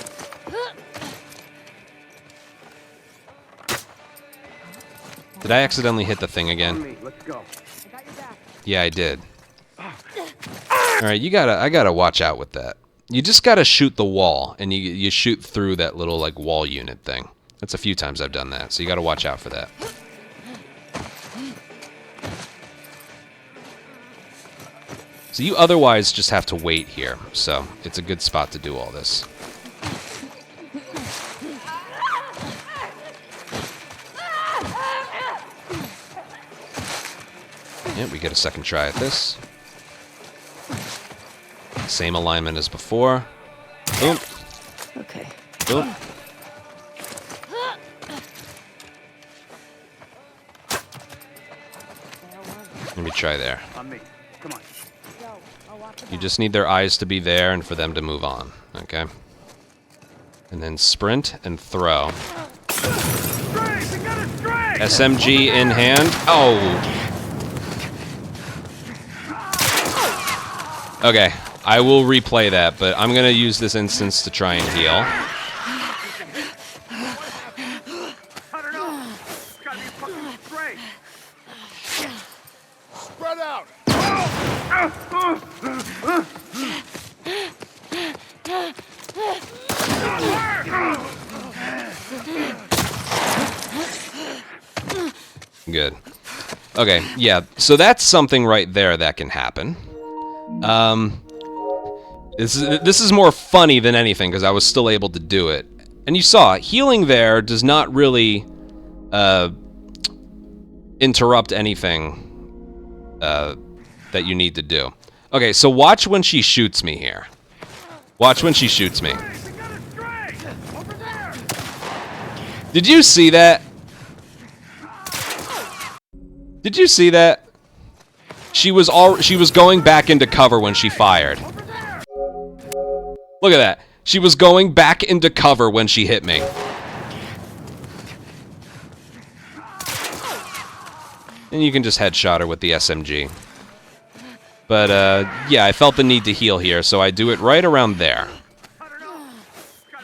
Speaker 1: Did I accidentally hit the thing again?
Speaker 5: Me, let's go.
Speaker 1: Yeah, I did. Alright, I gotta watch out with that. You just gotta shoot the wall, and you shoot through that little, like, wall unit thing. That's a few times I've done that, so you gotta watch out for that. So you otherwise just have to wait here, so it's a good spot to do all this. Yeah, we get a second try at this. Same alignment as before. Boom.
Speaker 2: Okay.
Speaker 1: Boom. me try there.
Speaker 5: On me. Come on.
Speaker 1: You just need their eyes to be there and for them to move on, okay? And then sprint and throw.
Speaker 5: Stray! We got a stray!
Speaker 1: SMG in hand. Oh! Okay, I will replay that, but I'm gonna use this instance to try and heal.
Speaker 5: I don't know. It's gotta be a fucking stray. Spread out!
Speaker 1: Good. Okay, yeah, so that's something right there that can happen. This is more funny than anything, because I was still able to do it. And you saw, healing there does not really, interrupt anything, that you need to do. Okay, so watch when she shoots me here. Watch when she shoots me.
Speaker 5: We got a stray! Over there!
Speaker 1: Did you see that? Did you see that? She was going back into cover when she fired. Look at that. She was going back into cover when she hit me. And you can just headshot her with the SMG. But, yeah, I felt the need to heal here, so I do it right around there.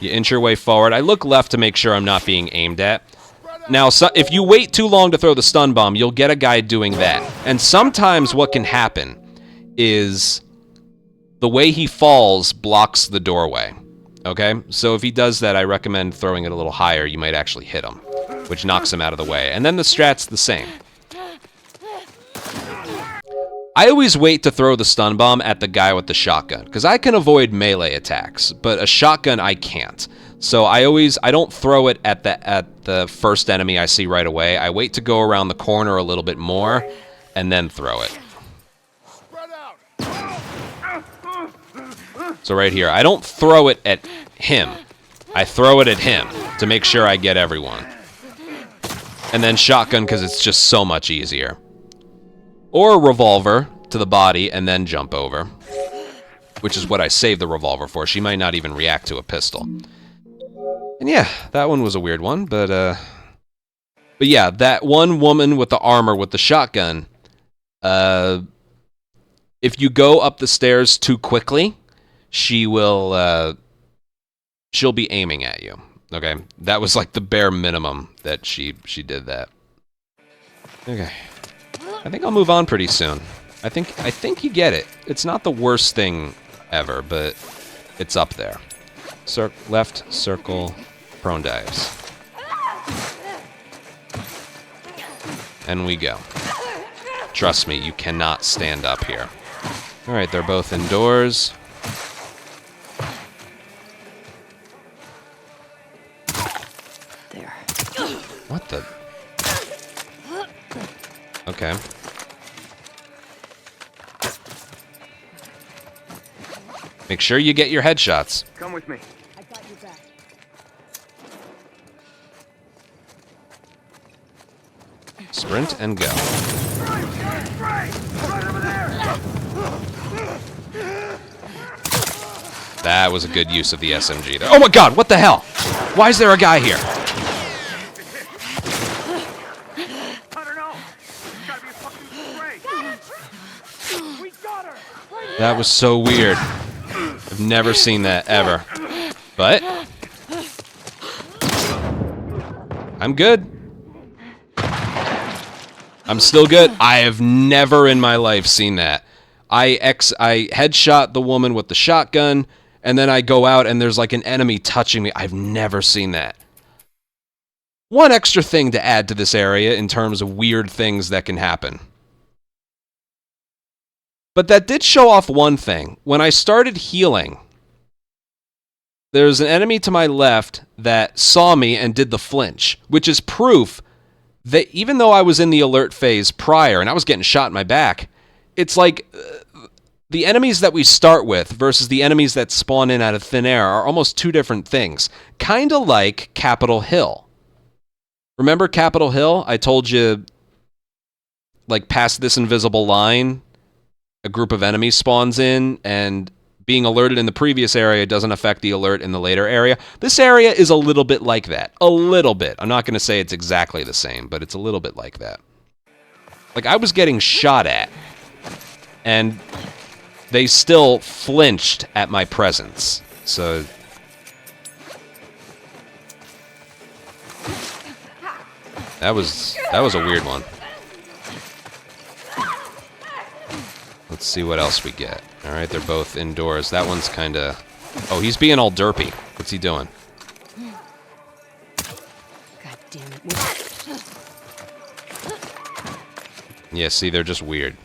Speaker 1: You inch your way forward. I look left to make sure I'm not being aimed at. Now, so, if you wait too long to throw the stun bomb, you'll get a guy doing that. And sometimes what can happen is the way he falls blocks the doorway. Okay? So if he does that, I recommend throwing it a little higher. You might actually hit him, which knocks him out of the way. And then the strat's the same. I always wait to throw the stun bomb at the guy with the shotgun, because I can avoid melee attacks, but a shotgun I can't. So I don't throw it at the first enemy I see right away. I wait to go around the corner a little bit more, and then throw it. So right here, I don't throw it at him. I throw it at him to make sure I get everyone. And then shotgun, because it's just so much easier. Or a revolver to the body and then jump over. Which is what I saved the revolver for. She might not even react to a pistol. And yeah, that one was a weird one, but yeah, that one woman with the armor with the shotgun, if you go up the stairs too quickly, she'll be aiming at you. Okay, that was like the bare minimum that she did that. Okay, I think I'll move on pretty soon. I think you get it. It's not the worst thing ever, but it's up there. Left circle, prone dives, and we go. Trust me, you cannot stand up here. All right, they're both indoors.
Speaker 4: There.
Speaker 1: What the? Okay. Make sure you get your headshots.
Speaker 5: Come with me.
Speaker 2: I got your back.
Speaker 1: Sprint and go. That was a good use of the SMG there. Oh my god, what the hell? Why is there a guy here?
Speaker 5: I don't know. It's gotta be a fucking stray. We got her.
Speaker 1: That was so weird. I've never seen that ever. But I'm good. I'm still good. I have never in my life seen that. I headshot the woman with the shotgun, and then I go out and there's like an enemy touching me. I've never seen that. One extra thing to add to this area in terms of weird things that can happen. But that did show off one thing. When I started healing, there's an enemy to my left that saw me and did the flinch, which is proof that even though I was in the alert phase prior and I was getting shot in my back, it's like the enemies that we start with versus the enemies that spawn in out of thin air are almost two different things. Kind of like Capitol Hill. Remember Capitol Hill? I told you like, past this invisible line, a group of enemies spawns in, and being alerted in the previous area doesn't affect the alert in the later area. This area is a little bit like that. A little bit. I'm not going to say it's exactly the same, but it's a little bit like that. Like, I was getting shot at, and they still flinched at my presence. So that was a weird one. Let's see what else we get. All right, they're both indoors. That one's kind of... Oh, he's being all derpy. What's he doing?
Speaker 2: God damn it.
Speaker 1: Yeah, see, they're just weird.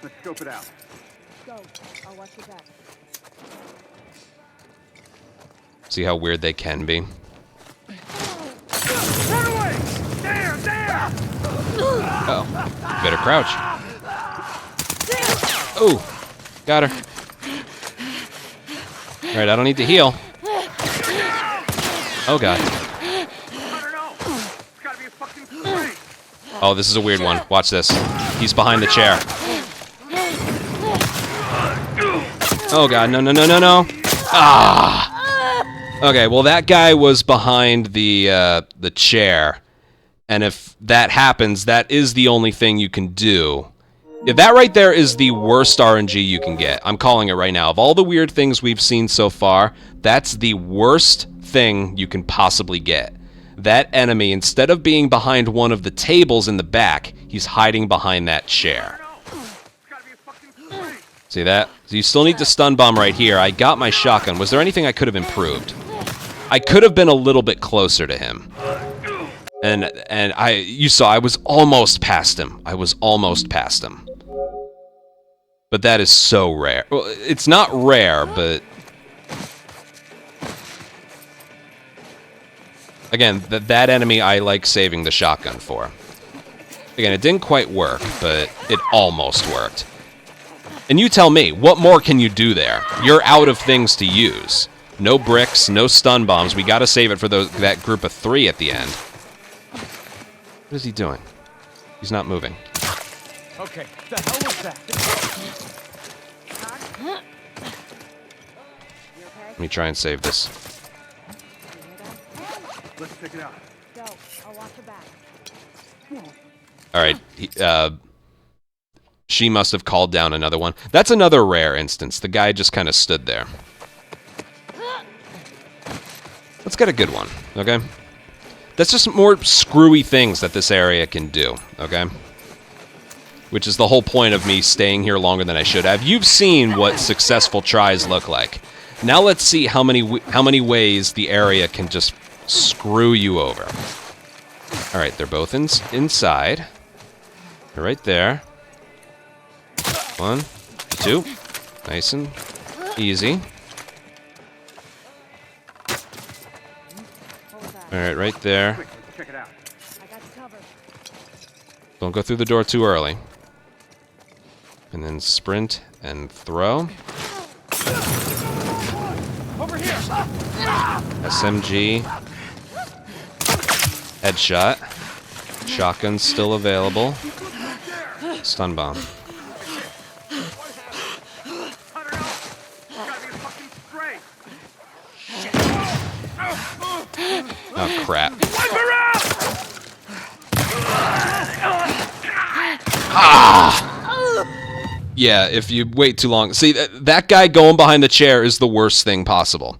Speaker 5: Let's scope it out.
Speaker 6: Go. I'll watch your back.
Speaker 1: See how weird they can be?
Speaker 5: Run away! There! There!
Speaker 1: Oh, better crouch. Oh, got her. All right, I don't need to heal. Oh, God.
Speaker 5: I don't know. It's gotta be a fucking spray.
Speaker 1: Oh, this is a weird one. Watch this. He's behind the chair. Oh, God. No, no, no, no, no. Ah! Okay, well, that guy was behind the chair. And if that happens, that is the only thing you can do. If that right there is the worst RNG you can get. I'm calling it right now. Of all the weird things we've seen so far, that's the worst thing you can possibly get. That enemy, instead of being behind one of the tables in the back, he's hiding behind that chair.
Speaker 5: It's gotta be a fucking spray.
Speaker 1: See that? So you still need to stun bomb right here. I got my shotgun. Was there anything I could have improved? I could have been a little bit closer to him. And you saw I was almost past him. I was almost past him. But that is so rare. Well, it's not rare, but again, that enemy I like saving the shotgun for. Again, it didn't quite work, but it almost worked. And you tell me, what more can you do there? You're out of things to use. No bricks, no stun bombs. We gotta save it for that group of 3 at the end. What is he doing? He's not moving.
Speaker 3: Okay, the hell was that?
Speaker 1: Let me try and save this.
Speaker 5: Let's check it out.
Speaker 6: Go. I'll watch your back.
Speaker 1: All right. She must have called down another one. That's another rare instance. The guy just kind of stood there. Let's get a good one, okay? That's just more screwy things that this area can do, okay? Which is the whole point of me staying here longer than I should have. You've seen what successful tries look like. Now let's see how many ways the area can just screw you over. All right, they're both inside. They're right there. 1, 2. Nice and easy. All right, right there.
Speaker 5: Quick, let's check it out.
Speaker 6: I got you covered.
Speaker 1: Don't go through the door too early. And then sprint and throw.
Speaker 3: Over here!
Speaker 1: SMG. Headshot. Shotgun's still available. Stun bomb.
Speaker 5: I don't know. It's gotta be a fucking spray.
Speaker 1: Oh, crap.
Speaker 5: Wipe her out!
Speaker 1: Yeah, if you wait too long. See, that guy going behind the chair is the worst thing possible.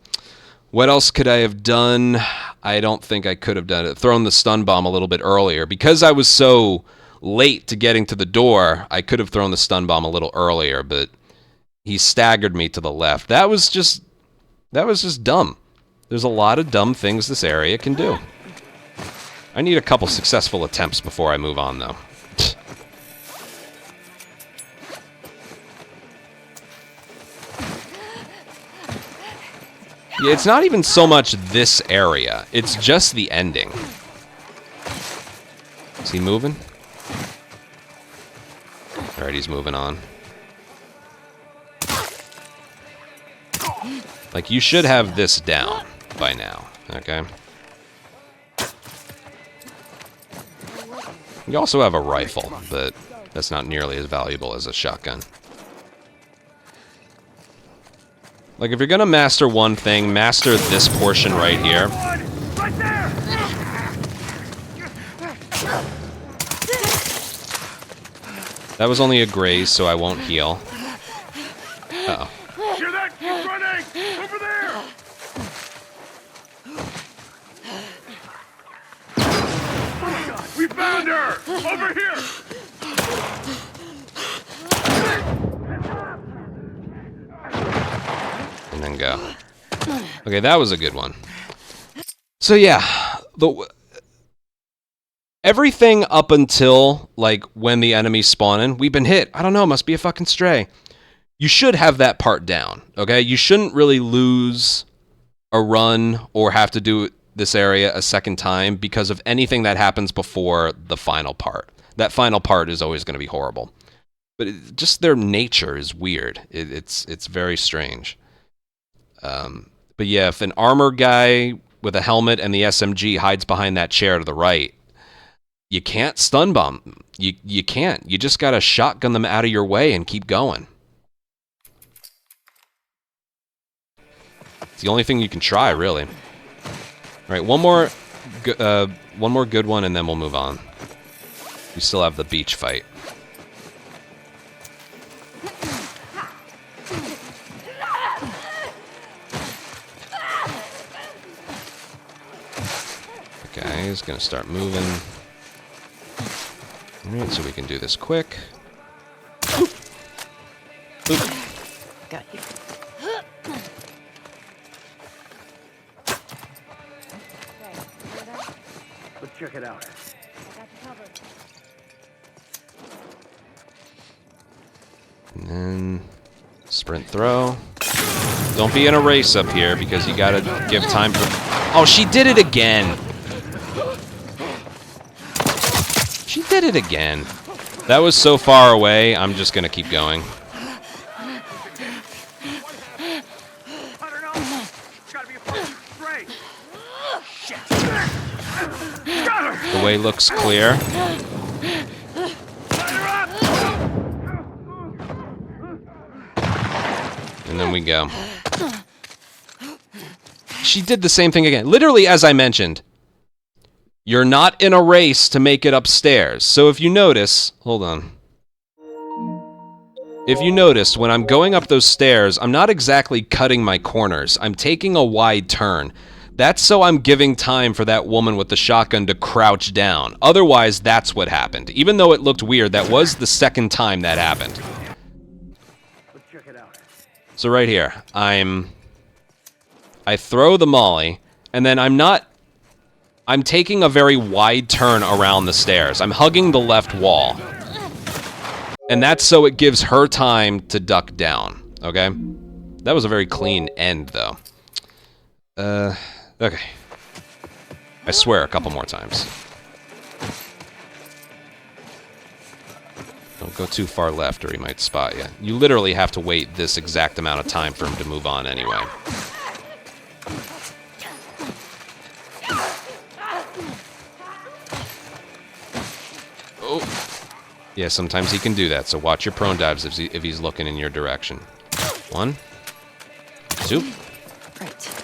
Speaker 1: What else could I have done? I don't think I could have done it. Thrown the stun bomb a little bit earlier. Because I was so late to getting to the door, I could have thrown the stun bomb a little earlier, but he staggered me to the left. That was just dumb. There's a lot of dumb things this area can do. I need a couple successful attempts before I move on, though. Yeah, it's not even so much this area. It's just the ending. Is he moving? Alright, he's moving on. Like, you should have this down by now, okay? You also have a rifle, but that's not nearly as valuable as a shotgun. Like, if you're gonna master one thing, master this portion right here.
Speaker 5: Right there!
Speaker 1: That was only a graze, so I won't heal. Uh-oh.
Speaker 5: Hear that? Keep running! Over there! We found her! Over here!
Speaker 1: And then go. Okay, that was a good one. So yeah, everything up until, like, when the enemies spawn in, we've been hit. I don't know, must be a fucking stray. You should have that part down, okay? You shouldn't really lose a run or have to do this area a second time because of anything that happens before the final part. That final part is always going to be horrible. But just their nature is weird. It's very strange. But yeah, if an armor guy with a helmet and the SMG hides behind that chair to the right, you can't stun bomb. You can't. You just gotta shotgun them out of your way and keep going. It's the only thing you can try, really. All right, one more good one, and then we'll move on. We still have the beach fight. Okay, he's gonna start moving. Alright, so we can do this quick. Boop. Boop.
Speaker 2: Got you.
Speaker 5: Let's check it out.
Speaker 1: And then sprint throw. Don't be in a race up here because you gotta give time for... Oh, she did it again! She did it again. That was so far away, I'm just gonna keep going.
Speaker 5: I don't know. It's gotta be a fucking stray. Shit. Got her!
Speaker 1: The way looks clear.
Speaker 5: Light her up!
Speaker 1: And then we go. She did the same thing again. Literally, as I mentioned, you're not in a race to make it upstairs. So if you notice, hold on. If you noticed, when I'm going up those stairs, I'm not exactly cutting my corners. I'm taking a wide turn. That's so I'm giving time for that woman with the shotgun to crouch down. Otherwise, that's what happened. Even though it looked weird, that was the second time that happened.
Speaker 5: Let's check it out.
Speaker 1: So right here, I throw the molly, and then I'm taking a very wide turn around the stairs. I'm hugging the left wall. And that's so it gives her time to duck down, okay? That was a very clean end, though. Okay. I swear a couple more times. Don't go too far left or he might spot you. You literally have to wait this exact amount of time for him to move on anyway. Oh. Yeah, sometimes he can do that, so watch your prone dives if he's looking in your direction. 1, 2.
Speaker 2: Right.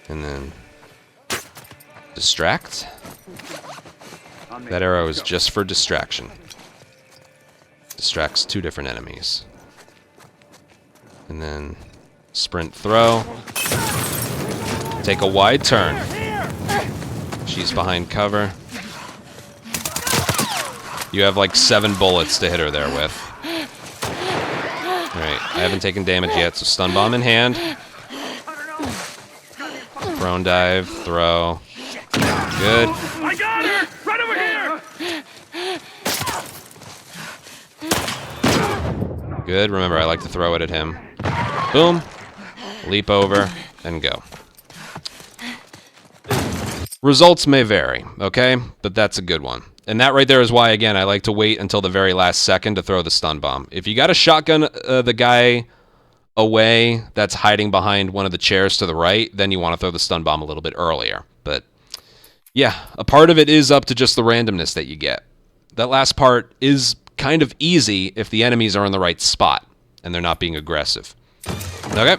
Speaker 1: And then distract. That arrow is just for distraction. Distracts 2 different enemies. And then sprint throw. Take a wide turn. She's behind cover. You have like 7 bullets to hit her there with. Alright, I haven't taken damage yet, so stun bomb in hand. Prone dive, throw. Good.
Speaker 5: I got her! Right over here!
Speaker 1: Good. Remember, I like to throw it at him. Boom. Leap over, and go. Results may vary, okay? But that's a good one. And that right there is why, again, I like to wait until the very last second to throw the stun bomb. If you got a shotgun the guy away that's hiding behind one of the chairs to the right, then you want to throw the stun bomb a little bit earlier. But Yeah, a part of it is up to just the randomness that you get. That last part is kind of easy if the enemies are in the right spot and they're not being aggressive. Okay.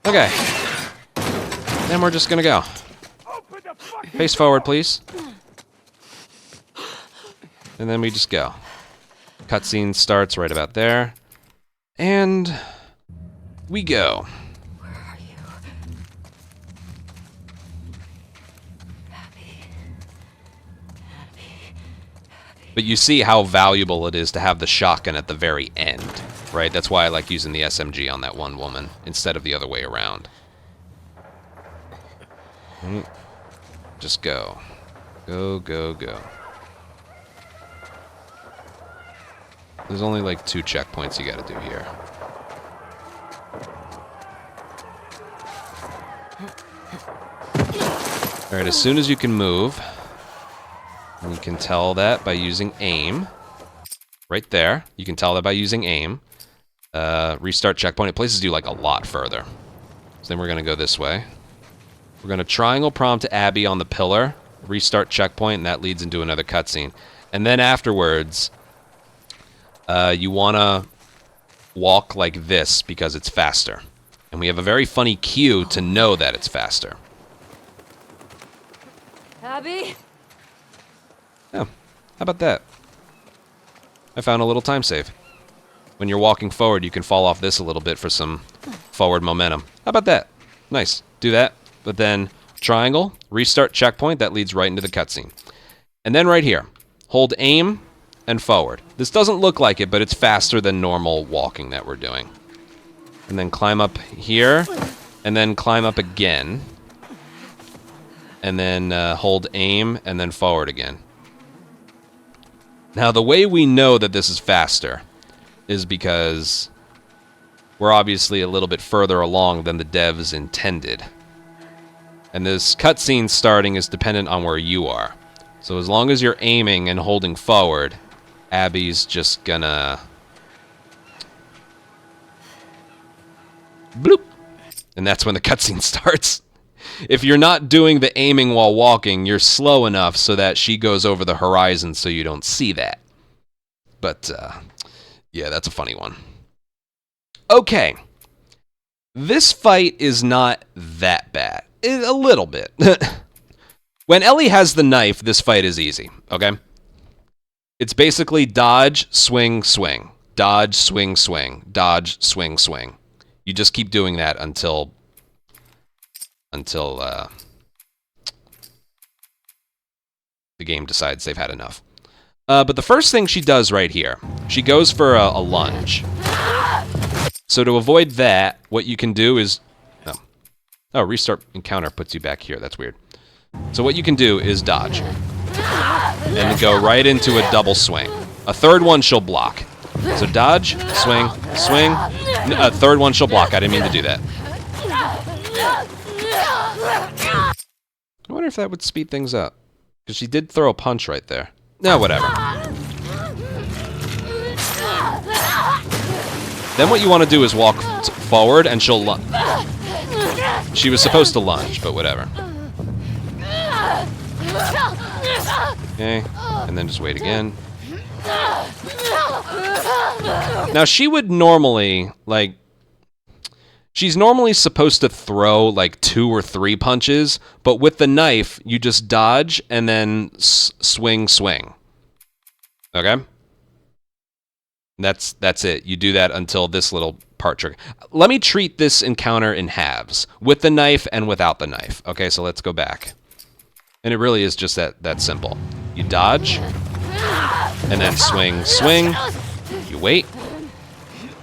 Speaker 1: Okay. Then we're just gonna go. Face forward, please. And then we just go. Cutscene starts right about there. And we go.
Speaker 4: Where are you? Happy.
Speaker 1: But you see how valuable it is to have the shotgun at the very end, right? That's why I like using the SMG on that one woman instead of the other way around. Just go. Go, go, go. There's only like 2 checkpoints you gotta do here. Alright, as soon as you can move, and you can tell that by using aim. Right there. You can tell that by using aim. Restart checkpoint. It places you like a lot further. So then we're gonna go this way. We're gonna triangle prompt to Abby on the pillar. Restart checkpoint, and that leads into another cutscene. And then afterwards, you wanna walk like this because it's faster. And we have a very funny cue to know that it's faster.
Speaker 4: Abby?
Speaker 1: Yeah, how about that? I found a little time save. When you're walking forward, you can fall off this a little bit for some forward momentum. How about that? Nice. Do that, but then triangle, restart checkpoint, that leads right into the cutscene. And then right here, hold aim and forward. This doesn't look like it, but it's faster than normal walking that we're doing. And then climb up here, and then climb up again. And then hold aim, and then forward again. Now, the way we know that this is faster is because we're obviously a little bit further along than the devs intended. And this cutscene starting is dependent on where you are. So as long as you're aiming and holding forward, Abby's just gonna... bloop! And that's when the cutscene starts. If you're not doing the aiming while walking, you're slow enough so that she goes over the horizon so you don't see that. But, yeah, that's a funny one. Okay. This fight is not that bad. A little bit. When Ellie has the knife, this fight is easy, okay? It's basically dodge, swing, swing. Dodge, swing, swing. Dodge, swing, swing. You just keep doing that until the game decides they've had enough. But the first thing she does right here, she goes for a lunge. So to avoid that, what you can do is... Oh, restart encounter puts you back here. That's weird. So what you can do is dodge. And go right into a double swing. A third one she'll block. So dodge, swing, swing. A third one she'll block. I didn't mean to do that. I wonder if that would speed things up. Because she did throw a punch right there. No, whatever. Then what you want to do is walk forward and she'll lunge. She was supposed to lunge, but whatever. Okay, and then just wait again. Now she would normally, like... She's normally supposed to throw like 2 or 3 punches, but with the knife, you just dodge and then swing, swing. Okay? That's it. You do that until this little part trigger. Let me treat this encounter in halves, with the knife and without the knife. Okay, so let's go back. And it really is just that simple. You dodge, and then swing, swing. You wait.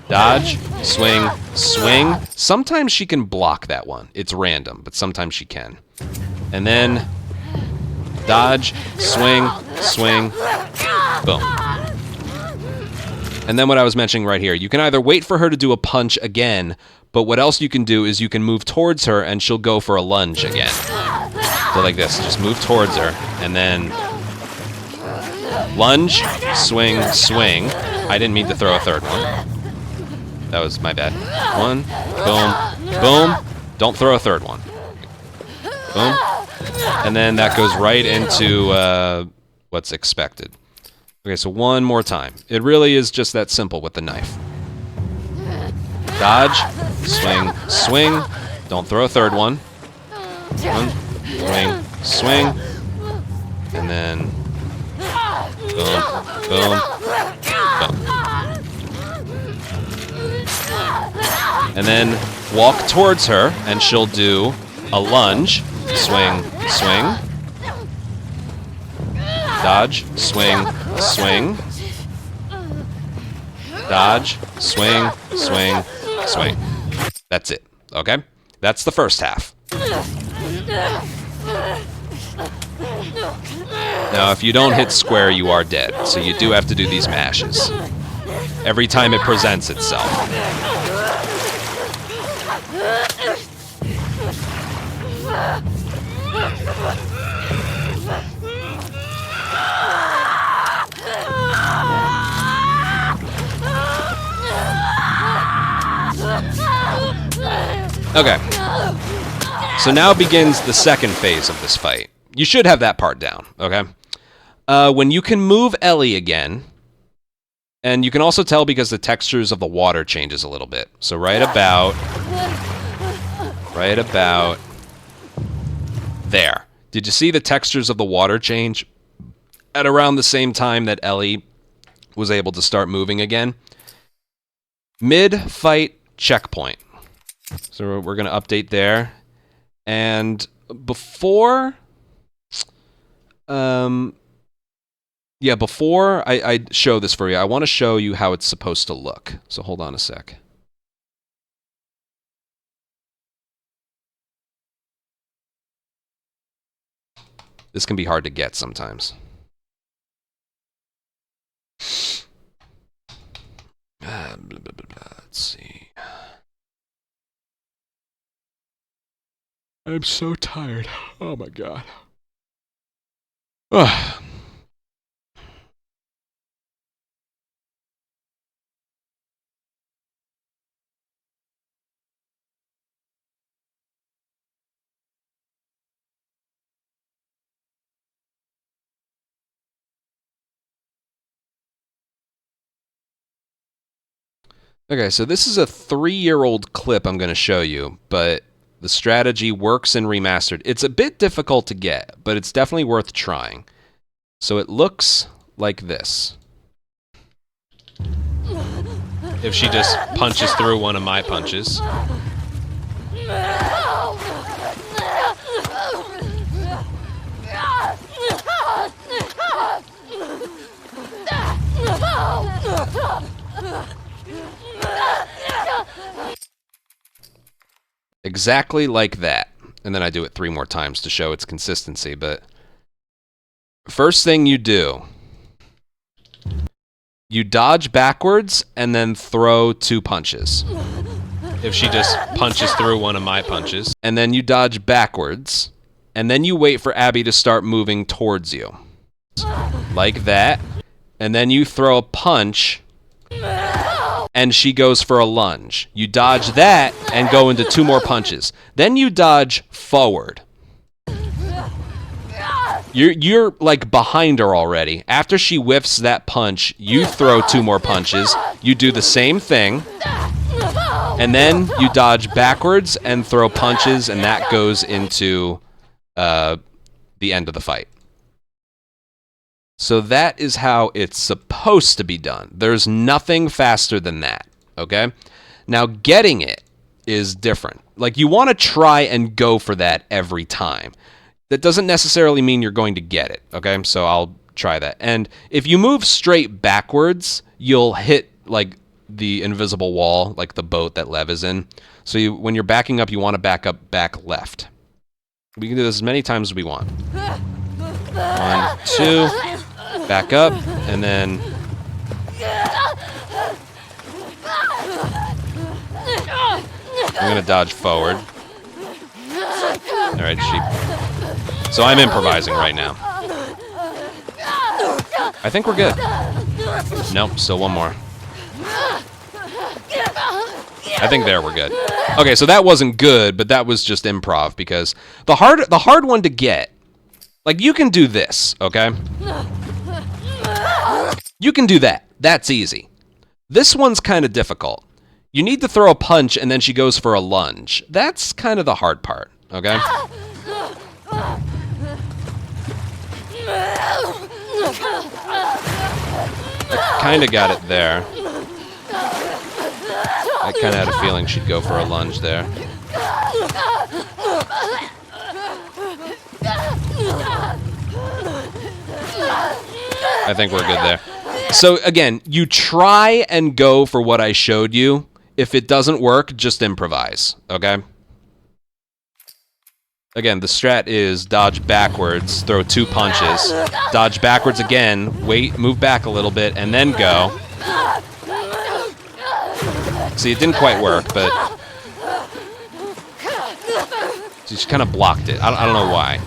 Speaker 1: Dodge, swing, swing. Sometimes she can block that one. It's random, but sometimes she can. And then dodge, swing, swing, boom. And then what I was mentioning right here, you can either wait for her to do a punch again, but what else you can do is you can move towards her and she'll go for a lunge again. So like this, just move towards her, and then lunge, swing, swing. I didn't mean to throw a third one. That was my bad. 1, boom, boom. Don't throw a third one. Boom. And then that goes right into what's expected. Okay, so one more time. It really is just that simple with the knife. Dodge, swing, swing. Don't throw a third one. One, swing, swing. And then boom, boom, boom. And then walk towards her, and she'll do a lunge. Swing, swing. Dodge, swing, swing. Dodge, swing, swing, swing. That's it, okay? That's the first half. Now, if you don't hit square, you are dead, so you do have to do these mashes every time it presents itself. Okay. So now begins the second phase of this fight. You should have that part down, okay? When you can move Ellie again, and you can also tell because the textures of the water changes a little bit. So right about there. Did you see the textures of the water change at around the same time that Ellie was able to start moving again? Mid-fight checkpoint. So we're going to update there. And before I show this for you, I want to show you how it's supposed to look. So hold on a sec. This can be hard to get sometimes. Let's see. I'm so tired. Oh my god. Ugh. Okay, so this is a 3-year-old clip I'm going to show you, but the strategy works in Remastered. It's a bit difficult to get, but it's definitely worth trying. So it looks like this. If she just punches through one of my punches. Exactly like that. And then I do it 3 more times to show its consistency. But first thing you do, you dodge backwards and then throw 2 punches. If she just punches through one of my punches. And then you dodge backwards. And then you wait for Abby to start moving towards you. Like that. And then you throw a punch. And she goes for a lunge. You dodge that and go into 2 more punches. Then you dodge forward. You're like behind her already. After she whiffs that punch, you throw 2 more punches. You do the same thing. And then you dodge backwards and throw punches, and that goes into the end of the fight. So that is how it's supposed to be done. There's nothing faster than that, okay? Now, getting it is different. Like, you want to try and go for that every time. That doesn't necessarily mean you're going to get it, okay? So I'll try that. And if you move straight backwards, you'll hit, like, the invisible wall, like the boat that Lev is in. So when you're backing up, you want to back up back left. We can do this as many times as we want. 1, 2... Back up, and then... I'm gonna dodge forward. Alright, So I'm improvising right now. I think we're good. Nope, still one more. I think there we're good. Okay, so that wasn't good, but that was just improv because the hard one to get, like you can do this, okay? You can do that. That's easy. This one's kind of difficult. You need to throw a punch and then she goes for a lunge. That's kind of the hard part, okay? I kind of got it there. I kind of had a feeling she'd go for a lunge there. I think we're good there. So again, you try and go for what I showed you. If it doesn't work, just improvise, okay? Again, the strat is dodge backwards, throw 2 punches, dodge backwards again, wait, move back a little bit, and then go. See, it didn't quite work, but she kind of blocked it. I don't know why.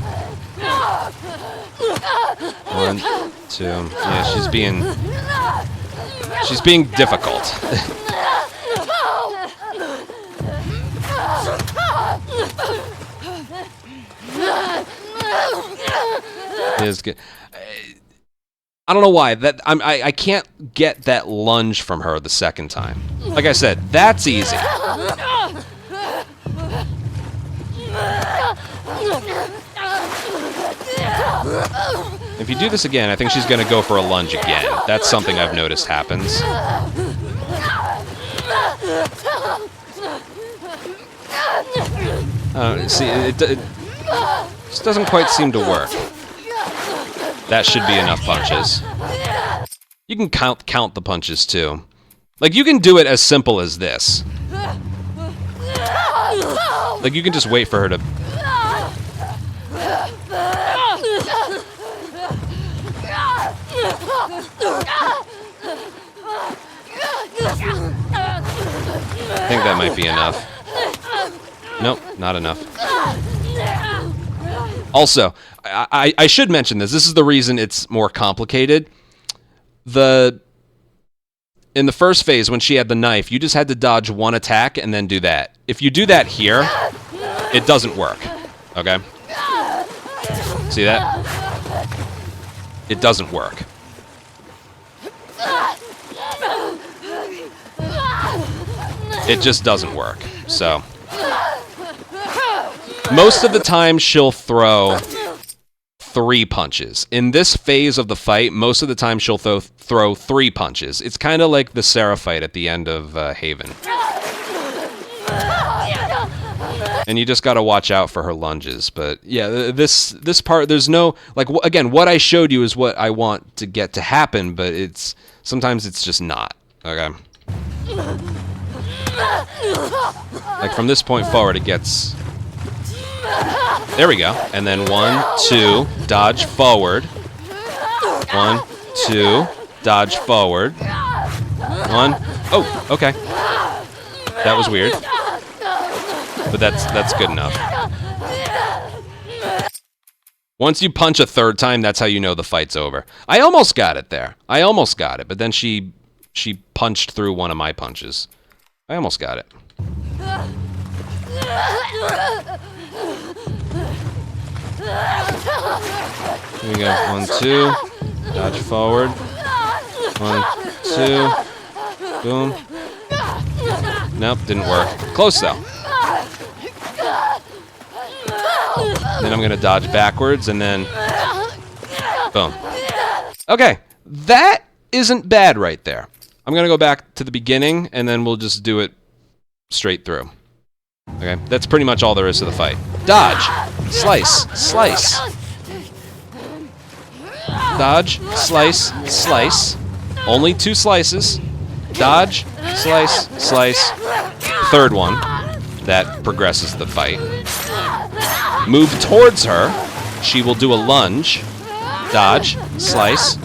Speaker 1: 1, 2. Yeah, she's being difficult. It is good. I don't know why I can't get that lunge from her the second time. Like I said, that's easy. If you do this again, I think she's going to go for a lunge again. That's something I've noticed happens. See, it just doesn't quite seem to work. That should be enough punches. You can count the punches too. Like you can do it as simple as this. Like you can just wait for her to. I think that might be enough. Nope, not enough. Also, I should mention this. This is the reason it's more complicated. In the first phase, when she had the knife, you just had to dodge 1 attack and then do that. If you do that here, it doesn't work. Okay? See that? It doesn't work. It just doesn't work. So most of the time she'll throw 3 punches. In this phase of the fight, most of the time she'll throw 3 punches. It's kind of like the Sarah fight at the end of Haven. And you just got to watch out for her lunges. But yeah, this part, there's no, like, again, what I showed you is what I want to get to happen, but sometimes it's just not. Okay? Like from this point forward, it gets. There we go. And then 1, 2, dodge forward. 1, 2, dodge forward. 1. Oh, okay. That was weird. But that's good enough. Once you punch a 3rd time, that's how you know the fight's over. I almost got it there. I almost got it, but then she punched through one of my punches. I almost got it. Here we go. 1, 2. Dodge forward. 1, 2. Boom. Nope, didn't work. Close though. Then I'm gonna dodge backwards and then boom. Okay, that isn't bad right there. I'm gonna go back to the beginning and then we'll just do it straight through. Okay, that's pretty much all there is to the fight. Dodge, slice, slice. Dodge, slice, slice. Only 2 slices. Dodge, slice, slice. 3rd one. That progresses the fight. Move towards her. She will do a lunge. Dodge, slice.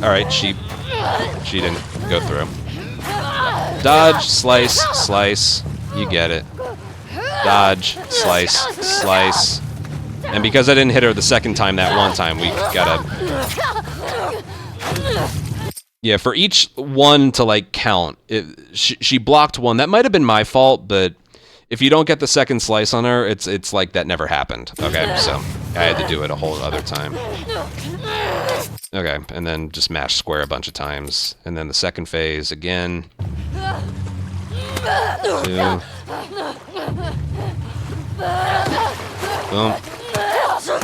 Speaker 1: Alright, she didn't go through. Dodge, slice, slice. You get it. Dodge, slice, slice. And because I didn't hit her the 2nd time that one time, we gotta Yeah, for each one to like count, she blocked one. That might have been my fault, but if you don't get the second slice on her, it's like that never happened. Okay, so I had to do it a whole other time. Okay, and then just mash square a bunch of times, and then the second phase again. 2. Boom.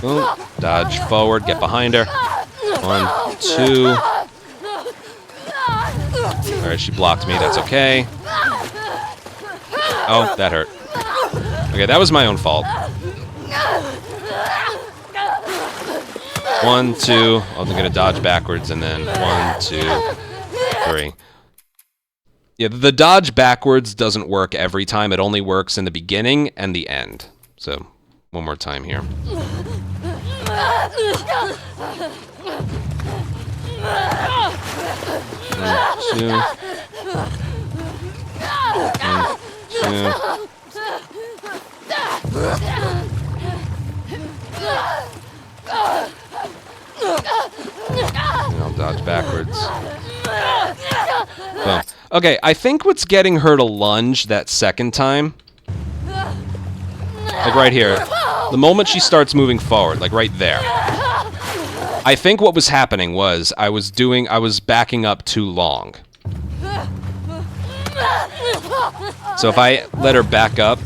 Speaker 1: Boom. Dodge forward, get behind her. 1, 2. Alright, she blocked me, that's okay. Oh, that hurt. Okay, that was my own fault. 1, 2. I'm gonna dodge backwards, and then 1, 2, 3. Yeah, the dodge backwards doesn't work every time. It only works in the beginning and the end. So, one more time here. 1, 2. 1, 2. And I'll dodge backwards. Boom. Okay, I think what's getting her to lunge that second time, like right here, the moment she starts moving forward, like right there, I think what was happening was I was backing up too long. So if I let her back up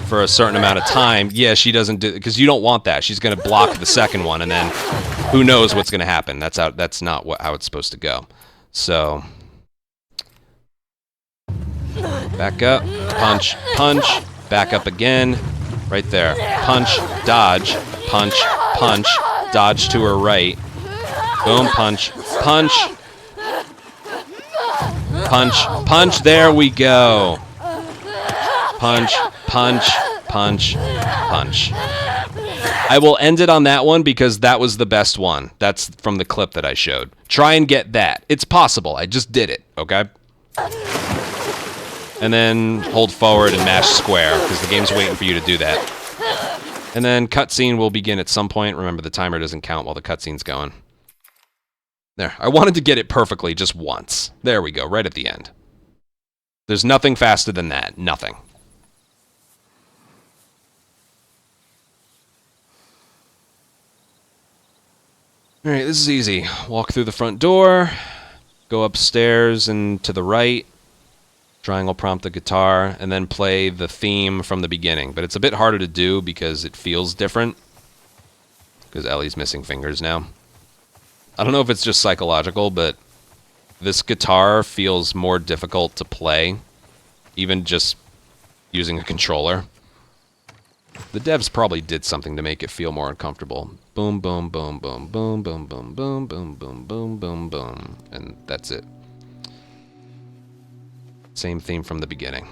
Speaker 1: for a certain amount of time, yeah, she doesn't do, because you don't want that. She's going to block the second one, and then who knows what's going to happen. That's not how it's supposed to go. So back up, punch, punch, back up again, right there. Punch, dodge, punch, punch, dodge to her right. Boom, punch, punch, punch, punch, there we go. Punch, punch, punch, punch. I will end it on that one because that was the best one. That's from the clip that I showed. Try and get that. It's possible. I just did it, okay? And then hold forward and mash square because the game's waiting for you to do that. And then cutscene will begin at some point. Remember, the timer doesn't count while the cutscene's going. There. I wanted to get it perfectly just once. There we go, right at the end. There's nothing faster than that. Nothing. Alright, this is easy. Walk through the front door, go upstairs and to the right, triangle prompt the guitar, and then play the theme from the beginning. But it's a bit harder to do because it feels different. Because Ellie's missing fingers now. I don't know if it's just psychological, but this guitar feels more difficult to play, even just using a controller. The devs probably did something to make it feel more uncomfortable. Boom, boom, boom, boom, boom, boom, boom, boom, boom, boom, boom, boom, boom. And that's it. Same theme from the beginning.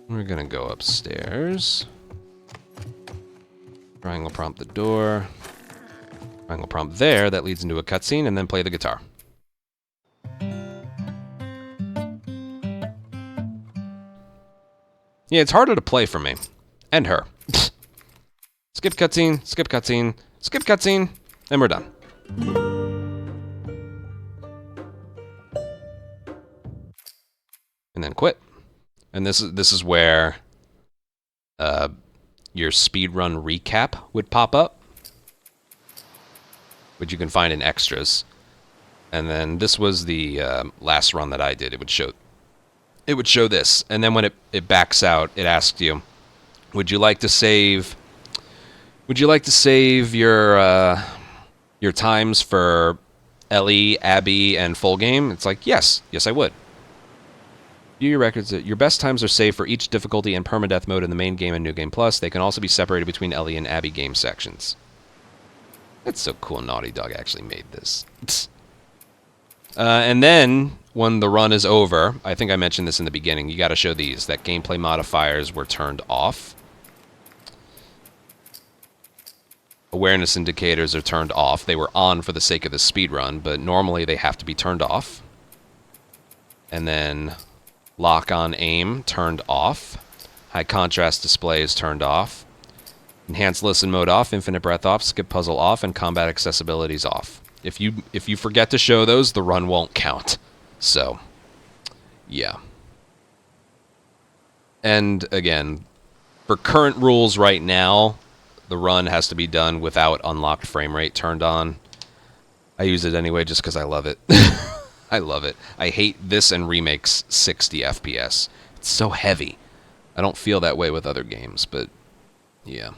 Speaker 1: We're gonna go upstairs. Triangle prompt the door. Triangle prompt there, that leads into a cutscene, and then play the guitar. Yeah, it's harder to play for me. And her. Skip cutscene, skip cutscene, skip cutscene, and we're done. And then quit. And this is where your speedrun recap would pop up, which you can find in extras. And then this was the last run that I did. It would show this, and then when it backs out, it asks you, would you like to save your times for Ellie, Abby, and full game? It's like, yes, I would. View your records. Your best times are saved for each difficulty and permadeath mode in the main game and New Game Plus. They can also be separated between Ellie and Abby game sections. That's so cool. Naughty Dog actually made this. And then, when the run is over, I think I mentioned this in the beginning, you gotta show these, that gameplay modifiers were turned off. Awareness indicators are turned off. They were on for the sake of the speedrun, but normally they have to be turned off. And then, lock on aim turned off. High contrast display is turned off. Enhanced listen mode off, infinite breath off, skip puzzle off, and combat accessibility's off. If you forget to show those, the run won't count. So, yeah. And again, for current rules right now, the run has to be done without unlocked frame rate turned on. I use it anyway just because I love it. I love it. I hate this and Remake's 60 FPS. It's so heavy. I don't feel that way with other games, but yeah.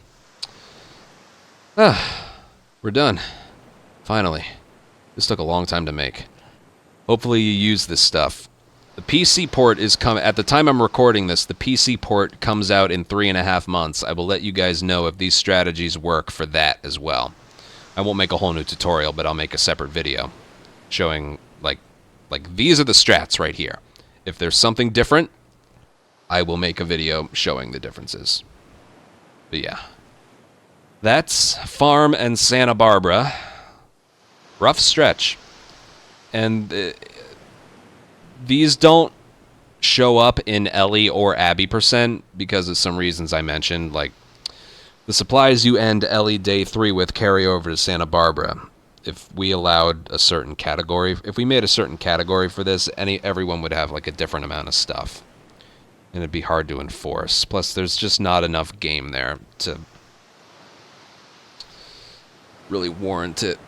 Speaker 1: We're done. Finally. This took a long time to make. Hopefully you use this stuff. The PC port is coming. At the time I'm recording this, the PC port comes out in 3.5 months. I will let you guys know if these strategies work for that as well. I won't make a whole new tutorial, but I'll make a separate video showing, like these are the strats right here. If there's something different, I will make a video showing the differences. But yeah. That's Farm and Santa Barbara. Rough stretch. And these don't show up in Ellie or Abby % because of some reasons I mentioned, like the supplies you end Ellie Day 3 with carry over to Santa Barbara. If we allowed a certain category, if we made a certain category for this, everyone would have like a different amount of stuff. And it'd be hard to enforce. Plus, there's just not enough game there to really warrant it.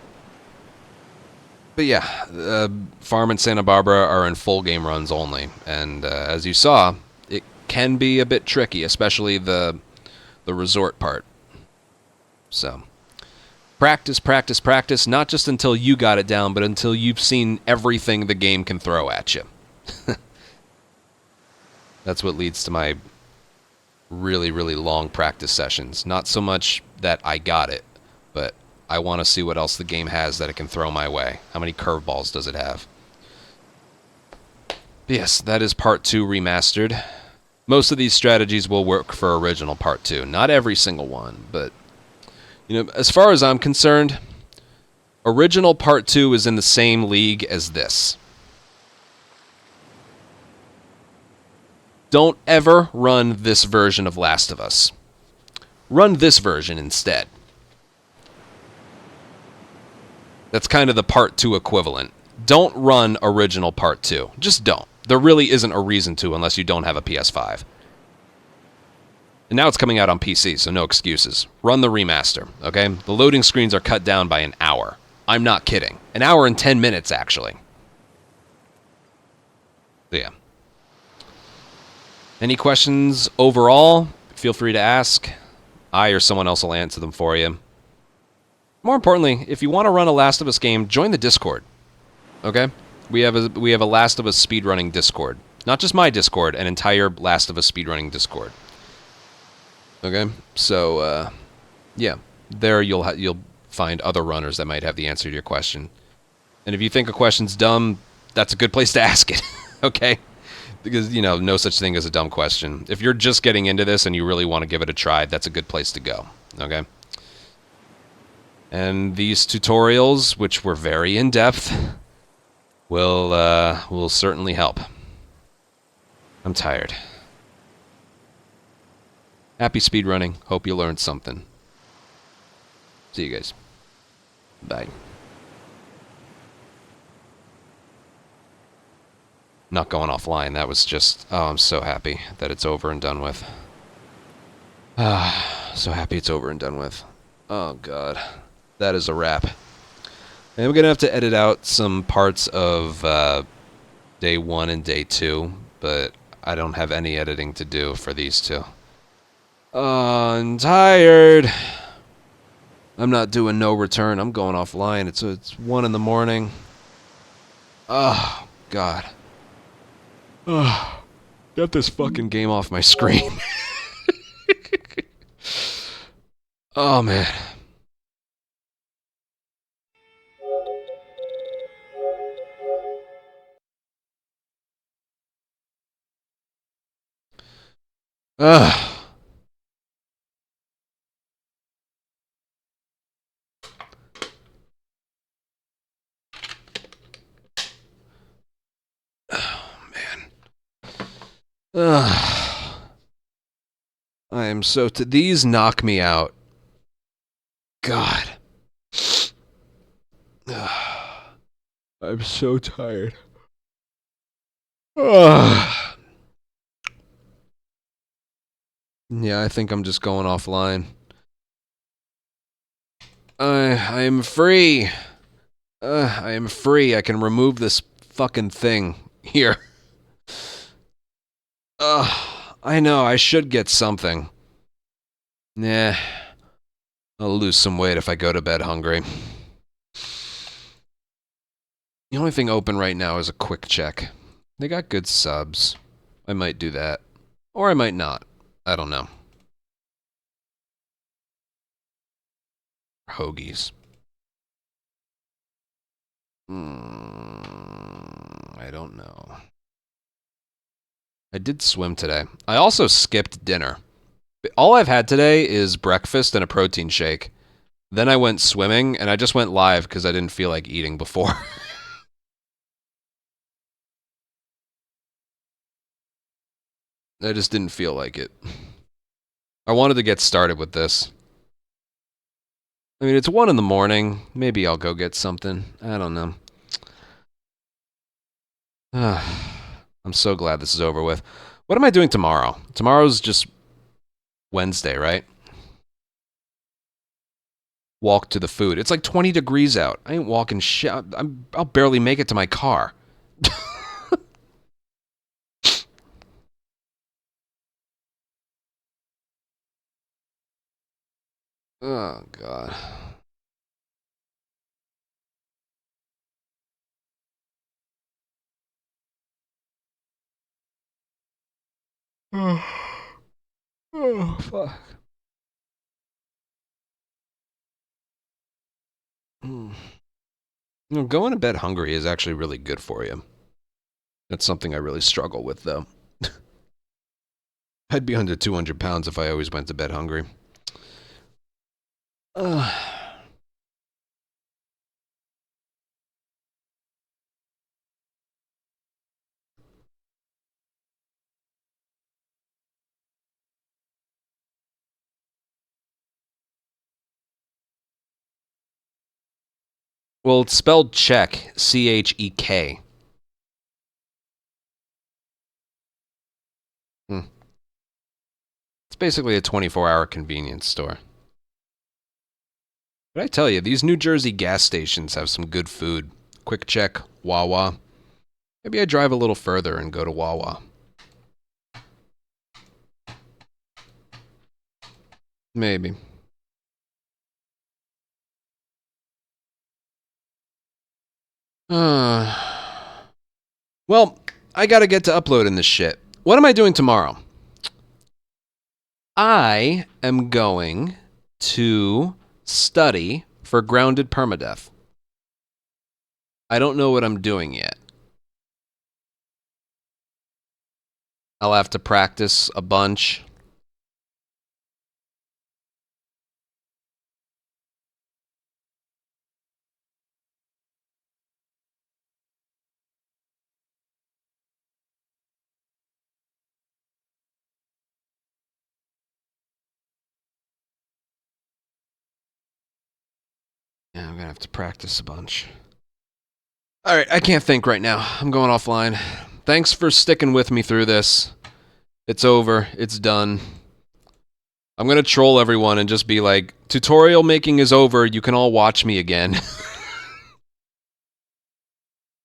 Speaker 1: But yeah, Farm and Santa Barbara are in full game runs only. And as you saw, it can be a bit tricky, especially the resort part. So, practice, practice, practice, not just until you got it down, but until you've seen everything the game can throw at you. That's what leads to my really, really long practice sessions. Not so much that I got it, but I want to see what else the game has that it can throw my way. How many curveballs does it have? But yes, that is Part 2 Remastered. Most of these strategies will work for original Part 2. Not every single one, but you know, as far as I'm concerned, original Part 2 is in the same league as this. Don't ever run this version of Last of Us. Run this version instead. That's kind of the Part 2 equivalent. Don't run original Part 2. Just don't. There really isn't a reason to unless you don't have a PS5. And now it's coming out on PC, so no excuses. Run the remaster, okay? The loading screens are cut down by an hour. I'm not kidding. An hour and 10 minutes, actually. So yeah. Any questions overall? Feel free to ask. I or someone else will answer them for you. More importantly, if you want to run a Last of Us game, join the Discord. Okay? We have a Last of Us speedrunning Discord. Not just my Discord, an entire Last of Us speedrunning Discord. Okay? So, yeah. There you'll find other runners that might have the answer to your question. And if you think a question's dumb, that's a good place to ask it. Okay? Because, you know, no such thing as a dumb question. If you're just getting into this and you really want to give it a try, that's a good place to go. Okay? And these tutorials, which were very in-depth, will certainly help. I'm tired. Happy speedrunning. Hope you learned something. See you guys. Bye. Not going offline. That was just... Oh, I'm so happy that it's over and done with. So happy it's over and done with. Oh, God. That is a wrap. And we're going to have to edit out some parts of Day 1 and Day 2, but I don't have any editing to do for these two. Oh, I'm tired. I'm not doing no return. I'm going offline. It's 1 in the morning. Oh, God. Oh, get this fucking game off my screen. Oh, man. Ugh. Oh, man. Ugh. I am so... These knock me out. God. I'm so tired. Yeah, I think I'm just going offline. I am free. I am free. I can remove this fucking thing here. I know, I should get something. Nah. I'll lose some weight if I go to bed hungry. The only thing open right now is a quick check. They got good subs. I might do that. Or I might not. I don't know. Hoagies. I don't know. I did swim today. I also skipped dinner. All I've had today is breakfast and a protein shake. Then I went swimming, and I just went live because I didn't feel like eating before. I just didn't feel like it. I wanted to get started with this. I mean, it's 1 in the morning. Maybe I'll go get something. I don't know. I'm so glad this is over with. What am I doing tomorrow? Tomorrow's just Wednesday, right? Walk to the food. It's like 20 degrees out. I ain't walking shit. I'll barely make it to my car. Oh, God. Oh, fuck. You know, going to bed hungry is actually really good for you. That's something I really struggle with, though. I'd be under 200 pounds if I always went to bed hungry. Well, it's spelled check. C-H-E-K. It's basically a 24-hour convenience store. But I tell you, these New Jersey gas stations have some good food. Quick Check, Wawa. Maybe I drive a little further and go to Wawa. Maybe. Well, I gotta get to uploading this shit. What am I doing tomorrow? I am going to study for grounded permadeath. I don't know what I'm doing yet. I'll have to practice a bunch. Yeah, I'm gonna have to practice a bunch. Alright, I can't think right now. I'm going offline. Thanks for sticking with me through this. It's over. It's done. I'm gonna troll everyone and just be like, tutorial making is over. You can all watch me again.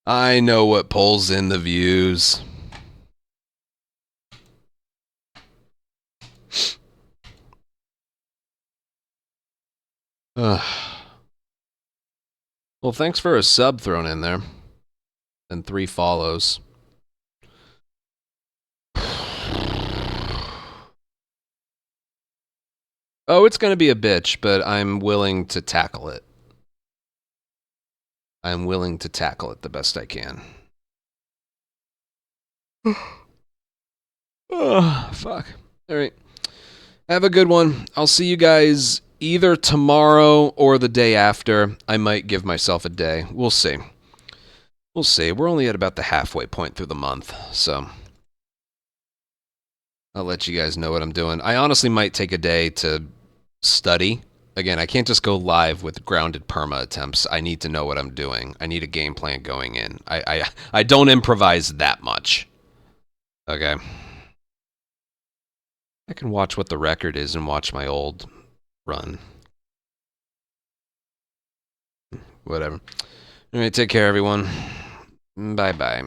Speaker 1: I know what pulls in the views. Well, thanks for a sub thrown in there. And 3 follows. Oh, it's gonna be a bitch, but I'm willing to tackle it. I'm willing to tackle it the best I can. Oh, fuck. Alright. Have a good one. I'll see you guys either tomorrow or the day after. I might give myself a day. We'll see. We'll see. We're only at about the halfway point through the month, so I'll let you guys know what I'm doing. I honestly might take a day to study Again, I can't just go live with grounded perma attempts. I need to know what I'm doing. I need a game plan going in. I don't improvise that much. Okay. I can watch what the record is and watch my old run. Whatever. All right, take care, everyone. Bye-bye.